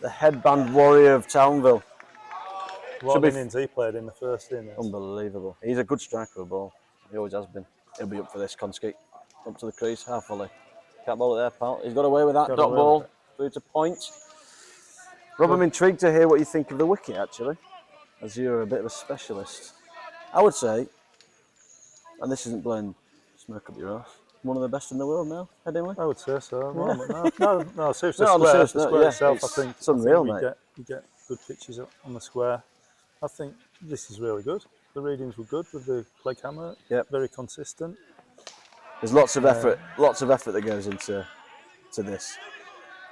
Speaker 7: headband warrior of Townville.
Speaker 3: What innings he played in the first innings.
Speaker 7: Unbelievable. He's a good striker of ball. He always has been. He'll be up for this, Konski. Up to the crease, half volley. Can't bowl it there, pal. He's got away with that. Dot ball through to point. Rob, I'm intrigued to hear what you think of the wicket, actually, as you're a bit of a specialist. I would say, and this isn't blowing smoke up your arse, one of the best in the world now, heading.
Speaker 3: I would say so.
Speaker 7: Yeah.
Speaker 3: No, seriously,
Speaker 7: No, on
Speaker 3: the
Speaker 7: serious
Speaker 3: square
Speaker 7: note, yeah,
Speaker 3: itself, I think
Speaker 7: unreal,
Speaker 3: we
Speaker 7: mate.
Speaker 3: get good pitches on the square. I think this is really good. The readings were good with the leg hammer.
Speaker 7: Yep.
Speaker 3: Very consistent.
Speaker 7: There's lots of effort that goes into this.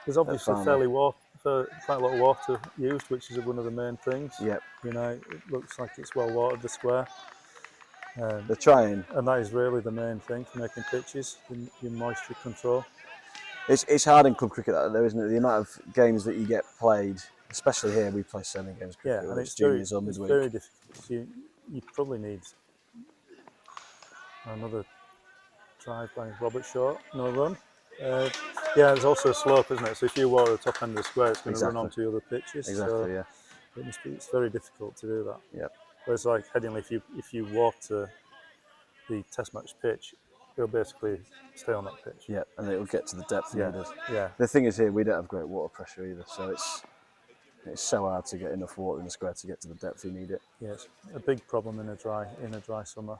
Speaker 3: There's obviously quite a lot of water used, which is one of the main things.
Speaker 7: Yep.
Speaker 3: You know, it looks like it's well watered, the square.
Speaker 7: They're trying.
Speaker 3: And that is really the main thing for making pitches, your moisture control.
Speaker 7: It's hard in club cricket, though, isn't it? The amount of games that you get played, especially here, we play so many games of cricket.
Speaker 3: Yeah, and it's
Speaker 7: juniors or midweek.
Speaker 3: very difficult. You probably need another drive by Robert Short, no run. Yeah, there's also a slope, isn't it? So if you water the top end of the square, it's going to run onto other pitches.
Speaker 7: Exactly,
Speaker 3: so
Speaker 7: yeah.
Speaker 3: It's very difficult to do that.
Speaker 7: Yeah.
Speaker 3: Whereas like Headingley, if you water the test match pitch, it'll basically stay on that pitch.
Speaker 7: Yeah, and it'll get to the depth needed.
Speaker 3: Yeah.
Speaker 7: The thing is here, we don't have great water pressure either, so it's so hard to get enough water in the square to get to the depth you need it.
Speaker 3: Yeah, it's a big problem in a dry summer.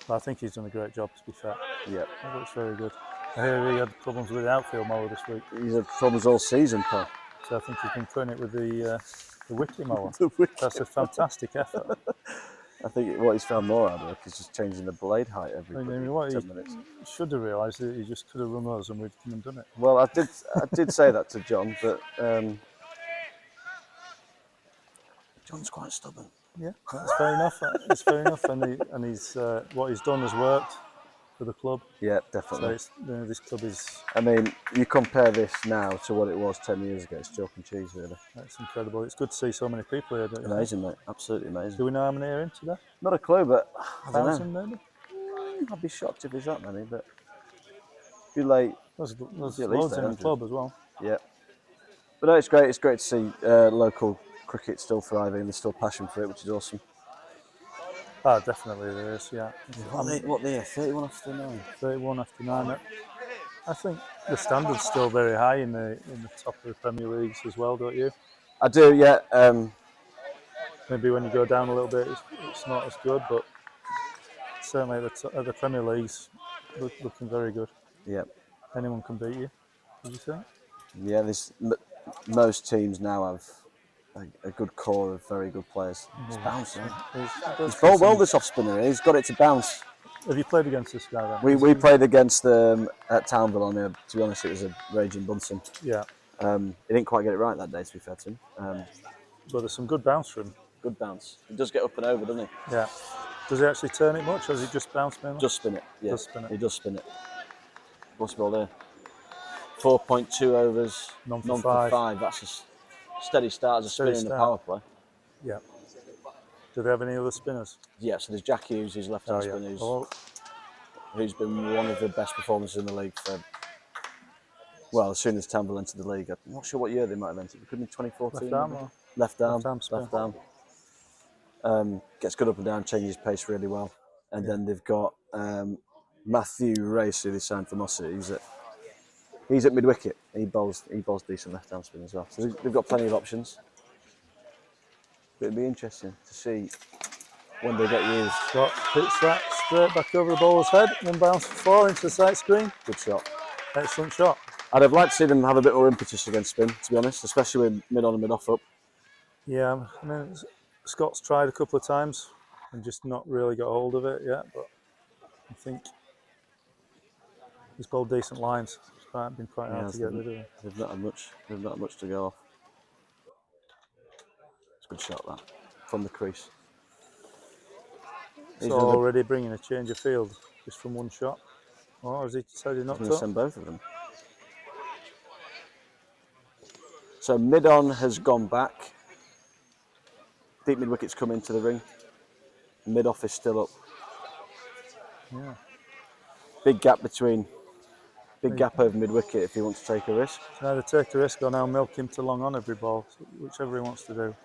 Speaker 3: But I think he's done a great job, to be fair.
Speaker 7: Yeah.
Speaker 3: It looks very good. I hear he had problems with the outfield mower this week.
Speaker 7: He's had problems all season, Paul.
Speaker 3: So I think he's been putting it with the wicket mower.
Speaker 7: The wicket.
Speaker 3: That's a fantastic effort.
Speaker 7: I think what he's found more hard work is just changing the blade height every 10 minutes.
Speaker 3: He should have realised that he just could have run those and we'd come and done it.
Speaker 7: Well, I did say that to John, but John's quite stubborn.
Speaker 3: Yeah, that's fair enough. It's fair enough, and he's what he's done has worked for the club.
Speaker 7: Yeah, definitely.
Speaker 3: So this club is.
Speaker 7: I mean, you compare this now to what it was 10 years ago. It's chalk and cheese, really.
Speaker 3: That's incredible. It's good to see so many people here. Don't you
Speaker 7: amazing, mate. Absolutely amazing.
Speaker 3: Do we know how many are in today?
Speaker 7: Not a clue, but I don't
Speaker 3: 1,000
Speaker 7: know.
Speaker 3: maybe.
Speaker 7: I'd be shocked if there's that many, but too late.
Speaker 3: There's
Speaker 7: at
Speaker 3: loads
Speaker 7: least
Speaker 3: in the club as well.
Speaker 7: Yeah, but no, it's great. It's great to see local cricket still thriving. There's still passion for it, which is awesome.
Speaker 3: Oh, definitely there is. Yeah.
Speaker 7: What they 31 after 9.
Speaker 3: 31 after 9. I think the standard's still very high in the top of the Premier Leagues as well, don't you?
Speaker 7: I do, yeah.
Speaker 3: Maybe when you go down a little bit, it's not as good, but certainly at the Premier Leagues, looking very good.
Speaker 7: Yeah.
Speaker 3: Anyone can beat you, would you say?
Speaker 7: Yeah, most teams now have a good core of very good players. It's bouncing. He's bowled well, this off spinner. He's got it to bounce.
Speaker 3: Have you played against this guy then?
Speaker 7: We played against them at Townville on here. To be honest, it was a raging bunsen.
Speaker 3: Yeah.
Speaker 7: He didn't quite get it right that day, to be fair to him.
Speaker 3: But there's some good bounce from him.
Speaker 7: Good bounce. He does get up and over, doesn't he?
Speaker 3: Yeah. Does he actually turn it much, or does he just bounce mainly?
Speaker 7: Just spin it. Yeah.
Speaker 3: Does spin it.
Speaker 7: He does spin it. What's the ball there? 4.2 overs.
Speaker 3: None for five.
Speaker 7: That's a steady start as a spinner in the power play.
Speaker 3: Yeah. Do they have any other spinners?
Speaker 7: Yeah, so there's Jack Hughes, who's left-hand spinner, who's been one of the best performers in the league for, well, as soon as Townville entered the league. I'm not sure what year they might have entered. It could be 2014. Left arm. Gets good up and down, changes pace really well. And then they've got Matthew Race, who they signed from Ossie. He's at mid-wicket. He bowls decent left-hand spin as well. So they've got plenty of options. But it'd be interesting to see when they get used.
Speaker 3: Hits that straight back over the bowler's head. One bounce for 4 into the sight screen.
Speaker 7: Good shot.
Speaker 3: Excellent shot.
Speaker 7: I'd have liked to see them have a bit more impetus against spin, to be honest, especially with mid-on and mid-off up.
Speaker 3: Yeah, I mean, Scott's tried a couple of times and just not really got hold of it yet, but I think he's bowled decent lines. It's been quite hard to get rid of him.
Speaker 7: They've not had much to go off. It's a good shot, that, from the crease.
Speaker 3: He's already bringing a change of field just from one shot. Or has he decided not to?
Speaker 7: He's going to send both of them. So mid-on has gone back. Deep mid-wicket's come into the ring. Mid-off is still up.
Speaker 3: Yeah.
Speaker 7: Big gap over mid-wicket if he wants to take a risk.
Speaker 3: So either take the risk or now milk him to long on every ball, whichever he wants to do.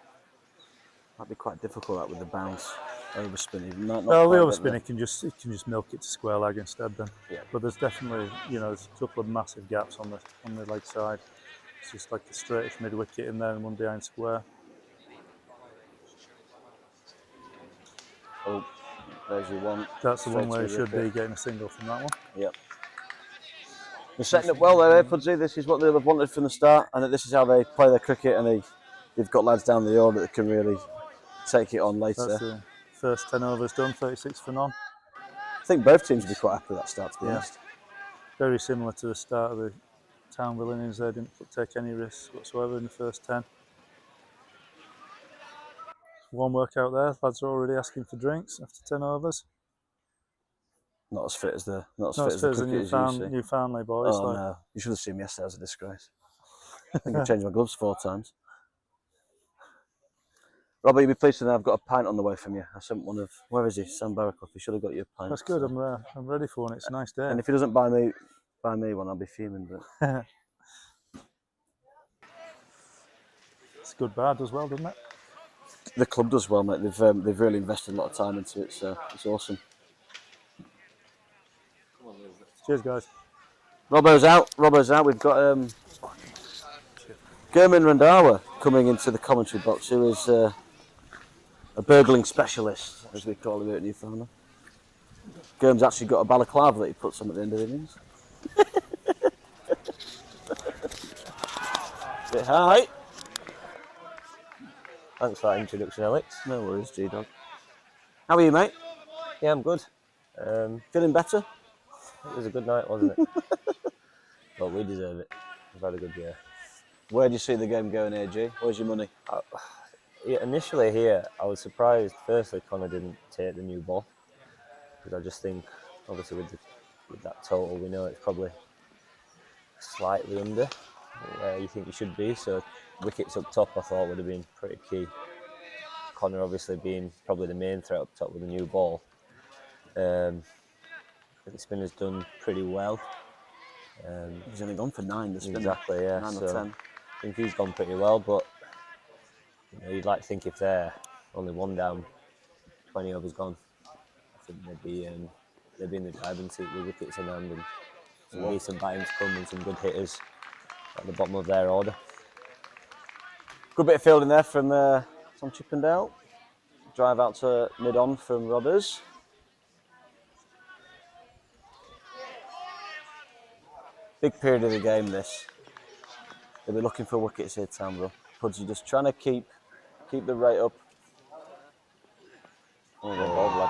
Speaker 7: Might be quite difficult that with the bounce overspinning.
Speaker 3: Well, the overspinner can just milk it to square leg instead then.
Speaker 7: Yeah.
Speaker 3: But there's definitely, there's a couple of massive gaps on the leg side. It's just like the straightest mid-wicket in there and one behind square.
Speaker 7: Oh, There's your one.
Speaker 3: That's the one
Speaker 7: Straight
Speaker 3: where
Speaker 7: to
Speaker 3: he
Speaker 7: the
Speaker 3: should be
Speaker 7: wicket.
Speaker 3: getting a single from that one.
Speaker 7: Yep. They're setting up well there, Pudsey. This is what they've wanted from the start, and this is how they play their cricket, and they've got lads down the order that can really take it on later.
Speaker 3: That's the first 10 overs done, 36 for none.
Speaker 7: I think both teams will be quite happy with that start, to be honest.
Speaker 3: Very similar to the start of the Townville innings. They didn't take any risks whatsoever in the first 10. One workout there. Lads are already asking for drinks after 10 overs.
Speaker 7: Not as fit as the
Speaker 3: Newfoundland boys.
Speaker 7: Oh no, you should have seen me yesterday. It was a disgrace. I think I've changed my gloves 4 times. Robert, you'll be pleased to know I've got a pint on the way from you. I sent one of, where is he? Sam Barraclough. He should have got you a pint.
Speaker 3: That's good. I'm ready for one. It's a nice day.
Speaker 7: And if he doesn't buy me one, I'll be fuming. But
Speaker 3: it's a good bar, does well, doesn't it?
Speaker 7: The club does well, mate. They've really invested a lot of time into it, so it's awesome.
Speaker 3: Cheers, guys.
Speaker 7: Robbo's out. We've got Gurman Randhawa coming into the commentary box, who is a burgling specialist, as we call him here at Newfoundland. Gurm's actually got a balaclava that he puts on at the end of the innings. Say hi.
Speaker 15: Thanks for that introduction, Alex.
Speaker 7: No worries, G-Dog. How are you, mate?
Speaker 15: Yeah, I'm good.
Speaker 7: Feeling better?
Speaker 15: It was a good night, wasn't it? Well, we deserve it. We've had a good year.
Speaker 7: Where do you see the game going here, G? Where's your money?
Speaker 15: Initially here, I was surprised. Firstly, Connor didn't take the new ball, because I just think, obviously, with that total, we know it's probably slightly under where you think you should be. So wickets up top, I thought, would have been pretty key. Connor obviously being probably the main threat up top with the new ball. I think the spinner's done pretty well.
Speaker 7: He's only gone for 9 this spinner.
Speaker 15: Exactly, yeah.
Speaker 7: 9
Speaker 15: so
Speaker 7: or 10.
Speaker 15: I think he's gone pretty well, but you'd like to think if they're only 1 down, 20 overs gone, I think they'd be in the driving seat with wickets in hand and some decent batting to come and some good hitters at the bottom of their order.
Speaker 7: Good bit of fielding there from Tom Chippendale. Drive out to mid-on from Robbers. Big period of the game, this. They'll be looking for wickets here, Townville. Pudsey just trying to keep the rate up. Oh, they're bold, lad.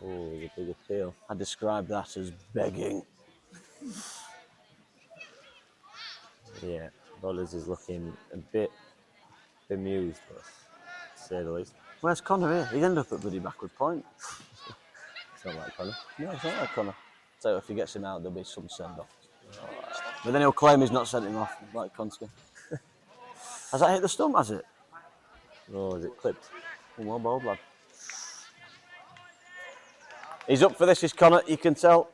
Speaker 15: Oh, there's a big appeal.
Speaker 7: I describe that as begging.
Speaker 15: Yeah, Rollers is looking a bit bemused, to say the least.
Speaker 7: Where's Connor here? He'd end up at bloody backward point.
Speaker 15: It's not like Connor.
Speaker 7: No, it's not like Connor. So if he gets him out, there'll be some send-off. But then he'll claim he's not sent him off, like Konski. Has that hit the stump, has it?
Speaker 15: No, is it clipped?
Speaker 7: Oh, well bowled, lad. He's up for this, is Connor, you can tell.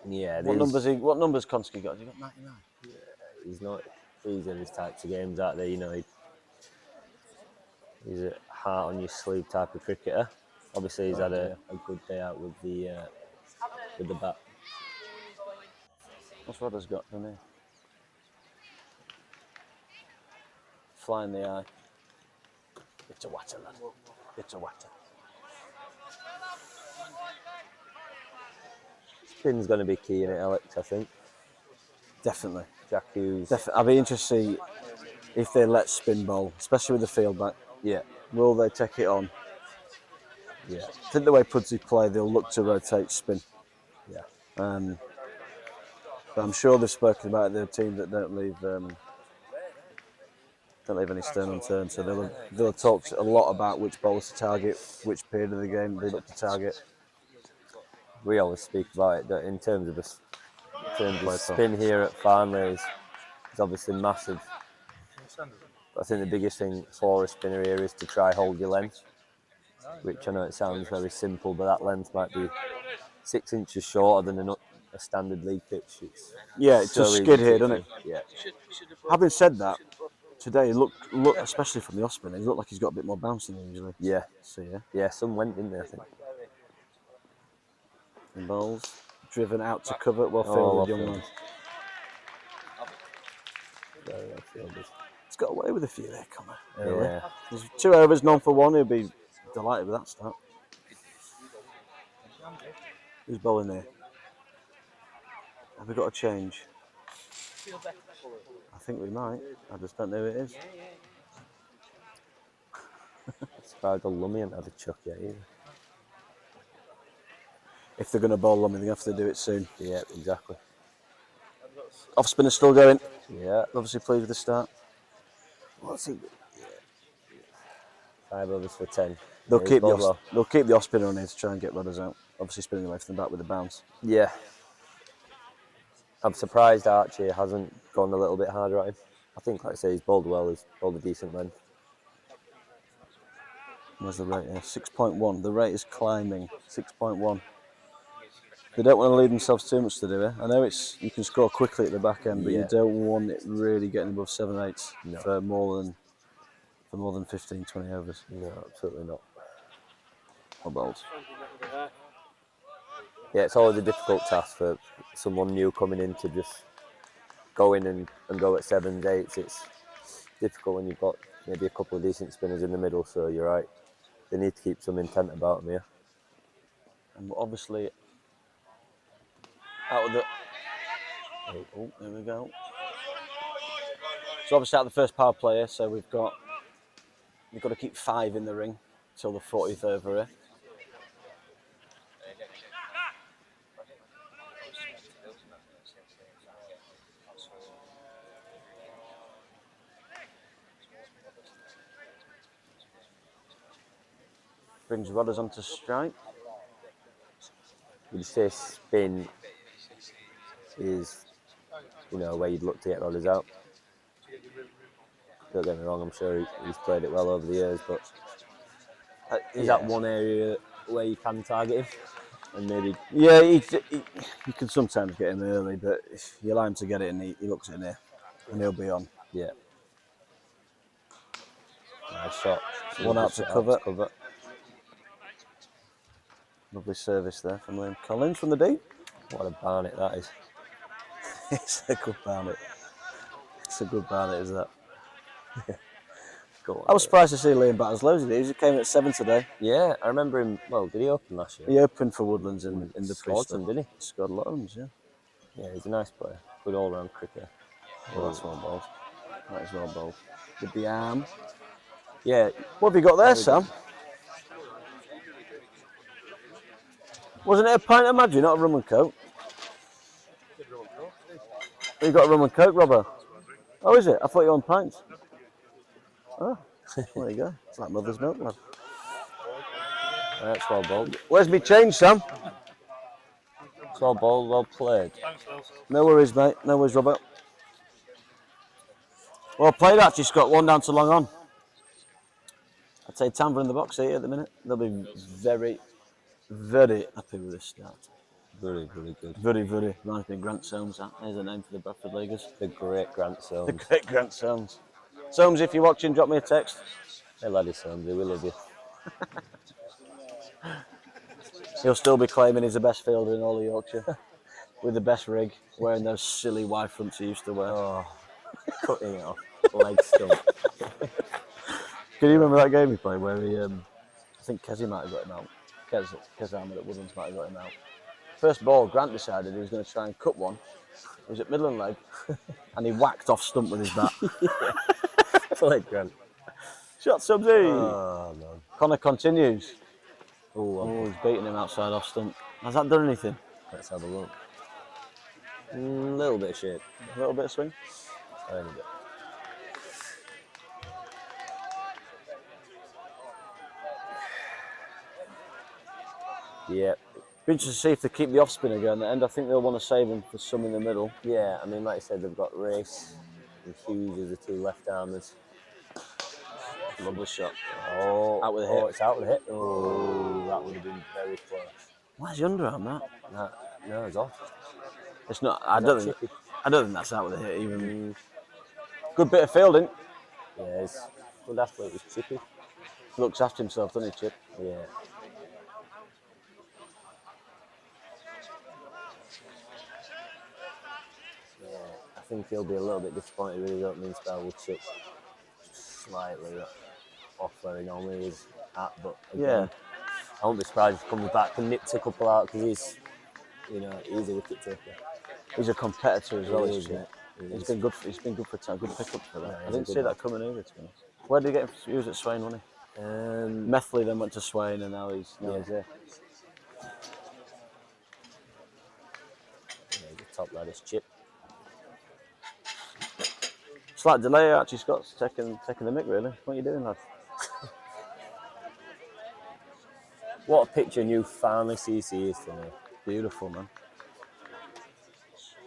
Speaker 15: Yeah,
Speaker 7: What numbers Konski got? Has he got 99?
Speaker 15: Yeah, he's not easy in these types of games, out there. You know, he's a heart on your sleeve type of cricketer. Obviously, he's had a good day out with the bat.
Speaker 7: What's Rodder's got from here? Fly in the eye. It's a watter, lad. It's a watter.
Speaker 15: Spin's going to be key in it, Alex, I think.
Speaker 7: Definitely.
Speaker 15: Jack Hughes.
Speaker 7: I'll be interested to see if they let spin bowl, especially with the field back.
Speaker 15: Yeah.
Speaker 7: Will they take it on?
Speaker 15: Yeah.
Speaker 7: I think the way Pudsey play, they'll look to rotate spin.
Speaker 15: Yeah.
Speaker 7: But I'm sure they've spoken about the team that don't leave any stone unturned. So they'll talk a lot about which bowlers to target, which period of the game they look to target.
Speaker 15: We always speak about it, that in terms of spin here at Farnley is obviously massive. But I think the biggest thing for a spinner here is to try hold your length, which I know it sounds very simple, but that length might be 6 inches shorter than a standard league pitch.
Speaker 7: It's
Speaker 15: so
Speaker 7: a skid here, doesn't it?
Speaker 15: Yeah.
Speaker 7: Having said that, today look, especially from the off spin, he looked like he's got a bit more bounce than usually.
Speaker 15: Yeah.
Speaker 7: So yeah.
Speaker 15: Yeah, some went in there, I think.
Speaker 7: And bowls driven out to cover. Well fielded, young man.
Speaker 15: Very well fielded.
Speaker 7: got away with a few there, Connor.
Speaker 15: Yeah.
Speaker 7: There's 2 overs, none for 1. He'll be delighted with that start. Who's bowling there? Have we got a change? I think we might. I just don't know who it is.
Speaker 15: Surprised the Lummy hasn't had a chuck yet either.
Speaker 7: If they're going to bowl Lummy, they have to do it soon.
Speaker 15: Yeah, exactly.
Speaker 7: Off spinner still going.
Speaker 15: Yeah.
Speaker 7: Obviously pleased with the start. What's he?
Speaker 15: 5 overs for 10.
Speaker 7: They'll
Speaker 15: Yeah,
Speaker 7: keep
Speaker 15: bowled well.
Speaker 7: they'll keep the off spinner on here to try and get runners out. Obviously spinning away from the back with the bounce.
Speaker 15: Yeah. I'm surprised Archie hasn't gone a little bit harder at him. I think, like I say, he's bowled well. He's bowled a decent length.
Speaker 7: Where's the rate here? 6.1. The rate is climbing. 6.1. They don't want to leave themselves too much to do it. I know you can score quickly at the back end, but you don't want it really getting above 7/8 for more than 15, 20 overs.
Speaker 15: No, absolutely not.
Speaker 7: Or bowls.
Speaker 15: Yeah, it's always a difficult task for someone new coming in to just go in and go at 7s, 8s. It's difficult when you've got maybe a couple of decent spinners in the middle, so you're right. They need to keep some intent about them here.
Speaker 7: And obviously, out of the... Oh, there we go. So obviously out of the first power play here, so we've got to keep 5 in the ring till the 40th over here. Brings Rodders onto strike.
Speaker 15: Would you say spin is, where you'd look to get Rodders out? Don't get me wrong, I'm sure he's played it well over the years, but is that one area where you can target him? And maybe...
Speaker 7: Yeah, you can sometimes get him early, but if you allow him to get it and he looks in here, and he'll be on.
Speaker 15: Yeah. Nice shot.
Speaker 7: One out to cover. Lovely service there from Liam Collins from the deep.
Speaker 15: What a barnet that is.
Speaker 7: It's a good barnet. It's a good barnet, is that? I was surprised to see Liam bat as low as he did. He came at 7 today.
Speaker 15: Yeah, I remember him. Well, did he open last year?
Speaker 7: He opened for Woodlands in the
Speaker 15: Scored
Speaker 7: Priestley.
Speaker 15: some, didn't he?
Speaker 7: Scored a lot of them, yeah.
Speaker 15: Yeah, he's a nice player. Good all-round cricketer.
Speaker 7: Well, that's well bowled. That is well bowled. With the arm.
Speaker 15: Yeah.
Speaker 7: What have you got there, Sam? Wasn't it a pint of Maggi, not a rum and coke? You got a rum and coke, Robbo? Oh, is it? I thought you were on pints. Oh, there you go. It's like mother's milk, lad.
Speaker 15: That's well bowled.
Speaker 7: Where's me change, Sam?
Speaker 15: It's well bowled, well played.
Speaker 7: No worries, mate. No worries, Robert. Well played, actually, Scott. 1 down to long on. I'd say Townville in the box here at the minute. They'll be very, very happy with this start.
Speaker 15: Very, very good.
Speaker 7: Very, very. Reminds me of Grant Soames, that. There's a name for the Bradford Leaguers.
Speaker 15: The great Grant Soames.
Speaker 7: The great Grant Soames. Soames, if you're watching, drop me a text.
Speaker 15: Hey, laddie Soames, we love you.
Speaker 7: He'll still be claiming he's the best fielder in all of Yorkshire. With the best rig, wearing those silly Y fronts he used to wear.
Speaker 15: Oh, cutting it off. Leg stump.
Speaker 7: Can you remember that game he played where he, I think Kessie might have got him out. Kes Ahmed at Woodlands might have got him out. First ball, Grant decided he was going to try and cut one. It was at middle and leg, and he whacked off stump with his bat.
Speaker 15: Play Grant.
Speaker 7: Shot Subsy.
Speaker 15: Oh, no.
Speaker 7: Connor continues.
Speaker 15: Oh,
Speaker 7: he's beating him outside off stump. Has that done anything?
Speaker 15: Let's have a look. Little bit of shape.
Speaker 7: A little bit of swing?
Speaker 15: Tiny bit. Yeah.
Speaker 7: Be interested to see if they keep the off spinner going at the end. I think they'll want to save him for some in the middle.
Speaker 15: Yeah, I mean, like I said, they've got Race and Hughes as the 2 left-armers.
Speaker 7: Lovely shot.
Speaker 15: Oh,
Speaker 7: out with a hit.
Speaker 15: Oh, it's out with a hit. Oh, that would have been very close.
Speaker 7: Why's the underarm that?
Speaker 15: No, it's off.
Speaker 7: It's not. I don't think that's out with a hit even. Good bit of fielding.
Speaker 15: Yeah, he's good athlete. He's chippy.
Speaker 7: Looks after himself, doesn't he, Chip?
Speaker 15: Yeah. I think he'll be a little bit disappointed with his opening spell with Chip. slightly off where he normally is at, but
Speaker 7: Yeah.
Speaker 15: again, I won't be surprised if he comes back and nips a couple out because he's a wicket taker.
Speaker 7: He's a competitor as well,
Speaker 15: He
Speaker 7: isn't
Speaker 15: is,
Speaker 7: he?
Speaker 15: yeah.
Speaker 7: He's been good. He's been good for time. Good pickup for that.
Speaker 15: Yeah,
Speaker 7: I
Speaker 15: he's a
Speaker 7: didn't
Speaker 15: good
Speaker 7: see
Speaker 15: lad.
Speaker 7: that coming either. To be honest. Where did he get him? He was at Swain, wasn't he? Methley then went to Swain, and now he's here.
Speaker 15: Yeah, he's a top lad, this Chip.
Speaker 7: Slight delay, Archie Scott's taking the mick, really. What are you doing, lad?
Speaker 15: What a picture Newfoundland CC is to me.
Speaker 7: Beautiful, man.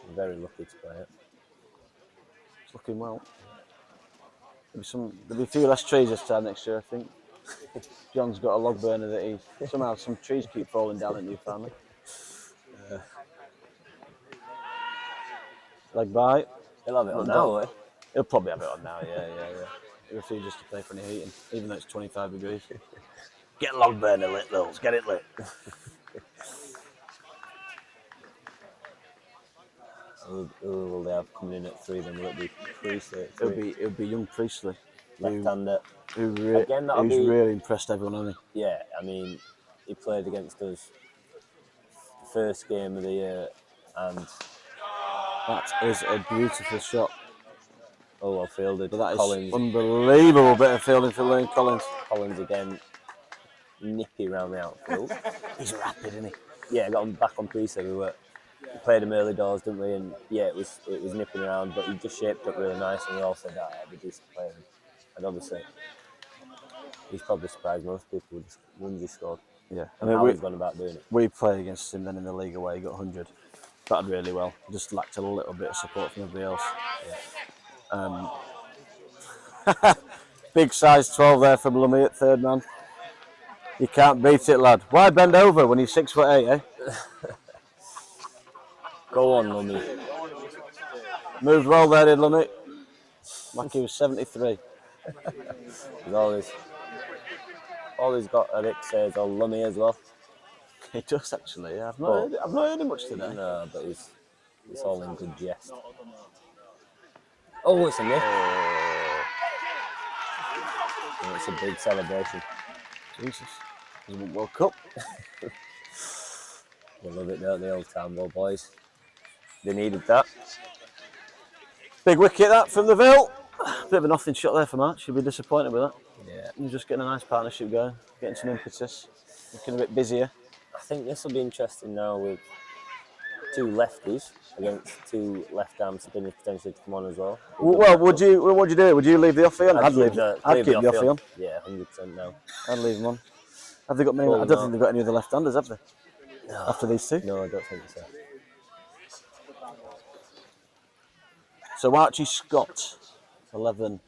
Speaker 15: I'm very lucky to play it.
Speaker 7: It's looking well. There'll be a few less trees this time next year, I think. John's got a log burner that somehow some trees keep falling down at Newfoundland. Leg bite.
Speaker 15: He'll have it on now, will he?
Speaker 7: He'll probably have it on now, yeah. He refuses to pay for any heating, even though it's 25 degrees. Get log burner lit, Lils. Get it lit.
Speaker 15: Who will they have coming in at 3 then? Will it be Priestley at 3?
Speaker 7: It'll be young Priestley.
Speaker 15: Left-hander.
Speaker 7: Who's really impressed everyone, hasn't he?
Speaker 15: Yeah, I mean, he played against us the first game of the year, and
Speaker 7: that is a beautiful shot.
Speaker 15: Oh, well fielded.
Speaker 7: But that is
Speaker 15: Collins.
Speaker 7: Unbelievable bit of fielding for Lane Collins.
Speaker 15: Collins again, nippy around the outfield.
Speaker 7: He's rapid, isn't he?
Speaker 15: Yeah, got him back on Priestley. We played him early doors, didn't we? And yeah, it was nipping around, but he just shaped up really nice, and we all said that he'd be a decent player. And obviously, he's probably surprised most people with the runs he scored.
Speaker 7: Yeah,
Speaker 15: and how he's gone about doing it.
Speaker 7: We played against him then in the league away. He got 100. Batted really well. Just lacked a little bit of support from everybody else. Yeah. Big size 12 there from Lummy at third man. You can't beat it, lad. Why bend over when he's 6'8", eh?
Speaker 15: Go on, Lummy.
Speaker 7: Moved well there, did Lummy. Like he was 73.
Speaker 15: He's always got a Rick says on Lummy as well.
Speaker 7: He does actually, yeah. I've not heard him much today.
Speaker 15: No, but it's all in good jest. Oh, it's a nip. Oh, it's a big celebration.
Speaker 7: Jesus. He's won World Cup.
Speaker 15: They love it, don't they, old Townville boys? They needed that.
Speaker 7: Big wicket that from the Ville. Bit of a nothing shot there for March. You'll be disappointed with that.
Speaker 15: Yeah.
Speaker 7: He's just getting a nice partnership going, getting some impetus, looking a bit busier.
Speaker 15: I think this will be interesting now with 2 lefties against 2 left-arm spinners potentially to come on as well.
Speaker 7: Well, what would you do? Would you leave the offie on? I'd keep the offie on.
Speaker 15: Yeah, 100% now.
Speaker 7: I'd leave them on. Have they got many? I don't think they've got any other left-handers, have they?
Speaker 15: No.
Speaker 7: After these 2?
Speaker 15: No, I don't think so.
Speaker 7: So Archie Scott, 11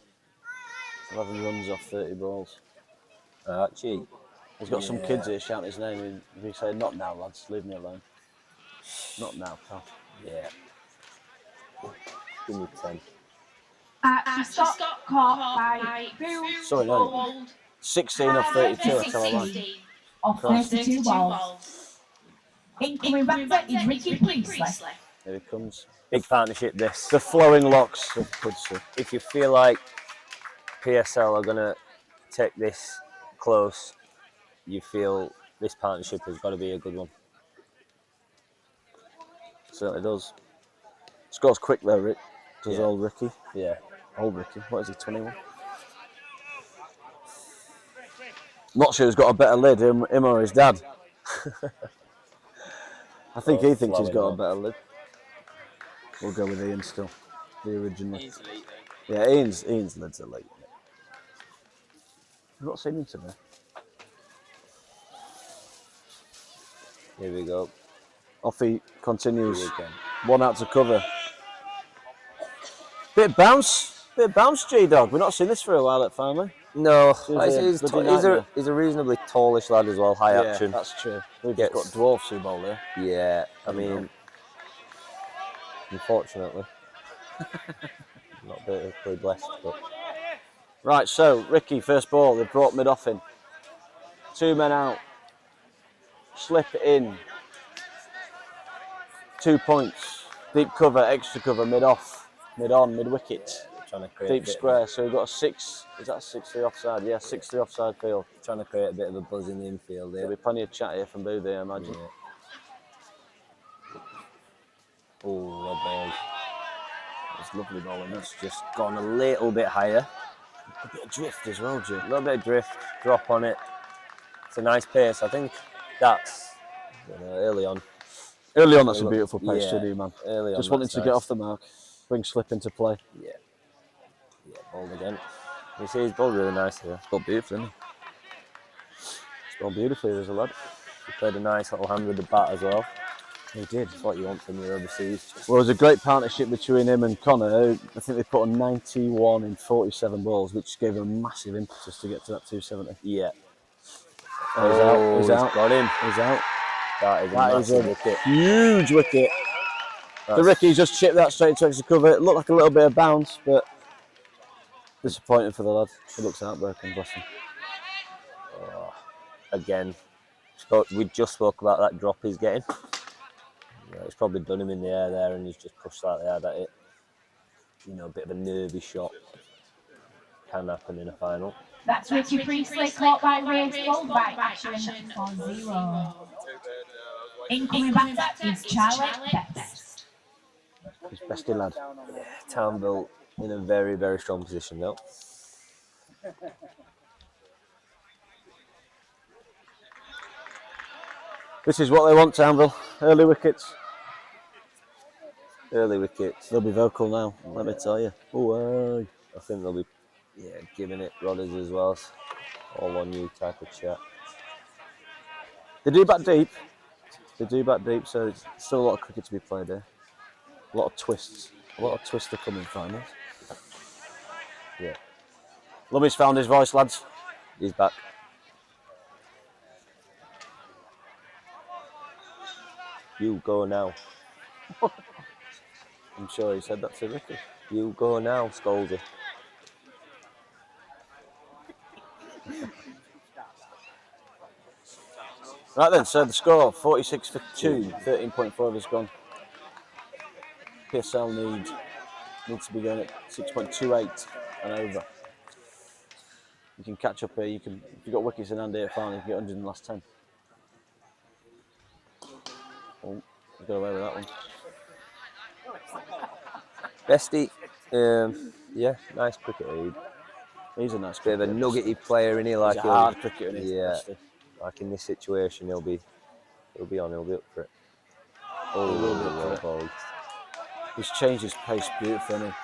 Speaker 7: runs off 30 balls.
Speaker 15: Archie.
Speaker 7: He's got some kids here shouting his name, and he say, "Not now, lads. Leave me alone. Not now, pal."
Speaker 15: Yeah. Give me 10.
Speaker 2: Archie Scott caught by Boo.
Speaker 7: Sorry, no. 16 off 32, that's how I like.
Speaker 2: Off 32 balls. Incoming batter is Ricky Priestley.
Speaker 7: Here he comes.
Speaker 15: Big partnership, this.
Speaker 7: The flowing locks of Pudsey.
Speaker 15: If you feel like PSL are going to take this close, you feel this partnership has got to be a good one.
Speaker 7: Certainly does. Scores quick though, Rick. Does
Speaker 15: Yeah.
Speaker 7: old Ricky.
Speaker 15: Yeah.
Speaker 7: Old Ricky. What is he, 21? Not sure who's got a better lid, him or his dad. I think he thinks he's got a better lid. We'll go with Ian still, the original. Yeah, Ian's lid's elite. I've not seen him today.
Speaker 15: Here we go.
Speaker 7: Off he continues. 1 out to cover. Bit of bounce, G-Dog. We've not seen this for a while at Family.
Speaker 15: No,
Speaker 7: He's
Speaker 15: he's a reasonably tallish lad as well, high action.
Speaker 7: That's true. We've just got dwarfs who bowl there.
Speaker 15: Yeah, I mean, unfortunately, not particularly blessed. But
Speaker 7: Right, so Ricky, first ball. They've brought mid-off in. 2 men out. Slip in. 2 points. Deep cover, extra cover, mid-off, mid-on, mid-wicket.
Speaker 15: trying to create
Speaker 7: deep square. So we've got a 6. Is that a 6-3 offside? Yeah, 6-3 offside field.
Speaker 15: Trying to create a bit of a buzz in the infield.
Speaker 7: There'll be plenty of chat here from Boothby, I imagine.
Speaker 15: Yeah. Oh, well ball.
Speaker 7: It's lovely ball, and that's
Speaker 15: Just gone a little bit higher.
Speaker 7: a bit of drift as well, Jim.
Speaker 15: A little bit of drift, drop on it. It's a nice pace. I think that's early on.
Speaker 7: Early on, that's a beautiful pace,
Speaker 15: yeah,
Speaker 7: man.
Speaker 15: Early on,
Speaker 7: just wanting to get off the mark, bring slip into play.
Speaker 15: Yeah, bowled again. You see, he's bowled really nicely. He's
Speaker 7: bowled beautifully, isn't he? He's bowled beautifully, there's a lad.
Speaker 15: He played a nice little hand with the bat as well.
Speaker 7: He did.
Speaker 15: That's what you want from your overseas.
Speaker 7: Well, there's a great partnership between him and Connor. I think they put on 91 in 47 balls, which gave him a massive impetus to get to that 270.
Speaker 15: Yeah.
Speaker 7: He's out.
Speaker 15: Got him.
Speaker 7: He's out.
Speaker 15: That is a massive wicket.
Speaker 7: Huge wicket. The Ricky just chipped that straight to extra cover. It looked like a little bit of bounce, but disappointing for the lad. He looks heartbroken, bless him.
Speaker 15: Oh, again, we just spoke about that drop he's getting. Yeah, it's probably done him in the air there, and he's just pushed slightly hard at it. You know, a bit of a nervy shot can happen in a final.
Speaker 2: That's Ricky Priestley caught by Rigg, bowled by action for 0. Incoming batter is Charlie Best.
Speaker 7: He's bestie lad.
Speaker 15: Yeah, Townville in a very, very strong position now.
Speaker 7: This is what they want, Townville. Early wickets.
Speaker 15: Early wickets.
Speaker 7: They'll be vocal now, let me tell you.
Speaker 15: Oh, I think they'll be giving it Rodders as well. All on you type of chat.
Speaker 7: They do bat deep. So it's still a lot of cricket to be played there. A lot of twists. A lot of twists to come in finals.
Speaker 15: Yeah.
Speaker 7: Lummy's found his voice, lads.
Speaker 15: He's back. You go now.
Speaker 7: I'm sure he said that to Ricky.
Speaker 15: You go now, Scoldy.
Speaker 7: Right then, so the score 46 for 2, 13.5 has gone. PSL needs to be going at 6.28 and over. You can catch up here. If you've got wickets in hand here, fine. You can get 100 in the last 10. Oh, you got away with that one.
Speaker 15: Bestie, yeah, nice cricketer.
Speaker 7: He's a nice
Speaker 15: bit of a nuggety player, isn't he? Like
Speaker 7: he's a hard cricketer, isn't he?
Speaker 15: Yeah. Like in this situation, he'll be up for it.
Speaker 7: Oh, he will be up for it. He's changed his pace beautifully, hasn't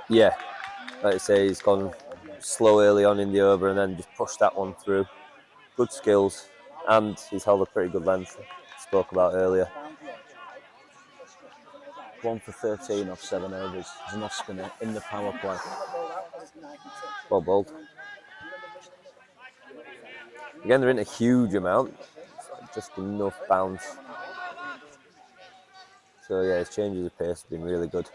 Speaker 7: he?
Speaker 15: Yeah, like I say, he's gone slow early on in the over and then just pushed that one through. Good skills, and he's held a pretty good length. Spoke about earlier.
Speaker 7: 1 for 13 off 7 overs. He's an off spinner in the power play.
Speaker 15: Well bowled. Again, there isn't a huge amount, just enough bounce. So yeah, his changes of pace have been really good.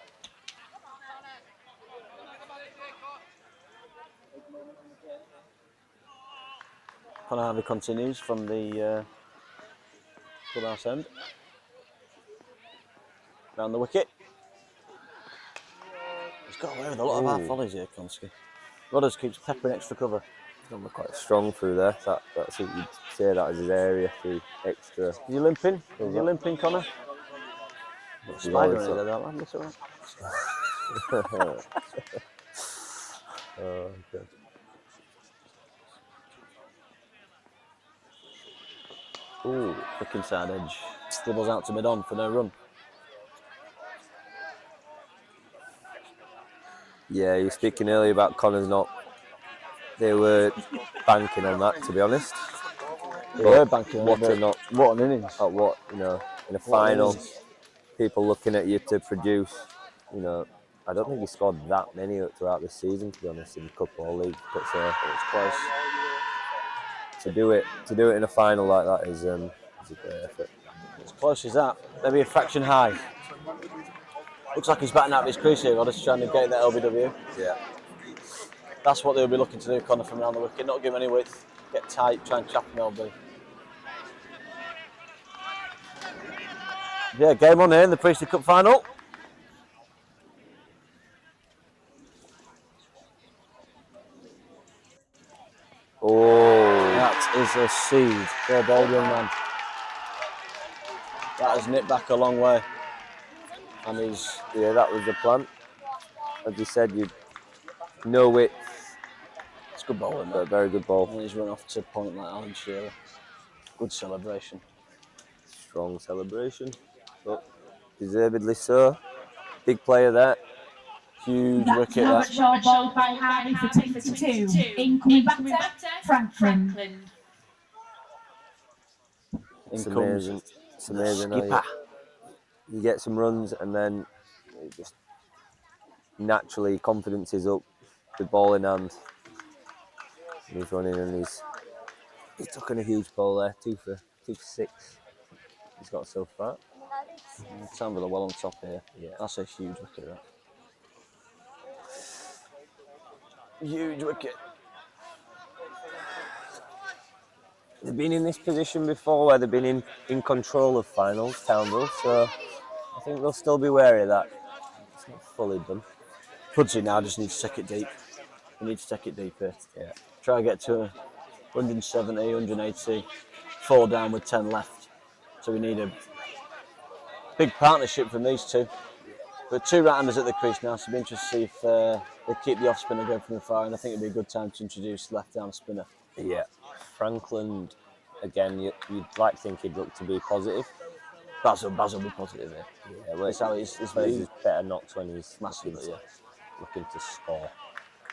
Speaker 7: Connor Harvey continues from the clubhouse end. Round the wicket. He's got away with a lot of hard volleys here, Konsky. Rodders keeps peppering extra cover.
Speaker 15: He's gone quite strong through there. That's it. You'd say that is his area through extra.
Speaker 7: Is he limping? Is he limping, Connor? Spider in there, that lad. That's all right.
Speaker 15: Oh, good.
Speaker 7: Ooh, quick inside edge. Dribbles out to mid-on for no run.
Speaker 15: Yeah, you were speaking earlier about Connor's not. They were banking on that, to be honest.
Speaker 7: They were banking on
Speaker 15: it.
Speaker 7: What an innings.
Speaker 15: At what, in a final, people looking at you to produce, I don't think he scored that many throughout this season, to be honest, in Cup or League. But
Speaker 7: it's close.
Speaker 15: To do it in a final like that is a great effort.
Speaker 7: As close as that, maybe a fraction high. Looks like he's batting out of his crease here, just trying to get that LBW.
Speaker 15: Yeah.
Speaker 7: That's what they'll be looking to do, Connor, from around the wicket. Not give him any width, get tight, try and trap him LB. Yeah, game on here in the Priestley Cup final. is a seed for a bold young man. That has nipped back a long way. And
Speaker 15: that was the plan. As you said, no width.
Speaker 7: It's a good ball, isn't it?
Speaker 15: But a very good ball.
Speaker 7: And he's run off to point like Alan Shearer. Good celebration.
Speaker 15: Strong celebration, but deservedly so. Big player there.
Speaker 7: Huge
Speaker 2: That's
Speaker 7: wicket.
Speaker 2: Robert Shaw bowled by Harvey for 22. Incoming batter, Franklin.
Speaker 15: It's
Speaker 7: In
Speaker 15: amazing.
Speaker 7: comes
Speaker 15: It's
Speaker 7: the
Speaker 15: amazing how
Speaker 7: skipper.
Speaker 15: you get some runs and then it just naturally confidence is up, the ball in hand. And he's running and he's taken a huge ball there, 2 for 6. He's got so far.
Speaker 7: Townville are well on top here.
Speaker 15: Yeah.
Speaker 7: That's a huge wicket, that. Huge wicket.
Speaker 15: They've been in this position before where they've been in control of finals, Townville, so I think they'll still be wary of that. It's not fully done.
Speaker 7: Pudsey now just needs to take it deep. He needs to take it deep here.
Speaker 15: Yeah.
Speaker 7: Try to get to 170, 180, 4 down with 10 left. So we need a big partnership from these two. But 2 right-handers at the crease now, so it'll be interesting to see if they keep the off-spinner going from the far, and I think it'd be a good time to introduce left-arm spinner.
Speaker 15: Yeah. Franklin, again, you'd like to think he'd look to be positive.
Speaker 7: Basil will be positive here.
Speaker 15: Yeah, well,
Speaker 7: It's how he's
Speaker 15: better knocks when he's
Speaker 7: massive, yeah.
Speaker 15: looking to score.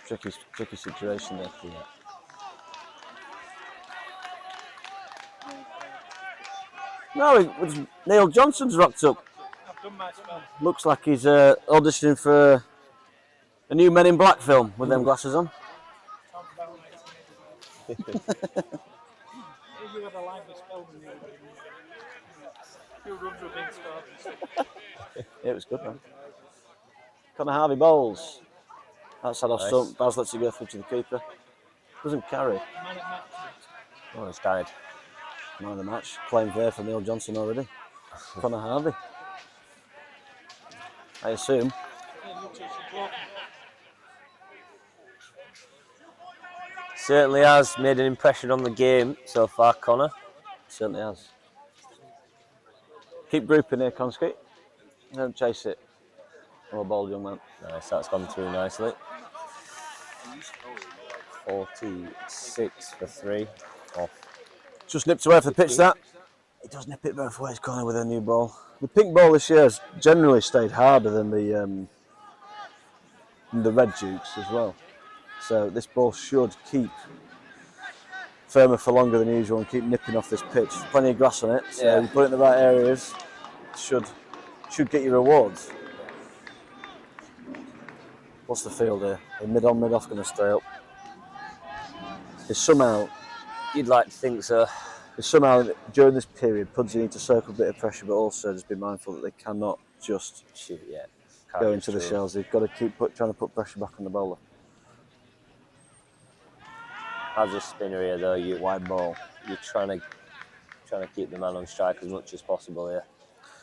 Speaker 7: Tricky situation there.
Speaker 15: Yeah.
Speaker 7: No, Neil Johnson's rocked up. Looks like he's auditioning for a new Men in Black film with them glasses on. It was good, man. Connor Harvey bowls. Outside off stump, Baz lets it go through to the keeper. Doesn't carry.
Speaker 15: Oh, it's died.
Speaker 7: Man of the match. Playing fair for Neil Johnson already. Connor Harvey. I assume.
Speaker 15: Certainly has made an impression on the game so far, Connor.
Speaker 7: Certainly has. Keep grouping here, Konski. Don't chase it. Oh, bold young man.
Speaker 15: Nice, that's gone through nicely. 46 for 3 off.
Speaker 7: Just nipped away for the pitch, that. He does nip it both ways, Connor, with a new ball. The pink ball this year has generally stayed harder than the red dukes as well. So this ball should keep firmer for longer than usual and keep nipping off this pitch. Plenty of grass on it, so you put it in the right areas, should get your rewards. What's the field here? Mid on, mid off, going to stay up. It's somehow,
Speaker 15: you'd like to think so.
Speaker 7: Somehow during this period, Pudsey need to soak a bit of pressure, but also just be mindful that they cannot just
Speaker 15: shoot,
Speaker 7: go into the shells. They've got to keep trying to put pressure back on the bowler.
Speaker 15: As a spinner here, though, wide ball. You're trying to keep the man on strike as much as possible here.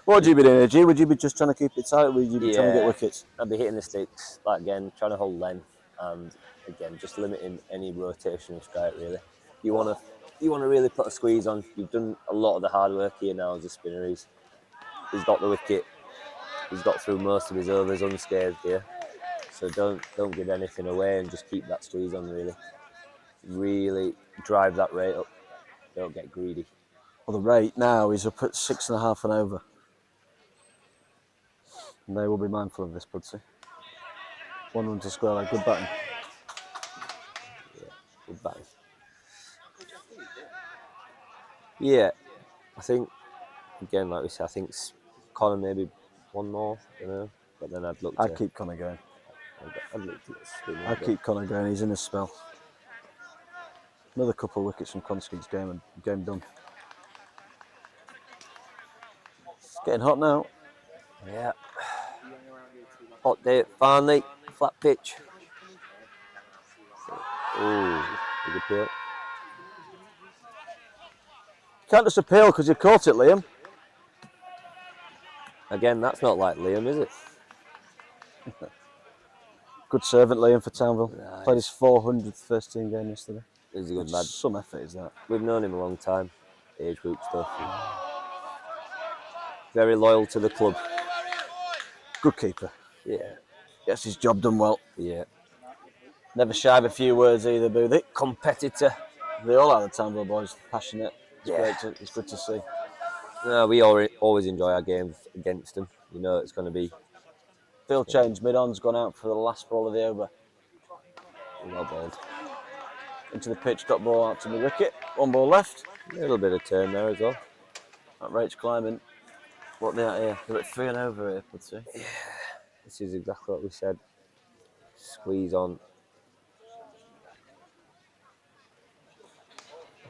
Speaker 7: What would you be doing, AG? Would you be just trying to keep it tight, or would you be trying to get wickets?
Speaker 15: I'd be hitting the sticks, like again, trying to hold length, and again, just limiting any rotation of strike. Really, you want to really put a squeeze on. You've done a lot of the hard work here now as a spinner. He's got the wicket. He's got through most of his overs unscathed here. So don't give anything away and just keep that squeeze on. Really drive that rate up. Don't get greedy.
Speaker 7: Well, the rate now is up at 6.5 and over. And they will be mindful of this, Pudsey. 1 run to square leg. Good batting.
Speaker 15: Yeah, good batting. Yeah, I think, again, like we said, I think Connor maybe one more, but then I'd
Speaker 7: keep Connor going.
Speaker 15: I'd look to
Speaker 7: I'd keep Connor going, he's in his spell. Another couple of wickets from Konski's game and game done. It's getting hot now.
Speaker 15: Yeah. Hot day at Farnley, flat pitch. Oh, big appeal.
Speaker 7: Can't just appeal because you caught it, Liam.
Speaker 15: Again, that's not like Liam, is it?
Speaker 7: Good servant, Liam, for Townville.
Speaker 15: Nice.
Speaker 7: Played his 400th first team game yesterday.
Speaker 15: He's a good lad.
Speaker 1: Some effort is that.
Speaker 15: We've known him a long time, age group stuff. Very loyal to the club.
Speaker 1: Good keeper.
Speaker 15: Yeah.
Speaker 1: Gets his job done well.
Speaker 15: Yeah.
Speaker 1: Never shy of a few words either, Boothie.
Speaker 15: Competitor.
Speaker 1: They all are, the Townville boys. Passionate. It's
Speaker 15: Yeah.
Speaker 1: great. It's good to see.
Speaker 15: No, we always enjoy our games against them. You know it's going to be...
Speaker 1: Field change. Mid-on's gone out for the last ball of the over.
Speaker 15: Well bowled.
Speaker 1: Into the pitch, got ball out to the wicket. One ball left.
Speaker 15: A little bit of turn there as well.
Speaker 1: That rate's climbing. What they at here? They're at 3 and over here, Pudsey.
Speaker 15: Yeah. This is exactly what we said. Squeeze on.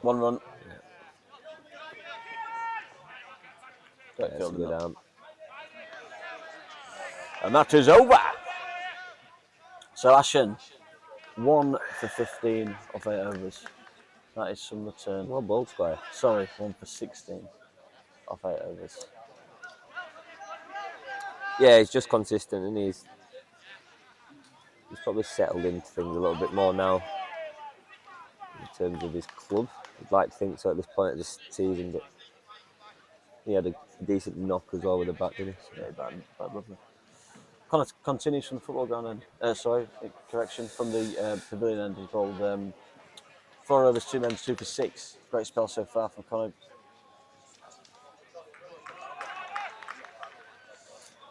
Speaker 1: 1 run.
Speaker 15: Yeah.
Speaker 1: Great
Speaker 15: That's a
Speaker 1: fielding
Speaker 15: good
Speaker 1: up.
Speaker 15: arm.
Speaker 1: And that is over. So Ashen, 1 for 15 off 8 overs. That is some return.
Speaker 15: Well bowled, Squire.
Speaker 1: Sorry, 1 for 16 off 8 overs.
Speaker 15: Yeah, he's just consistent and he's probably settled into things a little bit more now in terms of his club. I'd like to think so at this point of the season, but he had a decent knock as well with the bat, didn't he?
Speaker 1: Yeah, bad lovely. Connor continues from the football ground end. Correction, from the pavilion end. He's bowled 4 overs, 2 men, 2 for 6. Great spell so far from Connor.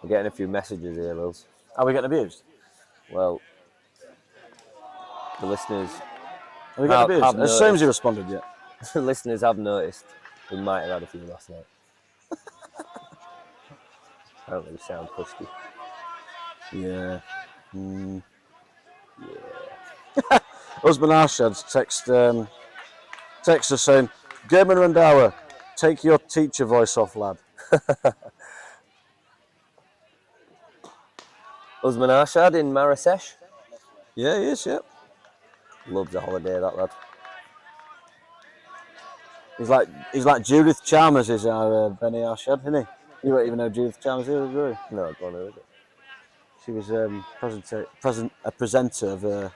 Speaker 15: We're getting a few messages here, Wills.
Speaker 1: Are we getting abused?
Speaker 15: Well, the listeners...
Speaker 1: Are we getting abused? As soon as he responded yet.
Speaker 15: The listeners have noticed we might have had a few last night. I don't really sound husky.
Speaker 1: Yeah. Yeah. Husband Arshad's text us saying, German Randauer, take your teacher voice off, lad.
Speaker 15: Usman Arshad in Marrakesh.
Speaker 1: Yeah, he is, yeah.
Speaker 15: Loves a holiday, that lad.
Speaker 1: He's like Judith Chalmers is our Benny Arshad, isn't he? You don't even know Judith Chalmers, do you?
Speaker 15: No, I don't know, is it?
Speaker 1: She was a presenter of a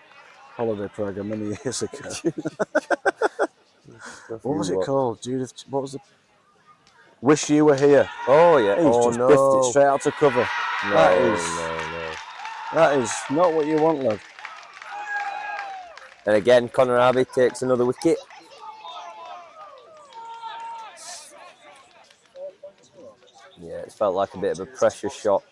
Speaker 1: holiday programme many years ago. What was it called? Judith, what was the... Wish You Were Here.
Speaker 15: Oh, yeah.
Speaker 1: He's just biffed it straight out to cover.
Speaker 15: No.
Speaker 1: That is not what you want, lad.
Speaker 15: And again, Conor Harvey takes another wicket. Yeah, it's felt like a bit of a pressure shot.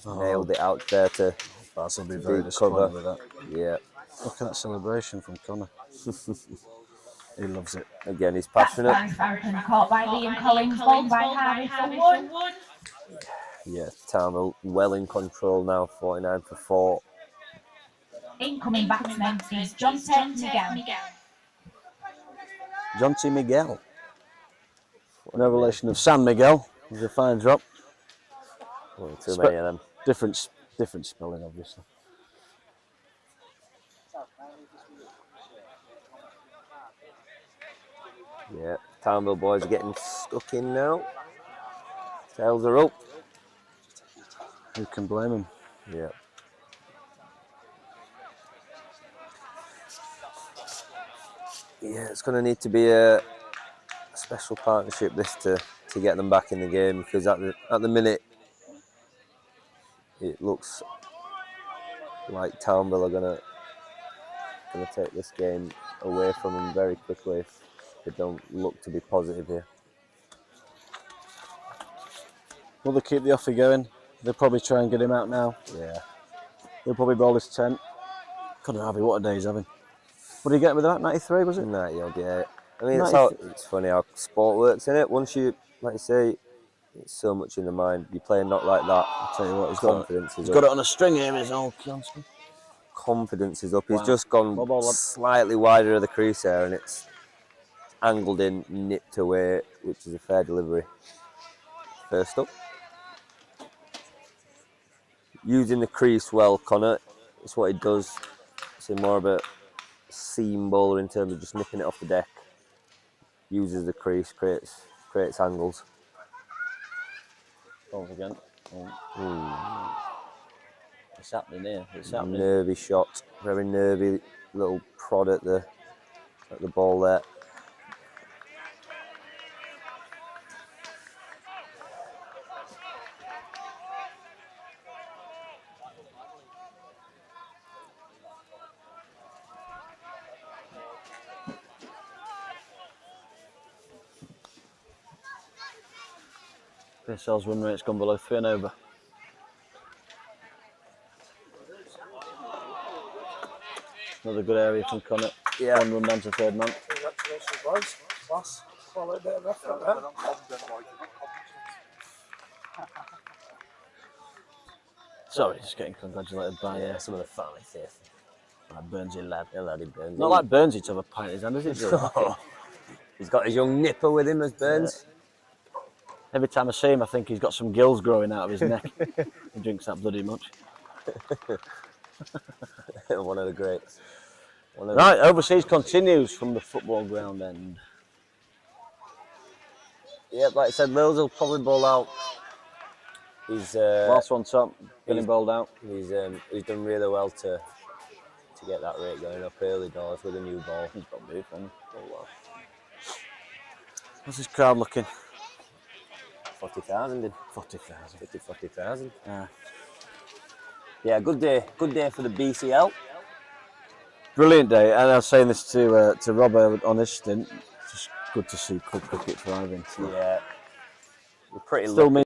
Speaker 15: Nailed it out there to
Speaker 1: Baz will be very disappointed with that.
Speaker 15: Yeah.
Speaker 1: Look at that celebration from Connor. He loves it.
Speaker 15: Again, he's passionate.
Speaker 2: Caught by Liam Collins, bowled by Harry for 1.
Speaker 15: Yeah, Townville well in control now, 49 for 4.
Speaker 2: Incoming batsman is John T. Miguel.
Speaker 1: John T. Miguel. No relation of San Miguel. He's a fine drop.
Speaker 15: Oh, too many of them.
Speaker 1: Different spelling, obviously.
Speaker 15: Yeah, Townville boys are getting stuck in now. Tails are up.
Speaker 1: Who can blame him?
Speaker 15: Yeah. Yeah, it's going to need to be a special partnership this to get them back in the game, because at the minute it looks like Townville are going to take this game away from them very quickly if they don't look to be positive here.
Speaker 1: Will they keep the offer going? They'll probably try and get him out now.
Speaker 15: Yeah.
Speaker 1: They'll probably bowl his 10. Conor Harvey, what a day he's having. What did he get with that? 93, was it?
Speaker 15: 90 odd, yeah. I mean, it's funny how sport works, isn't it? Once you, like you say, it's so much in the mind. You play not like that.
Speaker 1: I'll tell you what, he's
Speaker 15: got
Speaker 1: it on a string here, his old Johnson.
Speaker 15: Confidence is up.
Speaker 1: Wow.
Speaker 15: He's just gone slightly wider of the crease there, and it's angled in, nipped away, which is a fair delivery. First up. Using the crease well, Connor. It's what he does. It's more of a seam bowler in terms of just nipping it off the deck. Uses the crease, creates angles.
Speaker 1: Balls again.
Speaker 7: What's happening here? It's happening. Nervy shot, very nervy little prod at the ball there. PSL's run rate's gone below 3 and over. Another good area from Connor. Yeah. 1 run down to third man.
Speaker 5: Congratulations, boys. Class. Quite a bit of effort there.
Speaker 7: Sorry, just getting congratulated by some of the family here. Like Burnsy lad. Yeah, laddie Burnsy. Not like Burnsy to have a pint in his hand, is it? He's got his young nipper with him as Burns. Yeah. Every time I see him, I think he's got some gills growing out of his neck. He drinks that bloody much. One of the greats. Right, overseas continues from the football ground end. Yeah, like I said, Lils will probably bowl out. He's whilst on top, getting bowled out. He's done really well to get that rate going up early doors with a new ball. He's got move on. Oh well. What's this crowd looking? 40,000. 40,000. 40,000. Yeah, good day for the BCL. Brilliant day, and I was saying this to Robert on this stint. It's just good to see club cricket thriving. So. Yeah, we're pretty still lucky.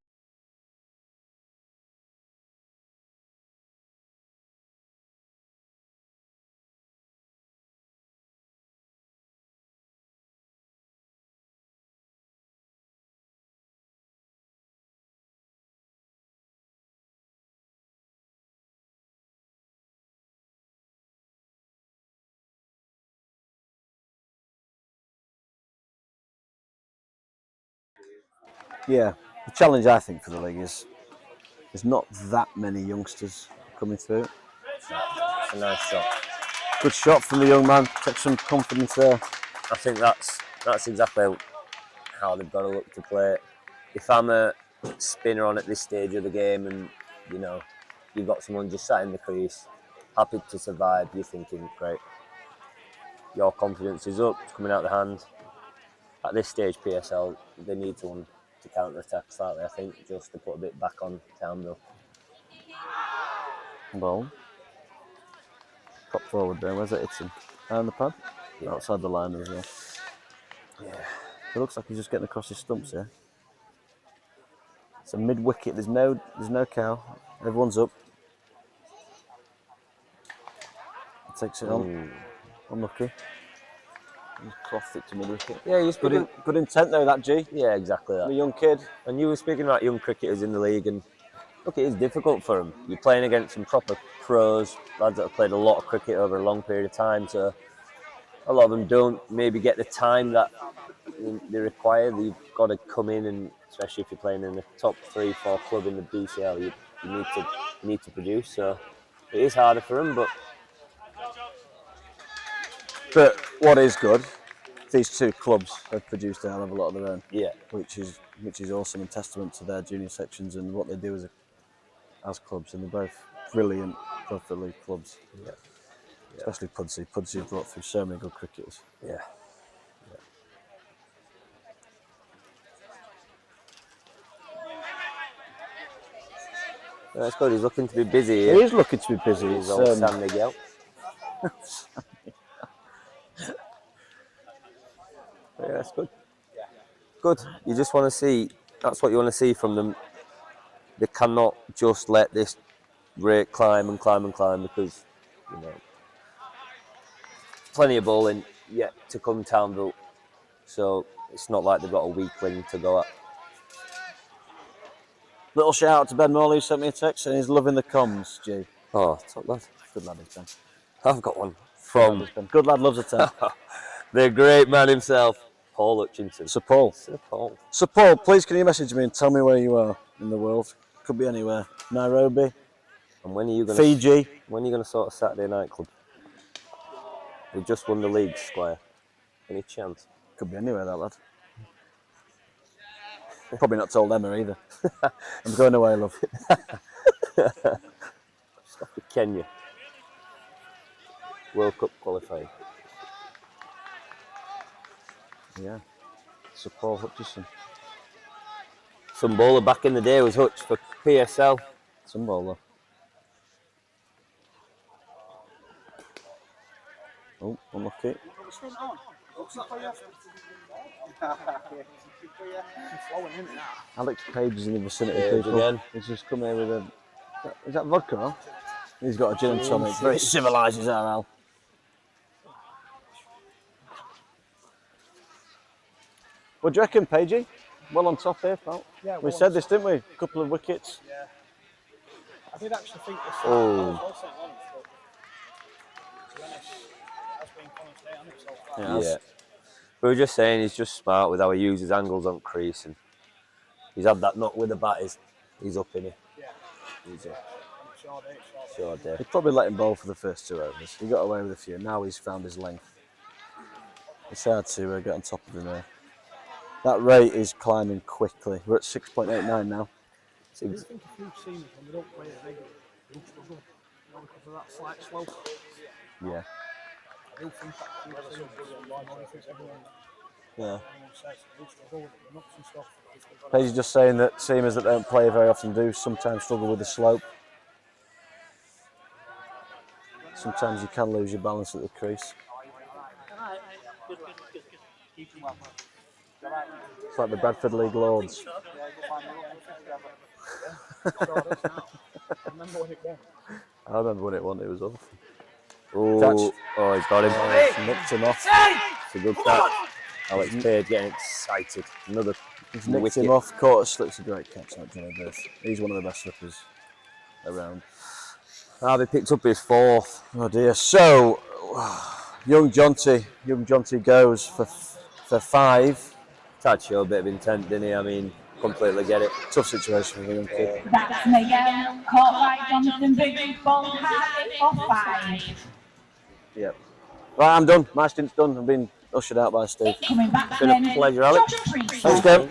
Speaker 7: Yeah, the challenge I think for the league is there's not that many youngsters coming through. It's a nice shot. Good shot from the young man. Takes some confidence there. I think that's exactly how they've got to look to play. If I'm a spinner on at this stage of the game, and you know you've got someone just sat in the crease, happy to survive, you're thinking, great. Your confidence is up. It's coming out of the hand. At this stage, PSL they need someone to counter-attack slightly, I think, just to put a bit back on Townville. Ball. Pop forward there, where's it hitting? Down the pad? Yeah. Outside the line as well. Yeah. It looks like he's just getting across his stumps here. It's a mid-wicket, there's no cow. Everyone's up. He takes it on. Unlucky. He's clothed it to mid-wicket. Yeah, he's good intent though, that G. Yeah, exactly that. A young kid. And you were speaking about young cricketers in the league, and look, it is difficult for them. You're playing against some proper pros, lads that have played a lot of cricket over a long period of time, so a lot of them don't maybe get the time that they require. You've got to come in, and especially if you're playing in the top 3-4 club in the BCL, you need to produce. So it is harder for them, but what is good, these two clubs have produced a hell of a lot of their own. Yeah, which is awesome and testament to their junior sections and what they do as clubs, and they're both brilliant, both the league clubs. Yeah. Especially Pudsey. Pudsey brought through so many good cricketers. Yeah. That's good. He's looking to be busy here. He is looking to be busy. He's old San Miguel. Yeah, that's good. Good. You just want to see. That's what you want to see from them. They cannot just let this rate climb and climb and climb, because plenty of bowling yet to come Townville. So it's not like they've got a weakling to go at. Little shout out to Ben Morley, who sent me a text and he's loving the comms, G. Oh, top lad. Good lad, he's Ben. I've got one from... Good lad loves a tap. The great man himself, Paul Hutchinson. Sir Paul. Sir Paul. Sir Paul, please can you message me and tell me where you are in the world? Could be anywhere. Nairobi. And when are you going to... Fiji. When are you going to sort a Saturday night club? We've just won the league, Squire. Any chance? Could be anywhere, that lad. Probably not told Emma either. I'm going away, love. Stop
Speaker 15: Kenya. World Cup qualifying. Yeah. Sir Paul Hutchison. Some bowler back in the day was Hutch for PSL. Some bowler. Oh, unlucky. Alex Page is in the vicinity. People. Again. He's just come here with a. Is that vodka, Al? He's got a gin and tonic. Very civilised, is that, Al? What do you reckon, Pagey? Well on top here, pal.
Speaker 8: Yeah,
Speaker 15: we said this, didn't we? A couple of wickets.
Speaker 8: Yeah. I did actually think this
Speaker 15: Oh.
Speaker 8: St Lawrence, but to be honest, it has been Connor's day on it so far.
Speaker 15: Yeah. We were just saying he's just smart with how he uses angles on crease, and he's had that knock with the bat. He's up in it.
Speaker 8: Yeah.
Speaker 15: He's up.
Speaker 8: Sure day.
Speaker 15: He'd probably let him bowl for the first 2 overs. He got away with a few. Now he's found his length. It's hard to get on top of him there. That rate is climbing quickly. We're at 6.89 now.
Speaker 8: I do think a few seamers, when they don't play it regularly, they do struggle because of that slight slope.
Speaker 15: Yeah.
Speaker 8: I do think that a few seamers, everyone
Speaker 15: Yeah.
Speaker 8: says they do struggle with the nuts and stuff.
Speaker 15: Page is just saying that seamers that don't play very often do sometimes struggle with the slope. Sometimes you can lose your balance at the crease. It's like the Bradford League Lords. I remember when it won, it was awful. Oh, he's got him. He's nicked him off. It's a good catch. Alex Page getting excited. Another He's nicked him off. Caught a slip's a great catch, like Johnny Birth. He's one of the best slippers around. Harvey picked up his 4th. Oh dear. So, young Jonty goes for 5. Tad showed a bit of intent, didn't he? I mean, completely get it. Tough situation for the young kid.
Speaker 2: That's Miguel, caught by Jonathan Biggs, bowled Harvey for 5.
Speaker 15: Yep. Right, I'm done. My stint's done. I've been ushered out by Steve.
Speaker 2: Coming back
Speaker 15: It's been a pleasure, Alex. Thanks, Graham.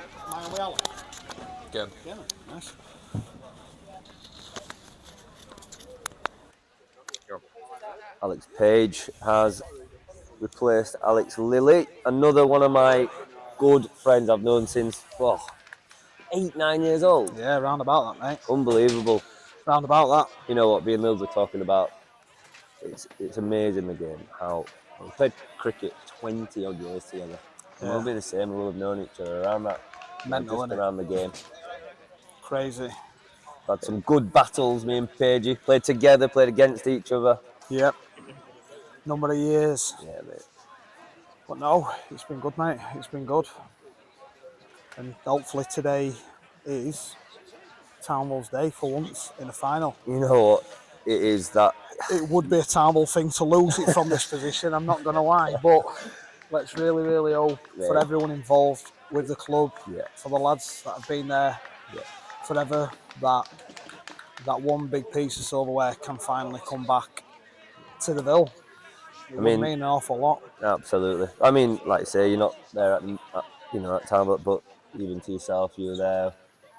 Speaker 6: Again.
Speaker 8: Yeah, nice.
Speaker 15: Alex Page has replaced Alex Lilly, another one of my good friends I've known since 8, 9 years old.
Speaker 8: Yeah, round about that, mate.
Speaker 15: Unbelievable.
Speaker 8: Round about that.
Speaker 15: You know what, being Mills were talking about, it's amazing the game, how we played cricket 20 odd years together. And we'll be the same, we'll have known each other around that.
Speaker 8: Mental,
Speaker 15: just around the game.
Speaker 8: Crazy.
Speaker 15: Had some good battles, me and Pagey. Played together, played against each other.
Speaker 8: Yep. Number of years.
Speaker 15: Yeah, mate.
Speaker 8: But no, it's been good, mate. It's been good. And hopefully today is Townville's day for once in a final.
Speaker 15: You know what? It is that.
Speaker 8: It would be a Townville thing to lose it from this position, I'm not going to lie. But let's really, really hope for everyone involved with the club, for the lads that have been there forever, that one big piece of silverware can finally come back to the Ville. It would mean an awful lot.
Speaker 15: Absolutely. I mean, like I say, you're not there at Townville, but even to yourself, you were there.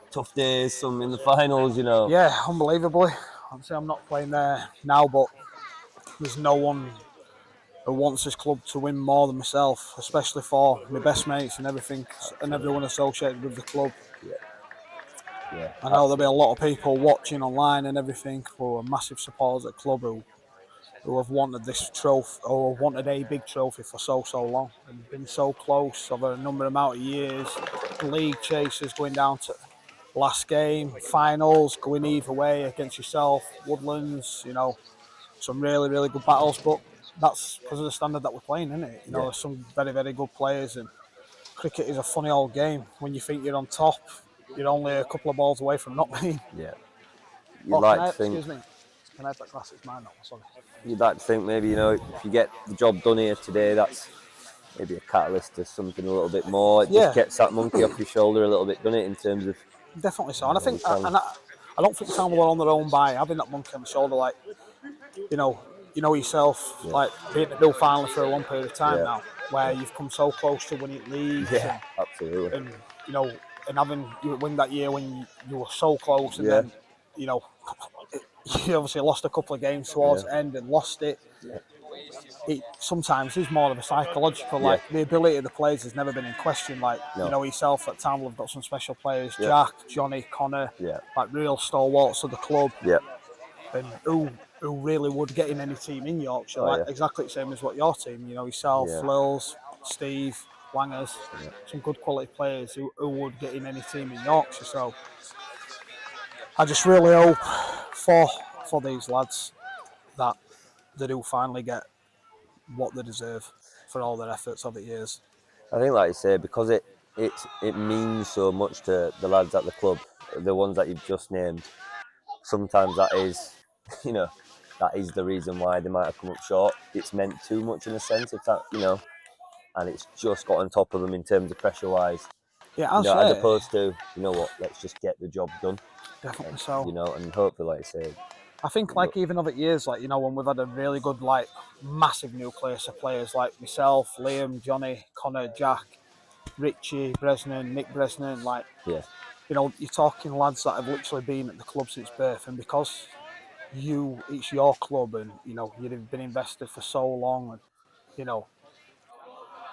Speaker 15: Tough days, some in the finals, you know.
Speaker 8: Yeah, unbelievably. Obviously, I'm not playing there now, but there's no one who wants this club to win more than myself, especially for my best mates and everything, and everyone associated with the club.
Speaker 15: Yeah.
Speaker 8: I know there'll be a lot of people watching online and everything who are massive supporters at the club who have wanted this trophy, or wanted a big trophy for so long, and been so close over a number amount of years. League chasers going down to last game, finals, going either way against yourself, Woodlands, you know, some really, really good battles, but that's because of the standard that we're playing, isn't it? You know, there's some very, very good players, and cricket is a funny old game. When you think you're on top, you're only a couple of balls away from not being.
Speaker 15: Yeah. You'd like to think.
Speaker 8: Excuse me. Can I have that glass? It's mine now. Sorry.
Speaker 15: You'd like to think maybe, you know, if you get the job done here today, that's maybe a catalyst to something a little bit more. It just gets that monkey off your shoulder a little bit, doesn't it, in terms of.
Speaker 8: Definitely so. And I think, I don't think Townville are on their own by having that monkey on the shoulder, like, you know yourself, like being at Bill finally for a long period of time now, where you've come so close to winning leagues.
Speaker 15: Yeah, absolutely.
Speaker 8: And you know, and having you win that year when you were so close, and then, you know, he obviously lost a couple of games towards the end and lost it. It sometimes is more of a psychological, like the ability of the players has never been in question. Like you know yourself at Townville have got some special players, Jack, Johnny, Connor, like real stalwarts of the club, and who really would get in any team in Yorkshire, like exactly the same as what your team. You know yourself, Lils, Steve, Wangers, some good quality players who would get in any team in Yorkshire. So I just really hope for these lads that they do finally get what they deserve for all their efforts over the years.
Speaker 15: I think, like you say, because it means so much to the lads at the club, the ones that you've just named. Sometimes that is, you know, that is the reason why they might have come up short. It's meant too much in a sense, if that, you know, and it's just got on top of them in terms of pressure-wise.
Speaker 8: Yeah,
Speaker 15: you know, as opposed to, you know what, let's just get the job done.
Speaker 8: Definitely so.
Speaker 15: You know, and hopefully, like I say,
Speaker 8: I think, like, even over years, like, you know, when we've had a really good, like, massive nucleus of players like myself, Liam, Johnny, Connor, Jack, Richie, Bresnan, Nick Bresnan, like, you know, you're talking lads that have literally been at the club since birth, and because it's your club, and, you know, you've been invested for so long, and, you know,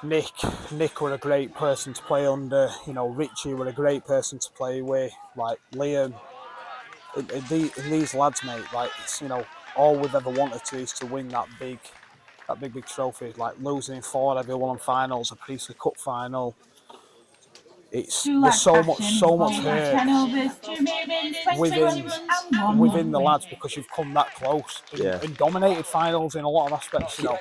Speaker 8: Nick were a great person to play under, you know, Richie were a great person to play with, like, Liam, these lads, mate, like, it's, you know, all we've ever wanted to is to win that big trophy. Like losing in 4 everyone finals, a Priestley Cup final. There's so much hurt within the lads because you've come that close and dominated finals in a lot of aspects. You know,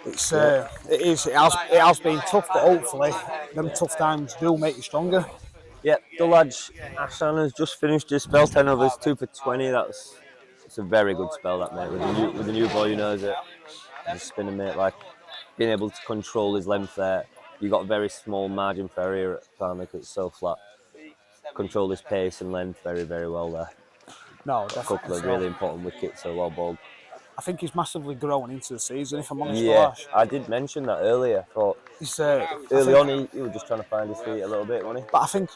Speaker 8: it has been tough, but hopefully them tough times do make you stronger.
Speaker 15: Yeah, the lad Ashan has just finished his spell, 10 overs, 2 for 20. It's a very good spell, that, mate. With the new ball, you know, the spinner, mate, like being able to control his length there. You got a very small margin for error at Farnley because it's so flat. Control his pace and length very, very well there.
Speaker 8: No,
Speaker 15: a couple of really important wickets, so well bowled.
Speaker 8: I think he's massively grown into the season, if I'm honest.
Speaker 15: Yeah, I did mention that earlier. I thought early on he was just trying to find his feet a little bit, wasn't he?
Speaker 8: But I think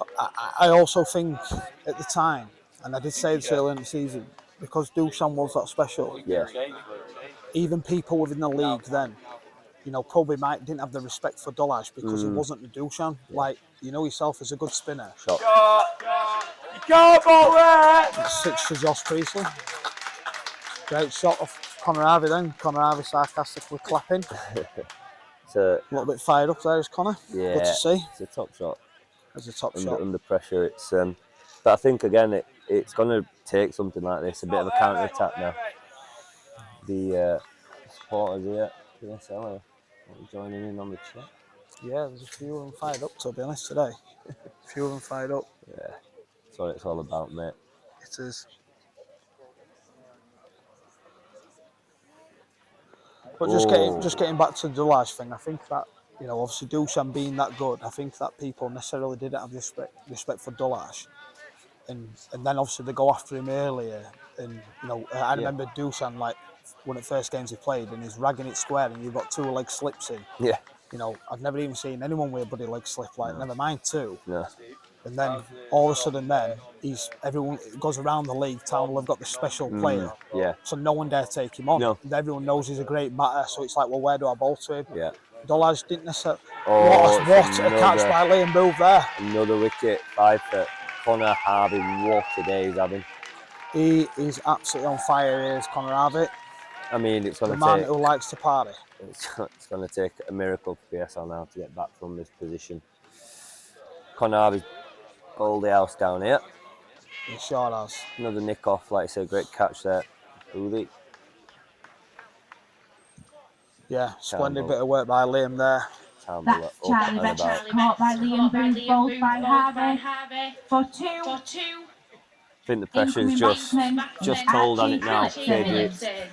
Speaker 8: I also think at the time, and I did say this earlier in the season, because Dushan was that special.
Speaker 15: Yeah.
Speaker 8: Even people within the league then, you know, probably didn't have the respect for Dolash because he wasn't the Dushan. Yeah. Like, you know yourself as a good spinner.
Speaker 15: Shot.
Speaker 8: Go ball there! 6 to Josh Priestley. Great shot off Connor Harvey then. Connor Harvey sarcastically clapping. A little bit fired up there is Connor.
Speaker 15: Yeah,
Speaker 8: good to see.
Speaker 15: It's a top shot.
Speaker 8: It's a top shot.
Speaker 15: Under pressure, it's. But I think again, it's going to take something like this, a bit of a counter attack now. The supporters here, PSL, are joining in on the chat.
Speaker 8: Yeah, there's a few of them fired up, to be honest, today. A few of them fired up.
Speaker 15: Yeah, that's what it's all about, mate.
Speaker 8: It is. But just getting back to the Dulash thing, I think that, you know, obviously Dushan being that good, I think that people necessarily didn't have respect for Dulash. And then obviously they go after him earlier. And, you know, I remember Dushan, like, one of the first games he played, and he's ragging it square, and you've got 2 leg slips in.
Speaker 15: Yeah.
Speaker 8: You know, I've never even seen anyone with a bloody leg slip, like, never mind 2.
Speaker 15: No.
Speaker 8: And then all of a sudden, everyone goes around the league. Townville have got this special player, so no one dare take him on.
Speaker 15: No.
Speaker 8: And everyone knows he's a great batter, so it's like, well, where do I bowl to him?
Speaker 15: Yeah.
Speaker 8: Dollars didn't necessarily. What a catch by Liam Booth there!
Speaker 15: Another wicket, 5 for Connor Harvey. What a day he's having.
Speaker 8: He is absolutely on fire. Here is Connor Harvey.
Speaker 15: I mean, it's going
Speaker 8: to take. The man who likes to party.
Speaker 15: It's going to take a miracle for PSL now to get back from this position. Connor Harvey's bowled the house down here.
Speaker 8: He sure has.
Speaker 15: Another nick off, like I said, great catch there. Pudsey.
Speaker 8: Yeah, splendid bit of work by Liam there.
Speaker 2: That's Charlie Redshot caught by Liam Booth, bowled by Harvey for 2.
Speaker 15: I think the pressure's just told on it now. KG.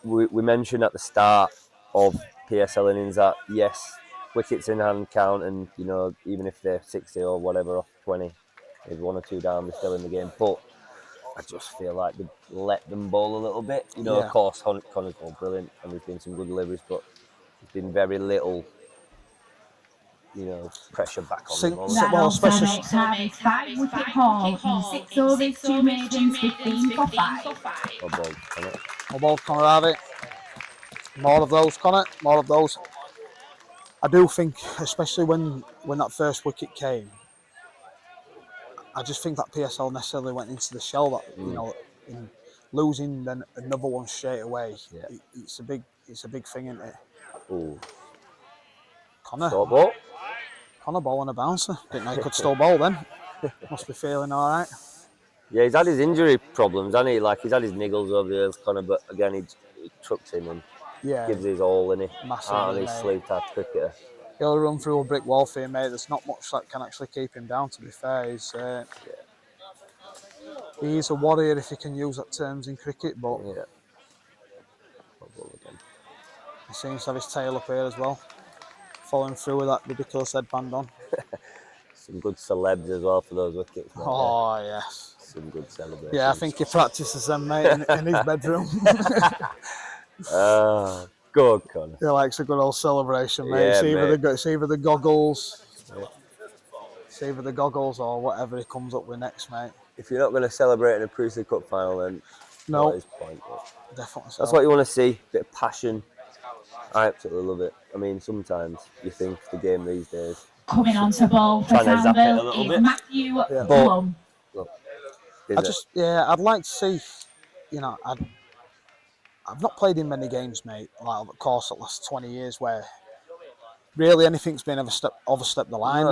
Speaker 15: We mentioned at the start of PSL innings that, yes, wickets in hand count, and, you know, even if they're 60 or whatever off 20, there's 1 or 2 down, they're still in the game. But I just feel like they let them bowl a little bit. You know, of course, Connor's bowled brilliant, and there's been some good deliveries, but there's been very little you know, pressure back on
Speaker 8: Sing-
Speaker 15: them.
Speaker 2: That
Speaker 8: well,
Speaker 2: also
Speaker 8: especially
Speaker 2: makes Harvey's 5-wicket haul in 6 overs, 2 maidens, 15 for 5.
Speaker 15: Or ball, isn't it?
Speaker 8: Well, both Connor Harvey. More of those, Connor. More of those. I do think, especially when that first wicket came, I just think that PSL necessarily went into the shell. That you know, in losing then another one straight away, it's a big thing, isn't it?
Speaker 15: Ooh.
Speaker 8: Connor.
Speaker 15: Stop ball.
Speaker 8: Connor ball and a bouncer. Didn't know he could still bowl then. Must be feeling all right.
Speaker 15: Yeah, he's had his injury problems, hasn't he? Like, he's had his niggles over the years, Connor, but again, he trucks in and gives his all, and he out on his sleeve type cricketer.
Speaker 8: He'll run through a brick wall for you, mate. There's not much that can actually keep him down, to be fair. He's a warrior, if you can use that terms in cricket, but he seems to have his tail up here as well. Following through with that ridiculous headband on.
Speaker 15: Some good celebs as well for those wickets.
Speaker 8: Oh, yes.
Speaker 15: Some good celebrations.
Speaker 8: Yeah, I think he practices them, mate, in his bedroom.
Speaker 15: Good, Connor.
Speaker 8: He likes a good old celebration, mate.
Speaker 15: Yeah,
Speaker 8: it's either the goggles. It's either the goggles or whatever he comes up with next, mate.
Speaker 15: If you're not going to celebrate in a Priestley Cup final, then what is the point?
Speaker 8: Definitely.
Speaker 15: That's what you want to see. Bit of passion. I absolutely love it. I mean, sometimes you think the game these days.
Speaker 2: Coming on to bowl for Townville is Matthew Blum.
Speaker 8: I'd like to see, you know, I've not played in many games, mate, like, of course, the last 20 years where really anything's been overstepped the line.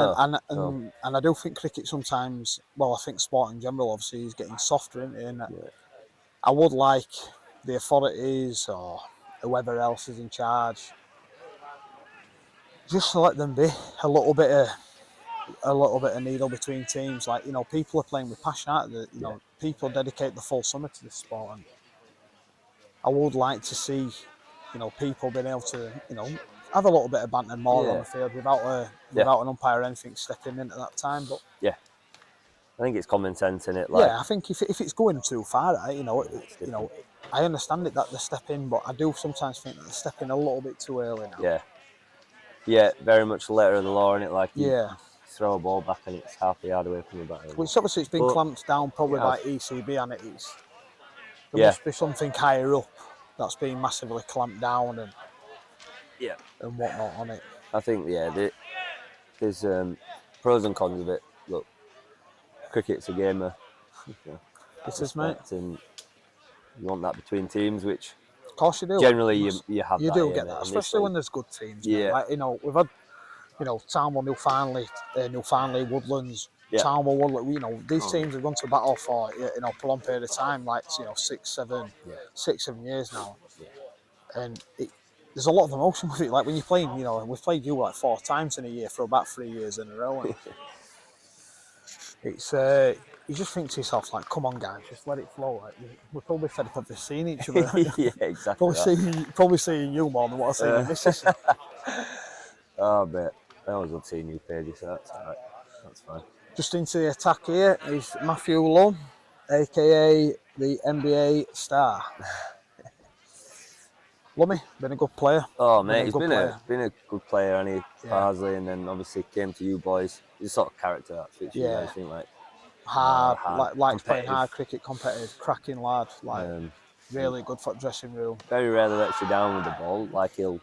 Speaker 8: And I do think cricket sometimes, well, I think sport in general, obviously, is getting softer, isn't it? And I would like the authorities or whoever else is in charge just to let them be a little bit of needle between teams. Like, you know, people are playing with passion, aren't they? You know, people dedicate the full summer to this sport, and I would like to see, you know, people being able to, you know, have a little bit of banter more on the field without an umpire or anything stepping in at that time. But
Speaker 15: I think it's common sense in it.
Speaker 8: I think if it's going too far, you know, I understand it that they're stepping, but I do sometimes think that they're stepping a little bit too early now.
Speaker 15: Yeah, very much the letter of the law in it. Like, you throw a ball back and it's half the yard away from the batter.
Speaker 8: Which obviously it's been clamped down probably by ECB, and there must be something higher up that's been massively clamped down and whatnot on it.
Speaker 15: I think there's pros and cons of it. Look, cricket's a game of
Speaker 8: it is, mate.
Speaker 15: And you want that between teams, which
Speaker 8: of course you do.
Speaker 15: Generally, you have.
Speaker 8: You do get that, especially when there's good teams. Yeah, like, you know, we've had, you know, Townville, Newfoundland, Woodlands, Townville, Woodland. You know, these teams have gone to battle for, you know, a long period of time, like, you know, 6-7 years now, and there's a lot of emotion with it. Like when you're playing, you know, we've played you like 4 times in a year for about 3 years in a row. And it's you just think to yourself, like, come on, guys, just let it flow. Like, we're probably fed up of just seeing each other.
Speaker 15: Yeah, exactly.
Speaker 8: Probably seeing you more than what I see in this season.
Speaker 15: Oh, but I always love seeing you, Paige, so that's all right. That's fine.
Speaker 8: Just into the attack here is Matthew Blum, aka the NBA star. Lummy, been a good player.
Speaker 15: Oh, mate, he's been a good player, and he Parsley, and then obviously came to you boys. He's a sort of character that fits you guys, I think, like
Speaker 8: hard, likes playing hard cricket, competitive, cracking lad, like really good for dressing room.
Speaker 15: Very rarely lets you down with the ball, like he'll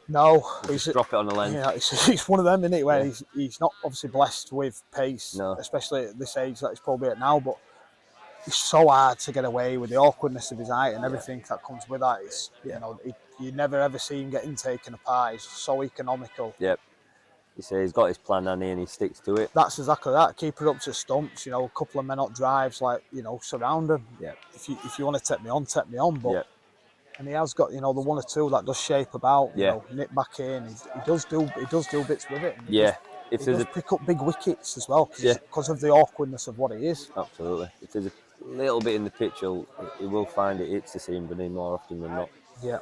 Speaker 15: just drop it on the length.
Speaker 8: Yeah, it's one of them, isn't it, where he's not obviously blessed with pace, especially at this age that he's probably at now, but it's so hard to get away with the awkwardness of his height and everything that comes with that. It's, you know, you never ever see him getting taken apart. He's so economical.
Speaker 15: Yep. You say he's got his plan, and he sticks to it.
Speaker 8: That's exactly that. Keep it up to stumps. You know, a couple of men up drives, like, you know, surround him.
Speaker 15: Yeah.
Speaker 8: If you want to take me on. But and he has got, you know, the 1 or 2 that does shape about. You know, nip back in. He does do bits with it. He does pick up big wickets as well. Because of the awkwardness of what he is.
Speaker 15: Absolutely. If there's a little bit in the pitch, he will find it hits the seam, but more often than not.
Speaker 8: Yeah.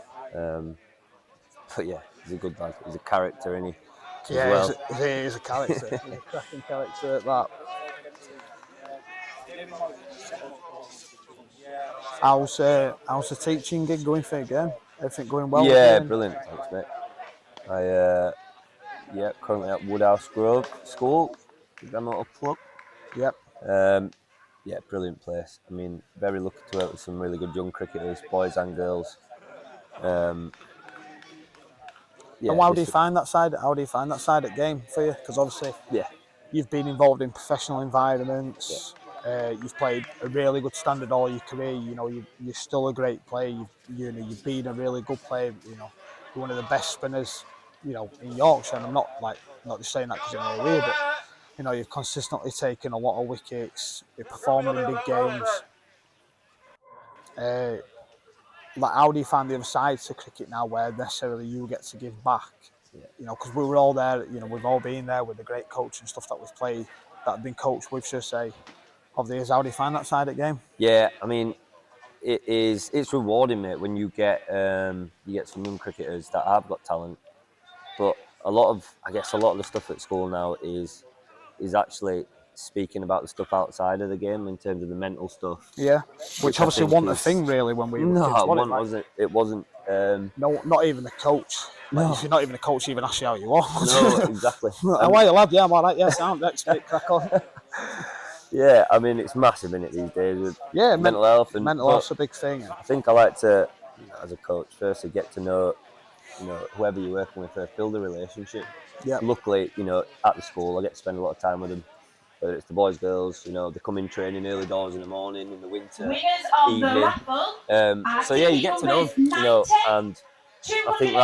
Speaker 15: But yeah, he's a good lad. He's a character, isn't he?
Speaker 8: Yeah, he is a character. He's a cracking character at that. How's the teaching gig going for you again? Everything going well?
Speaker 15: Yeah, brilliant. Thanks, mate. Yeah, currently at Woodhouse Grove School, Grammar Club.
Speaker 8: Yep.
Speaker 15: Yeah, brilliant place. I mean, very lucky to work with some really good young cricketers, boys and girls. Yeah,
Speaker 8: and how do you find that side? How do you find that side of game for you? Because obviously, you've been involved in professional environments. You've played a really good standard all your career. You know, you're still a great player. You've been a really good player. You know, you're one of the best spinners. You know, in Yorkshire. And I'm not just saying that because you're near here, but you know, you've consistently taken a lot of wickets. You're performing in big games. Like, how do you find the other side to cricket now, where necessarily you get to give back? You know, because we were all there. You know, we've all been there with the great coach and stuff that we've played, that have been coached with, should I say, of the years. How do you find that side of the game?
Speaker 15: Yeah, I mean, it's rewarding, mate, when you get some young cricketers that have got talent. But a lot of the stuff at school now is actually speaking about the stuff outside of the game in terms of the mental stuff.
Speaker 8: Yeah, which obviously wasn't a thing really when we were kids.
Speaker 15: It wasn't.
Speaker 8: No, not even the coach. Like, if you're not even a coach, even ask you how you are.
Speaker 15: No, exactly.
Speaker 8: How are you, lad? Yeah, I'm all right. Yeah, sound. Next bit, crack on.
Speaker 15: Yeah, I mean, it's massive in it these days with mental health. And
Speaker 8: mental health's a big thing.
Speaker 15: I think I like to, as a coach, firstly get to know, whoever you're working with, first build a relationship.
Speaker 8: Yeah.
Speaker 15: Luckily, at the school, I get to spend a lot of time with them. Whether it's the boys, girls, they come in training early doors in the morning, in the winter, evening. So yeah, you get to know them, and I think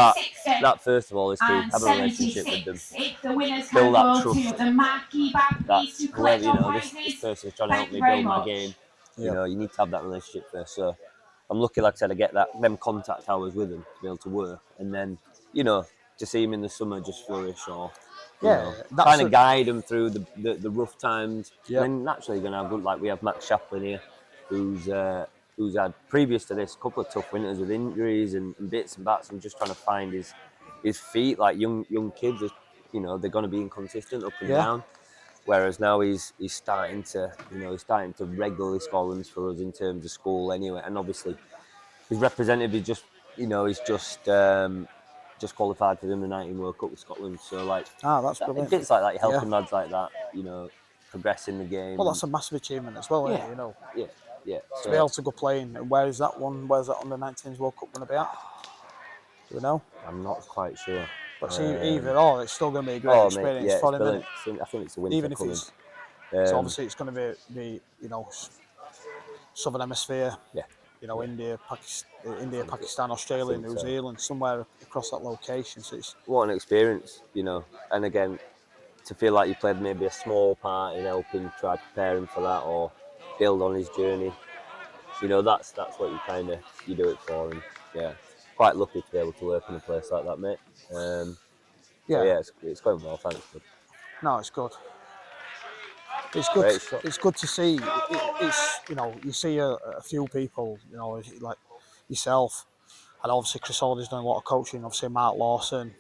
Speaker 15: that first of all is to have a relationship with them, build that trust. That's whoever, this person's trying to help me build my game. You need to have that relationship first. So I'm lucky, like I said, I get them contact hours with them to be able to work, and then to see them in the summer just flourish, or trying to guide them through the rough times. And then naturally you're gonna have good, like we have Max Chaplin here, who's had previous to this a couple of tough winters with injuries and bits and bats, and just trying to find his feet. Like young kids, they're gonna be inconsistent up and down. Whereas now he's starting to regularly score runs for us in terms of school anyway, and obviously his representative is just qualified for the Under-19 World Cup with Scotland. So
Speaker 8: that's brilliant.
Speaker 15: Bits like that, helping lads like that, progressing the game.
Speaker 8: Well, that's a massive achievement as well, isn't it?
Speaker 15: Yeah.
Speaker 8: To be able to go playing. Where's that Under-19s World Cup going to be at? Do we know?
Speaker 15: I'm not quite sure.
Speaker 8: But either or, it's still going to be a great experience for him.
Speaker 15: I think it's a winter.
Speaker 8: Even if
Speaker 15: coming.
Speaker 8: So obviously it's going to be Southern Hemisphere.
Speaker 15: Yeah.
Speaker 8: India, Pakistan, Australia, New Zealand, somewhere across that location. So it's
Speaker 15: what an experience, And again, to feel like you played maybe a small part in helping try to prepare him for that or build on his journey. That's what you do it for. And yeah, quite lucky to be able to work in a place like that, mate. It's going well. Thanks.
Speaker 8: No, it's good. It's good. It's good to see. It's you see a few people, like yourself, and obviously Chris Hollider's done a lot of coaching. Obviously Mark Lawson,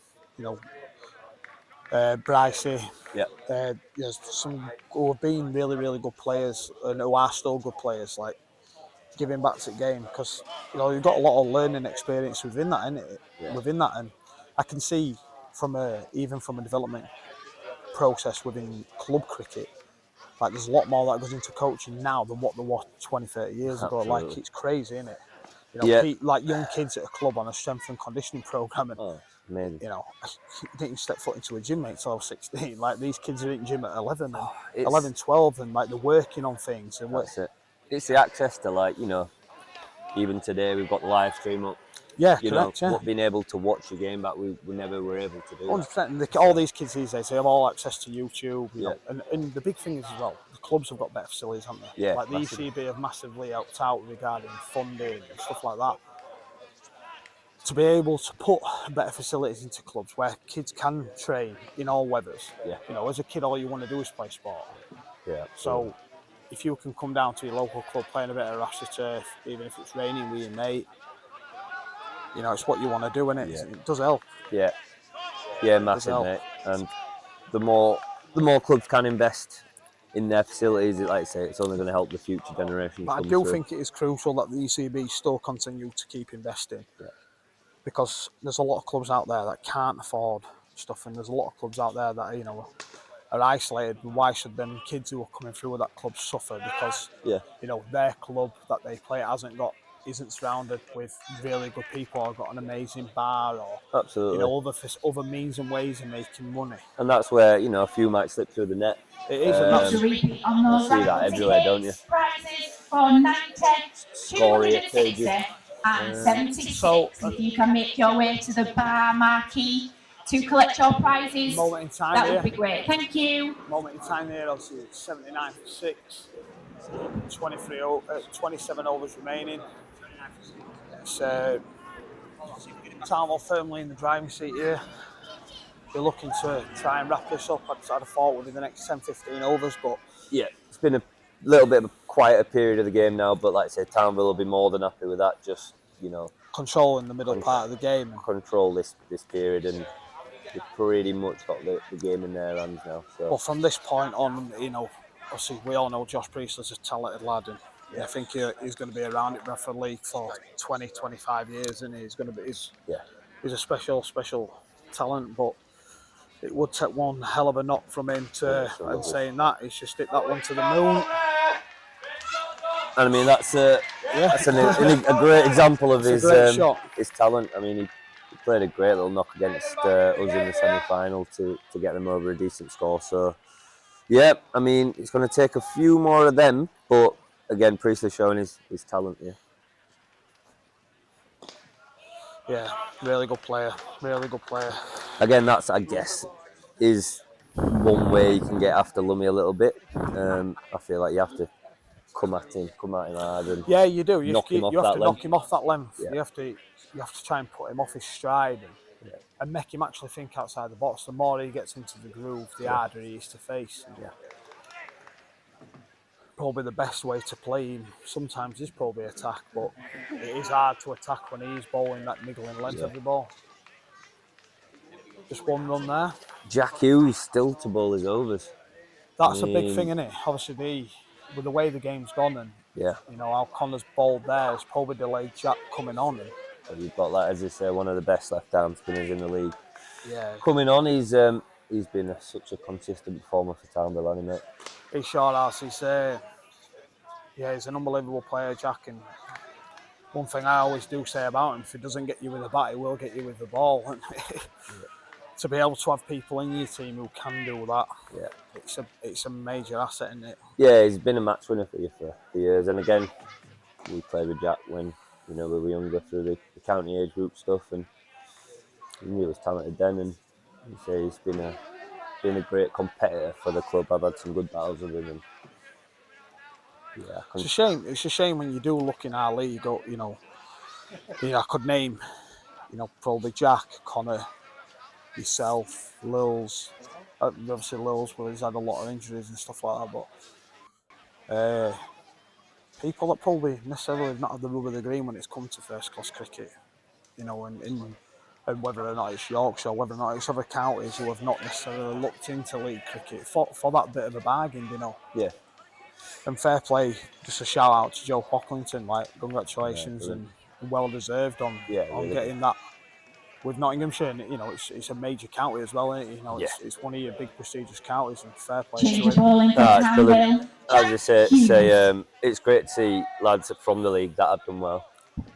Speaker 8: Brycey.
Speaker 15: Yeah.
Speaker 8: There's some who have been really, really good players and who are still good players. Like giving back to the game, because you've got a lot of learning experience within that, innit?
Speaker 15: Yeah.
Speaker 8: Within that, and I can see even from a development process within club cricket. Like there's a lot more that goes into coaching now than what there was 20, 30 years ago.
Speaker 15: Absolutely.
Speaker 8: Like it's crazy, isn't it? Like young kids at a club on a strength and conditioning program, and
Speaker 15: amazing.
Speaker 8: You didn't step foot into a gym, mate, until I was 16. Like these kids are in gym at 11, and 11, 12, and like they're working on things. And
Speaker 15: that's it. It's the access to even today we've got the live stream up.
Speaker 8: Yeah, correct.
Speaker 15: Being able to watch your game back, we never were able to do.
Speaker 8: 100%. All these kids these days, they have all access to YouTube. You know, and the big thing is as well, the clubs have got better facilities, haven't they?
Speaker 15: Yeah.
Speaker 8: Like the ECB have massively helped out regarding funding and stuff like that. To be able to put better facilities into clubs where kids can train in all weathers.
Speaker 15: Yeah.
Speaker 8: As a kid, all you want to do is play sport.
Speaker 15: Yeah.
Speaker 8: So if you can come down to your local club playing a bit of astroturf, even if it's raining with your mate. It's what you want to do, and it does help.
Speaker 15: Yeah, massive, mate. And the more clubs can invest in their facilities, like I say, it's only going to help the future generations.
Speaker 8: But I do think it is crucial that the ECB still continue to keep investing, because there's a lot of clubs out there that can't afford stuff, and there's a lot of clubs out there that are isolated. Why should them kids who are coming through with that club suffer because their club that they play at isn't surrounded with really good people or got an amazing bar or other means and ways of making money.
Speaker 15: And that's where a few might slip through the net.
Speaker 8: It is,
Speaker 2: To repeat on those
Speaker 15: see that everywhere, don't you?
Speaker 2: Prizes for 90,
Speaker 15: Score rate
Speaker 2: 260
Speaker 15: pages.
Speaker 2: and 76. If you can make your way to the bar marquee to collect your prizes,
Speaker 8: Moment in time
Speaker 2: that
Speaker 8: here.
Speaker 2: would be great. Thank you.
Speaker 8: Moment in time here, obviously it's 79 for 6. 27 overs remaining. It's Townville firmly in the driving seat here. We're looking to try and wrap this up. I'd have thought within the next 10-15 overs, but
Speaker 15: yeah, it's been a little bit of a quieter period of the game now, but like I say, Townville will be more than happy with that. Just
Speaker 8: controlling the middle part of the game,
Speaker 15: control this period, and they've pretty much got the game in their hands now. So.
Speaker 8: Well, from this point on, obviously we all know Josh Priestley's a talented lad, and I think he's going to be around at Bradford League for 20-25 years, and he's a special talent, but it would take one hell of a knock from him and saying that he's just hit that one to the moon.
Speaker 15: And I mean that's a great example of his talent. I mean he played a great little knock against us in the semi-final to get them over a decent score. So yeah, I mean it's going to take a few more of them, but again Priestley showing his talent here.
Speaker 8: Yeah, really good player.
Speaker 15: Again, that's, I guess, is one way you can get after Lummy a little bit. I feel like you have to come at him hard and
Speaker 8: you do.
Speaker 15: knock him off that length.
Speaker 8: Yeah. You have to try and put him off his stride and make him actually think outside the box. The more he gets into the groove, the harder he is to face. Probably the best way to play him sometimes is probably attack, but it is hard to attack when he's bowling that niggling length of the ball. Just one run there.
Speaker 15: Jack Hughes still to bowl his overs.
Speaker 8: That's a big thing, isn't it? Obviously, with the way the game's gone and how Connor's bowled there, it's probably delayed Jack coming on.
Speaker 15: You've got that, as I say, one of the best left-arm spinners in the league.
Speaker 8: Yeah.
Speaker 15: Coming on, he's been such a consistent performer for Townville, hasn't he, mate?
Speaker 8: He sure has. He's an unbelievable player, Jack. And one thing I always do say about him, if he doesn't get you with the bat, he will get you with the ball. And to be able to have people in your team who can do that, it's a major asset, isn't it?
Speaker 15: Yeah, he's been a match winner for you for years. And again, we played with Jack when we were younger through the county age group stuff, and he knew he was talented then. And he's been a great competitor for the club. I've had some good battles with him. And
Speaker 8: it's a shame. It's a shame when you do look in our league. I could name, probably Jack, Connor, yourself, Lils. Obviously, Lils, well, he's had a lot of injuries and stuff like that. But people that probably necessarily not had the rub of the green when it's come to first class cricket, and whether or not it's Yorkshire, whether or not it's other counties who have not necessarily looked into league cricket for that bit of a bargain,
Speaker 15: Yeah.
Speaker 8: And fair play, just a shout out to Joe Pocklington, congratulations and well deserved on getting that with Nottinghamshire. And, it's a major county as well, isn't it? It's one of your big prestigious counties, and fair play to him.
Speaker 15: It's brilliant. As I say, it's great to see lads from the league that have done well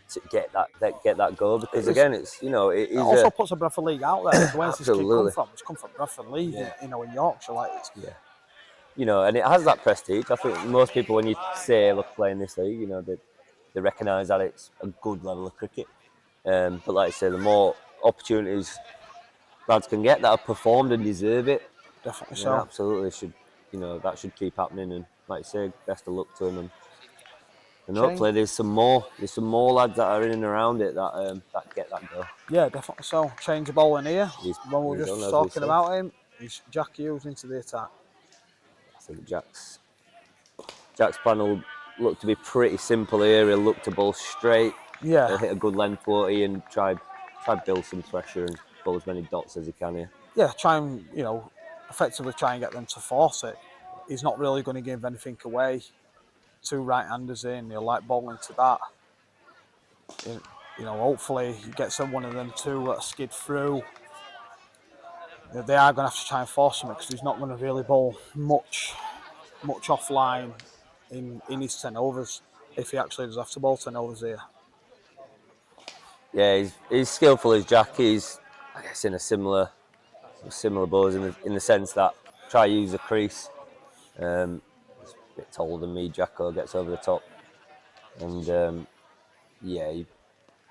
Speaker 15: to get that goal, because again, it
Speaker 8: also puts a Bradford League out there. Where's this kid come from? It's come from Bradford League, in Yorkshire.
Speaker 15: And it has that prestige. I think most people, when you say, look, playing this league, they recognise that it's a good level of cricket. But like I say, the more opportunities lads can get that have performed and deserve it,
Speaker 8: definitely so.
Speaker 15: Absolutely should, that should keep happening. And like you say, best of luck to them. And hopefully there's some more lads that are in and around it that get that goal.
Speaker 8: Yeah, definitely so. Change the ball in here. When we were just talking about him, he's Jack Hughes into the attack.
Speaker 15: I think Jack's plan will look to be pretty simple here. He'll look to bowl straight.
Speaker 8: Yeah.
Speaker 15: He'll hit a good length 40 and try build some pressure and bowl as many dots as he can here.
Speaker 8: Yeah, try and effectively try and get them to force it. He's not really going to give anything away. 2 right-handers in, he'll like bowling to that. Hopefully he gets one of them 2 that skid through. they are going to have to try and force him because he's not going to really bowl much offline in his 10 overs if he actually does have to bowl 10 overs here.
Speaker 15: Yeah, he's skillful as Jack. He's, I guess, in a similar bowls in the sense that try use the crease. He's a bit taller than me. Jacko gets over the top, and yeah, he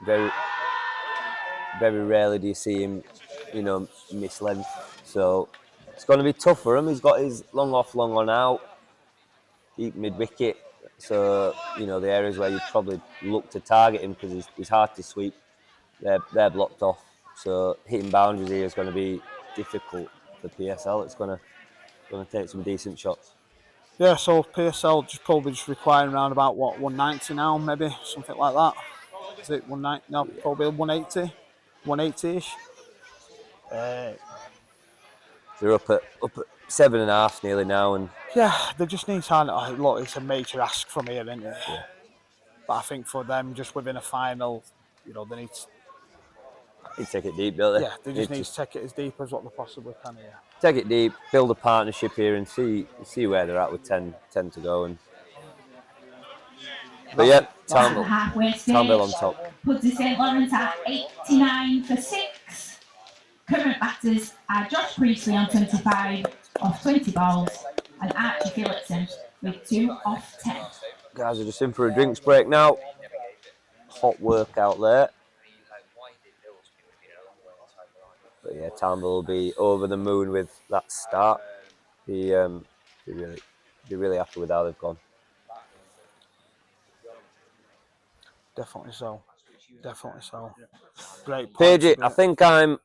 Speaker 15: very rarely do you see him, miss length. So it's going to be tough for him. He's got his long off, long on out, deep mid wicket. So the areas where you probably look to target him because he's hard to sweep, they're blocked off. So hitting boundaries here is going to be difficult for PSL. It's going to take some decent shots.
Speaker 8: Yeah, so PSL probably requiring around about 190 now, maybe something like that. Is it 190? No, probably 180, 180ish.
Speaker 15: They're up at 7.5 nearly now, and
Speaker 8: yeah, they just need time. Look, it's a major ask from here, isn't it? Yeah. But I think for them, just within a final, they need
Speaker 15: to take it deep, don't they?
Speaker 8: Yeah, they just need to take it as deep as what they possibly can here.
Speaker 15: Take it deep, build a partnership here, and see where they're at with 10 to go. But yeah, Townville on top.
Speaker 2: Pudsey St Lawrence at 89 for 6. Current batters are Josh Priestley on 25 off 20 balls and Archie Phillipson with 2 off 10.
Speaker 15: Guys are just in for a drinks break now. Hot work out there. But yeah, Townville will be over the moon with that start. Be really happy with how they've gone.
Speaker 8: Definitely so. Great.
Speaker 15: Paige, I think I'm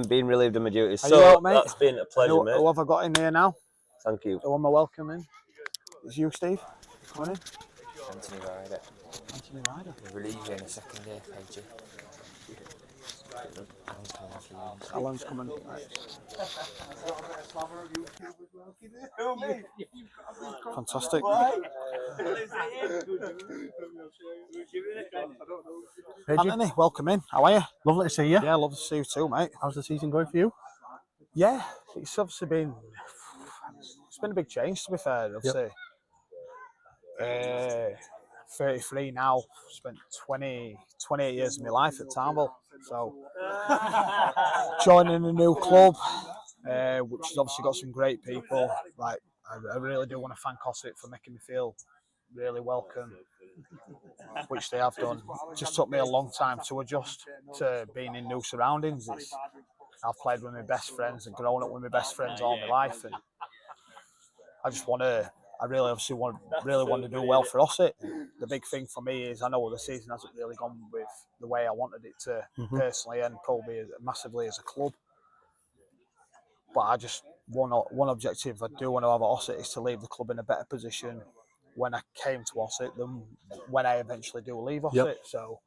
Speaker 15: being relieved of my duties. So that's been a pleasure, mate.
Speaker 8: Who have I got in here now?
Speaker 15: Thank you.
Speaker 8: Who am I welcoming? It's you, Steve. Come on in.
Speaker 9: Anthony Ryder. We'll relieve you in a second here, Paige.
Speaker 8: Alan's coming. Fantastic. Anthony, welcome in. How are you?
Speaker 6: Lovely to see you.
Speaker 8: Yeah, love to see you too, mate.
Speaker 6: How's the season going for you?
Speaker 8: Yeah, it's obviously been a big change, to be fair. Obviously, 33 now. Spent 28 years of my life at Townville. So joining a new club, which has obviously got some great people. Like I really do want to thank Ossett for making me feel really welcome, which they have done. It just took me a long time to adjust to being in new surroundings. I've played with my best friends and grown up with my best friends all my life, and I really want to do well for Ossett. The big thing for me is I know the season hasn't really gone with the way I wanted it to personally, and probably massively as a club. But I just one objective I do want to have at Ossett is to leave the club in a better position when I came to Ossett than when I eventually do leave Ossett.
Speaker 6: Yep.
Speaker 8: So,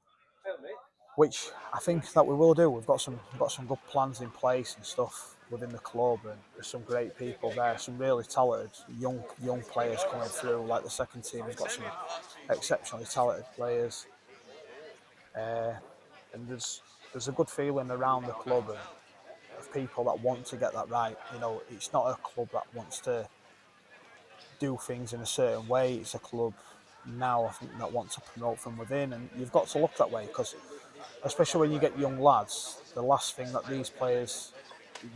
Speaker 8: which I think that we will do. We've got some good plans in place and stuff within the club, and there's some great people there, some really talented young players coming through. Like the second team has got some exceptionally talented players, and there's a good feeling around the club of people that want to get that right. It's not a club that wants to do things in a certain way. It's a club now, I think, that wants to promote from within, and you've got to look that way because, especially when you get young lads, the last thing that these players,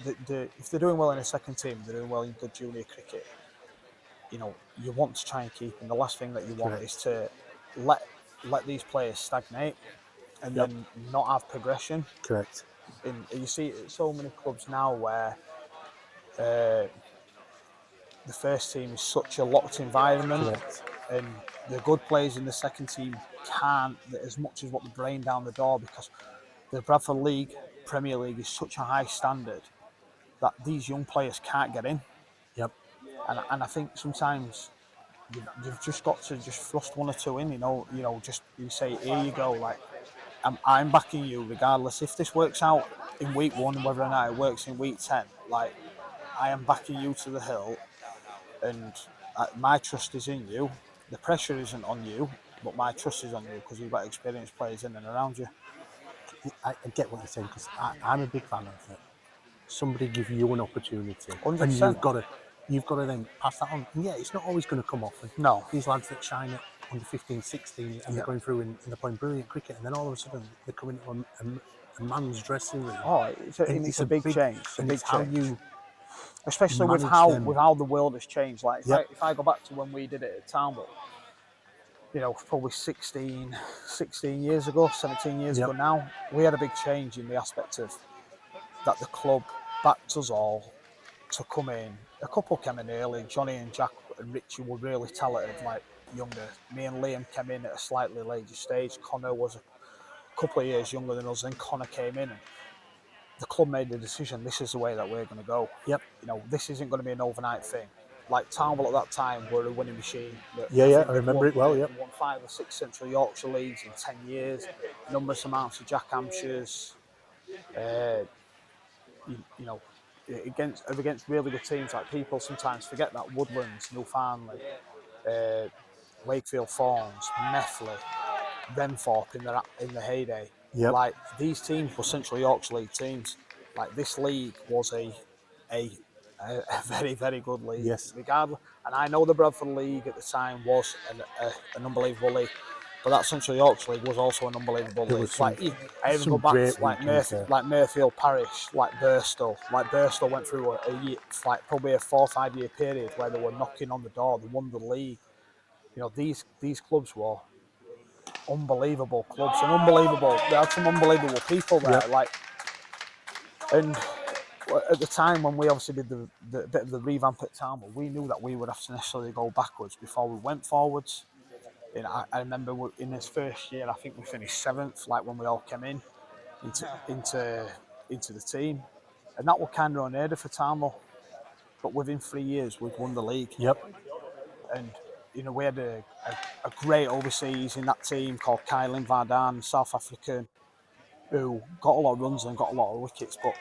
Speaker 8: if they're doing well in a second team, they're doing well in good junior cricket, you want to try and keep them. The last thing that you want is to let these players stagnate and then not have progression.
Speaker 6: Correct.
Speaker 8: And you see so many clubs now where the first team is such a locked environment.
Speaker 6: Correct.
Speaker 8: And the good players in the second team can't, as much as what they bring down the door, because the Bradford League, Premier League, is such a high standard that these young players can't get in.
Speaker 6: Yep.
Speaker 8: And I think sometimes you've just got to just thrust one or two in. Just you say, here you go. Like I'm backing you regardless if this works out in week 1, whether or not it works in week 10. Like I am backing you to the hill, and my trust is in you. The pressure isn't on you, but my trust is on you because you've got experienced players in and around you.
Speaker 6: I get what you're saying because I'm a big fan of it. somebody give you an opportunity,
Speaker 8: 100%.
Speaker 6: and you've got to then pass that on. And yeah, it's not always going to come off. And
Speaker 8: No.
Speaker 6: these lads that shine at under 15, 16, and they're going through and they're playing brilliant cricket, and then all of a sudden they're coming to a man's dressing room.
Speaker 8: Oh, it's a big change. It's a big
Speaker 6: how
Speaker 8: change.
Speaker 6: you,
Speaker 8: especially with how the world has changed. Like if I go back to when we did it at Townville, you know, probably 16 years ago, 17 years ago now, we had a big change in the aspect of that the club backed us all to come in. A couple came in early. Johnny and Jack and Richie were really talented, like younger. Me and Liam came in at a slightly later stage. Connor was a couple of years younger than us. Then Connor came in, and the club made the decision, this is the way that we're going to go.
Speaker 6: Yep.
Speaker 8: You know, this isn't going to be an overnight thing. Like Townville at that time were a winning machine.
Speaker 6: I remember it well,
Speaker 8: They won 5 or 6 Central Yorkshire leagues in 10 years, numerous amounts of Jack Hampshires, you know, against really good teams. Like people sometimes forget that Woodlands, Newfoundland, Wakefield Fawns, Methley, Renthorpe in the heyday.
Speaker 6: Yep.
Speaker 8: Like these teams were Central Yorkshire League teams. Like this league was a very, very good league.
Speaker 6: Yes.
Speaker 8: Regardless, and I know the Bradford League at the time was an unbelievable league, but that Central Yorkshire League was also an unbelievable league. Like I even go back to like Mayfield Parish, like Birstall. Like Birstall went through a year, like probably a 4 or 5 year period where they were knocking on the door. They won the league. You know, these clubs were unbelievable clubs and they had some unbelievable people there. Like, and at the time when we obviously did the bit of the revamp at Townville, we knew that we would have to necessarily go backwards before we went forwards. You know, I remember in his first year, I think we finished 7th, like when we all came into the team, and that was kind of unheard of for Townville. But within 3 years, we'd won the league.
Speaker 6: Yep.
Speaker 8: And you know, we had a great overseas in that team called Kylan Vardan, South African, who got a lot of runs and got a lot of wickets, but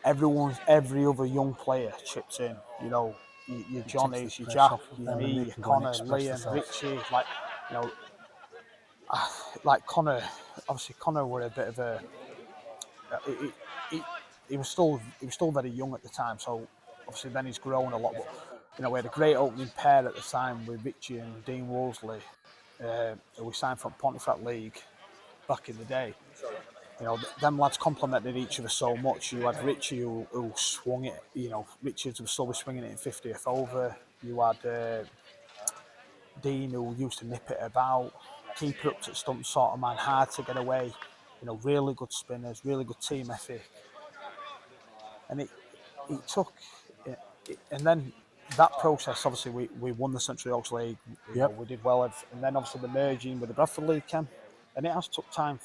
Speaker 8: every other young player chipped in. You know, your Johnnies, your Jack, your me, your Connor, Liam, Richie, like, you know, like Connor. Obviously, Connor were a bit of a. He was still very young at the time, so obviously then he's grown a lot. But you know, we had a great opening pair at the time with Richie and Dean Wolseley, who we signed from Pontefract League back in the day. You know, them lads complemented each other so much. You had Richie who swung it, you know, Richards was still swinging it in 50th over. You had Dean who used to nip it about, keep it up to stump sort of man, hard to get away. You know, really good spinners, really good team ethic. And it took, and then that process, obviously we won the Central Yorkshire League, you know, we did well, and then obviously the merging with the Bradford League came, and it has took time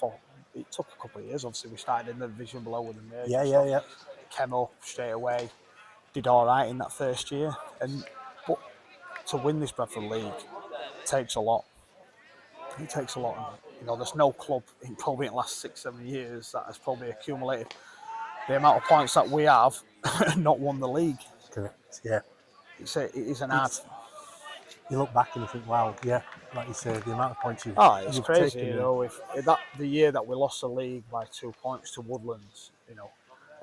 Speaker 8: it took a couple of years. Obviously we started in the division below with the merge. Came up straight away, did all right in that first year, but to win this Bradford League takes a lot. It takes a lot. You know, there's no club in probably in the last 6-7 years that has probably accumulated the amount of points that we have and not won the league.
Speaker 6: Correct. Yeah.
Speaker 8: It is an art.
Speaker 6: You look back and you think, wow, yeah, like you say, the amount of points you've
Speaker 8: it's crazy,
Speaker 6: taken.
Speaker 8: You know, if the year that we lost the league by 2 points to Woodlands, you know,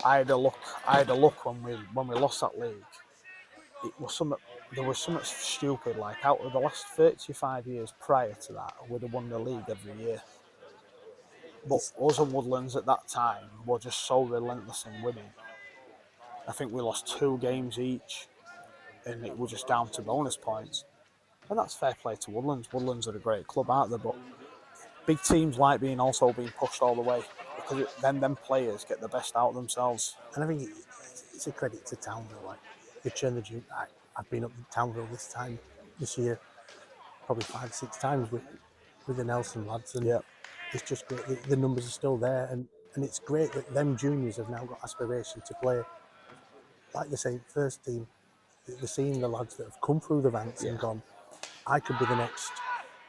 Speaker 8: I had a look when we lost that league. There was something stupid, like out of the last 35 years prior to that, we'd have won the league every year. But us and Woodlands at that time were just so relentless in winning. I think we lost 2 games each, and it was just down to bonus points. And that's fair play to Woodlands. Woodlands are a great club, aren't they? But big teams like being pushed all the way, because then them players get the best out of themselves.
Speaker 6: And I think it's a credit to Townville. Like they turned the Duke. I've been up to Townville this year, probably 5 or 6 times with the Nelson lads, and it's just great. The numbers are still there, and it's great that them juniors have now got aspiration to play, like they say, first team. They're seeing the lads that have come through the ranks and gone, I could be the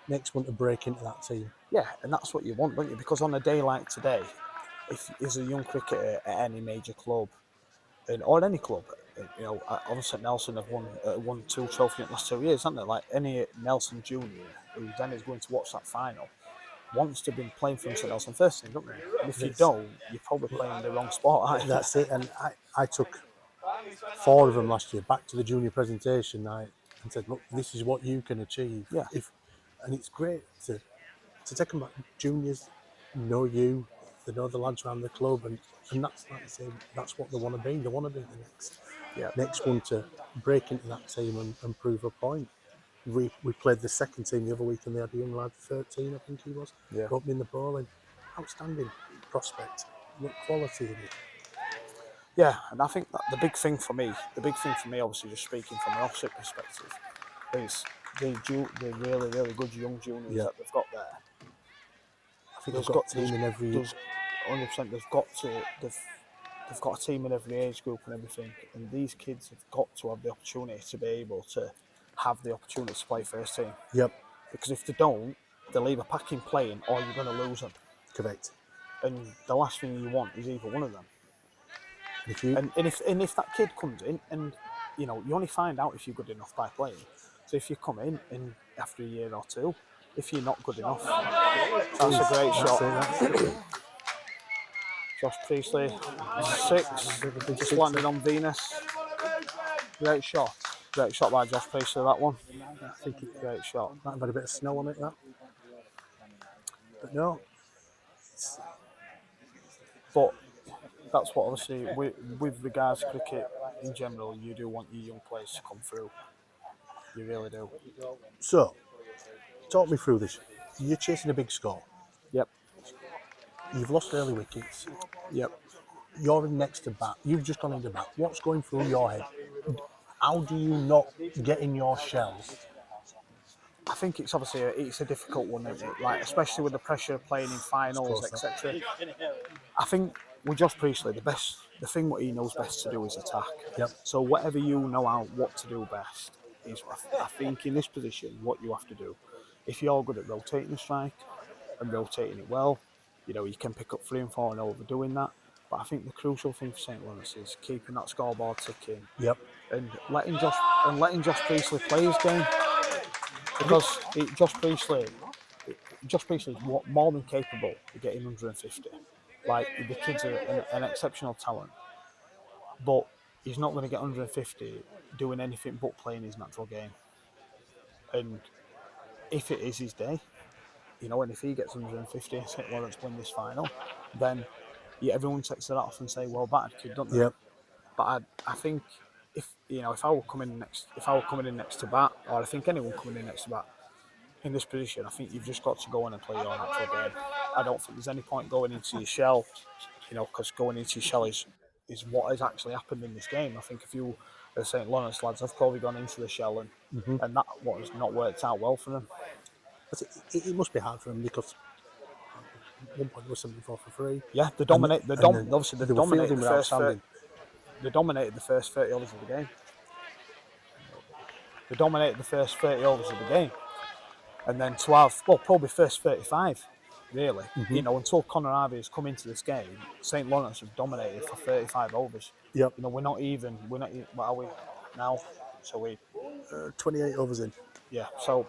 Speaker 6: next one to break into that team.
Speaker 8: Yeah, and that's what you want, don't you? Because on a day like today, if as a young cricketer at any major club, or any club, you know, obviously Nelson have won 2 trophies in the last 2 years, haven't they? Like any Nelson junior who then is going to watch that final, wants to be playing for themselves else on first team, don't they? And if you
Speaker 6: Yes.
Speaker 8: don't, you're probably playing the wrong sport, aren't you?
Speaker 6: That's it. And I took 4 of them last year back to the junior presentation night and said, look, this is what you can achieve.
Speaker 8: Yeah.
Speaker 6: And it's great to take them back. Juniors know you, they know the lads around the club, and that's, like I say, that's what they want to be. They want to be the next one to break into that team and prove a point. We played the second team the other week, and they had a young lad, 13, I think he was,
Speaker 8: Yeah.
Speaker 6: opening the bowling. Outstanding prospect. What quality in it.
Speaker 8: Yeah, and I think that the big thing for me, obviously, just speaking from an opposite perspective, is the really, really good young juniors that they've got there.
Speaker 6: I think they've got a team in every.
Speaker 8: 100%. They've got a team in every age group and everything, and these kids have got to have the opportunity to be able to have the opportunity to play first team.
Speaker 6: Yep.
Speaker 8: Because if they don't, they'll either pack in playing or you're going to lose them.
Speaker 6: Correct.
Speaker 8: And the last thing you want is either one of them.
Speaker 6: And
Speaker 8: if that kid comes in, and you only find out if you're good enough by playing. So if you come in and after a year or two, if you're not good enough, that's a great shot. Josh Priestley, 6, just landed on Venus. Great shot by Josh Priestley, that one.
Speaker 6: I think it's
Speaker 8: great shot.
Speaker 6: Might have had a bit of snow on it, that. But no.
Speaker 8: But that's what, obviously, with regards to cricket in general, you do want your young players to come through. You really do.
Speaker 6: So, talk me through this. You're chasing a big score.
Speaker 8: Yep.
Speaker 6: You've lost early wickets.
Speaker 8: Yep.
Speaker 6: You're in next to bat. You've just gone into bat. What's going through your head? How do you not get in your shell?
Speaker 8: I think it's obviously it's a difficult one, isn't it? Like, especially with the pressure of playing in finals, etc. I think with Josh Priestley, the thing what he knows best to do is attack.
Speaker 6: Yep.
Speaker 8: So whatever you know what to do best is, I think in this position, what you have to do. If you're good at rotating the strike and rotating it well, you can pick up 3 and 4 and over doing that. But I think the crucial thing for St Lawrence is keeping that scoreboard ticking.
Speaker 6: Yep.
Speaker 8: And letting Josh Priestley play his game. Because Josh Priestley is more than capable of getting 150. Like, the kid's an exceptional talent, but he's not going to get 150 doing anything but playing his natural game. And if it is his day, and if he gets 150 and St Lawrence win this final, then everyone takes it off and say, "Well battered, kid," don't they?
Speaker 6: Yep.
Speaker 8: But I think if I were coming in next to bat, or I think anyone coming in next to bat in this position, I think you've just got to go in and play your natural game. I don't think there's any point going into your shell, because going into your shell is what has actually happened in this game. I think if you, the St Lawrence lads, have probably gone into the shell and that has not worked out well for them.
Speaker 6: It must be hard for them because at one point they were 74 for 3.
Speaker 8: Yeah, they dominated the first 30 overs of the game. They dominated the first 30 overs of the game. And then to have, probably first 35, really. Until Conor Harvey has come into this game, St Lawrence have dominated for 35 overs.
Speaker 6: Yep.
Speaker 8: We're not even, what are we now? So we
Speaker 6: 28 overs in.
Speaker 8: Yeah, so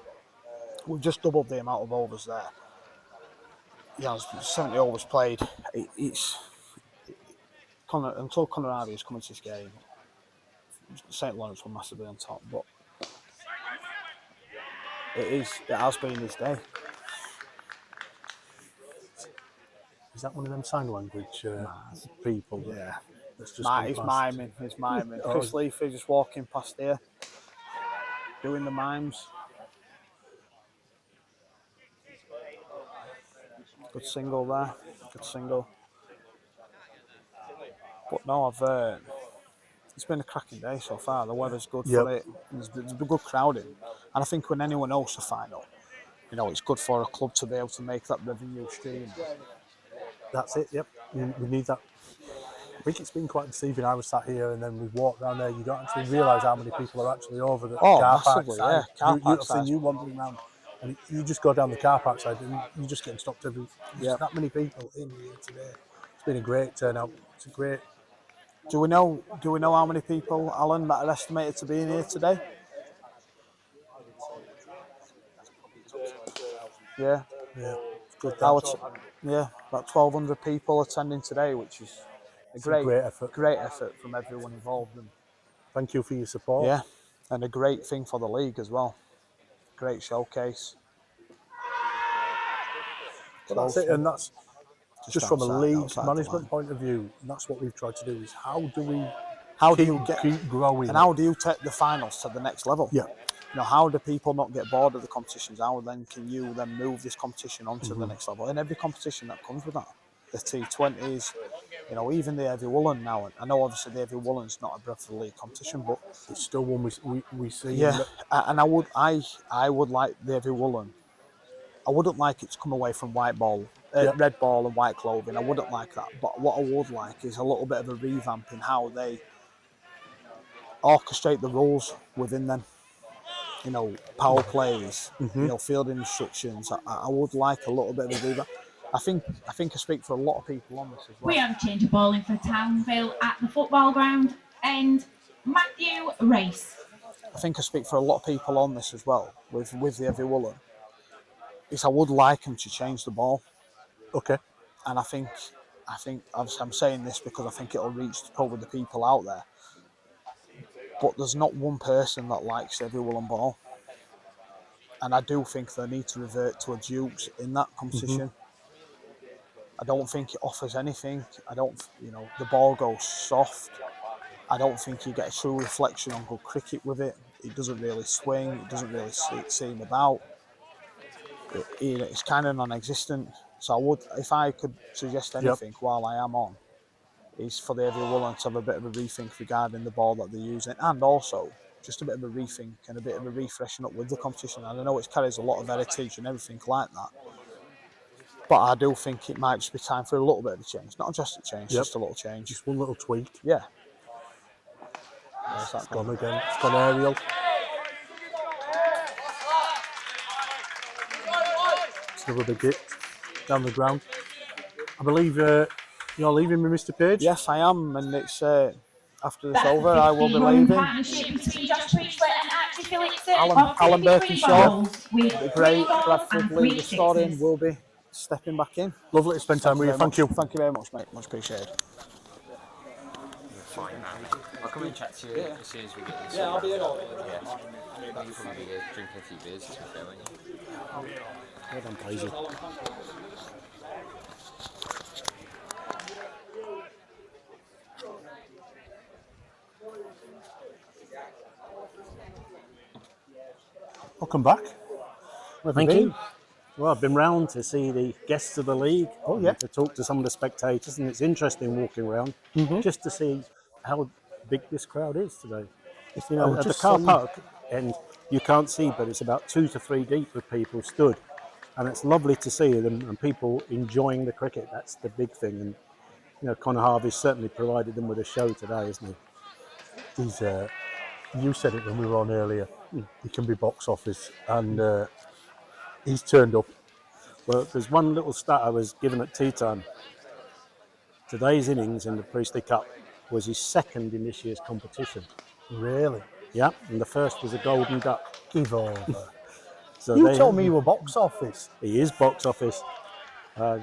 Speaker 8: we've just doubled the amount of overs there. 70 overs played. Until Conor Harvey has come into this game, St Lawrence were massively on top, but it has been his day.
Speaker 6: Is that one of them sign language people?
Speaker 8: Yeah.
Speaker 6: He's
Speaker 8: miming. Chris Leafy just walking past here, doing the mimes. Good single there. Good single. But no, it's been a cracking day so far. The weather's good for it. There's a good crowding. And I think when anyone else a final, it's good for a club to be able to make that revenue stream.
Speaker 6: That's it, yep. We need that. I think it's been quite deceiving. I was sat here and then we walked down there. You don't actually realise how many people are actually over the car park side. I've seen you wandering around. And you just go down the car park side and you're just getting stopped every. There's that many people in here today. It's been a great turnout. It's a great.
Speaker 8: Do we know how many people, Alan, that are estimated to be in here today? Yeah.
Speaker 6: Yeah.
Speaker 8: good. Yeah, about 1,200 people attending today, which is a great effort from everyone involved. And
Speaker 6: thank you for your support.
Speaker 8: Yeah, and a great thing for the league as well. Great showcase.
Speaker 6: Well, that's it, and that's just from a league management point of view. And that's what we've tried to do: is how do we keep growing,
Speaker 8: and how do you take the finals to the next level?
Speaker 6: Yeah.
Speaker 8: You know, how do people not get bored of the competitions? How then can you then move this competition onto the next level? And every competition that comes with that, the T20s, you know, even the heavy woolen now. I know obviously the heavy woolen's not a Bradford League competition, but
Speaker 6: it's still one we see.
Speaker 8: Yeah, and I would like the heavy woolen. I wouldn't like it to come away from white ball, red ball and white clothing. I wouldn't like that. But what I would like is a little bit of a revamp in how they orchestrate the rules within them. You know, power plays, you know, fielding instructions. I would like a little bit of a revamp. I think I speak for a lot of people on this as well.
Speaker 2: We have a change of ball in for Townville at the football ground, and Matthew Race.
Speaker 8: I think I speak for a lot of people on this as well, with the heavy woolen, is I would like them to change the ball.
Speaker 6: Okay.
Speaker 8: And I think obviously I'm saying this because I think it'll reach probably the people out there. But there's not one person that likes the heavy woolen ball. And I do think they need to revert to a Dukes in that competition. I don't think it offers anything. The ball goes soft. I don't think you get a true reflection on good cricket with it. It doesn't really swing. It doesn't really seem about. It's kind of non-existent. So I would, if I could suggest anything while I am on, is for the heavy woolen to have a bit of a rethink regarding the ball that they're using, and also just a bit of a rethink and a bit of a refreshing up with the competition. And I know it carries a lot of heritage and everything like that, but I do think it might just be time for a little bit of a change. Not just a change, just a little change.
Speaker 6: Just one little tweak.
Speaker 8: Yeah.
Speaker 6: It's gone again. It's gone aerial. It's another big hit down the ground. I believe you're leaving me, Mr. Page?
Speaker 8: Yes, I am, and it's after this over, I will be leaving. Alan Birkinshaw, the great Bradford League historian, will be stepping back in.
Speaker 6: Lovely to spend time with you. Thank you.
Speaker 8: Thank you very much, mate. Much appreciated.
Speaker 9: Fine, man. I'll come and chat to you as soon as we get this.
Speaker 8: Yeah, I'll be in all.
Speaker 9: That'll probably be drinking a few beers to be fair, won't you?
Speaker 6: Well done, Priestley. Welcome back.
Speaker 1: Thank you. Well, I've been round to see the guests of the league.
Speaker 6: Oh, yeah.
Speaker 1: To talk to some of the spectators, and it's interesting walking around just to see how big this crowd is today. You know, at the car park, and you can't see, but it's about 2 to 3 deep with people stood, and it's lovely to see them and people enjoying the cricket. That's the big thing, and you know, Connor Harvey's certainly provided them with a show today, isn't he?
Speaker 6: He's. You said it when we were on earlier. He can be box office, and he's turned up.
Speaker 1: Well, there's one little stat I was given at tea time. Today's innings in the Priestley Cup was his second in this year's competition.
Speaker 6: Really?
Speaker 1: Yeah, and the first was a golden duck.
Speaker 6: Give over.
Speaker 1: So
Speaker 6: you told me you were box office.
Speaker 1: He is box office. I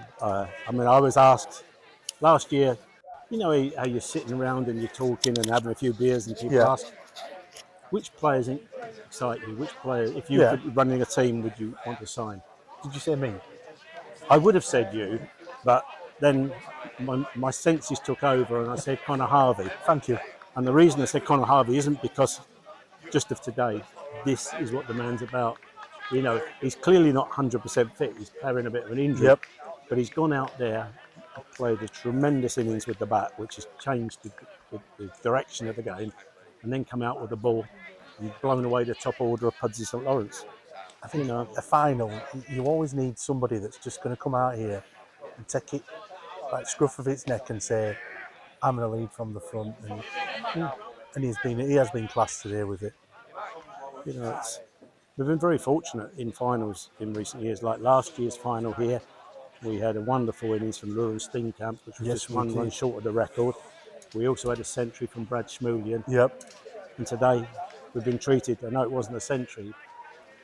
Speaker 1: mean, I was asked last year, you know, how you're sitting around and you're talking and having a few beers, and people ask, which players excite you? Which player, if you could be running a team, would you want to sign?
Speaker 6: Did you say me?
Speaker 1: I would have said you, but then my senses took over and I said Connor Harvey.
Speaker 6: Thank you.
Speaker 1: And the reason I said Connor Harvey isn't because just of today. This is what the man's about. You know, he's clearly not 100% fit. He's carrying a bit of an injury. But he's gone out there and played a tremendous innings with the bat, which has changed the direction of the game, and then come out with the ball and blown away the top order of Pudsey St Lawrence.
Speaker 6: I think a final, you always need somebody that's just going to come out here and take it like scruff of its neck and say, I'm going to lead from the front. And he has been class today with it.
Speaker 1: You know, we've been very fortunate in finals in recent years. Like last year's final here, we had a wonderful innings from Luren Steenkamp, which was just one run short of the record. We also had a century from Brad Schmoolian.
Speaker 6: Yep.
Speaker 1: And today we've been treated, I know it wasn't a century,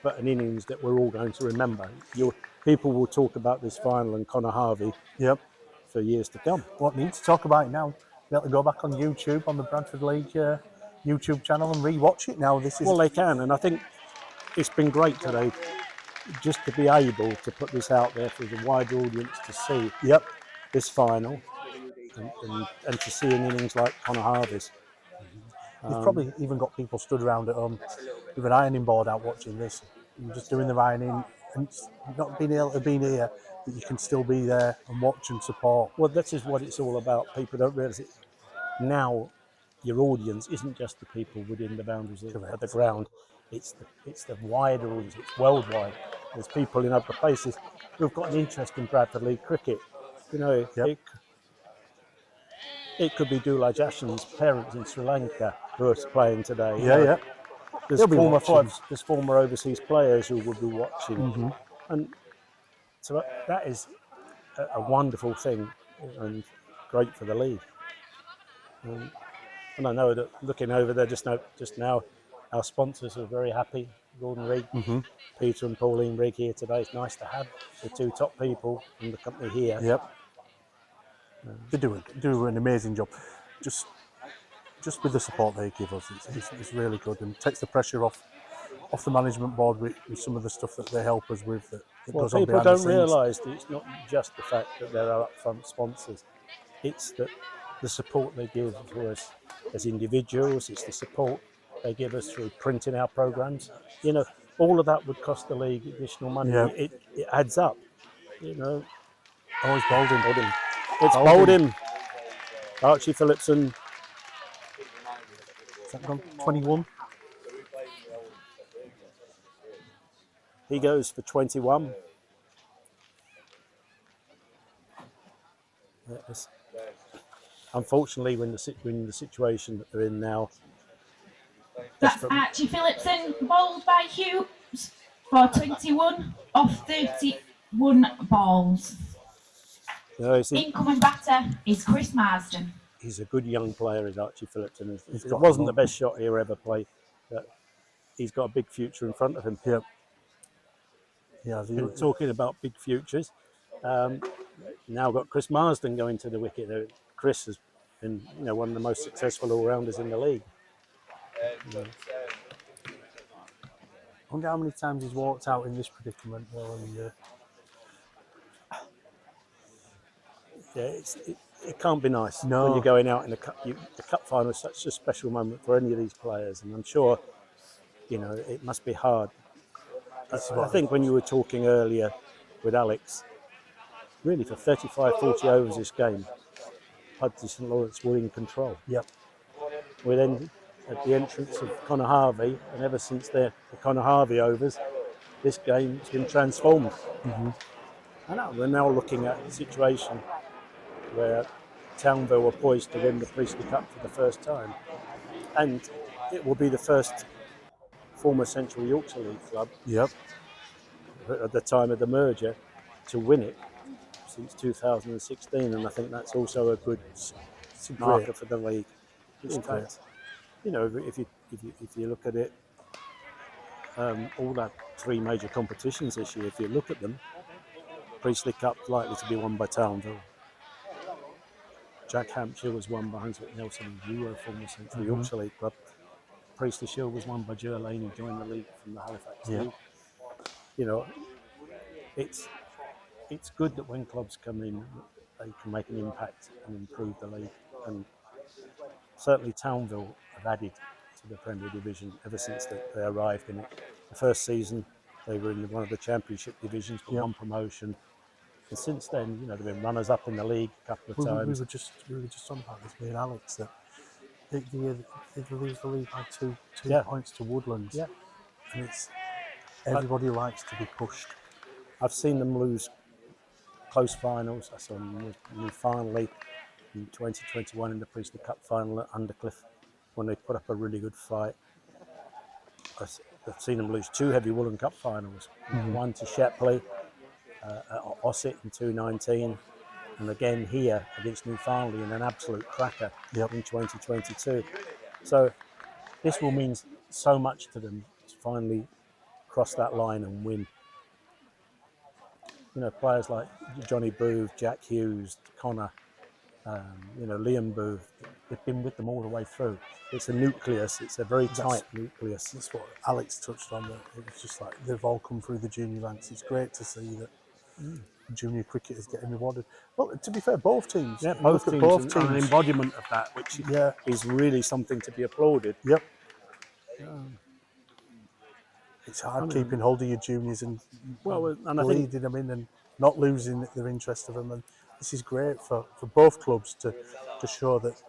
Speaker 1: but an innings that we're all going to remember. People will talk about this final and Connor Harvey for years to come.
Speaker 6: What need to talk about it now? Be able to go back on YouTube, on the Bradford League YouTube channel, and re-watch it now. This is
Speaker 1: Well, they can, and I think it's been great today just to be able to put this out there for the wider audience to see this final and to see an innings like Connor Harvey's.
Speaker 6: You've probably even got people stood around at home with an ironing board out watching this, and just doing their ironing, and not being able to be here, that you can still be there and watch and support.
Speaker 1: Well, this is what it's all about. People don't realise it. Now, your audience isn't just the people within the boundaries of the ground. It's the wider audience. It's worldwide. There's people in other places who've got an interest in Bradford League cricket. You know, it could be Dulaj Jashan's parents in Sri Lanka who are playing today. There's former overseas players who will be watching, and so that is a wonderful thing and great for the league. And I know that looking over there just now, our sponsors are very happy. Gordon Rigg, Peter and Pauline Rigg here today. It's nice to have the two top people in the company here.
Speaker 6: They do an amazing job. Just with the support they give us, it's really good, and takes the pressure off the management board with some of the stuff that they help us with. That goes on
Speaker 1: people
Speaker 6: behind the
Speaker 1: don't
Speaker 6: scenes.
Speaker 1: realise that it's not just the fact that there are upfront sponsors. It's that the support they give to us as individuals. It's the support they give us through printing our programmes. You know, all of that would cost the league additional money. It adds up. You know.
Speaker 6: Oh, it's Balding.
Speaker 1: It's Balding. Archie Phillipson.
Speaker 6: Is that gone 21?
Speaker 1: He goes for 21. Unfortunately, when the situation that they're in now.
Speaker 2: That's Archie Phillipson, bowled by Hughes for 21 off 31 balls. Incoming batter is Chris Marsden.
Speaker 1: He's a good young player, is Archie Phillipson. It wasn't the best shot he ever played, but he's got a big future in front of him. And talking about big futures, now got Chris Marsden going to the wicket. Chris has been, one of the most successful all-rounders in the league.
Speaker 6: I wonder how many times he's walked out in this predicament.
Speaker 1: It can't be nice when you're going out in the cup. The cup final is such a special moment for any of these players, and I'm sure, it must be hard. I think when you were talking earlier with Alex, really for 35, 40 overs this game, Pudsey St Lawrence were in control. We then at the entrance of Connor Harvey, and ever since the Connor Harvey overs, this game has been transformed. And we're now looking at a situation where Townville were poised to win the Priestley Cup for the first time, and it will be the first former Central Yorkshire League club at the time of the merger to win it since 2016, and I think that's also a good marker for the league. In fact, if you look at it, all that three major competitions this year, if you look at them, Priestley Cup likely to be won by Townville. Jack Hampshire was won by Hunswick Nelson, who were a former Central Yorkshire League club. Priestley Shield was won by Joe Lane, who joined the league from the Halifax League. It's good that when clubs come in, they can make an impact and improve the league. And certainly Townville have added to the Premier Division ever since they arrived in it. The first season, they were in one of the championship divisions, but one promotion. And since then, they've been runners-up in the league a couple of times.
Speaker 6: We were just on about this, me and Alex, that they lose the league by two points to Woodlands. And it's everybody likes to be pushed.
Speaker 1: I've seen them lose close finals. I saw them lose finally in 2021 in the Priestley Cup final at Undercliff when they put up a really good fight. I've seen them lose two Heavy Woolen Cup finals. One to Shepley at Ossett in 2019, and again here against Newfoundland in an absolute cracker in 2022. So this will mean so much to them to finally cross that line and win. You know, players like Johnny Booth, Jack Hughes, Connor, you know, Liam Booth, they've been with them all the way through. It's a nucleus, it's a very tight nucleus.
Speaker 6: That's what Alex touched on, that it was just like they've all come through the junior ranks. It's great to see that junior cricket is getting rewarded. Well, to be fair, both teams.
Speaker 1: Yeah, both teams are an embodiment of that, which is really something to be applauded.
Speaker 6: Yep. It's hard keeping hold of your juniors and leading them in and not losing their interest of them. And this is great for both clubs to show that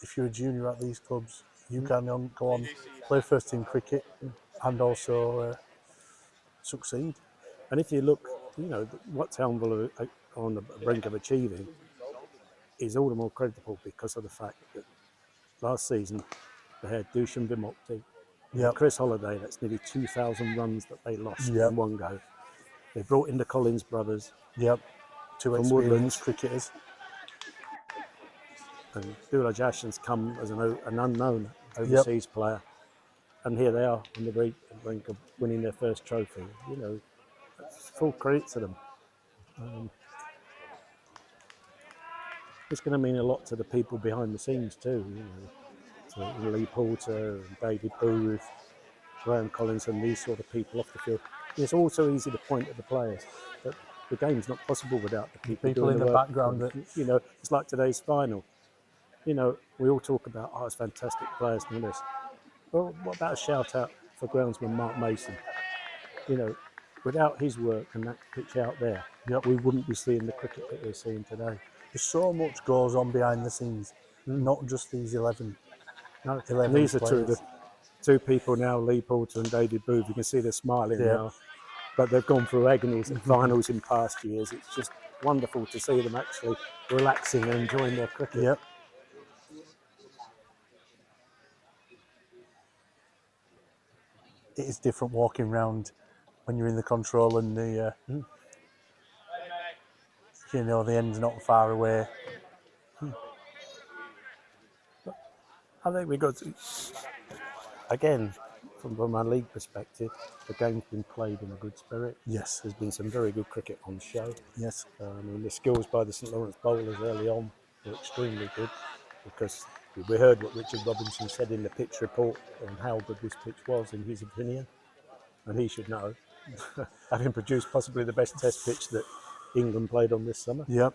Speaker 6: if you're a junior at these clubs, you can go on, play first team cricket and also succeed.
Speaker 1: And if you look, you know, what Townville are on the brink of achieving is all the more creditable because of the fact that last season they had Dushan Vimokti, Chris Holliday, that's nearly 2,000 runs that they lost in one go. They brought in the Collins brothers.
Speaker 6: Yep, two experienced cricketers.
Speaker 1: And Dula Jashan's come as an unknown overseas player. And here they are on the brink of winning their first trophy. You know, full credit to them. It's going to mean a lot to the people behind the scenes too. You know, to Lee Porter and David Booth, Graham Collins and these sort of people off the field. It's also easy to point at the players, but the game's not possible without the people doing
Speaker 6: in the background. That,
Speaker 1: you know, it's like today's final. You know, we all talk about, it's fantastic players and all this. Well, what about a shout out for groundsman Mark Mason? You know, without his work and that pitch out there, we wouldn't be seeing the cricket that we're seeing today.
Speaker 6: There's so much goes on behind the scenes, not just these 11.
Speaker 1: No, 11 these are two people now, Lee Porter and David Booth. You can see they're smiling now, but they've gone through agonies and finals in past years. It's just wonderful to see them actually relaxing and enjoying their cricket.
Speaker 6: Yep. It is different walking around when you're in the control and the, you know, the end's not far away.
Speaker 1: I think we got to, again, from my league perspective, the game's been played in a good spirit.
Speaker 6: Yes.
Speaker 1: There's been some very good cricket on show.
Speaker 6: Yes.
Speaker 1: And the skills by the St Lawrence bowlers early on were extremely good because we heard what Richard Robinson said in the pitch report on how good this pitch was in his opinion. And he should know, having produced possibly the best test pitch that England played on this summer.
Speaker 6: Yep.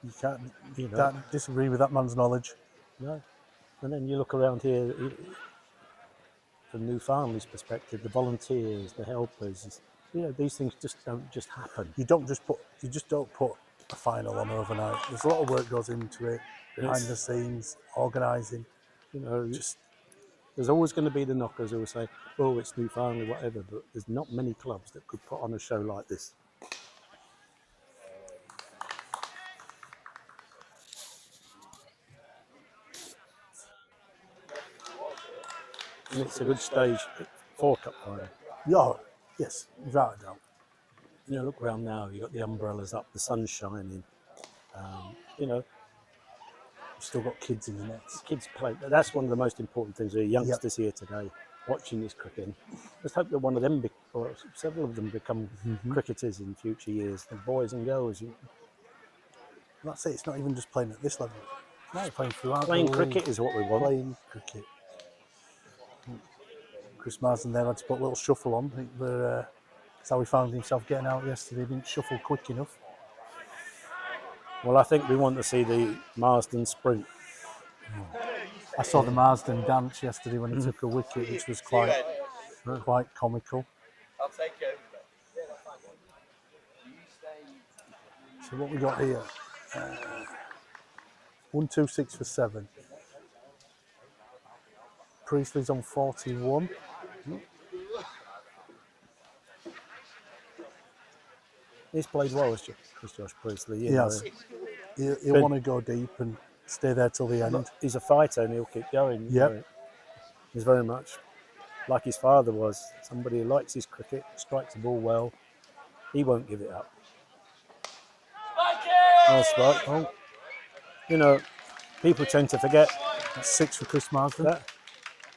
Speaker 6: You can't disagree with that man's knowledge.
Speaker 1: No. And then you look around here, from Newfoundland's perspective, the volunteers, the helpers, you know, these things just don't just happen.
Speaker 6: You just don't put a final on overnight. There's a lot of work goes into it, behind the scenes, organising.
Speaker 1: You know, there's always going to be the knockers who will say, oh, it's Newfoundland, whatever, but there's not many clubs that could put on a show like this. And it's a good stage for Cup final.
Speaker 6: Yeah, yes, without a doubt.
Speaker 1: You know, look around now, you've got the umbrellas up, the sun's shining. You know,
Speaker 6: you've still got kids in the nets.
Speaker 1: Kids play. That's one of the most important things. There are youngsters here today watching this cricket. Let's hope that one of them, or several of them, become cricketers in future years, and boys and girls.
Speaker 6: That's it. It's not even just playing at this level.
Speaker 1: No,
Speaker 6: it's playing throughout.
Speaker 1: Playing cricket is what we want.
Speaker 6: Playing cricket. Chris Marsden there had to put a little shuffle on. I think that's how he found himself getting out yesterday. He didn't shuffle quick enough.
Speaker 1: Well, I think we want to see the Marsden sprint.
Speaker 6: I saw the Marsden dance yesterday when he took a wicket, which was quite comical.
Speaker 14: I'll take it.
Speaker 6: So what we got here? 126 for 7. Priestley's on 41.
Speaker 1: He's played well as Josh Priestley.
Speaker 6: Yes. He'll want to go deep and stay there till the end.
Speaker 1: He's a fighter and he'll keep going.
Speaker 6: Yep.
Speaker 1: He's very much like his father was. Somebody who likes his cricket, strikes the ball well. He won't give it up. Spike. Oh. You know, people tend to forget.
Speaker 6: That's 6 for Chris Marsden.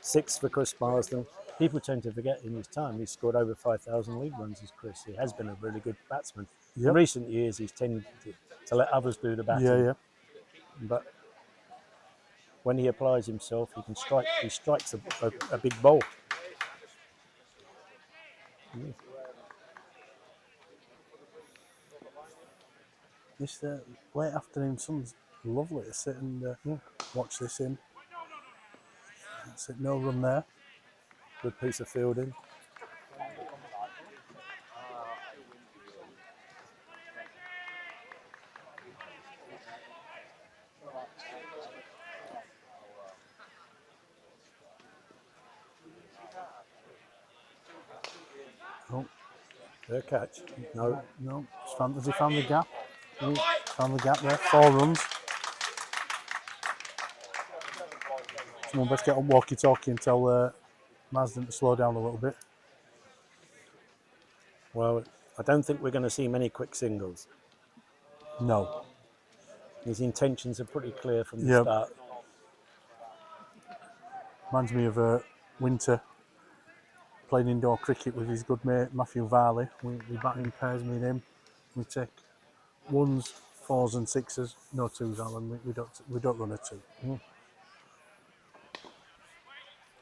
Speaker 1: 6 for Chris Marsden. people tend to forget in his time he's scored over 5,000 league runs as Chris. He has been a really good batsman.
Speaker 6: Yep.
Speaker 1: In recent years, he's tended to let others do the batting.
Speaker 6: Yeah.
Speaker 1: But when he applies himself, he can strike. He strikes a big ball.
Speaker 6: This late afternoon sun's lovely to sit and watch this in. That's it, no run there.
Speaker 1: Good piece of fielding.
Speaker 6: Oh,
Speaker 1: their catch. No.
Speaker 6: Has he found the gap? Found the gap there. 4 runs. Someone best get on walkie-talkie and tell Marsden to slow down a little bit.
Speaker 1: Well, I don't think we're going to see many quick singles.
Speaker 6: No.
Speaker 1: His intentions are pretty clear from the start.
Speaker 6: Reminds me of Winter playing indoor cricket with his good mate Matthew Varley. We bat in pairs, me and him. We take 1s, 4s and 6s. No 2s, Alan. We don't run a 2.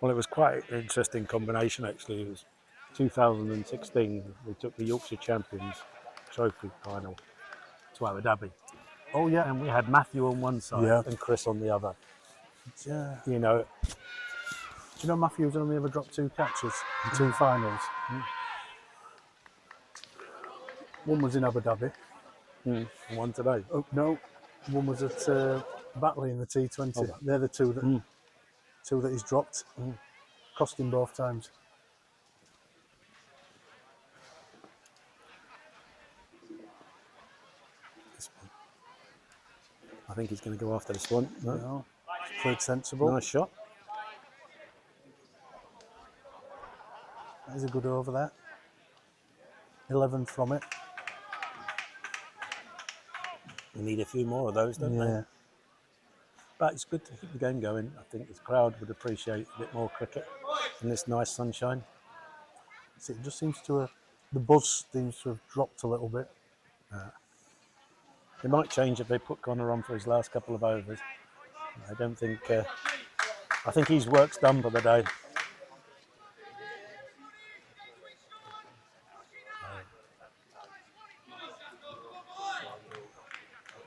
Speaker 1: Well, it was quite an interesting combination actually. It was 2016. We took the Yorkshire Champions Trophy final to Abu Dhabi.
Speaker 6: Oh yeah.
Speaker 1: And we had Matthew on one side and Chris on the other.
Speaker 6: Yeah.
Speaker 1: You know.
Speaker 6: Do you know Matthew's only ever dropped 2 catches in 2 finals? One was in Abu Dhabi.
Speaker 1: And one today.
Speaker 6: Oh, no, one was at Batley in the T20.
Speaker 1: Oh,
Speaker 6: they're the two that he's dropped. Cost him both times.
Speaker 1: This one. I think he's going to go after this one.
Speaker 6: No, played sensible.
Speaker 1: Nice shot.
Speaker 6: That is a good over there. 11 from it.
Speaker 1: We need a few more of those, don't we? But it's good to keep the game going. I think the crowd would appreciate a bit more cricket in this nice sunshine.
Speaker 6: So it just seems to have, the buzz seems to have dropped a little bit.
Speaker 1: It might change if they put Connor on for his last couple of overs. I don't think. I think his work's done for the day.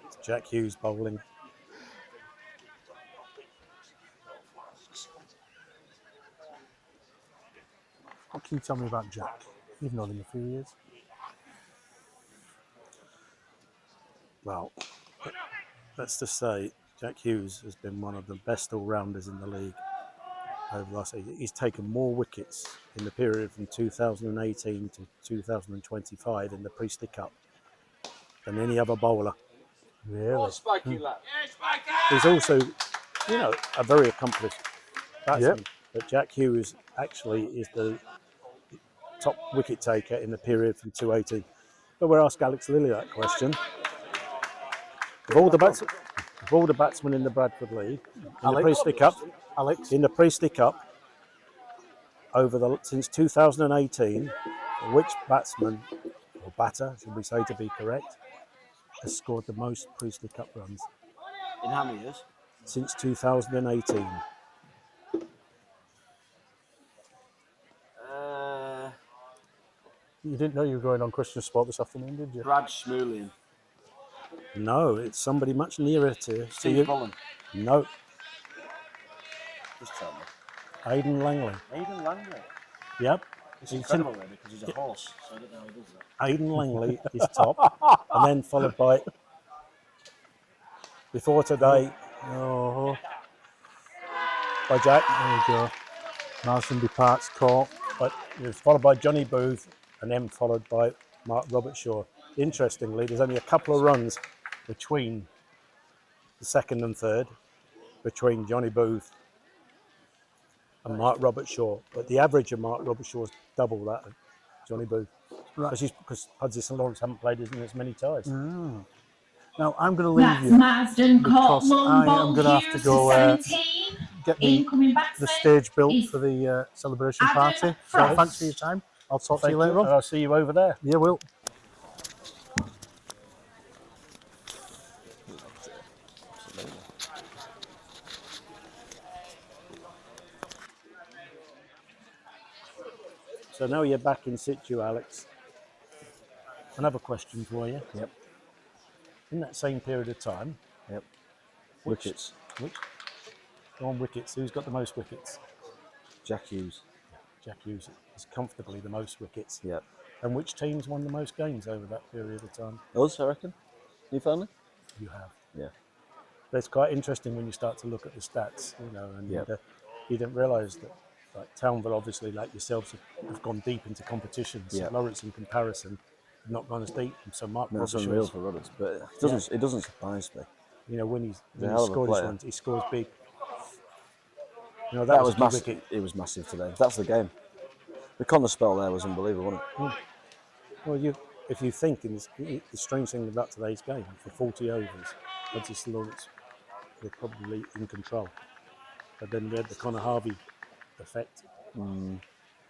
Speaker 1: It's Jack Hughes bowling.
Speaker 6: What can you tell me about Jack? You've known him a few years.
Speaker 1: Well, let's just say Jack Hughes has been one of the best all-rounders in the league over the last 8 years. He's taken more wickets in the period from 2018 to 2025 in the Priestley Cup than any other bowler.
Speaker 6: Really?
Speaker 1: He's also, you know, a very accomplished batsman. But Jack Hughes actually is the top wicket taker in the period from 2018. But we'll ask Alex Lilly that question. Of all the batsmen in the Bradford League, in the Priestley Cup, in the Priestley Cup, since 2018, which batsman or batter, should we say to be correct, has scored the most Priestley Cup runs?
Speaker 7: In how many years?
Speaker 1: Since 2018.
Speaker 6: You didn't know you were going on Christian Sport this afternoon, did you?
Speaker 7: Brad Schmoolian.
Speaker 1: No, it's somebody much nearer to
Speaker 7: Steve
Speaker 1: you.
Speaker 7: Cullen.
Speaker 1: No.
Speaker 7: Just tell me.
Speaker 1: Aidan Langley.
Speaker 7: Aidan Langley.
Speaker 1: Yep.
Speaker 7: It's incredible, really, because he's a horse, so I don't know how he does that.
Speaker 1: Aidan Langley is top, and then followed by, before today, by Jack.
Speaker 6: There you go. Marsden departs court.
Speaker 1: But it was followed by Johnny Booth, and then followed by Mark Robertshaw. Interestingly, there's only a couple of runs between the second and third, between Johnny Booth and Mark Robertshaw. But the average of Mark Robertshaw is double that of Johnny Booth.
Speaker 6: Right.
Speaker 1: Because Pudsey St Lawrence haven't played as many ties.
Speaker 6: Now I'm going to leave you
Speaker 2: Marsden caught
Speaker 6: because
Speaker 2: long
Speaker 6: I
Speaker 2: ball
Speaker 6: am going to have to go get
Speaker 2: Incoming
Speaker 6: the
Speaker 2: batsman
Speaker 6: stage built
Speaker 2: is
Speaker 6: for the celebration
Speaker 2: Adam
Speaker 6: party. So
Speaker 2: Frost.
Speaker 6: thanks for your time. I'll talk to you
Speaker 1: Thank
Speaker 6: later on.
Speaker 1: and I'll see you over there.
Speaker 6: Yeah, will.
Speaker 1: So now you're back in situ, Alex. Another question for you.
Speaker 7: Yep.
Speaker 1: In that same period of time,
Speaker 7: Yep.
Speaker 1: wickets. Go on wickets. Who's got the most wickets?
Speaker 7: Jack Hughes.
Speaker 1: Jack Hughes is comfortably the most wickets.
Speaker 7: Yep.
Speaker 1: And which teams won the most games over that period of time?
Speaker 7: Us, I reckon. Newfoundland?
Speaker 1: You have.
Speaker 7: Yeah.
Speaker 1: But it's quite interesting when you start to look at the stats, you know, and
Speaker 7: Yep.
Speaker 1: you didn't realise that, like Townville, obviously, like yourselves, have gone deep into competitions.
Speaker 7: Yep.
Speaker 1: St Lawrence, in comparison, have not gone as deep. So Mark
Speaker 7: No, that's
Speaker 1: Robertshaw's,
Speaker 7: unreal for Roberts, but it doesn't surprise me.
Speaker 1: you know, when
Speaker 7: He's
Speaker 1: he
Speaker 7: a hell of a
Speaker 1: scored his
Speaker 7: player.
Speaker 1: runs, he scores big. You know,
Speaker 7: That was
Speaker 1: a key
Speaker 7: massive.
Speaker 1: wicket.
Speaker 7: It was massive today. That's the game. The Connor spell there was unbelievable, wasn't it?
Speaker 1: Well, if you think, the strange thing about today's game, for 40 overs, Pudsey St Lawrence were probably in control. But then we had the Connor Harvey effect.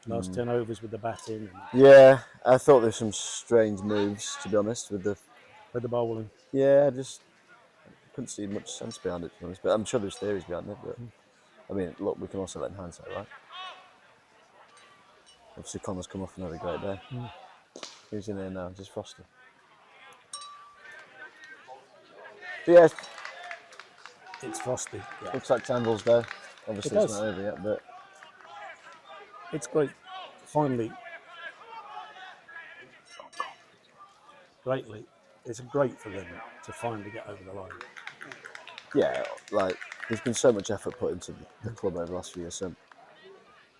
Speaker 1: Last 10 overs with the batting.
Speaker 7: Yeah, I thought there were some strange moves, to be honest, with
Speaker 1: the bowling.
Speaker 7: Yeah, I just couldn't see much sense behind it, to be honest. But I'm sure there's theories behind it. But I mean, look, we can also let in hindsight, right? Obviously, Connor's come off another great day. Who's in there now? Just Frosty. But yeah,
Speaker 1: it's Frosty. Yeah.
Speaker 7: Looks like Townville's day. Obviously, it's not over yet, but
Speaker 1: it's great. Finally, it's great for them to finally get over the line.
Speaker 7: Yeah, like there's been so much effort put into the club over the last few years. So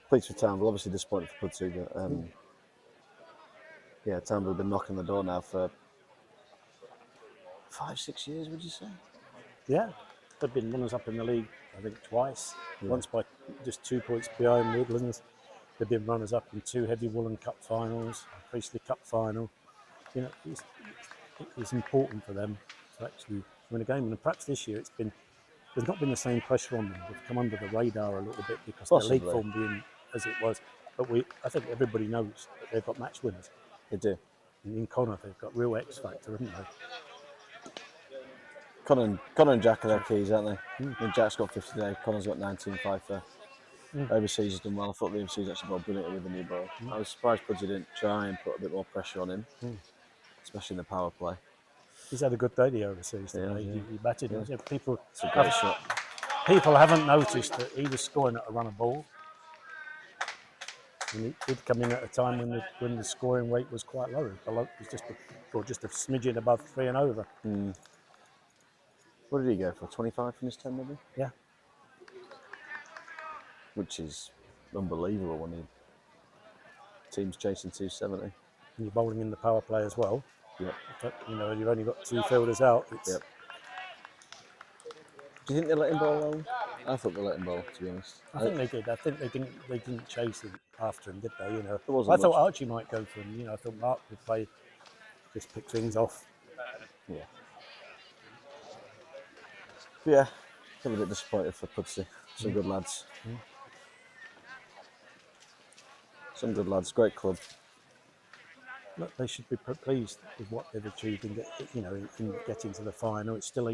Speaker 7: pleased for Townville. Obviously disappointed for Pudsey, but yeah, Townville have been knocking the door now for 5-6 years. Would you say?
Speaker 1: Yeah, they've been runners up in the league, I think, twice.
Speaker 7: Yeah.
Speaker 1: Once by just 2 points behind Woodlands. They've been runners up in 2 Heavy Woolen Cup finals, Priestley Cup final. You know, it's important for them to actually win a game. And perhaps this year there's not been the same pressure on them. They've come under the radar a little bit because
Speaker 7: Possibly.
Speaker 1: their league form being as it was. But I think everybody knows that they've got match winners.
Speaker 7: They do.
Speaker 1: And in Connor, they've got real X factor, haven't they?
Speaker 7: Connor and Jack are their keys, aren't they? When Jack's got 50 today, Connor's got 19-5 for overseas. Has done well. I thought the overseas actually got brilliant with the new ball. I was surprised Pudsey didn't try and put a bit more pressure on him, especially in the power play.
Speaker 1: He's had a good day the overseas today.
Speaker 7: Yeah.
Speaker 1: He batted.
Speaker 7: Yeah.
Speaker 1: People
Speaker 7: haven't
Speaker 1: noticed that he was scoring at a run of ball. And he did come in at a time when the scoring rate was quite low. It was just a smidgen above 3 and over.
Speaker 7: What did he go for? 25 from his 10, maybe?
Speaker 1: Yeah.
Speaker 7: Which is unbelievable when the team's chasing 270.
Speaker 1: And you're bowling in the power play as well.
Speaker 7: Yeah.
Speaker 1: But, you know, you've only got 2 fielders out.
Speaker 7: Yep. Do you think they let him bowl long? I thought they let him bowl, to be honest.
Speaker 1: I think they did. I think they didn't chase him after him, did they? You know,
Speaker 7: wasn't
Speaker 1: I thought
Speaker 7: much.
Speaker 1: Archie might go for him. You know, I thought Mark would just pick things off.
Speaker 7: Yeah. But yeah, I'm a bit disappointed for Pudsey. Some good lads. Some good lads. Great club.
Speaker 1: Look, they should be pleased with what they've achieved in getting to the final. It's still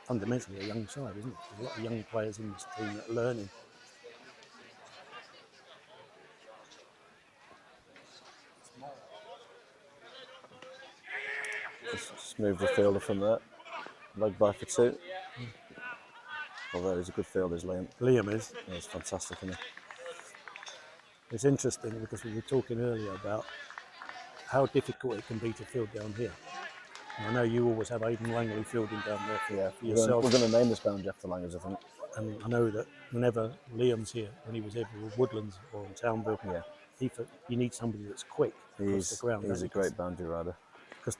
Speaker 1: fundamentally a young side, isn't it? There's a lot of young players in this team that are learning.
Speaker 7: Just move the fielder from there. Leg by for 2. Although he's a good fielder, is Liam.
Speaker 1: Liam is.
Speaker 7: Yeah, he's fantastic, isn't he?
Speaker 1: It's interesting because we were talking earlier about how difficult it can be to field down here. And I know you always have Aidan Langley fielding down there for yourself.
Speaker 7: We're going to name this boundary after Langers, I think.
Speaker 1: And I know that whenever Liam's here, when he was ever with Woodlands or in Townville, you need somebody that's quick across the ground.
Speaker 7: He's a great boundary rider.
Speaker 1: Because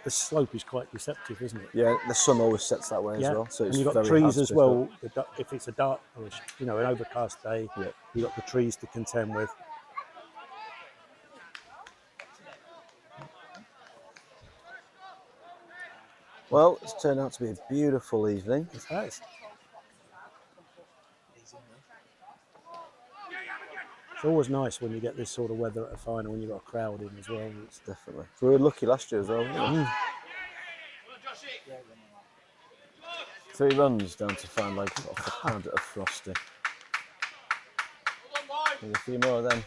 Speaker 1: the slope is quite deceptive, isn't it?
Speaker 7: Yeah, the sun always sets that way as well. So it's
Speaker 1: and you've got
Speaker 7: very
Speaker 1: trees
Speaker 7: hard
Speaker 1: as
Speaker 7: to
Speaker 1: well. If it's a dark, or an overcast day, you've got the trees to contend with.
Speaker 7: Well, it's turned out to be a beautiful evening.
Speaker 1: It has. It's always nice when you get this sort of weather at a final when you've got a crowd in as well. It's
Speaker 7: Definitely. We were lucky last year as well, weren't we? 3 runs down to find like off the pad of Frosty. There's a few more of them.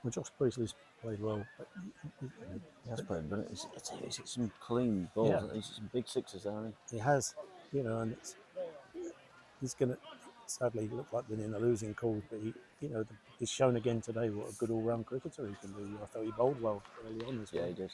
Speaker 1: Well, Josh Priestley's played well.
Speaker 7: He has played, but it's some clean balls.
Speaker 1: Yeah.
Speaker 7: It's some big sixes there, hasn't
Speaker 1: He has, you know, and he's going to sadly look like being in the losing cause, but he's shown again today what a good all-round cricketer he can do. I thought he bowled well early on as well.
Speaker 7: Yeah, he did.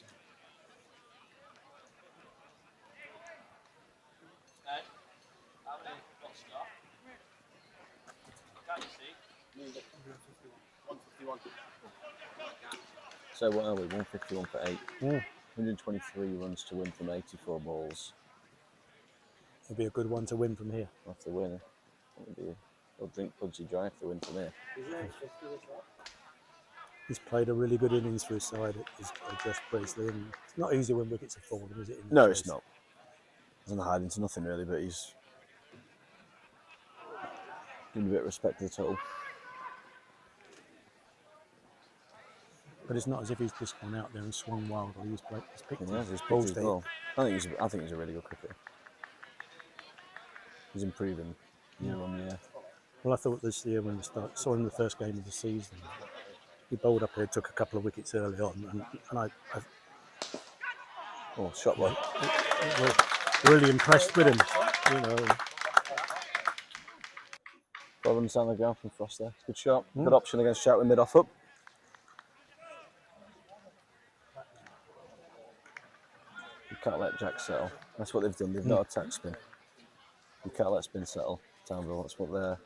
Speaker 7: So what are we? 151 for 8. 123 runs to win from 84 balls.
Speaker 1: It'll be a good one to win from here.
Speaker 7: That's the winner. They'll drink Pudsey dry if they win from here.
Speaker 1: He's played a really good innings for his side at Josh Priestley, and it's not easy when wickets are falling, is it?
Speaker 7: No, it's not. Doesn't hide into nothing really, but he's giving a bit of respect to the total.
Speaker 1: But it's not as if he's just gone out there and swung wild, or he's picked
Speaker 7: He's
Speaker 1: balls
Speaker 7: picked his ball. I think he's a really good cricketer. He's improving year on year.
Speaker 1: Well, I thought this year when we saw him the first game of the season, he bowled up here, took a couple of wickets early on, and I
Speaker 7: shot one.
Speaker 1: Really impressed with him, you know.
Speaker 7: 12 runs down the ground from Frost there. Good shot. Good option against Shout with mid-off up. You can't let Jack settle. That's what they've done. They've not attacked spin. You can't let spin settle. Townville, that's what the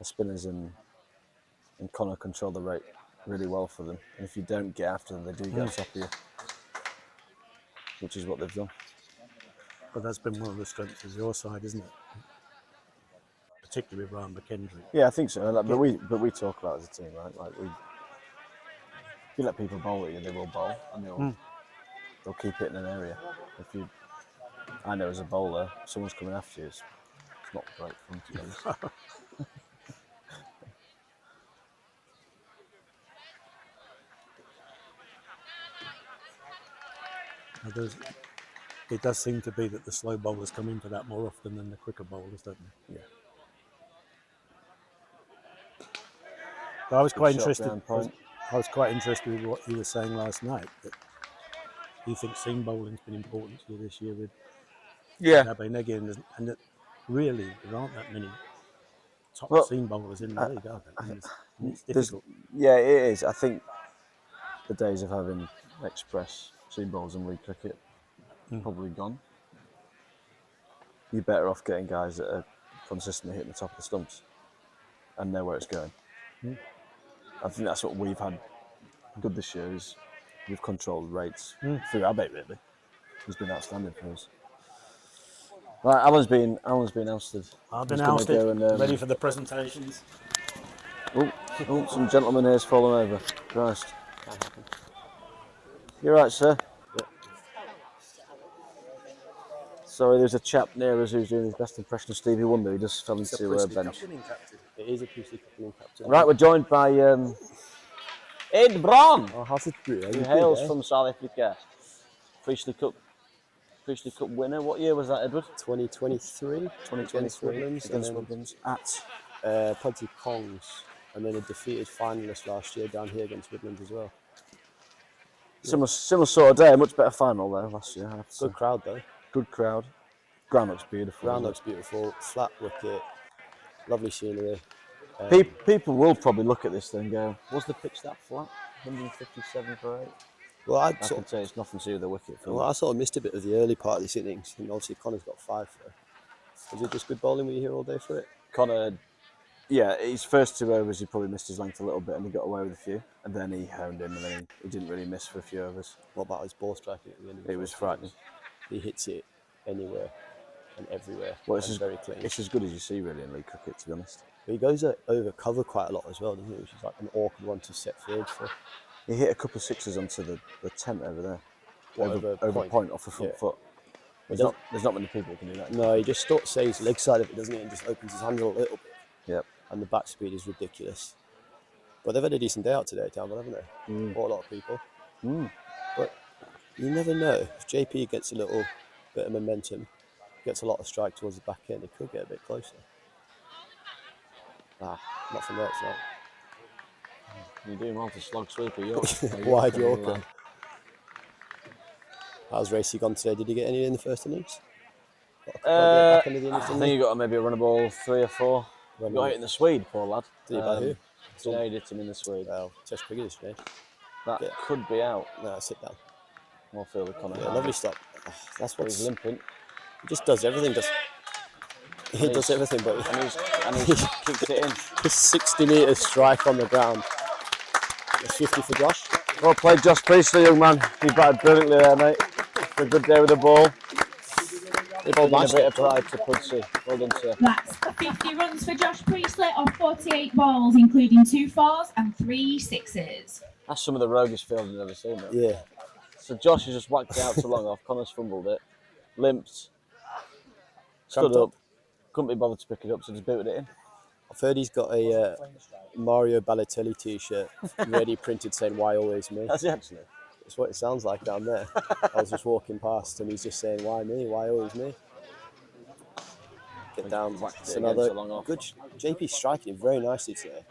Speaker 7: spinners and Connor control the rate really well for them. And if you don't get after them, they do get on top of you, which is what they've done.
Speaker 1: But that's been one of the strengths of your side, isn't it? Particularly with Ryan McKendry.
Speaker 7: Yeah, I think so. But we talk about it as a team, right? Like if you let people bowl at you, they will bowl, and they'll keep hitting an area. I know as a bowler, if someone's coming after you, it's not great fun to be honest.
Speaker 1: It does seem to be that the slow bowlers come in for that more often than the quicker bowlers, don't they?
Speaker 7: Yeah.
Speaker 1: But I was quite interested.
Speaker 7: I
Speaker 1: was quite interested with what you were saying last night. That you think seam bowling's been important to you this year with Abenegi, and that really there aren't that many top seam bowlers in the league, are there? And it's difficult.
Speaker 7: Yeah, it is. I think the days of having express seam bowlers in league cricket probably gone. You're better off getting guys that are consistently hitting the top of the stumps and know where it's going. I think that's what we've had good this year, is we've controlled rates through Abbey, really. He's been outstanding for us. Right, Alan's been ousted.
Speaker 1: I've been ousted, ready for the presentations.
Speaker 7: Oh, some gentleman here's fallen over. Christ. You're right, sir? Yep. Sorry, there's a chap near us who's doing his best impression of Stevie Wonder. He just fell into a bench.
Speaker 16: It is a Priestley Cup winning captain.
Speaker 7: Right, we're joined by Ed Brown,
Speaker 16: Oh, how's it good?
Speaker 7: who hails from South Africa. Priestley Cup winner. What year was that, Edward?
Speaker 16: 2023.
Speaker 7: 2023 against Woodlands at
Speaker 16: Pudsey Kongs, and then a defeated finalist last year down here against Woodlands as well.
Speaker 7: similar sort of day. Much better final though last year. I have to say.
Speaker 16: Good crowd though.
Speaker 7: Good crowd. Ground looks beautiful.
Speaker 16: Ground looks beautiful. Flat wicket. Lovely scenery.
Speaker 7: People will probably look at this thing and go, was the pitch that flat? 157 for 8?
Speaker 16: Well, I
Speaker 7: can say it's nothing to do with the wicket.
Speaker 16: Well, I sort of missed a bit of the early part of this innings, and obviously Connor's got 5 for it. Was it just good bowling? Were you here all day for it?
Speaker 7: Connor, yeah, his first 2 overs he probably missed his length a little bit and he got away with a few, and then he honed him and then he didn't really miss for a few overs.
Speaker 16: What about his ball striking at the end?
Speaker 7: It was frightening.
Speaker 16: He hits it anywhere and everywhere.
Speaker 7: Well, it's
Speaker 16: very clean.
Speaker 7: It's as good as you see really in league cricket, to be honest.
Speaker 16: But he goes over cover quite a lot as well, doesn't he? Which is like an awkward one to set field for.
Speaker 7: He hit a couple of sixes onto the tent over there. Over point off the front foot. There's not many people who can do that.
Speaker 16: No, he just stays his leg side of it, doesn't he, and just opens his handle a little bit.
Speaker 7: Yep.
Speaker 16: And the back speed is ridiculous. But they've had a decent day out today, Townville, haven't they? Bought a lot of people. But you never know. If JP gets a little bit of momentum, gets a lot of strike towards the back end, he could get a bit closer. Not from there, it's not.
Speaker 4: You're doing well to slog sweeper. York.
Speaker 16: Wide Yorker. How's Racy gone today? Did he get any in the first innings?
Speaker 7: I think he got maybe a runner ball 3 or 4. Got hit in the Swede, poor lad.
Speaker 16: Did he by who?
Speaker 7: Today hit him in the Swede.
Speaker 16: Well, Test cricket today.
Speaker 7: That could be out.
Speaker 16: No, sit down.
Speaker 7: More field with Connor.
Speaker 16: Yeah, lovely stop. That's what's
Speaker 7: he's limping.
Speaker 16: He just does everything. He does everything, but
Speaker 7: he kicks it in.
Speaker 16: His 60 metre strike on the ground. It's 50 for Josh.
Speaker 7: Well played, Josh Priestley, young man. You batted brilliantly there, mate. For a good day with the ball. A bit of pride to Pudsey. Well done, sir.
Speaker 2: That's 50 runs for Josh Priestley on 48 balls, including 2 4s and 3 6s.
Speaker 7: That's some of the roguish fielding I've ever seen, mate.
Speaker 16: Yeah.
Speaker 7: So Josh has just whacked it out too long off. Connor's fumbled it. Limped. Stood up. Couldn't be bothered to pick it up, so just booted it in.
Speaker 16: I've heard he's got a Mario Balotelli t-shirt ready printed saying, "Why always me?"
Speaker 7: Has he actually?
Speaker 16: That's what it sounds like down there. I was just walking past and he's just saying, "Why me? Why always me?" Get down. It's another good. JP striking it very nicely today.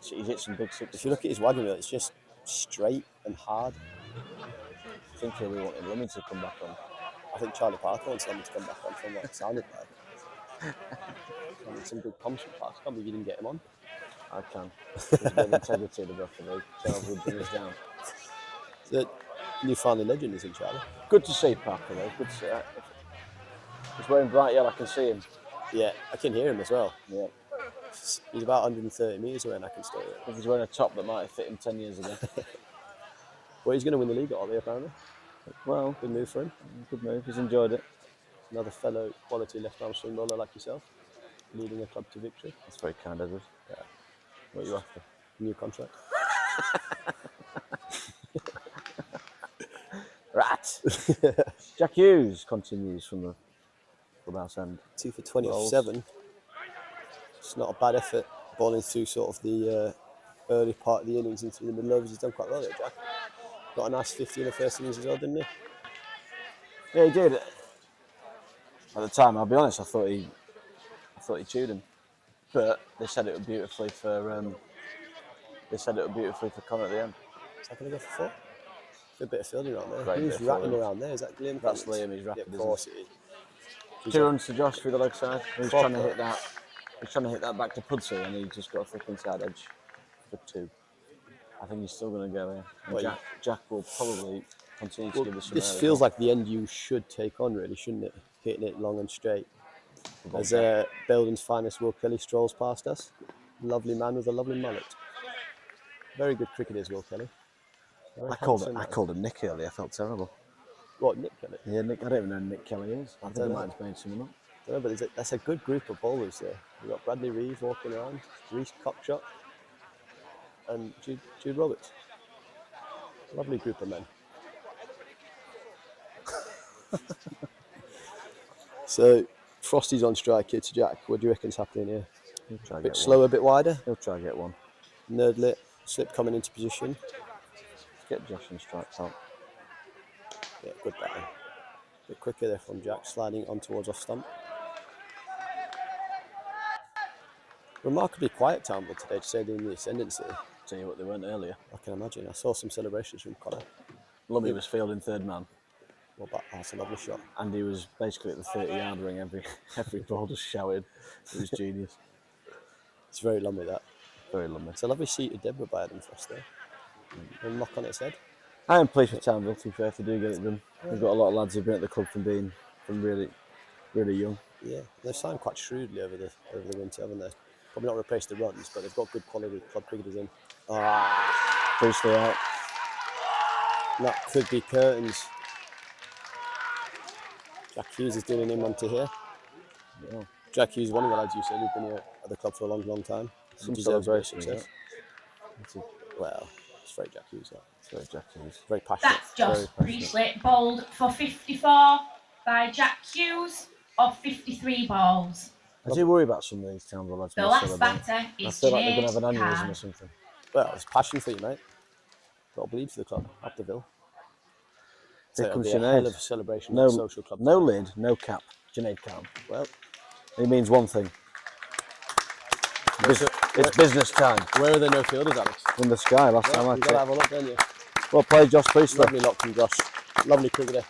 Speaker 7: He's hit some big sixes.
Speaker 16: If you look at his wagon wheel, it's just straight and hard.
Speaker 7: I think he'll be wanting Lemmy to come back on.
Speaker 16: I think Charlie Parker wants Lemmy to come back on from what it sounded like. I mean, some good comms from Parker. I can't believe you didn't get him on.
Speaker 7: I can. There's a bit of integrity in the referee. Charles would bring us down.
Speaker 16: The Newfoundland legend is in Charlie.
Speaker 7: Good to see Parker though. Good to see that. He's wearing bright yellow. I can see him.
Speaker 16: Yeah, I can hear him as well.
Speaker 7: Yeah.
Speaker 16: He's about 130 metres away and I can still hear him.
Speaker 7: I think he's wearing a top that might have fit him 10 years ago.
Speaker 16: Well, he's going to win the league at Ollie, apparently.
Speaker 7: Well,
Speaker 16: good move for him.
Speaker 7: Good move. He's enjoyed it.
Speaker 16: Another fellow quality left-arm swing bowler like yourself, leading a club to victory.
Speaker 7: That's very kind, Edward.
Speaker 16: Yeah.
Speaker 7: What are you after?
Speaker 16: New contract.
Speaker 7: Rat. Jack Hughes continues from the clubhouse end.
Speaker 16: 2 for 20 off 7. It's not a bad effort bowling through sort of the early part of the innings into the middle overs. He's done quite well there, Jack. Got a nice 50 in the first innings as well, didn't he?
Speaker 7: Yeah, he did. At the time, I'll be honest, I thought he chewed him, but they said it would beautifully for Connor at the end.
Speaker 16: Is that going to go for 4? Good bit of fielding around there.
Speaker 7: Great
Speaker 16: Who's ratting around there? Is that Liam?
Speaker 7: That's Liam. He's rapid.
Speaker 16: Yeah, of course it is.
Speaker 7: 2 runs to Josh through the leg side. He's trying to hit that. He's trying to hit that back to Pudsey, and he just got a thick inside edge for 2. I think he's still going to go here. And Jack will probably continue to give us some.
Speaker 16: This feels like the end you should take on, really, shouldn't it? Hitting it long and straight. As Belden's finest Will Kelly strolls past us. Lovely man with a lovely mullet. Very good cricketer is Will Kelly.
Speaker 7: I called him Nick earlier. I felt terrible.
Speaker 16: What, Nick Kelly?
Speaker 7: Yeah, Nick. I don't even know who Nick Kelly is. I think I might have made someone up.
Speaker 16: I don't know, but that's a good group of bowlers there. We've got Bradley Reeve walking around, Reece Cockshot, and Jude Roberts. Lovely group of men. So, Frosty's on strike here to Jack. What do you reckon's happening here?
Speaker 7: He'll try
Speaker 16: a bit slower, a bit wider.
Speaker 7: He'll try to get one.
Speaker 16: Nerdlit, slip coming into position.
Speaker 7: Let's get Josh on strikes out.
Speaker 16: Yeah, good batting. A bit quicker there from Jack, sliding on towards off stump. Remarkably quiet Townville today, to say they're in the ascendancy.
Speaker 7: Tell you what, they weren't earlier.
Speaker 16: I can imagine. I saw some celebrations from Connor.
Speaker 7: Lummy was fielding third man.
Speaker 16: Well, that's a lovely shot.
Speaker 7: And he was basically at the 30-yard ring. Every ball just shouted. It was genius.
Speaker 16: It's very lummy, that.
Speaker 7: Very lummy.
Speaker 16: It's a lovely seated Deborah by Adam Frost there. And knock on its head.
Speaker 7: I am pleased with Townville, to be fair, if they do get it done. We've got a lot of lads who've been at the club from really, really young.
Speaker 16: Yeah, they've signed quite shrewdly over the winter, haven't they? Probably not replaced the runs, but they've got good quality club cricketers in.
Speaker 7: Priestley out.
Speaker 16: That could be curtains. Jack Hughes is doing him onto here.
Speaker 7: Yeah.
Speaker 16: Jack Hughes, one of the lads you said, who's been here at the club for a long, long time.
Speaker 7: Some
Speaker 16: deserves great
Speaker 7: celebration,
Speaker 16: success. Well, it's very Jack Hughes, that.
Speaker 7: It's very Jack Hughes.
Speaker 16: Very passionate.
Speaker 2: That's Josh Priestley, bowled for 54. by Jack Hughes of 53 balls.
Speaker 4: I do worry about some of these Townville lads.
Speaker 2: The
Speaker 4: when they
Speaker 2: last
Speaker 4: celebrate.
Speaker 2: batter
Speaker 4: I
Speaker 2: is
Speaker 4: feel like they're going
Speaker 2: Junaid
Speaker 4: to have an aneurysm
Speaker 2: Khan.
Speaker 4: or something.
Speaker 16: Well, it's passion for you, mate. Got to bleed for the club, up the Ville. So
Speaker 4: Here
Speaker 16: it'll
Speaker 4: comes
Speaker 16: be a hell
Speaker 4: Junaid.
Speaker 16: of a celebration at
Speaker 4: No,
Speaker 16: the social club.
Speaker 4: no lid, no cap. Junaid Khan.
Speaker 16: Well,
Speaker 4: it means one thing. It's business time.
Speaker 16: Where are the no fielders, Alex?
Speaker 4: In the sky. Last time I
Speaker 16: You've got to have
Speaker 4: checked.
Speaker 16: a look, don't you?
Speaker 4: Well played, Josh Priestley.
Speaker 16: Lovely lock from Josh. Lovely cricketer.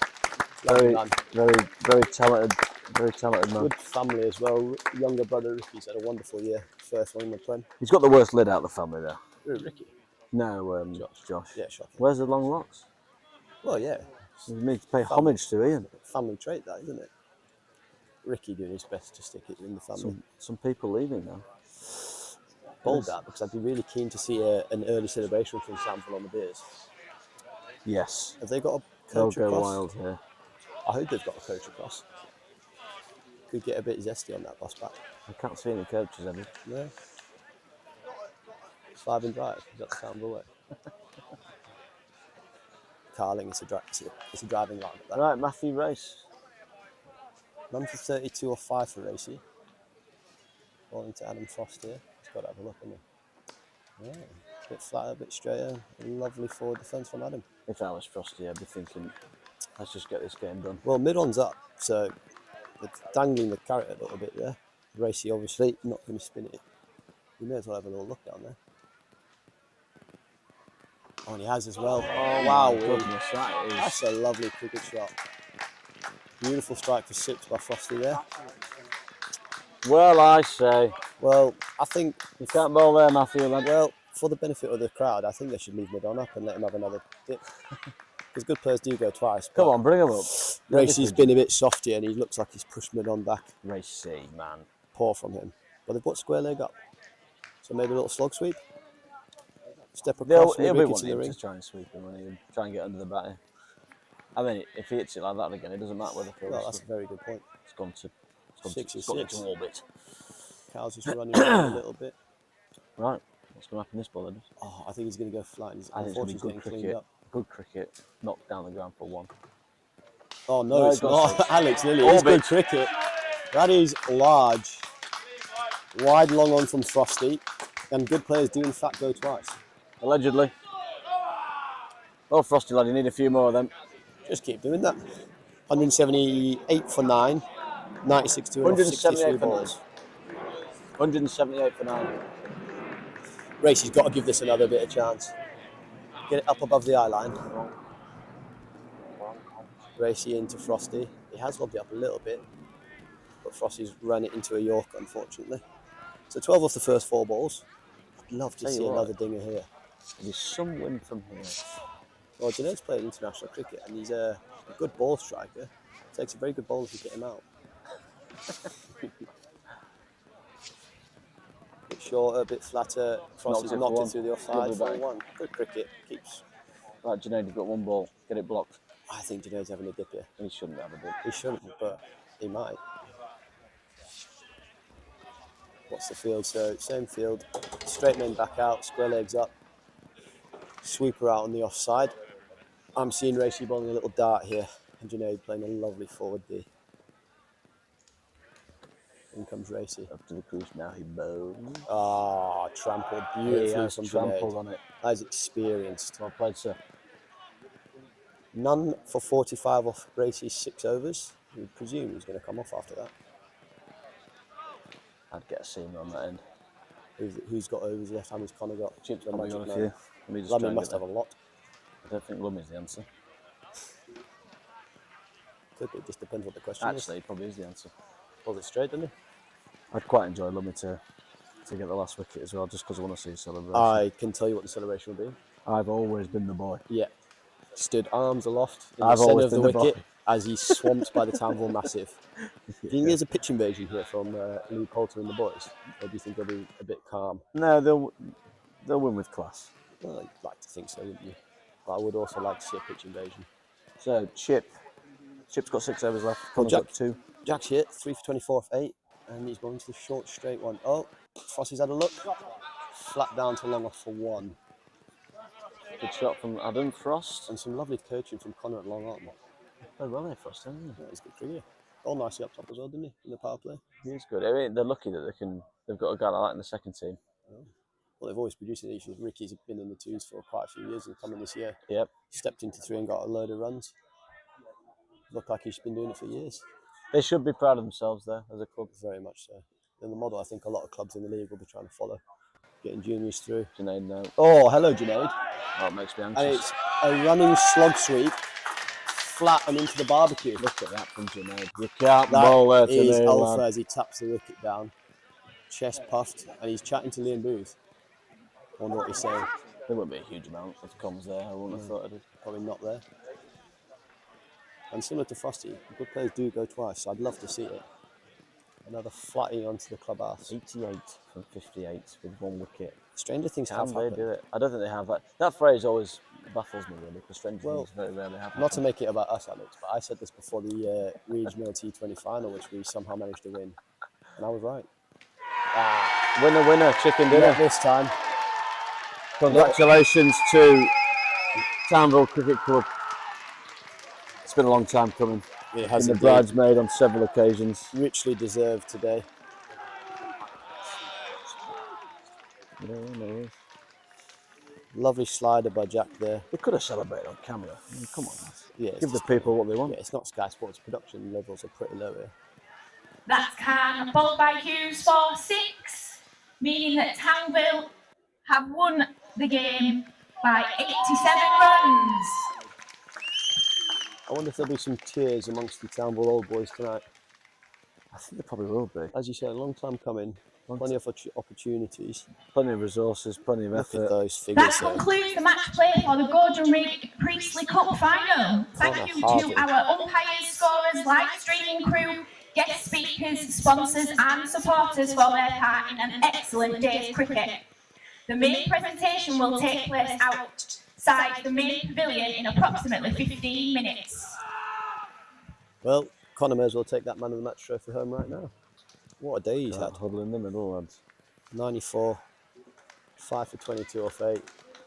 Speaker 4: Very,
Speaker 16: man.
Speaker 4: very talented. Very talented man.
Speaker 16: Good family as well. Younger brother Ricky's had a wonderful year. First one in the Prem.
Speaker 4: He's got the worst lid out of the family there.
Speaker 16: Ricky?
Speaker 4: No, Josh.
Speaker 16: Yeah, shocking.
Speaker 4: Where's the long locks?
Speaker 16: Well, yeah.
Speaker 4: You need to pay homage to Ian.
Speaker 16: Family trait, that, isn't it? Ricky doing his best to stick it in the family.
Speaker 4: Some people leaving now.
Speaker 16: Bold that, because I'd be really keen to see an early celebration from Townville on the beers.
Speaker 4: Yes.
Speaker 16: Have they got a
Speaker 4: They'll
Speaker 16: coach
Speaker 4: go
Speaker 16: across?
Speaker 4: wild here.
Speaker 16: I hope they've got a coach across. Could get a bit zesty on that bus back.
Speaker 4: I can't see any coaches, Eddie.
Speaker 16: No. Five and drive. Is that the Townville way? Carling, it's a driving line.
Speaker 4: Right, Matthew Race.
Speaker 16: Run for 32 or 5 for Racy. Bowling to Adam Frost here. He's got to have a look, hasn't he? Yeah. A bit flatter, a bit straighter. Lovely forward defence from Adam.
Speaker 4: If I was Frosty, I'd be thinking, let's just get this game done.
Speaker 16: Well, mid-on's up, so it's dangling the carrot a little bit there. Racy obviously not going to spin it. You may as well have a little look down there. Oh, and he has as well. Oh, wow.
Speaker 4: Goodness,
Speaker 16: That's a lovely cricket shot. Beautiful strike for 6 by Frosty there.
Speaker 4: Well, I say.
Speaker 16: Well, I think...
Speaker 4: You can't bowl there, Matthew. Lad.
Speaker 16: Well, for the benefit of the crowd, I think they should leave mid-on up and let him have another dip. Because good players do go twice.
Speaker 4: Come on, bring him up.
Speaker 16: Racy's been a bit softy and he looks like he's pushed mid-on back.
Speaker 4: Racy, man.
Speaker 16: Poor from him. But they've put square leg up. So maybe a little slog sweep. Step across,
Speaker 4: He'll be
Speaker 16: wickets
Speaker 4: wanting
Speaker 16: in the
Speaker 4: him
Speaker 16: ring.
Speaker 4: to try and sweep him and try and get under the batting. I mean, if he hits it like that again, it doesn't matter whether the
Speaker 16: Well, that's a very good point.
Speaker 4: It's gone to
Speaker 16: 6 is
Speaker 4: gone
Speaker 16: 6.
Speaker 4: into orbit.
Speaker 16: Cow's just running around a little bit.
Speaker 4: Right, what's going to happen this ball then?
Speaker 16: Oh, I think he's going to go flat. He's
Speaker 4: I think it's going to be
Speaker 16: unfortunately
Speaker 4: good
Speaker 16: getting cleaned
Speaker 4: cricket.
Speaker 16: up.
Speaker 4: Good cricket, knocked down the ground for 1.
Speaker 16: Oh, no, it's not.
Speaker 4: six.
Speaker 16: Alex Lilly, it's good cricket. That is large. Wide, long on from Frosty. And good players do, in fact, go twice.
Speaker 4: Allegedly. Oh, Frosty lad, you need a few more of them.
Speaker 16: Just keep doing that. 178 for 9. 96 to 163 balls.
Speaker 4: 178 for 9.
Speaker 16: Racy's got to give this another bit of chance. Get it up above the eye line. Racy into Frosty. He has lobbed it up a little bit, but Frosty's ran it into a York, unfortunately. So 12 off the first 4 balls. I'd love to see another dinger here.
Speaker 4: There's some wind from here.
Speaker 16: Well, Junaid's played international cricket and he's a good ball striker. Takes a very good bowler to get him out. A bit shorter, a bit flatter. Frosty's knocked it through the offside for 1. Good cricket. Keeps.
Speaker 4: Right, Junaid, you've got 1 ball. Get it blocked.
Speaker 16: I think Junaid's having a dip here.
Speaker 4: He shouldn't have a dip.
Speaker 16: He shouldn't, but he might. What's the field? So, same field. Straight men back out, square legs up. Sweeper out on the offside. I'm seeing Racy bowling a little dart here. And Junaid playing a lovely forward D. In comes Racy.
Speaker 4: Up to the crease now, he bowls.
Speaker 16: Ah, trampled beautifully from
Speaker 4: trampled
Speaker 16: Junaid.
Speaker 4: on it.
Speaker 16: That is experienced.
Speaker 4: Well played, sir.
Speaker 16: None for 45 off Racy's 6 overs. You would presume he's going to come off after that.
Speaker 4: I'd get a seamer on that end.
Speaker 16: Who's got overs left? How many's Connor got?
Speaker 4: Chip's
Speaker 16: The
Speaker 4: probably
Speaker 16: magic
Speaker 4: got a
Speaker 16: man.
Speaker 4: few.
Speaker 16: Lummy must have a lot.
Speaker 4: I don't think Lummy's the answer.
Speaker 16: Could be, it just depends what the question is.
Speaker 4: Actually, it probably is the answer.
Speaker 16: Pulled it straight, didn't he?
Speaker 4: I'd quite enjoy Lummy to get the last wicket as well, just because I want to see a celebration.
Speaker 16: I can tell you what the celebration will be.
Speaker 4: I've always been the boy.
Speaker 16: Yeah. Stood arms aloft in the centre of the wicket as he's swamped by the Townville massive. Do you think there's a pitch invasion here from Lee Poulter and the boys? Or do you think they'll be a bit calm?
Speaker 4: No, they'll win with class.
Speaker 16: Well, I'd like to think so, wouldn't you? But I would also like to see a pitch invasion.
Speaker 4: So, Chip's got 6 overs left. Connor's got 2.
Speaker 16: Jack's hit, 3 for 24 off 8. And he's going to the short straight one. Oh, Frosty's had a look. Flat down to long off for 1.
Speaker 4: Good shot from Adam Frost.
Speaker 16: And some lovely coaching from Connor at long on.
Speaker 7: Played well there for us, hasn't he?
Speaker 16: Yeah, he's a good cricketer. All nicely up top as well, didn't he? In the power play.
Speaker 7: He's good. I mean, they're lucky that they've got a guy like that in the second team.
Speaker 16: Oh. Well, they've always produced it. Ricky's been in the twos for quite a few years and coming this year.
Speaker 7: Yep.
Speaker 16: He stepped into 3 and got a load of runs. Looked like he's been doing it for years.
Speaker 7: They should be proud of themselves there as a club.
Speaker 16: Very much so. And the model I think a lot of clubs in the league will be trying to follow. Getting juniors through.
Speaker 7: Junaid now.
Speaker 16: Oh, hello Junaid.
Speaker 7: Oh, it makes me anxious.
Speaker 16: And it's a running slog sweep, flat and into the barbecue.
Speaker 7: Look at that from Junaid. You can't bowl there today,
Speaker 16: is alpha
Speaker 7: lad.
Speaker 16: as he taps the wicket down. Chest puffed, and he's chatting to Liam Booth. I wonder what he's saying.
Speaker 7: There wouldn't be a huge amount of comms there. I wouldn't have thought it.
Speaker 16: Probably not there. And similar to Frosty, good players do go twice, so I'd love to see it. Another flatty onto the clubhouse.
Speaker 7: 88 from 58 with 1 wicket.
Speaker 16: Stranger things
Speaker 7: Can
Speaker 16: have
Speaker 7: they
Speaker 16: happened.
Speaker 7: do it? I don't think they have that. That phrase always baffles me really, because stranger things very rarely happen.
Speaker 16: Not to make it about us, Alex, but I said this before the regional T20 final, which we somehow managed to win, and I was right.
Speaker 7: Winner, winner, chicken dinner.
Speaker 16: Not this time.
Speaker 7: Congratulations to Townville Cricket Club. It's been a long time coming.
Speaker 16: It has
Speaker 7: been the bridesmaid on several occasions.
Speaker 16: Richly deserved today.
Speaker 7: No.
Speaker 16: Lovely slider by Jack there.
Speaker 7: They could have celebrated on camera. I mean, come on,
Speaker 16: yeah,
Speaker 7: give the people what they want.
Speaker 16: Yeah, it's not Sky Sports. Production levels are pretty low here.
Speaker 2: That's Khan, bowled by Hughes for 6, meaning that Townville have won the game by 87 runs.
Speaker 16: I wonder if there'll be some tears amongst the Townville old boys tonight.
Speaker 7: I think there probably will be.
Speaker 16: As you said, a long time coming. Plenty of opportunities.
Speaker 7: Plenty of resources, plenty of effort.
Speaker 16: Look at those figures.
Speaker 2: That concludes the match play for the Gordon Rigg Priestley Cup final. Thank you to our umpires, scorers, live streaming crew, guest speakers, sponsors and supporters for their part in an excellent day's cricket. The main presentation will take place outside the main pavilion in approximately 15 minutes.
Speaker 16: Well, Connor may as well take that man of the match trophy home right now. What a day he's had.
Speaker 7: Huddle in the middle, lads.
Speaker 16: 94, 5 for 22 off 8.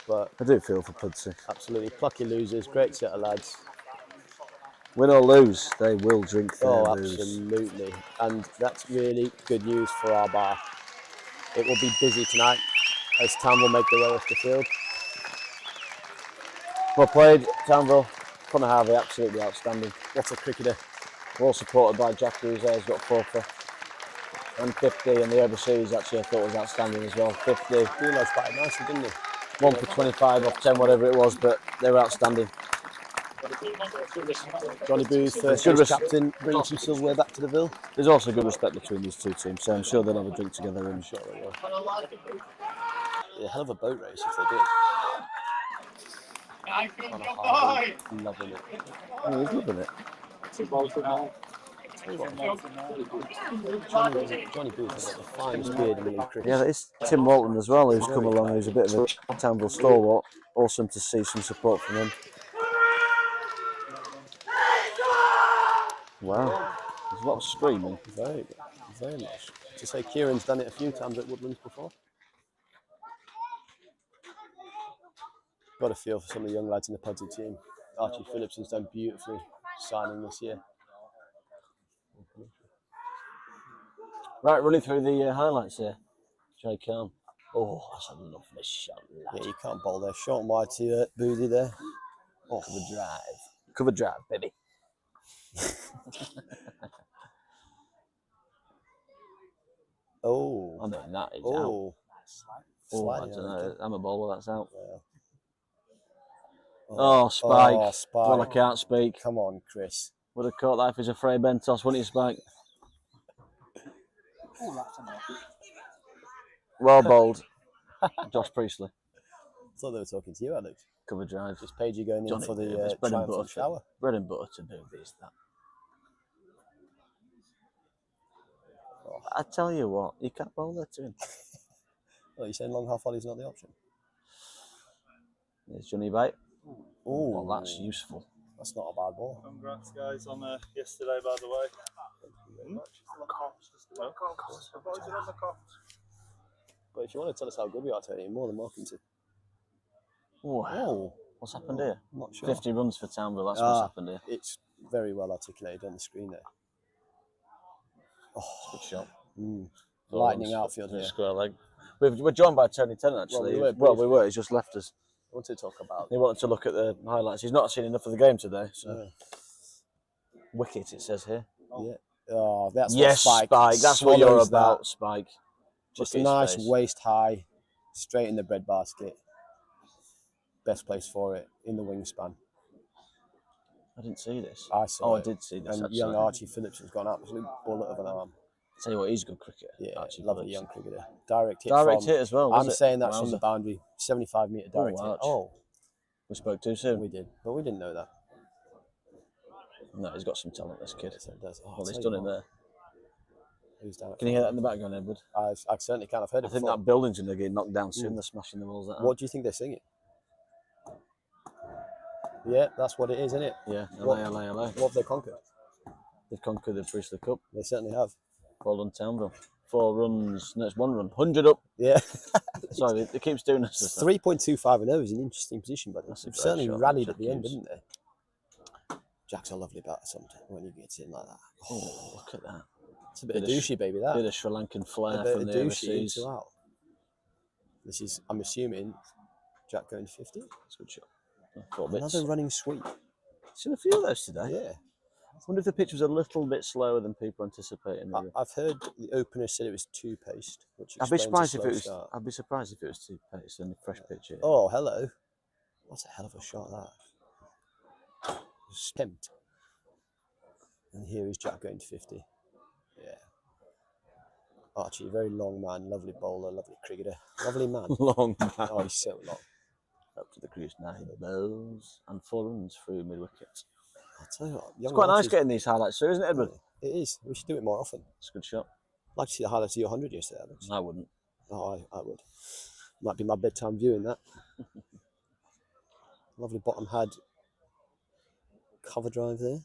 Speaker 16: But
Speaker 7: I do feel for Pudsey.
Speaker 16: Absolutely. Plucky losers, great set of lads.
Speaker 7: Win or lose, they will drink their booze.
Speaker 16: Absolutely. And that's really good news for our bar. It will be busy tonight as Townville make their way off the field.
Speaker 7: Well played, Townville. Connor Harvey, absolutely outstanding.
Speaker 16: What a cricketer.
Speaker 7: All supported by Jack Hughes there, he's got 4 for. And 50, and the overseas actually I thought was outstanding as well. 50.
Speaker 16: He realised quite nicely, didn't he?
Speaker 7: 1 for 25 off 10, whatever it was, but they were outstanding.
Speaker 16: Johnny Booth, first captain, bringing some silverware back to the Ville.
Speaker 7: There's also good respect between these two teams, so I'm sure they'll have a drink together. And
Speaker 16: sure they will. Yeah, hell of a boat race if they did. Loving it.
Speaker 7: Oh, he's loving it.
Speaker 16: Johnny Booth has got the finest beard in the league cricket.
Speaker 7: Yeah, it's Tim Walton as well, who's come along, who's a bit of a Townville stalwart. Awesome to see some support from him. Wow, there's a lot of screaming.
Speaker 16: Very much. To say Kieran's done it a few times at Woodlands before. Got a feel for some of the young lads in the Pudsey team. Archie Phillipson's done beautifully signing this year.
Speaker 7: Right, running through the highlights here. Jay Khan. Oh, that's a lovely shot.
Speaker 16: Yeah, you can't bowl there. Short and wide to Boothie there.
Speaker 7: Oh, cover drive. Cover drive, baby.
Speaker 16: Oh.
Speaker 7: I mean, that is out.
Speaker 16: Oh,
Speaker 7: I don't know. I'm a bowler, that's out.
Speaker 16: Yeah.
Speaker 7: Oh, Spike.
Speaker 16: Oh, Spike.
Speaker 7: Well, I can't speak.
Speaker 16: Come on, Chris.
Speaker 7: Would have caught that if he's a Frey Bentos, wouldn't you, Spike? Well bowled. Josh Priestley.
Speaker 16: I thought they were talking to you, Alex.
Speaker 7: Cover drive.
Speaker 16: Just Pagey going in for the
Speaker 7: bread and
Speaker 16: triumphant shower.
Speaker 7: Bread and butter to do this, that. Oh. I tell you what, you can't bowl that to him.
Speaker 16: Well, you're saying long half volley's not the option?
Speaker 7: There's Johnny Bate.
Speaker 16: Oh,
Speaker 7: well, that's useful.
Speaker 16: That's not a bad ball.
Speaker 3: Congrats, guys, on yesterday, by the way.
Speaker 16: But if you want to tell us how good we are today, you're more than welcome to.
Speaker 7: Oh, what's happened here?
Speaker 16: I'm not sure.
Speaker 7: 50 runs for Townville, that's what's happened here.
Speaker 16: It's very well articulated on the screen there. Oh,
Speaker 7: good shot.
Speaker 16: Lightning outfield here.
Speaker 7: Square leg. We're joined by Tony Tennant actually.
Speaker 16: Well,
Speaker 7: we were. He's just left us.
Speaker 16: I want to talk about.
Speaker 7: He wanted to look at the highlights. He's not seen enough of the game today. So. Wicket, it says here.
Speaker 16: Yeah. Oh, that's
Speaker 7: Spike. That's what you're about, Spike.
Speaker 16: Just a nice waist high, straight in the breadbasket. Best place for it in the wingspan.
Speaker 7: I didn't see this.
Speaker 16: I saw it.
Speaker 7: I did see this.
Speaker 16: And young Archie Phillips has got an absolute bullet of an arm.
Speaker 7: Tell you what, he's a good cricketer.
Speaker 16: Yeah,
Speaker 7: Archie
Speaker 16: lovely
Speaker 7: Phillips.
Speaker 16: young cricketer. Direct hit.
Speaker 7: Hit as well.
Speaker 16: I'm saying that's from the boundary. 75-metre direct hit.
Speaker 7: Oh, we spoke too soon.
Speaker 16: We did, but we didn't know that.
Speaker 7: No, he's got some talent, this kid.
Speaker 16: Yes, it does.
Speaker 7: Well, he's done it there.
Speaker 16: Who's down?
Speaker 7: Can you hear that in the background, Edward?
Speaker 16: I certainly can. I've heard it.
Speaker 7: I think that building's going to get knocked down soon. They're smashing the walls.
Speaker 16: What do you think they're singing? Yeah, that's what it is, isn't it?
Speaker 7: Yeah, LA.
Speaker 16: What have they conquered?
Speaker 7: They've conquered the Priestley Cup.
Speaker 16: They certainly have.
Speaker 7: Well done, Townville. 4 runs. No, it's 1 run. 100 up.
Speaker 16: Yeah.
Speaker 7: Sorry, it keeps doing this.
Speaker 16: 3.25 and 0 is an interesting position, but they've certainly rallied at the end,
Speaker 7: Hughes.
Speaker 16: didn't they? Jack's a lovely batter sometimes when he gets in like that.
Speaker 7: Oh, look at that.
Speaker 16: It's a bit of douchey, baby, that.
Speaker 7: Bit of Sri Lankan flair
Speaker 16: a bit
Speaker 7: from
Speaker 16: of
Speaker 7: the
Speaker 16: douchey
Speaker 7: overseas.
Speaker 16: into out. This is, I'm assuming, Jack going to 50.
Speaker 7: That's a good shot.
Speaker 16: Another running sweep.
Speaker 7: Seen a few of those today.
Speaker 16: Yeah.
Speaker 7: I wonder if the pitch was a little bit slower than people anticipating.
Speaker 16: I've heard the opener said it was too paced, which
Speaker 7: I'd be
Speaker 16: explains
Speaker 7: surprised
Speaker 16: the
Speaker 7: if
Speaker 16: slow
Speaker 7: it was.
Speaker 16: start.
Speaker 7: I'd be surprised if it was too paced and the fresh pitch here.
Speaker 16: Oh, hello. That's a hell of a shot, that. Stamped. And here is Jack going to 50. Yeah. Archie, very long man, lovely bowler, lovely cricketer, lovely man.
Speaker 7: Long man.
Speaker 16: Oh, he's so long.
Speaker 7: Up to the crease now, he bowls and 4 runs through mid wicket.
Speaker 16: I'll tell you what,
Speaker 7: It's quite nice getting these highlights through, isn't it, Edward?
Speaker 16: It is. We should do it more often.
Speaker 7: It's a good shot.
Speaker 16: I'd like to see the highlights of your 100 yesterday, Alex.
Speaker 7: I wouldn't.
Speaker 16: Oh, I would. Might be my bedtime viewing, that. Lovely bottom had cover drive there.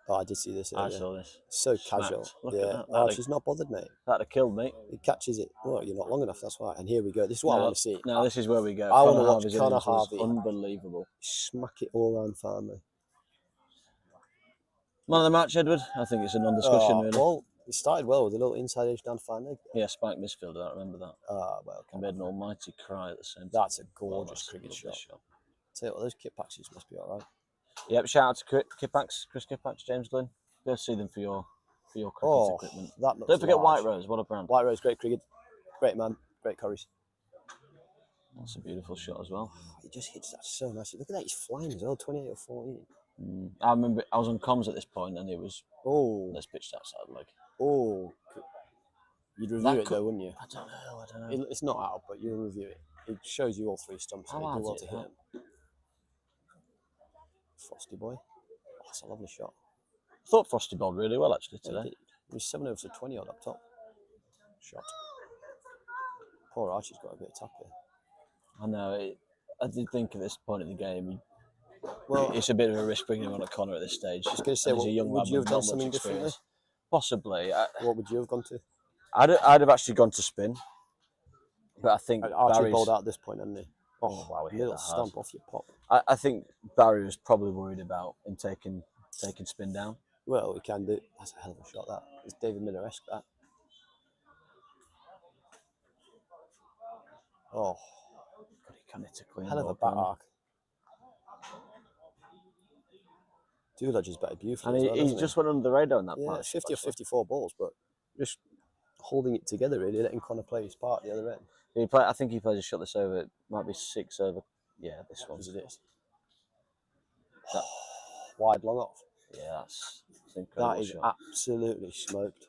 Speaker 16: Oh, I did see this earlier.
Speaker 7: I saw this.
Speaker 16: So
Speaker 7: Smacked.
Speaker 16: casual.
Speaker 7: Look
Speaker 16: yeah.
Speaker 7: at that.
Speaker 16: Archie's not bothered, mate.
Speaker 7: That'd have killed me.
Speaker 16: He catches it. Oh, you're not long enough, that's why. And here we go. This is what I want to see.
Speaker 7: No, this is where we go.
Speaker 16: I want to watch
Speaker 7: Harvey's
Speaker 16: Connor
Speaker 7: innings was
Speaker 16: Harvey.
Speaker 7: Unbelievable.
Speaker 16: Smack it all around Farmer.
Speaker 7: Man of the match, Edward? I think it's a non-discussion, really.
Speaker 16: Well, he started well with a little inside edge down fine leg.
Speaker 7: Yeah, Spike misfielder, I remember that.
Speaker 16: Well,
Speaker 7: I made an almighty cry at the same time.
Speaker 16: That's a gorgeous cricket shot.
Speaker 7: shot.
Speaker 16: Tell you what, those kit patches must be all right.
Speaker 7: Yep, shout out to Chris Kippax, James Glynn. Go see them for your cricket equipment.
Speaker 16: That looks
Speaker 7: Don't forget
Speaker 16: large.
Speaker 7: White Rose, what a brand.
Speaker 16: White Rose, great cricket. Great man, great curries.
Speaker 7: That's a beautiful shot as well.
Speaker 16: He just hits that so nicely. Look at that, he's flying as well, 28 or 14.
Speaker 7: I remember I was on comms at this point and it was
Speaker 16: let's
Speaker 7: pitched outside leg.
Speaker 16: Oh, you'd review it though, wouldn't you?
Speaker 7: I don't know.
Speaker 16: It's not out, but you'll review it. It shows you all 3 stumps.
Speaker 7: How
Speaker 16: so you
Speaker 7: hard
Speaker 16: do well
Speaker 7: is
Speaker 16: to
Speaker 7: it?
Speaker 16: hit him. Frosty boy. Oh, that's a lovely shot.
Speaker 7: I thought Frosty bowled really well actually today.
Speaker 16: He was 7 overs to 20 odd up top. Shot. Poor Archie's got a bit of tap here.
Speaker 7: I know. I did think at this point in the game,
Speaker 16: well,
Speaker 7: it's a bit of a risk bringing him on a corner at this stage.
Speaker 16: I was going to say,
Speaker 7: he's a young
Speaker 16: would
Speaker 7: man
Speaker 16: you have
Speaker 7: with
Speaker 16: done
Speaker 7: not much
Speaker 16: something differently?
Speaker 7: experience. Possibly.
Speaker 16: What would you have gone to?
Speaker 7: I'd have actually gone to spin, but I think
Speaker 16: Archie
Speaker 7: Barry's
Speaker 16: bowled out at this point, hadn't he?
Speaker 7: Oh wow, he hit
Speaker 16: little
Speaker 7: that hard.
Speaker 16: stump off your pop.
Speaker 7: I think Barry was probably worried about him taking spin down.
Speaker 16: Well, he can do. That's a hell of a shot, that. It's David Miller-esque, that. Oh.
Speaker 7: God, he can hit a clean
Speaker 16: Hell of a
Speaker 7: ball,
Speaker 16: bat arc. Doolage has batted beautifully.
Speaker 7: And
Speaker 16: as well,
Speaker 7: he
Speaker 16: hasn't
Speaker 7: just went under the radar in that
Speaker 16: yeah,
Speaker 7: part.
Speaker 16: 50 or 54 balls, but just holding it together, really, letting Connor play his part at the other end.
Speaker 7: I think he plays a shot this over. It might be 6 over. Yeah, this one.
Speaker 16: As it is.
Speaker 7: That,
Speaker 16: wide, long off.
Speaker 7: Yeah, that's an incredible
Speaker 16: That is
Speaker 7: shot.
Speaker 16: absolutely smoked.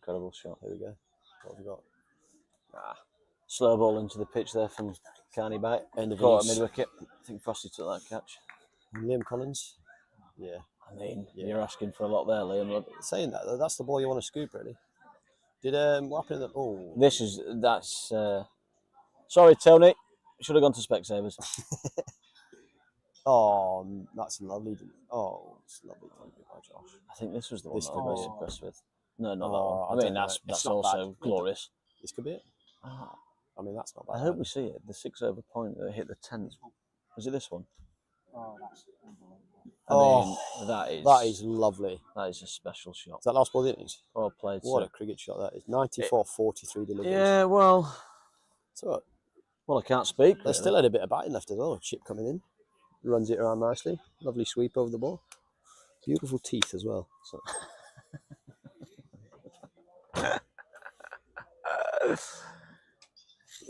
Speaker 7: Incredible shot.
Speaker 16: Here we go. What have we got?
Speaker 7: Slow ball into the pitch there from Carney Bite.
Speaker 16: End of
Speaker 7: Caught at
Speaker 16: innings.
Speaker 7: mid wicket. I think Frosty took that catch.
Speaker 16: And Liam Collins. Yeah.
Speaker 7: I mean, you're asking for a lot there, Liam.
Speaker 16: Saying that, though, that's the ball you want to scoop, really. Did what happened in the? Oh,
Speaker 7: That's. Sorry, Tony. Should have gone to Specsavers.
Speaker 16: oh, that's lovely. Oh, it's lovely done by Josh.
Speaker 7: I think this was the one
Speaker 16: This
Speaker 7: that
Speaker 16: could
Speaker 7: I was
Speaker 16: be it.
Speaker 7: impressed with. No, not
Speaker 16: Oh,
Speaker 7: that
Speaker 16: I
Speaker 7: one. I
Speaker 16: don't
Speaker 7: mean,
Speaker 16: know.
Speaker 7: that's
Speaker 16: It's not
Speaker 7: also
Speaker 16: bad.
Speaker 7: glorious.
Speaker 16: This could be it. I mean, that's not bad.
Speaker 7: I hope we see it. The 6 over point that hit the 10th. Was it this one? That is lovely.
Speaker 15: That is a special shot.
Speaker 7: Is that last ball of the innings?
Speaker 15: Well played,
Speaker 7: What
Speaker 15: sir.
Speaker 7: a cricket shot that is. 94-43 deliveries.
Speaker 15: Yeah, well...
Speaker 7: So,
Speaker 15: well, I can't speak,
Speaker 7: they still had a bit of batting left as well. Chip coming in. Runs it around nicely. Lovely sweep over the ball. Beautiful teeth as well. So.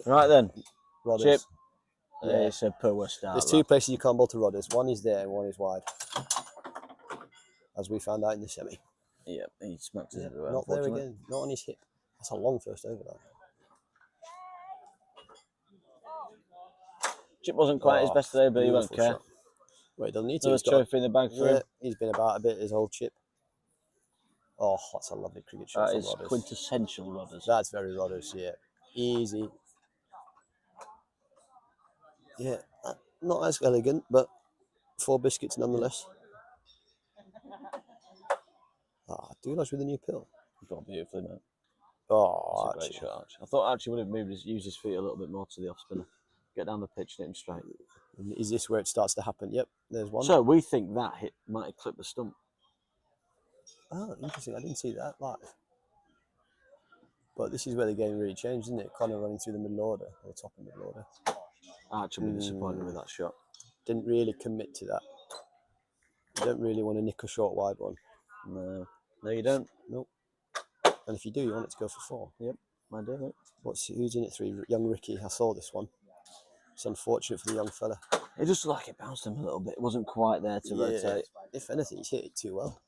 Speaker 15: Right then.
Speaker 7: Rodders.
Speaker 15: Chip.
Speaker 7: Yeah.
Speaker 15: It's a poor start.
Speaker 7: There's two places you can't bowl to Rodders. One is there and one is wide. As we found out in the semi.
Speaker 15: Yeah, he smoked his everywhere.
Speaker 7: Not there again. Not on his hip. That's a long first over that.
Speaker 15: Chip wasn't quite his best today, but he won't care.
Speaker 7: Shot. Well, he doesn't need to.
Speaker 15: Another trophy in the bag for him.
Speaker 7: He's been about a bit, his old Chip. Oh, that's a lovely cricket shot.
Speaker 15: That is quintessential Rodders.
Speaker 7: That's very Rodders, yeah. Easy. Yeah, not as elegant, but 4 biscuits nonetheless. Doulas with a new pill.
Speaker 15: He got beautifully, mate.
Speaker 7: Oh,
Speaker 15: that's a great shot, Archie. I thought Archie would have used his feet a little bit more to the off spinner. Get down the pitch and hit him straight.
Speaker 7: Is this where it starts to happen? Yep, there's one.
Speaker 15: So we think that hit might have clipped the stump.
Speaker 7: Oh, interesting. I didn't see that live. But this is where the game really changed, isn't it? Connor running through the middle order, or the top of the middle order.
Speaker 15: Archie will be disappointed with that shot.
Speaker 7: Didn't really commit to that. You don't really want to nick a short wide one.
Speaker 15: No. No, you don't.
Speaker 7: Nope. And if you do, you want it to go for 4.
Speaker 15: Yep, I do, mate.
Speaker 7: Who's in it 3? Young Ricky. I saw this one. It's unfortunate for the young fella.
Speaker 15: It just looked like it bounced him a little bit. It wasn't quite there to rotate.
Speaker 7: If anything, he's hit it too well.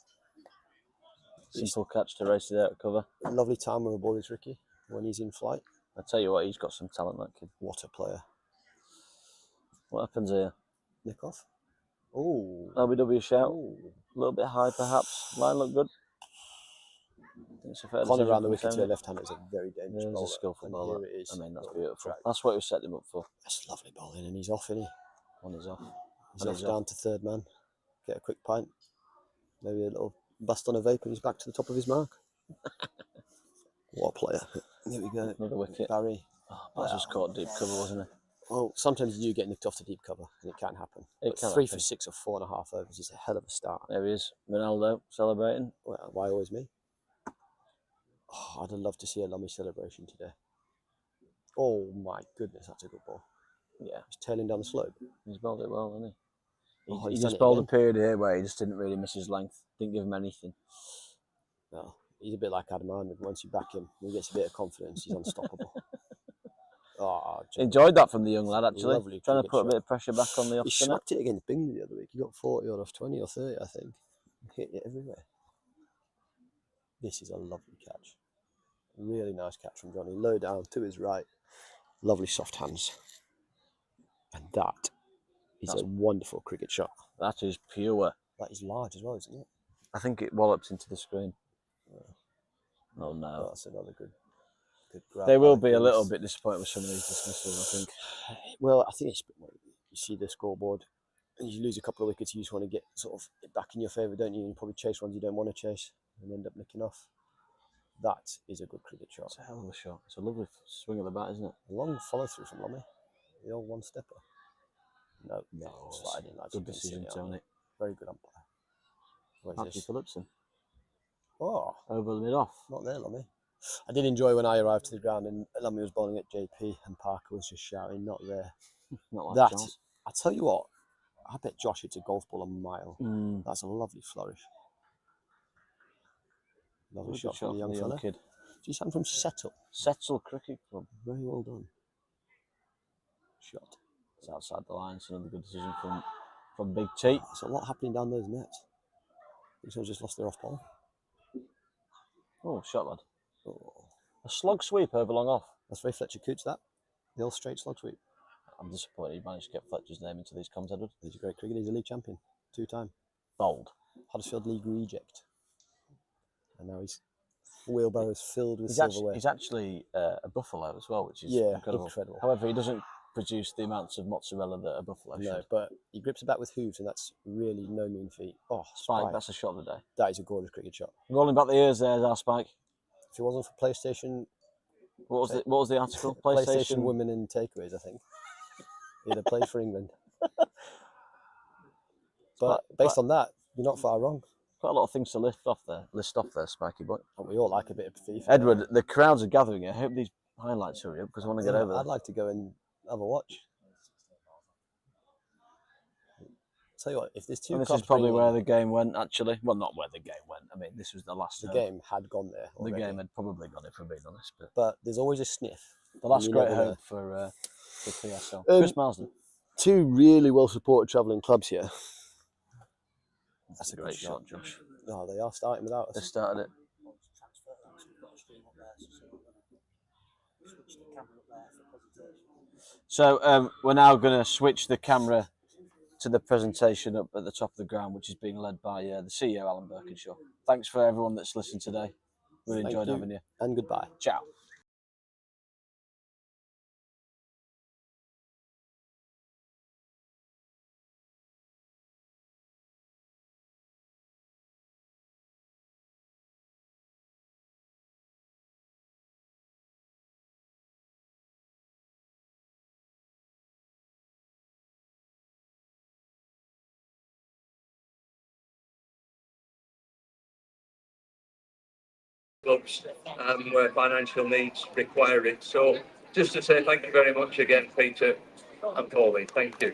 Speaker 15: Simple catch to race it out of cover.
Speaker 7: Lovely time with a ball is Ricky when he's in flight.
Speaker 15: I tell you what, he's got some talent, that kid.
Speaker 7: What a player.
Speaker 15: What happens here?
Speaker 7: Nick off. Oh.
Speaker 15: LBW shout. A little bit high, perhaps. Line looked good.
Speaker 7: Connor around the wicket to the left-hander is a very dangerous bowler.
Speaker 15: He's a skillful bowler.
Speaker 7: Here it is.
Speaker 15: I mean, that's beautiful. That's what we set him up for.
Speaker 7: That's lovely bowling, and he's off, isn't he?
Speaker 15: One is off.
Speaker 7: He's off down to third man. Get a quick pint. Maybe a little bust on a vape, and he's back to the top of his mark. What a player. Here we go.
Speaker 15: Another wicket.
Speaker 7: Barry.
Speaker 15: Oh, that was caught deep cover, wasn't it?
Speaker 7: Well, sometimes you do get nicked off to deep cover, and it can happen.
Speaker 15: It
Speaker 7: but
Speaker 15: can
Speaker 7: 3
Speaker 15: happen.
Speaker 7: for 6 or 4.5 overs is a hell of a start.
Speaker 15: There he is. Ronaldo celebrating.
Speaker 7: Well, why always me? Oh, I'd have loved to see a Lummy celebration today. Oh my goodness, that's a good ball.
Speaker 15: Yeah.
Speaker 7: He's tailing down the slope.
Speaker 15: He's bowled it well, hasn't he?
Speaker 7: He's
Speaker 15: just bowled a period here where he just didn't really miss his length. Didn't give him anything.
Speaker 7: No, he's a bit like Adam Arnold. Once you back him, he gets a bit of confidence. He's unstoppable.
Speaker 15: Enjoyed that from the young lad, actually.
Speaker 7: Lovely
Speaker 15: Trying to put a bit of pressure back on the off
Speaker 7: He
Speaker 15: spinner.
Speaker 7: smacked it against Bingley the other week. He got 40 or off 20 or 30, I think. Hit it everywhere. This is a lovely catch. Really nice catch from Johnny. Low down to his right. Lovely soft hands. And that is a wonderful cricket shot.
Speaker 15: That is pure.
Speaker 7: That is large as well, isn't it?
Speaker 15: I think it wallops into the screen. Oh no.
Speaker 7: That's another good grab.
Speaker 15: They will be a little bit disappointed with some of these dismissals, I think.
Speaker 7: Well, I think it's, you see the scoreboard and you lose a couple of wickets, you just want to get sort of it back in your favour, don't you? And you probably chase ones you don't want to chase and end up nicking off. That is a good cricket shot.
Speaker 15: It's a hell of a shot. It's a lovely swing of the bat, isn't it?
Speaker 7: A long follow through from Lummy. The old one stepper. No, sliding. That's
Speaker 15: good decision, Tony.
Speaker 7: Very good umpire. What is
Speaker 15: Archie
Speaker 7: this?
Speaker 15: Phillipson.
Speaker 7: Oh,
Speaker 15: over the mid off.
Speaker 7: Not there, Lummy. I did enjoy when I arrived to the ground and Lummy was bowling at JP and Parker was just shouting, "Not there."
Speaker 15: Not like
Speaker 7: that.
Speaker 15: Charles.
Speaker 7: I tell you what, I bet Josh hits a golf ball a mile. That's a lovely flourish. Lovely shot from the young fella.
Speaker 15: Kid.
Speaker 7: She's signed from Settle.
Speaker 15: Settle Cricket Club.
Speaker 7: Very well done. Shot.
Speaker 15: It's outside the line. It's another good decision from Big T.
Speaker 7: There's a lot happening down those nets. These ones just lost their off ball.
Speaker 15: Oh, shot lad.
Speaker 7: Oh.
Speaker 15: A slog sweep over long off.
Speaker 7: That's very Fletcher Cooch, that. The old straight slog sweep.
Speaker 15: I'm disappointed he managed to get Fletcher's name into these comms, Edward.
Speaker 7: He's a great cricketer. He's a league champion. 2-time.
Speaker 15: Bold.
Speaker 7: Huddersfield League reject. And now his wheelbarrow's filled with silverware.
Speaker 15: He's actually a buffalo as well, which is incredible. However, he doesn't produce the amounts of mozzarella that a buffalo should.
Speaker 7: No, but he grips the bat with hooves, and that's really no mean feat. Oh,
Speaker 15: Spike, that's a shot of the day.
Speaker 7: That is a gorgeous cricket shot.
Speaker 15: Rolling back the ears there's our Spike.
Speaker 7: If it wasn't for PlayStation...
Speaker 15: What was the article?
Speaker 7: PlayStation women and takeaways, I think. He'd have played for England.
Speaker 16: But based on that, you're not far wrong.
Speaker 7: Quite a lot of things to list off there, Spiky boy.
Speaker 16: But we all like a bit of FIFA.
Speaker 7: Edward, the crowds are gathering. I hope these highlights hurry up because I want to get over there.
Speaker 16: I'd like to go and have a watch. Tell you what, if there's two
Speaker 7: and this
Speaker 16: cops
Speaker 7: is probably
Speaker 16: ringing,
Speaker 7: where the game went, actually. Well, not where the game went. I mean, this was the last.
Speaker 16: The game had gone there already.
Speaker 7: The game had probably gone, if we're being honest.
Speaker 16: But there's always a sniff.
Speaker 7: The last great hope for PSL. Chris Marsden.
Speaker 16: Two really well-supported travelling clubs here.
Speaker 7: That's a great shot, Josh.
Speaker 16: No, they are starting without us.
Speaker 7: They started it. So we're now going to switch the camera to the presentation up at the top of the ground, which is being led by the CEO, Alan Birkinshaw. Thanks for everyone that's listened today. Really enjoyed having you.
Speaker 16: And goodbye.
Speaker 7: Ciao.
Speaker 17: Clubs where financial needs require it. So just to say thank you very much again, Peter and Pauline. Thank you.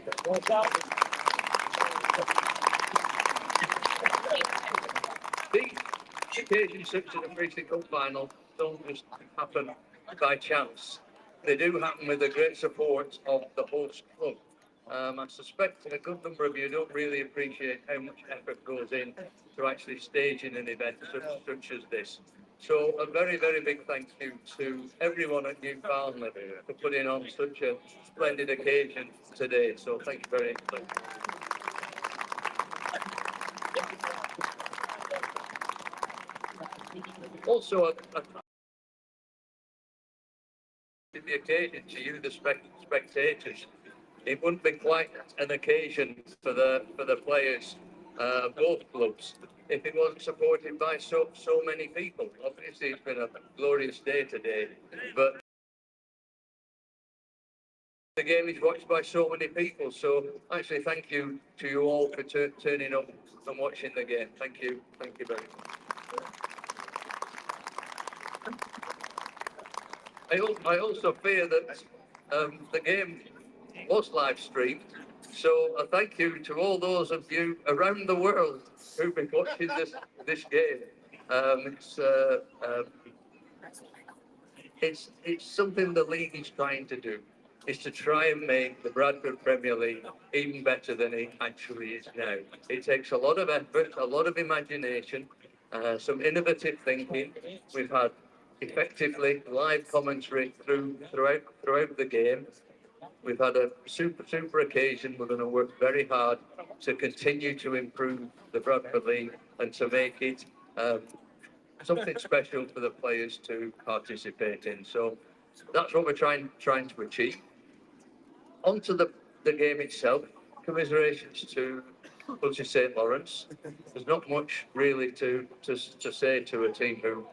Speaker 17: The occasions such as the Priestley Cup final don't just happen by chance. They do happen with the great support of the host club. I suspect a good number of you don't really appreciate how much effort goes in to actually staging an event such as this. So a very, very big thank you to everyone at Newfoundland for putting on such a splendid occasion today. So thank you very much. Also, the occasion to you, the spectators. It wouldn't be quite an occasion for the players, both clubs, if it wasn't supported by so many people. Obviously, it's been a glorious day today, but the game is watched by so many people. So, actually, thank you to you all for turning up and watching the game. Thank you very much. I also fear that the game was live streamed, so a thank you to all those of you around the world who've been watching this game. It's something the league is trying to do, is to try and make the Bradford Premier League even better than it actually is now. It takes a lot of effort, a lot of imagination, some innovative thinking. We've had effectively live commentary throughout the game. We've had a super occasion. We're going to work very hard to continue to improve the Bradford League and to make it something special for the players to participate in. So that's what we're trying to achieve. On to the game itself. Commiserations to Pudsey St Lawrence. There's not much really to say to a team who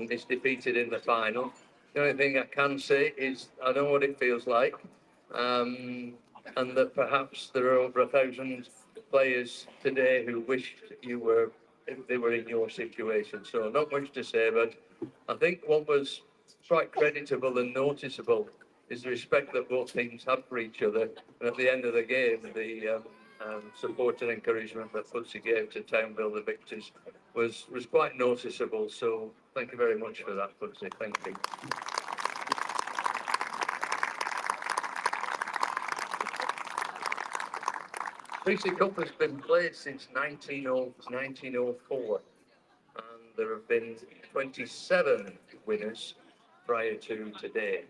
Speaker 17: is defeated in the final. The only thing I can say is I know what it feels like, and that perhaps there are over 1,000 players today who wished they were in your situation. So not much to say, but I think what was quite creditable and noticeable is the respect that both teams have for each other. And at the end of the game, the support and encouragement that Pudsey gave to Townville, the victors, was quite noticeable. So thank you very much for that, Pudsey. Thank you. Priestley Cup has been played since 1904, and there have been 27 winners prior to today.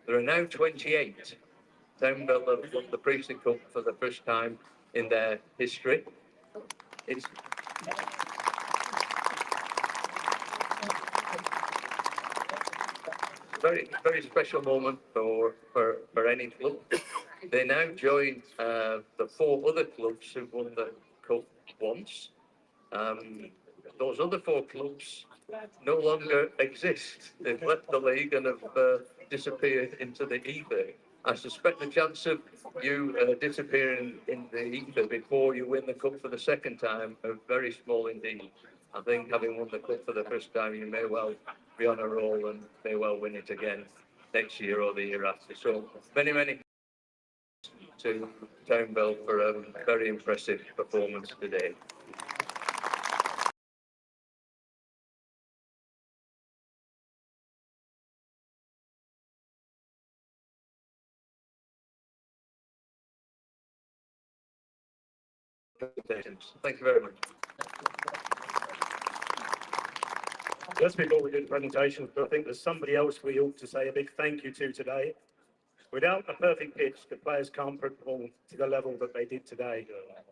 Speaker 17: There are now 28. Townville have won the Priestley Cup for the first time in their history. It's a very special moment for any club. They now join the 4 other clubs who've won the cup once. Those other 4 clubs no longer exist. They've left the league and have disappeared into the ether. I suspect the chance of you disappearing in the ether before you win the cup for the second time are very small indeed. I think having won the cup for the first time, you may well be on a roll and may well win it again next year or the year after. So many to Townville for a very impressive performance today. Thank you very much.
Speaker 1: Just before we do the presentation, I think there's somebody else we ought to say a big thank you to today. Without a perfect pitch, the players can't perform to the level that they did today.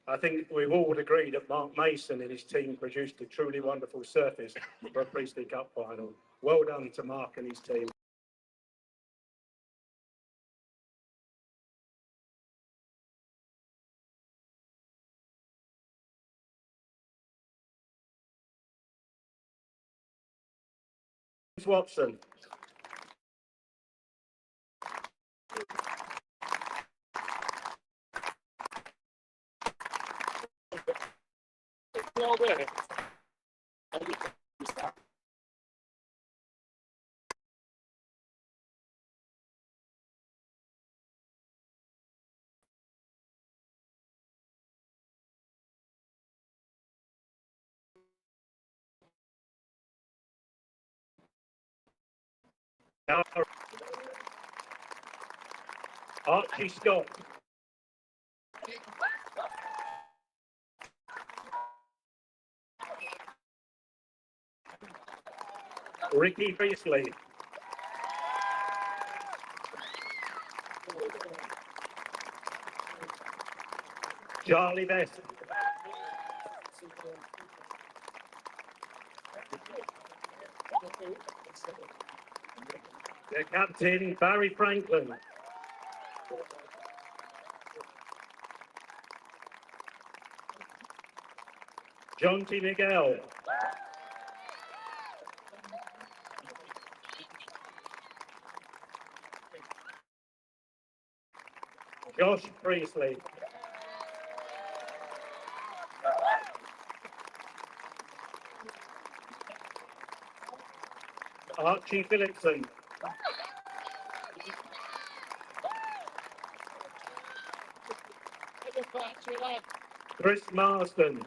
Speaker 1: I think we've all agreed that Mark Mason and his team produced a truly wonderful surface for a Priestley Cup final. Well done to Mark and his team. Watson. Archie Scott. Ricky Priestley. Charlie Best. The captain, Barry Franklin. John T. Miguel. Josh Priestley. Archie Phillipson. Chris Marston.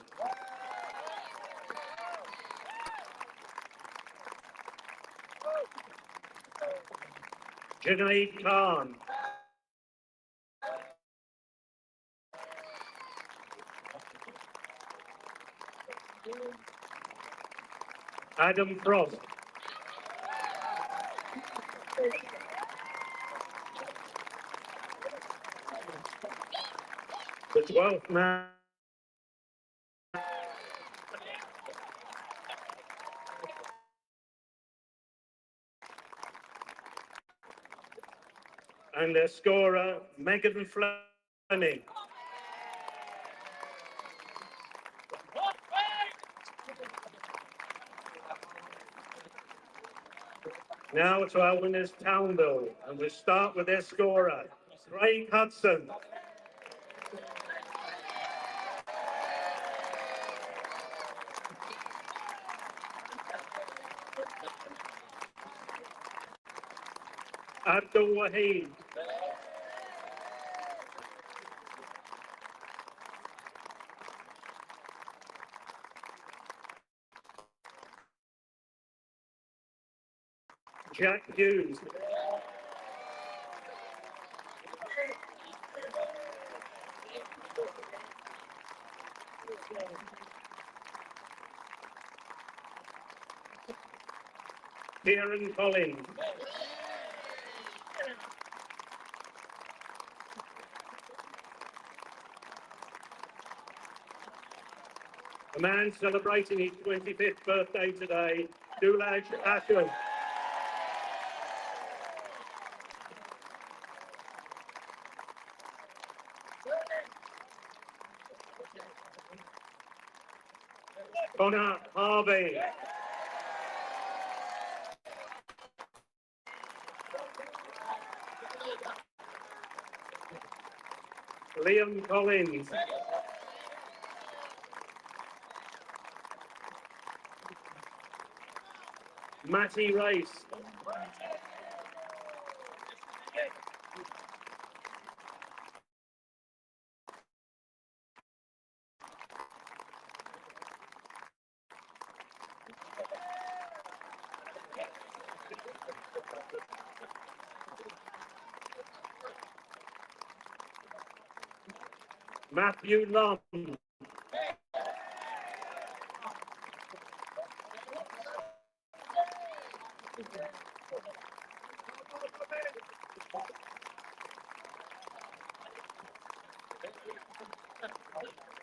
Speaker 1: Junaid Khan. Adam Frost. The 12th man. And their scorer, Megan Fleming. Now to our winners, Townville, and we'll start with their scorer, Craig Hudson. Abdul Wahid. Jack Hughes. Kieran Collins. A man celebrating his 25th birthday today, Dulaj Ashton. Connor Harvey. Liam Collins. Matty Race. Matthew Lum.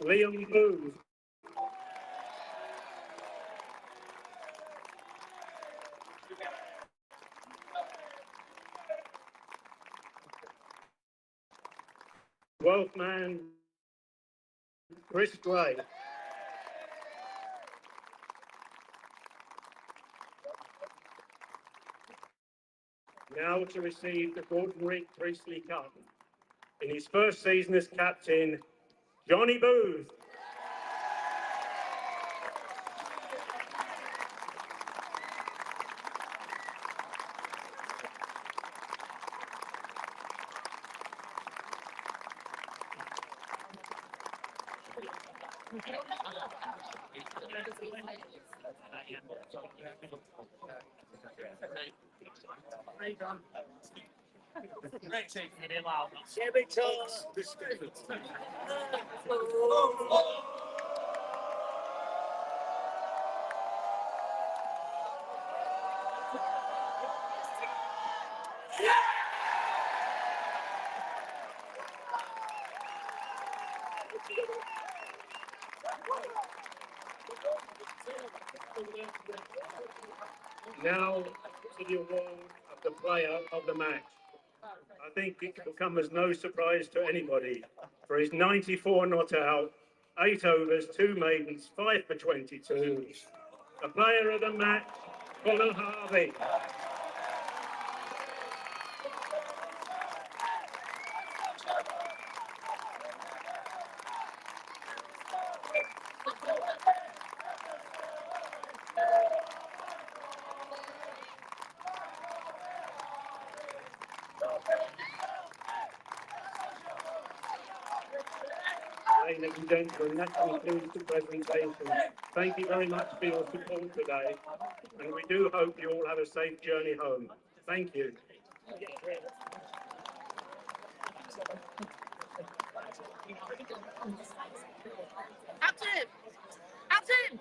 Speaker 1: Liam Booth. Wolfman Chris Gray. Now to receive the Gordon Rigg Priestley Cup. In his first season as captain, Johnny Booth. Now to the award of the player of the match. I think it will come as no surprise to anybody for his 94 not out, 8 overs, 2 maidens, 5 for 22. The player of the match, Connor Harvey. Ladies and gentlemen, that concludes the presentation. Thank you very much for your support today, and we do hope you all have a safe journey home. Thank you.
Speaker 18: Captain! Captain!